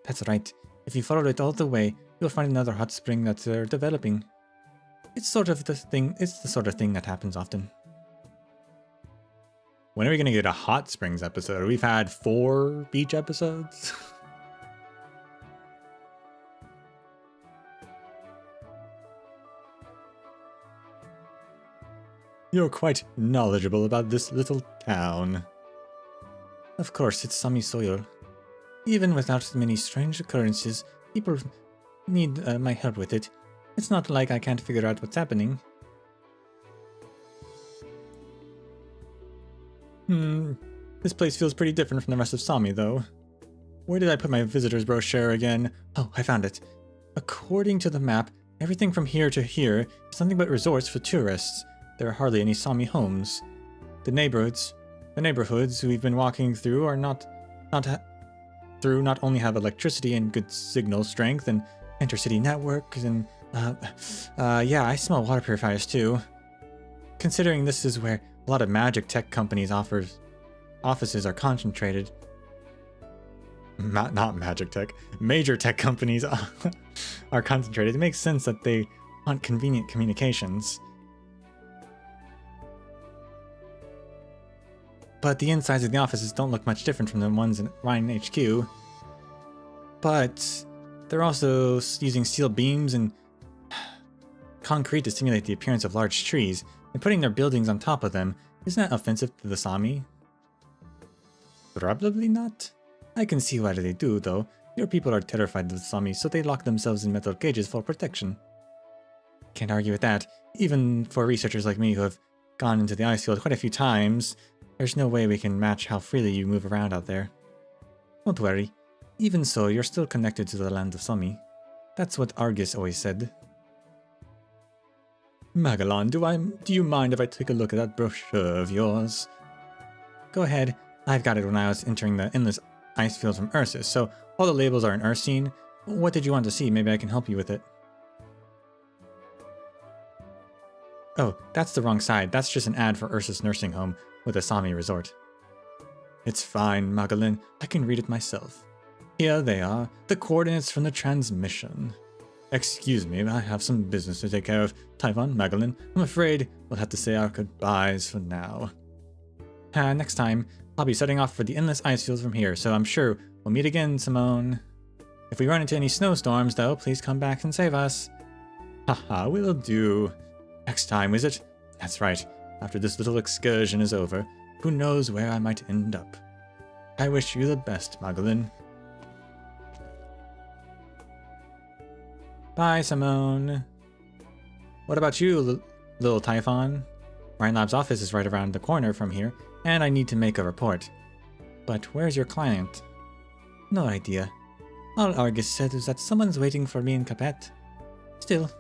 That's right. If you follow it all the way, you'll find another hot spring that they're developing. It's the sort of thing that happens often. When are we gonna get a hot springs episode? We've had 4 beach episodes. You're quite knowledgeable about this little town. Of course, it's Sami soil. Even without many strange occurrences, people need my help with it. It's not like I can't figure out what's happening. This place feels pretty different from the rest of Sami, though. Where did I put my visitor's brochure again? Oh, I found it. According to the map, everything from here to here is nothing but resorts for tourists. There are hardly any Sami homes. The neighborhoods we've been walking through are not only have electricity and good signal strength and intercity networks and yeah, I smell water purifiers too. Considering this is where a lot of magic tech companies' offices are concentrated. Not magic tech. Major tech companies are concentrated. It makes sense that they want convenient communications. But the insides of the offices don't look much different from the ones in Ryan HQ. But they're also using steel beams and concrete to simulate the appearance of large trees, and putting their buildings on top of them. Isn't that offensive to the Sami? Probably not. I can see why they do, though. Your people are terrified of the Sami, so they lock themselves in metal cages for protection. Can't argue with that. Even for researchers like me who have gone into the ice field quite a few times, there's no way we can match how freely you move around out there. Don't worry. Even so, you're still connected to the land of Sami. That's what Argus always said. Magellan, do you mind if I take a look at that brochure of yours? Go ahead. I've got it when I was entering the endless ice field from Ursus, so all the labels are in Ursine. What did you want to see? Maybe I can help you with it. Oh, that's the wrong side. That's just an ad for Ursus Nursing Home with a Sami resort. It's fine, Magellan. I can read it myself. Here they are, the coordinates from the transmission. Excuse me, I have some business to take care of. Typhon, Magellan, I'm afraid we'll have to say our goodbyes for now. Next time, I'll be setting off for the endless ice fields from here, so I'm sure we'll meet again, Simone. If we run into any snowstorms, though, please come back and save us. Haha, we'll do. Next time, is it? That's right. After this little excursion is over, who knows where I might end up. I wish you the best, Magellan. Bye, Simone. What about you, little Typhon? Lab's office is right around the corner from here, and I need to make a report. But where's your client? No idea. All Argus said was that someone's waiting for me in Capet. Still.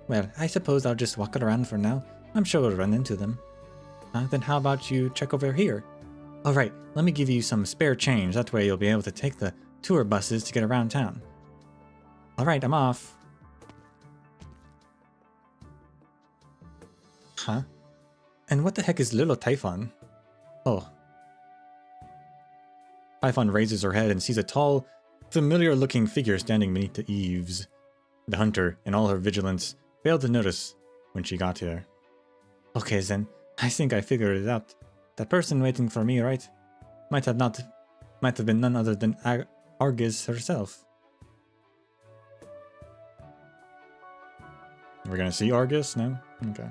Well, I suppose I'll just walk around for now. I'm sure we'll run into them. Then how about you check over here? Alright, let me give you some spare change. That way you'll be able to take the tour buses to get around town. Alright, I'm off. Huh? And what the heck is little Typhon? Oh. Typhon raises her head and sees a tall, familiar-looking figure standing beneath the eaves. The hunter, in all her vigilance, failed to notice when she got here. Okay, then. I think I figured it out. That person waiting for me, right? Might have been none other than Argus herself. We're gonna see Argus now? Okay.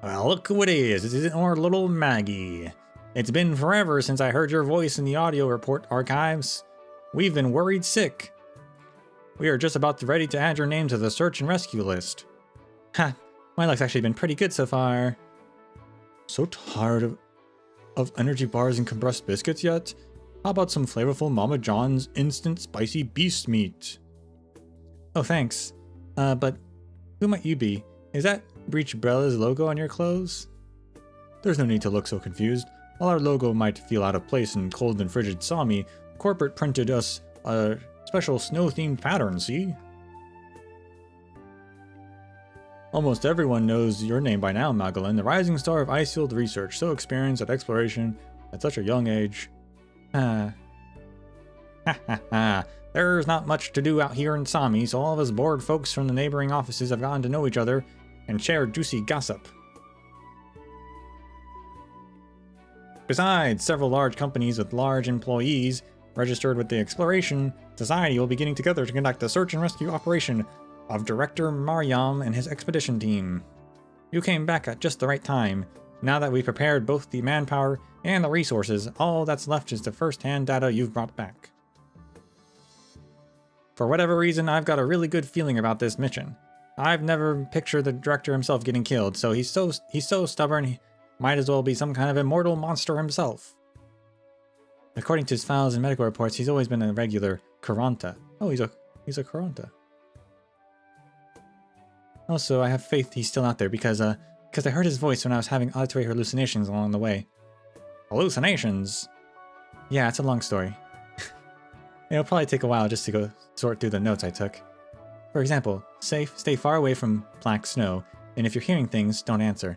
Well, look who it is. It isn't our little Maggie. It's been forever since I heard your voice in the audio report archives. We've been worried sick. We are just about ready to add your name to the search and rescue list. Ha! My luck's actually been pretty good so far. So tired of energy bars and compressed biscuits yet? How about some flavorful Mama John's instant spicy beast meat? Oh, thanks. But who might you be? Is that Breach Bella's logo on your clothes? There's no need to look so confused. While our logo might feel out of place in cold and frigid Sami, corporate printed us a special snow-themed pattern, see? Almost everyone knows your name by now, Magellan, the rising star of Icefield research, so experienced at exploration at such a young age. Ha ha ha. There's not much to do out here in Sami, so all of us bored folks from the neighboring offices have gotten to know each other and share juicy gossip. Besides, several large companies with large employees registered with the Exploration Society will be getting together to conduct a search and rescue operation of Director Mariam and his expedition team. You came back at just the right time. Now that we've prepared both the manpower and the resources, all that's left is the first-hand data you've brought back. For whatever reason, I've got a really good feeling about this mission. I've never pictured the director himself getting killed, so he's so stubborn, he might as well be some kind of immortal monster himself. According to his files and medical reports, he's always been a regular Kuranta. Oh, he's a Kuranta. Also, I have faith he's still out there because I heard his voice when I was having auditory hallucinations along the way. Hallucinations? Yeah, it's a long story. It'll probably take a while just to go sort through the notes I took. For example, stay far away from black snow, and if you're hearing things, don't answer.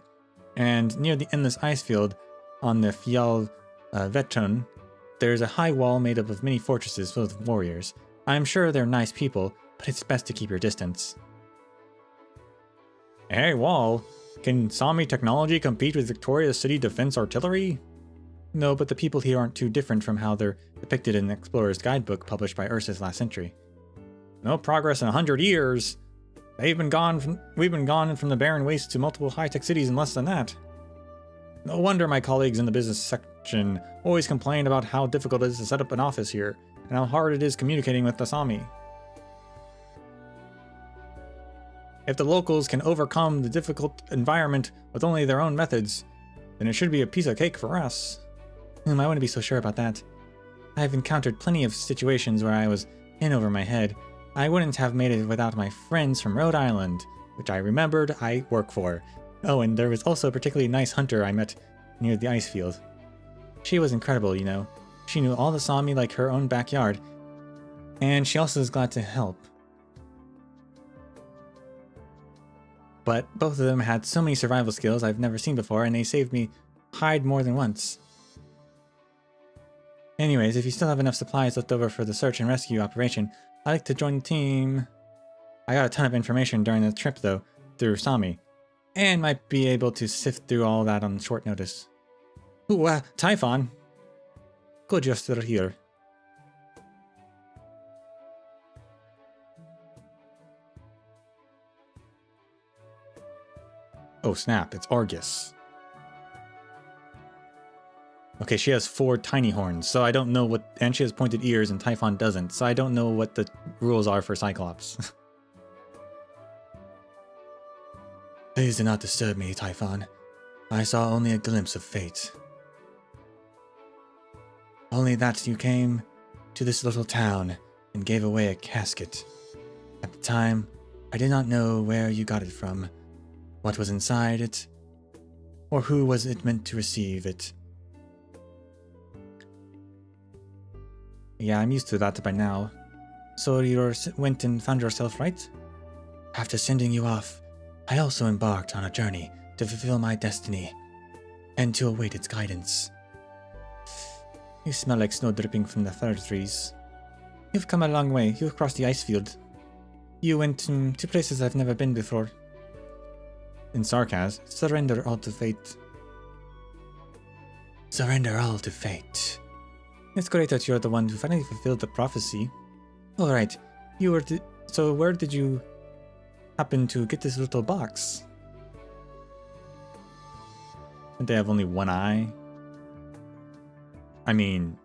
And near the endless ice field on the Fjall Vetun, there's a high wall made up of many fortresses filled with warriors. I'm sure they're nice people, but it's best to keep your distance. Hey, Wall, can Sami technology compete with Victoria's City Defense Artillery? No, but the people here aren't too different from how they're depicted in the Explorer's Guidebook published by Ursus last century. No progress in 100 years. We've been gone from the barren wastes to multiple high-tech cities in less than that. No wonder my colleagues in the business section always complain about how difficult it is to set up an office here, and how hard it is communicating with the Sami. If the locals can overcome the difficult environment with only their own methods, then it should be a piece of cake for us. I wouldn't be so sure about that. I've encountered plenty of situations where I was in over my head. I wouldn't have made it without my friends from Rhode Island, which I remembered I work for. Oh, and there was also a particularly nice hunter I met near the ice field. She was incredible, you know. She knew all the Sami like her own backyard, and she also was glad to help. But both of them had so many survival skills I've never seen before, and they saved me hide more than once. Anyways, if you still have enough supplies left over for the search and rescue operation, I'd like to join the team. I got a ton of information during the trip, though, through Sami, and might be able to sift through all that on short notice. Ooh, Typhon! Good you're still here. Oh snap, it's Argus. Okay, she has 4 tiny horns, so I don't know what... And she has pointed ears, and Typhon doesn't, so I don't know what the rules are for Cyclops. Please do not disturb me, Typhon. I saw only a glimpse of fate. Only that you came to this little town and gave away a casket. At the time, I did not know where you got it from, what was inside it, or who was it meant to receive it. Yeah, I'm used to that by now. So you went and found yourself, right? After sending you off, I also embarked on a journey to fulfill my destiny and to await its guidance. You smell like snow dripping from the fir trees. You've come a long way. You've crossed the ice field. You went to places I've never been before. In sarcasm, surrender all to fate. Surrender all to fate. It's great that you're the one who finally fulfilled the prophecy. Alright, you were so where did you happen to get this little box? Did they have only one eye? I mean,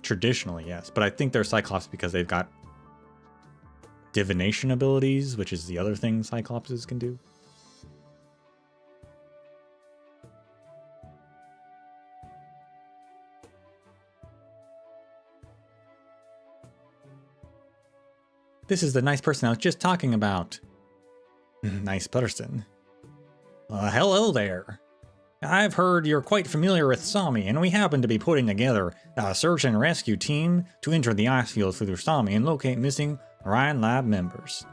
traditionally, yes, but I think they're Cyclops because they've got divination abilities, which is the other thing Cyclopses can do. This is the nice person I was just talking about. Nice person. Hello there. I've heard you're quite familiar with Sami, and we happen to be putting together a search and rescue team to enter the ice field through Sami and locate missing Ryan Lab members.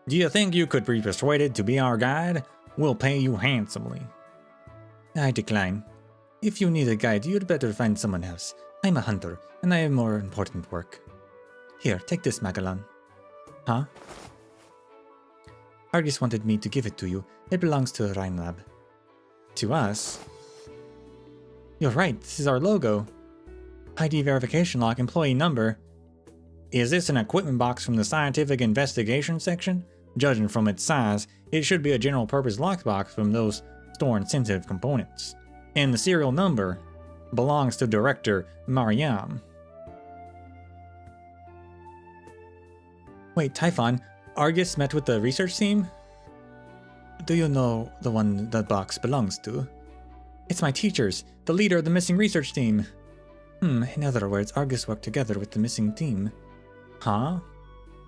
Do you think you could be persuaded to be our guide? We'll pay you handsomely. I decline. If you need a guide, you'd better find someone else. I'm a hunter, and I have more important work. Here, take this, Magellan. Huh? Argus wanted me to give it to you. It belongs to Ryan Lab. To us? You're right, this is our logo. ID verification lock, employee number. Is this an equipment box from the scientific investigation section? Judging from its size, it should be a general purpose lockbox from those storing sensitive components. And the serial number belongs to Director Mariam. Wait, Typhon, Argus met with the research team? Do you know the one the box belongs to? It's my teachers, the leader of the missing research team. In other words, Argus worked together with the missing team. Huh?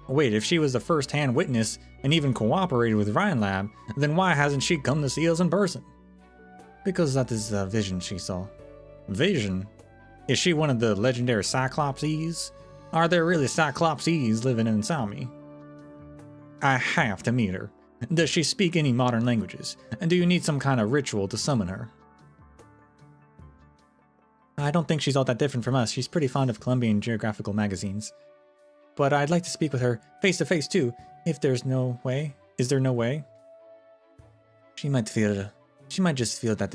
Wait, if she was the first-hand witness and even cooperated with Ryan Lab, then why hasn't she come to see us in person? Because that is the vision she saw. Vision? Is she one of the legendary Cyclopses? Are there really Cyclopses living in Sami? I have to meet her. Does she speak any modern languages? And do you need some kind of ritual to summon her? I don't think she's all that different from us. She's pretty fond of Colombian geographical magazines. But I'd like to speak with her face to face too, if there's no way. Is there no way? She might just feel that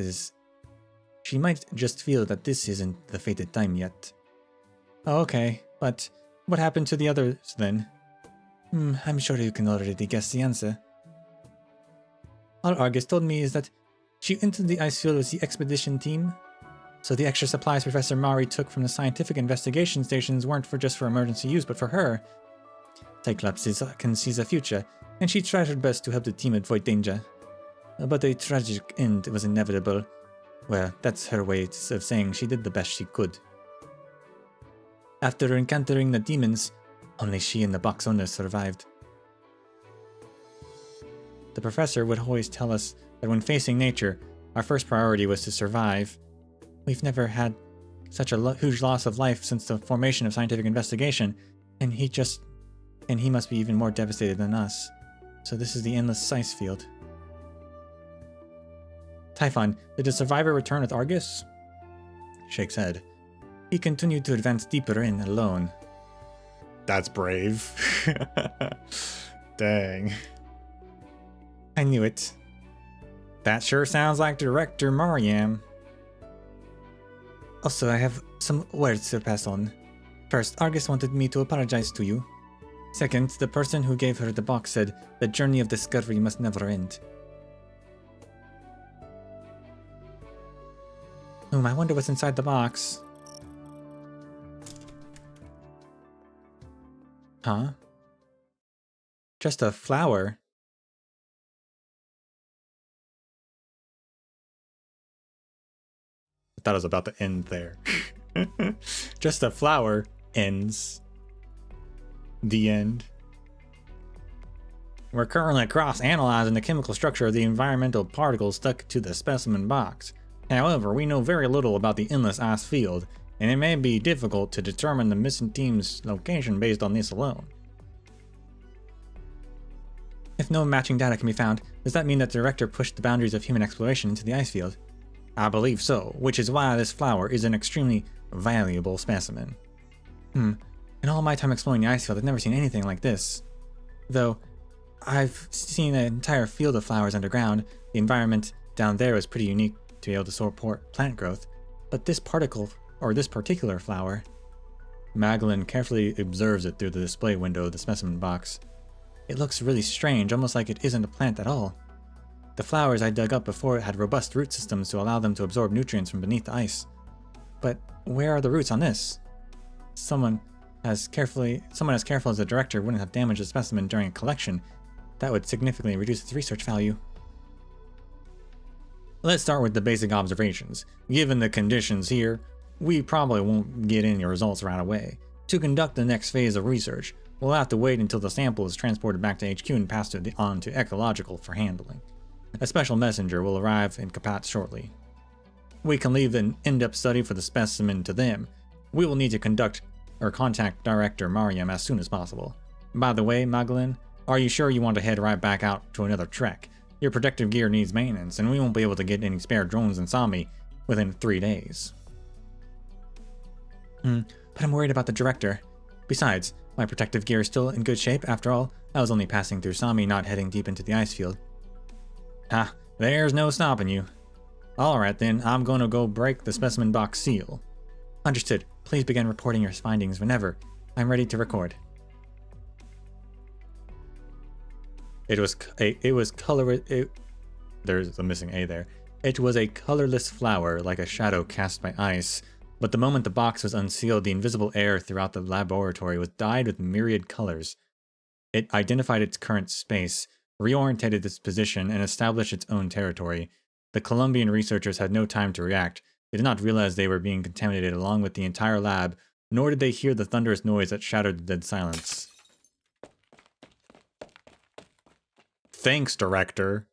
this isn't the fated time yet. Oh, okay, but what happened to the others then? I'm sure you can already guess the answer. All Argus told me is that she entered the ice field with the expedition team. So the extra supplies Professor Mari took from the scientific investigation stations weren't just for emergency use, but for her. Cyclops can see the future, and she tried her best to help the team avoid danger. But a tragic end was inevitable. Well, that's her way of saying she did the best she could. After encountering the demons, only she and the box owner survived. The professor would always tell us that when facing nature, our first priority was to survive. We've never had such a huge loss of life since the formation of scientific investigation, and he must be even more devastated than us. So this is the endless ice field. Typhon, did the survivor return with Argus? Shakes head. He continued to advance deeper in alone. That's brave. Dang. I knew it. That sure sounds like Director Mariam. Also, I have some words to pass on. First, Argus wanted me to apologize to you. Second, the person who gave her the box said the journey of discovery must never end. I wonder what's inside the box. Huh? Just a flower? I thought it was about to end there. Just a flower ends. The end. We're currently cross-analyzing the chemical structure of the environmental particles stuck to the specimen box. However, we know very little about the endless ice field, and it may be difficult to determine the missing team's location based on this alone. If no matching data can be found, does that mean that the director pushed the boundaries of human exploration into the ice field? I believe so, which is why this flower is an extremely valuable specimen. In all my time exploring the ice field, I've never seen anything like this. Though, I've seen an entire field of flowers underground. The environment down there was pretty unique to be able to support plant growth. But this particular flower... Magdalene carefully observes it through the display window of the specimen box. It looks really strange, almost like it isn't a plant at all. The flowers I dug up before had robust root systems to allow them to absorb nutrients from beneath the ice. But where are the roots on this? Someone as careful as the director wouldn't have damaged the specimen during a collection. That would significantly reduce its research value. Let's start with the basic observations. Given the conditions here, we probably won't get any results right away. To conduct the next phase of research, we'll have to wait until the sample is transported back to HQ and passed on to ecological for handling. A special messenger will arrive in Kapat shortly. We can leave an in-depth study for the specimen to them. We will need to contact Director Mariam as soon as possible. By the way, Magdalene, are you sure you want to head right back out to another trek? Your protective gear needs maintenance, and we won't be able to get any spare drones in Sami within 3 days. But I'm worried about the director. Besides, my protective gear is still in good shape. After all, I was only passing through Sami, not heading deep into the ice field. Ha, there's no stopping you. Alright then, I'm gonna go break the specimen box seal. Understood. Please begin reporting your findings whenever. I'm ready to record. There's a missing A there. It was a colorless flower, like a shadow cast by ice. But the moment the box was unsealed, the invisible air throughout the laboratory was dyed with myriad colors. It identified its current space, reorientated its position, and established its own territory. The Colombian researchers had no time to react. They did not realize they were being contaminated along with the entire lab, nor did they hear the thunderous noise that shattered the dead silence. Thanks, Director.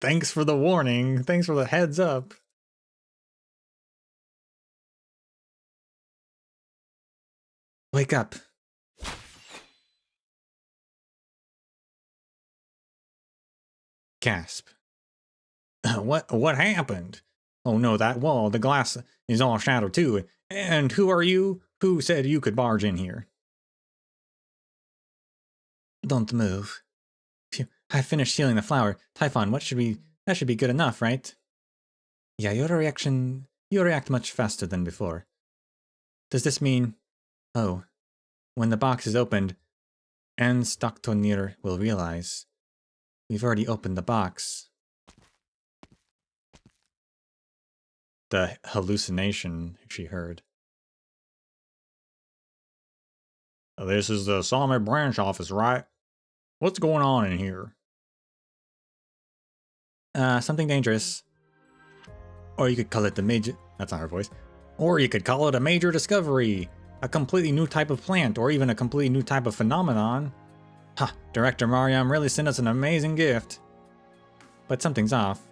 Thanks for the warning. Thanks for the heads up. Wake up. Gasp. What happened? Oh no, that wall, the glass is all shattered too. And who are you? Who said you could barge in here? Don't move. Phew, I finished sealing the flower. Typhon, that should be good enough, right? Yeah, you react much faster than before. Does this mean... Oh, when the box is opened, and Stocktonir will realize we've already opened the box. The hallucination she heard. This is the Sami branch office, right? What's going on in here? Something dangerous. Or you could call it the major... That's not her voice. Or you could call it a major discovery. A completely new type of plant, or even a completely new type of phenomenon. Ha! Director Mariam really sent us an amazing gift. But something's off.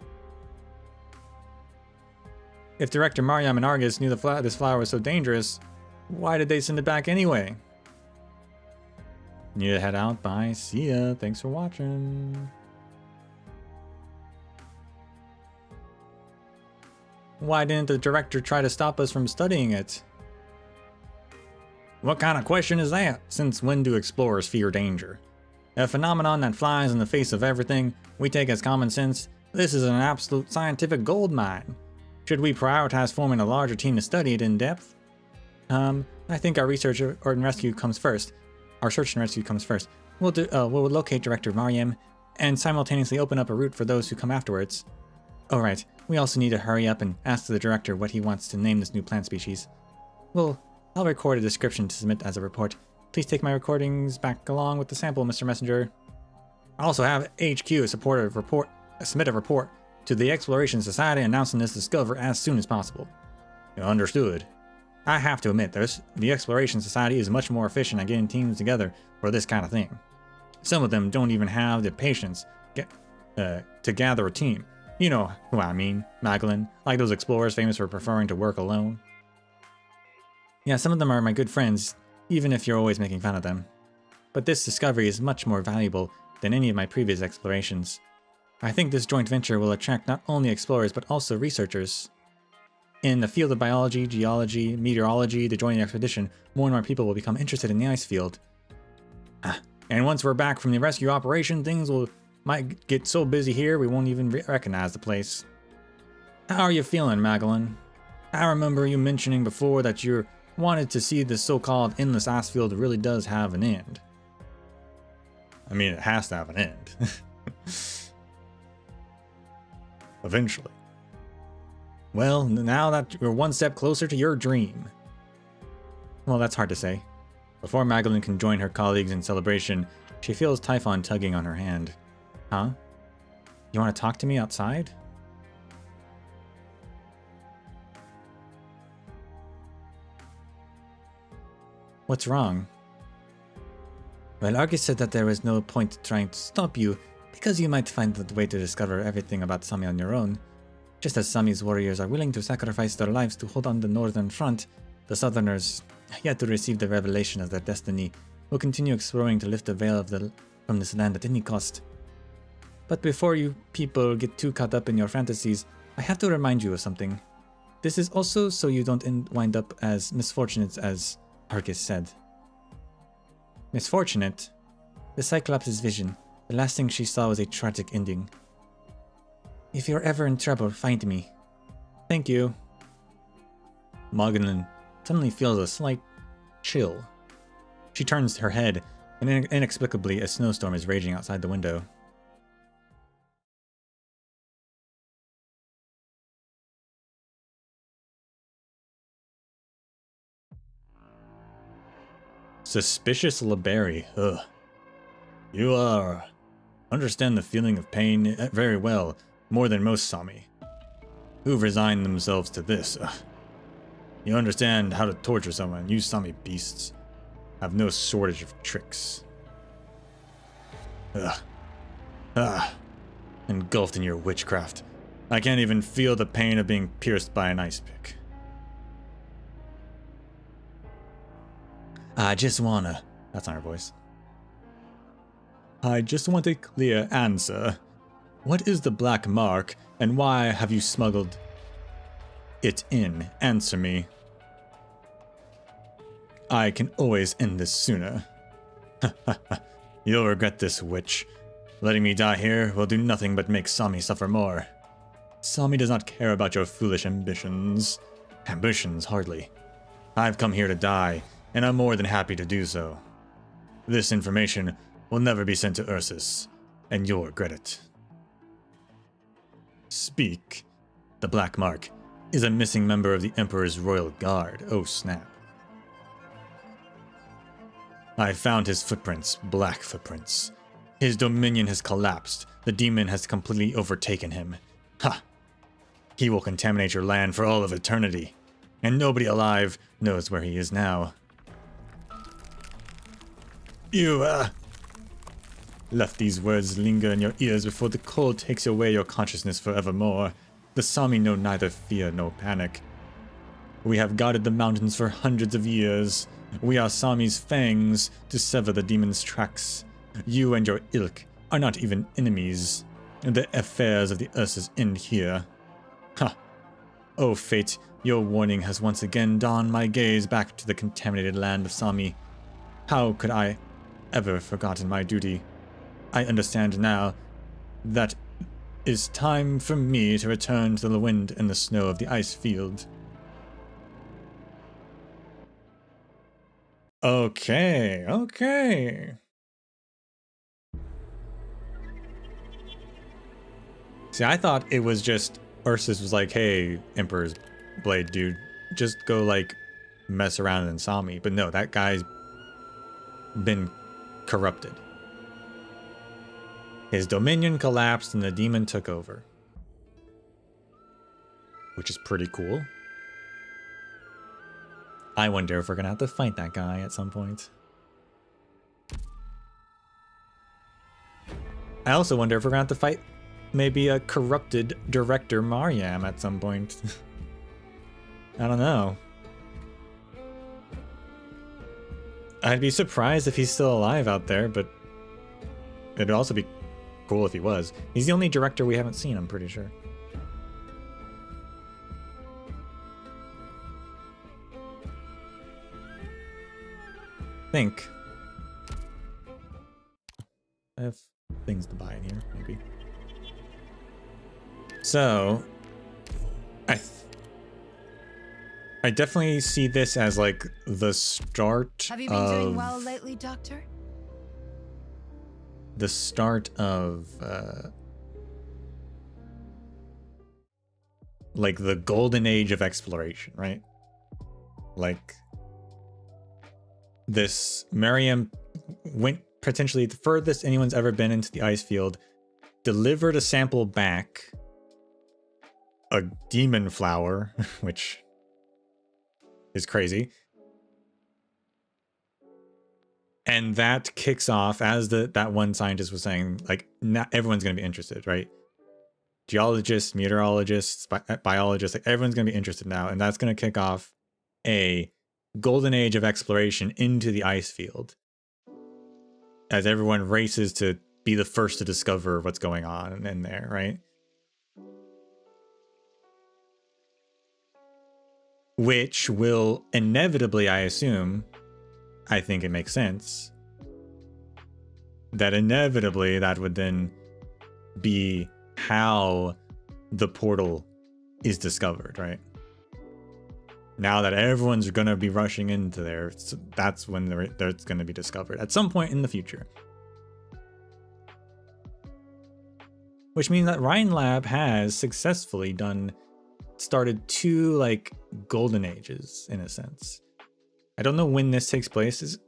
If Director Mariam and Argus knew this flower was so dangerous, why did they send it back anyway? Need to head out. Bye. See ya. Thanks for watching. Why didn't the director try to stop us from studying it? What kind of question is that? Since when do explorers fear danger? A phenomenon that flies in the face of everything we take as common sense. This is an absolute scientific goldmine. Should we prioritize forming a larger team to study it in depth? I think our search and rescue comes first. We'll locate Director Mariam and simultaneously open up a route for those who come afterwards. Alright, we also need to hurry up and ask the director what he wants to name this new plant species. I'll record a description to submit as a report. Please take my recordings back along with the sample, Mr. Messenger. I also have HQ submit a report to the Exploration Society announcing this discovery as soon as possible. Understood. I have to admit, the Exploration Society is much more efficient at getting teams together for this kind of thing. Some of them don't even have the patience to gather a team. You know who I mean, Magdalene, like those explorers famous for preferring to work alone. Yeah, some of them are my good friends, even if you're always making fun of them. But this discovery is much more valuable than any of my previous explorations. I think this joint venture will attract not only explorers but also researchers. In the field of biology, geology, meteorology, to join the expedition, more and more people will become interested in the ice field. And once we're back from the rescue operation, things might get so busy here we won't even recognize the place. How are you feeling, Magdalene? I remember you mentioning before that you wanted to see this so-called endless ice field really does have an end. I mean, it has to have an end. Eventually. Well, now that we're one step closer to your dream. Well, that's hard to say. Before Magdalene can join her colleagues in celebration, she feels Typhon tugging on her hand. Huh? You want to talk to me outside? What's wrong? Well, Argus said that there was no point trying to stop you, because you might find the way to discover everything about Sami on your own. Just as Sami's warriors are willing to sacrifice their lives to hold on the northern front, the southerners, yet to receive the revelation of their destiny, will continue exploring to lift the veil from this land at any cost. But before you people get too caught up in your fantasies, I have to remind you of something. This is also so you don't wind up as misfortunate as Argus said. Misfortunate? The Cyclops' vision. The last thing she saw was a tragic ending. If you're ever in trouble, find me. Thank you. Magdalene suddenly feels a slight chill. She turns her head, and inexplicably a snowstorm is raging outside the window. Suspicious Libery. Ugh. You understand the feeling of pain very well, more than most Sami, who've resigned themselves to this. You understand how to torture someone. You Sami beasts have no shortage of tricks. Engulfed in your witchcraft. I can't even feel the pain of being pierced by an ice pick. That's not her voice. I just want a clear answer. What is the black mark, and why have you smuggled it in? Answer me. I can always end this sooner. You'll regret this, witch. Letting me die here will do nothing but make Sami suffer more. Sami does not care about your foolish ambitions. Ambitions, hardly. I've come here to die, and I'm more than happy to do so. This information will never be sent to Ursus, and you'll regret it. Speak. The Black Mark is a missing member of the Emperor's Royal Guard. Oh, snap. I found his footprints, black footprints. His dominion has collapsed. The demon has completely overtaken him. Ha! He will contaminate your land for all of eternity, and nobody alive knows where he is now. You, left these words linger in your ears before the cold takes away your consciousness forevermore. The Sami know neither fear nor panic. We have guarded the mountains for hundreds of years. We are Sami's fangs to sever the demon's tracks. You and your ilk are not even enemies. The affairs of the Ursus end here. Ha! Oh fate, your warning has once again drawn my gaze back to the contaminated land of Sami. How could I ever forgotten my duty? I understand now that is time for me to return to the wind and the snow of the ice field. Okay. See, I thought it was just Ursus was like, hey, Emperor's Blade dude, just go like mess around in Sami. But no, that guy's been corrupted. His dominion collapsed and the demon took over. Which is pretty cool. I wonder if we're gonna have to fight that guy at some point. I also wonder if we're gonna have to fight maybe a corrupted director Mariam at some point. I don't know. I'd be surprised if he's still alive out there, but it'd also be cool if he was. He's the only director we haven't seen, I'm pretty sure. Think. I have things to buy in here, maybe. So, I definitely see this as like the start. Have you been doing well lately, Doctor? The start of like the golden age of exploration, right? Like this Mariam went potentially the furthest anyone's ever been into the ice field, delivered a sample back, a demon flower, which is crazy. And that kicks off, as that one scientist was saying, like, not everyone's going to be interested, right? Geologists, meteorologists, biologists, like everyone's going to be interested now. And that's going to kick off a golden age of exploration into the ice field, as everyone races to be the first to discover what's going on in there, right? Which will inevitably, I assume, I think it makes sense, that inevitably that would then be how the portal is discovered, right? Now that everyone's going to be rushing into there, so that's when it's going to be discovered at some point in the future. Which means that Ryan Lab has successfully started two like golden ages in a sense. I don't know when this takes place is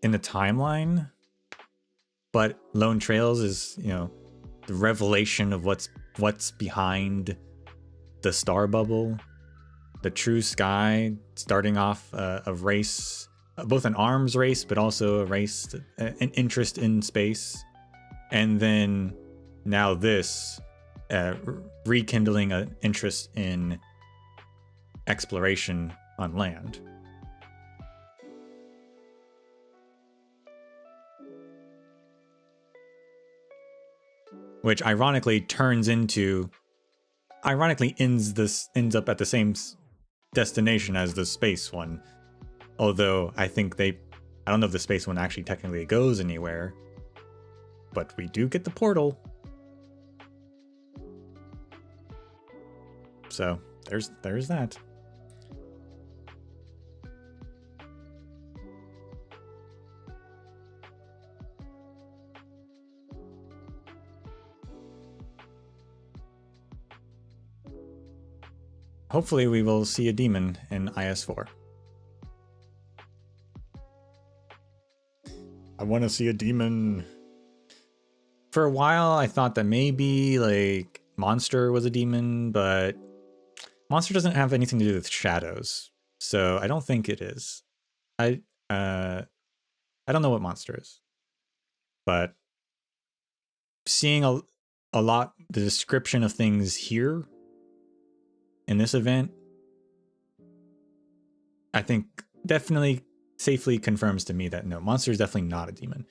in the timeline, but Lone Trails is, you know, the revelation of what's behind the star bubble. The True Sky, starting off a race, both an arms race, but also a race, an interest in space. And then now this, rekindling an interest in exploration on land. Which ironically ends up at the same destination as the space one, although I don't know if the space one actually technically goes anywhere, but we do get the portal. So there's that. Hopefully we will see a demon in IS-4. I want to see a demon. For a while, I thought that maybe like Monster was a demon, but Monster doesn't have anything to do with shadows, so I don't think it is. I don't know what Monster is, but seeing a lot the description of things here in this event, I think definitely safely confirms to me that no, Monster is definitely not a demon.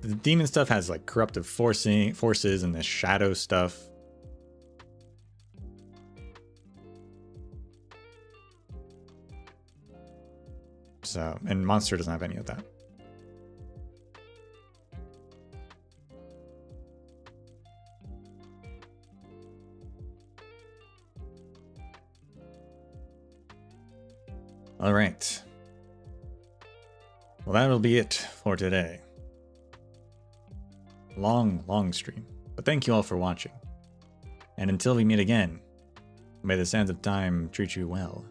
The demon stuff has like corruptive forces and the shadow stuff. So, and Monster doesn't have any of that. All right. Well, that'll be it for today. Long stream. But thank you all for watching. And until we meet again, may the sands of time treat you well.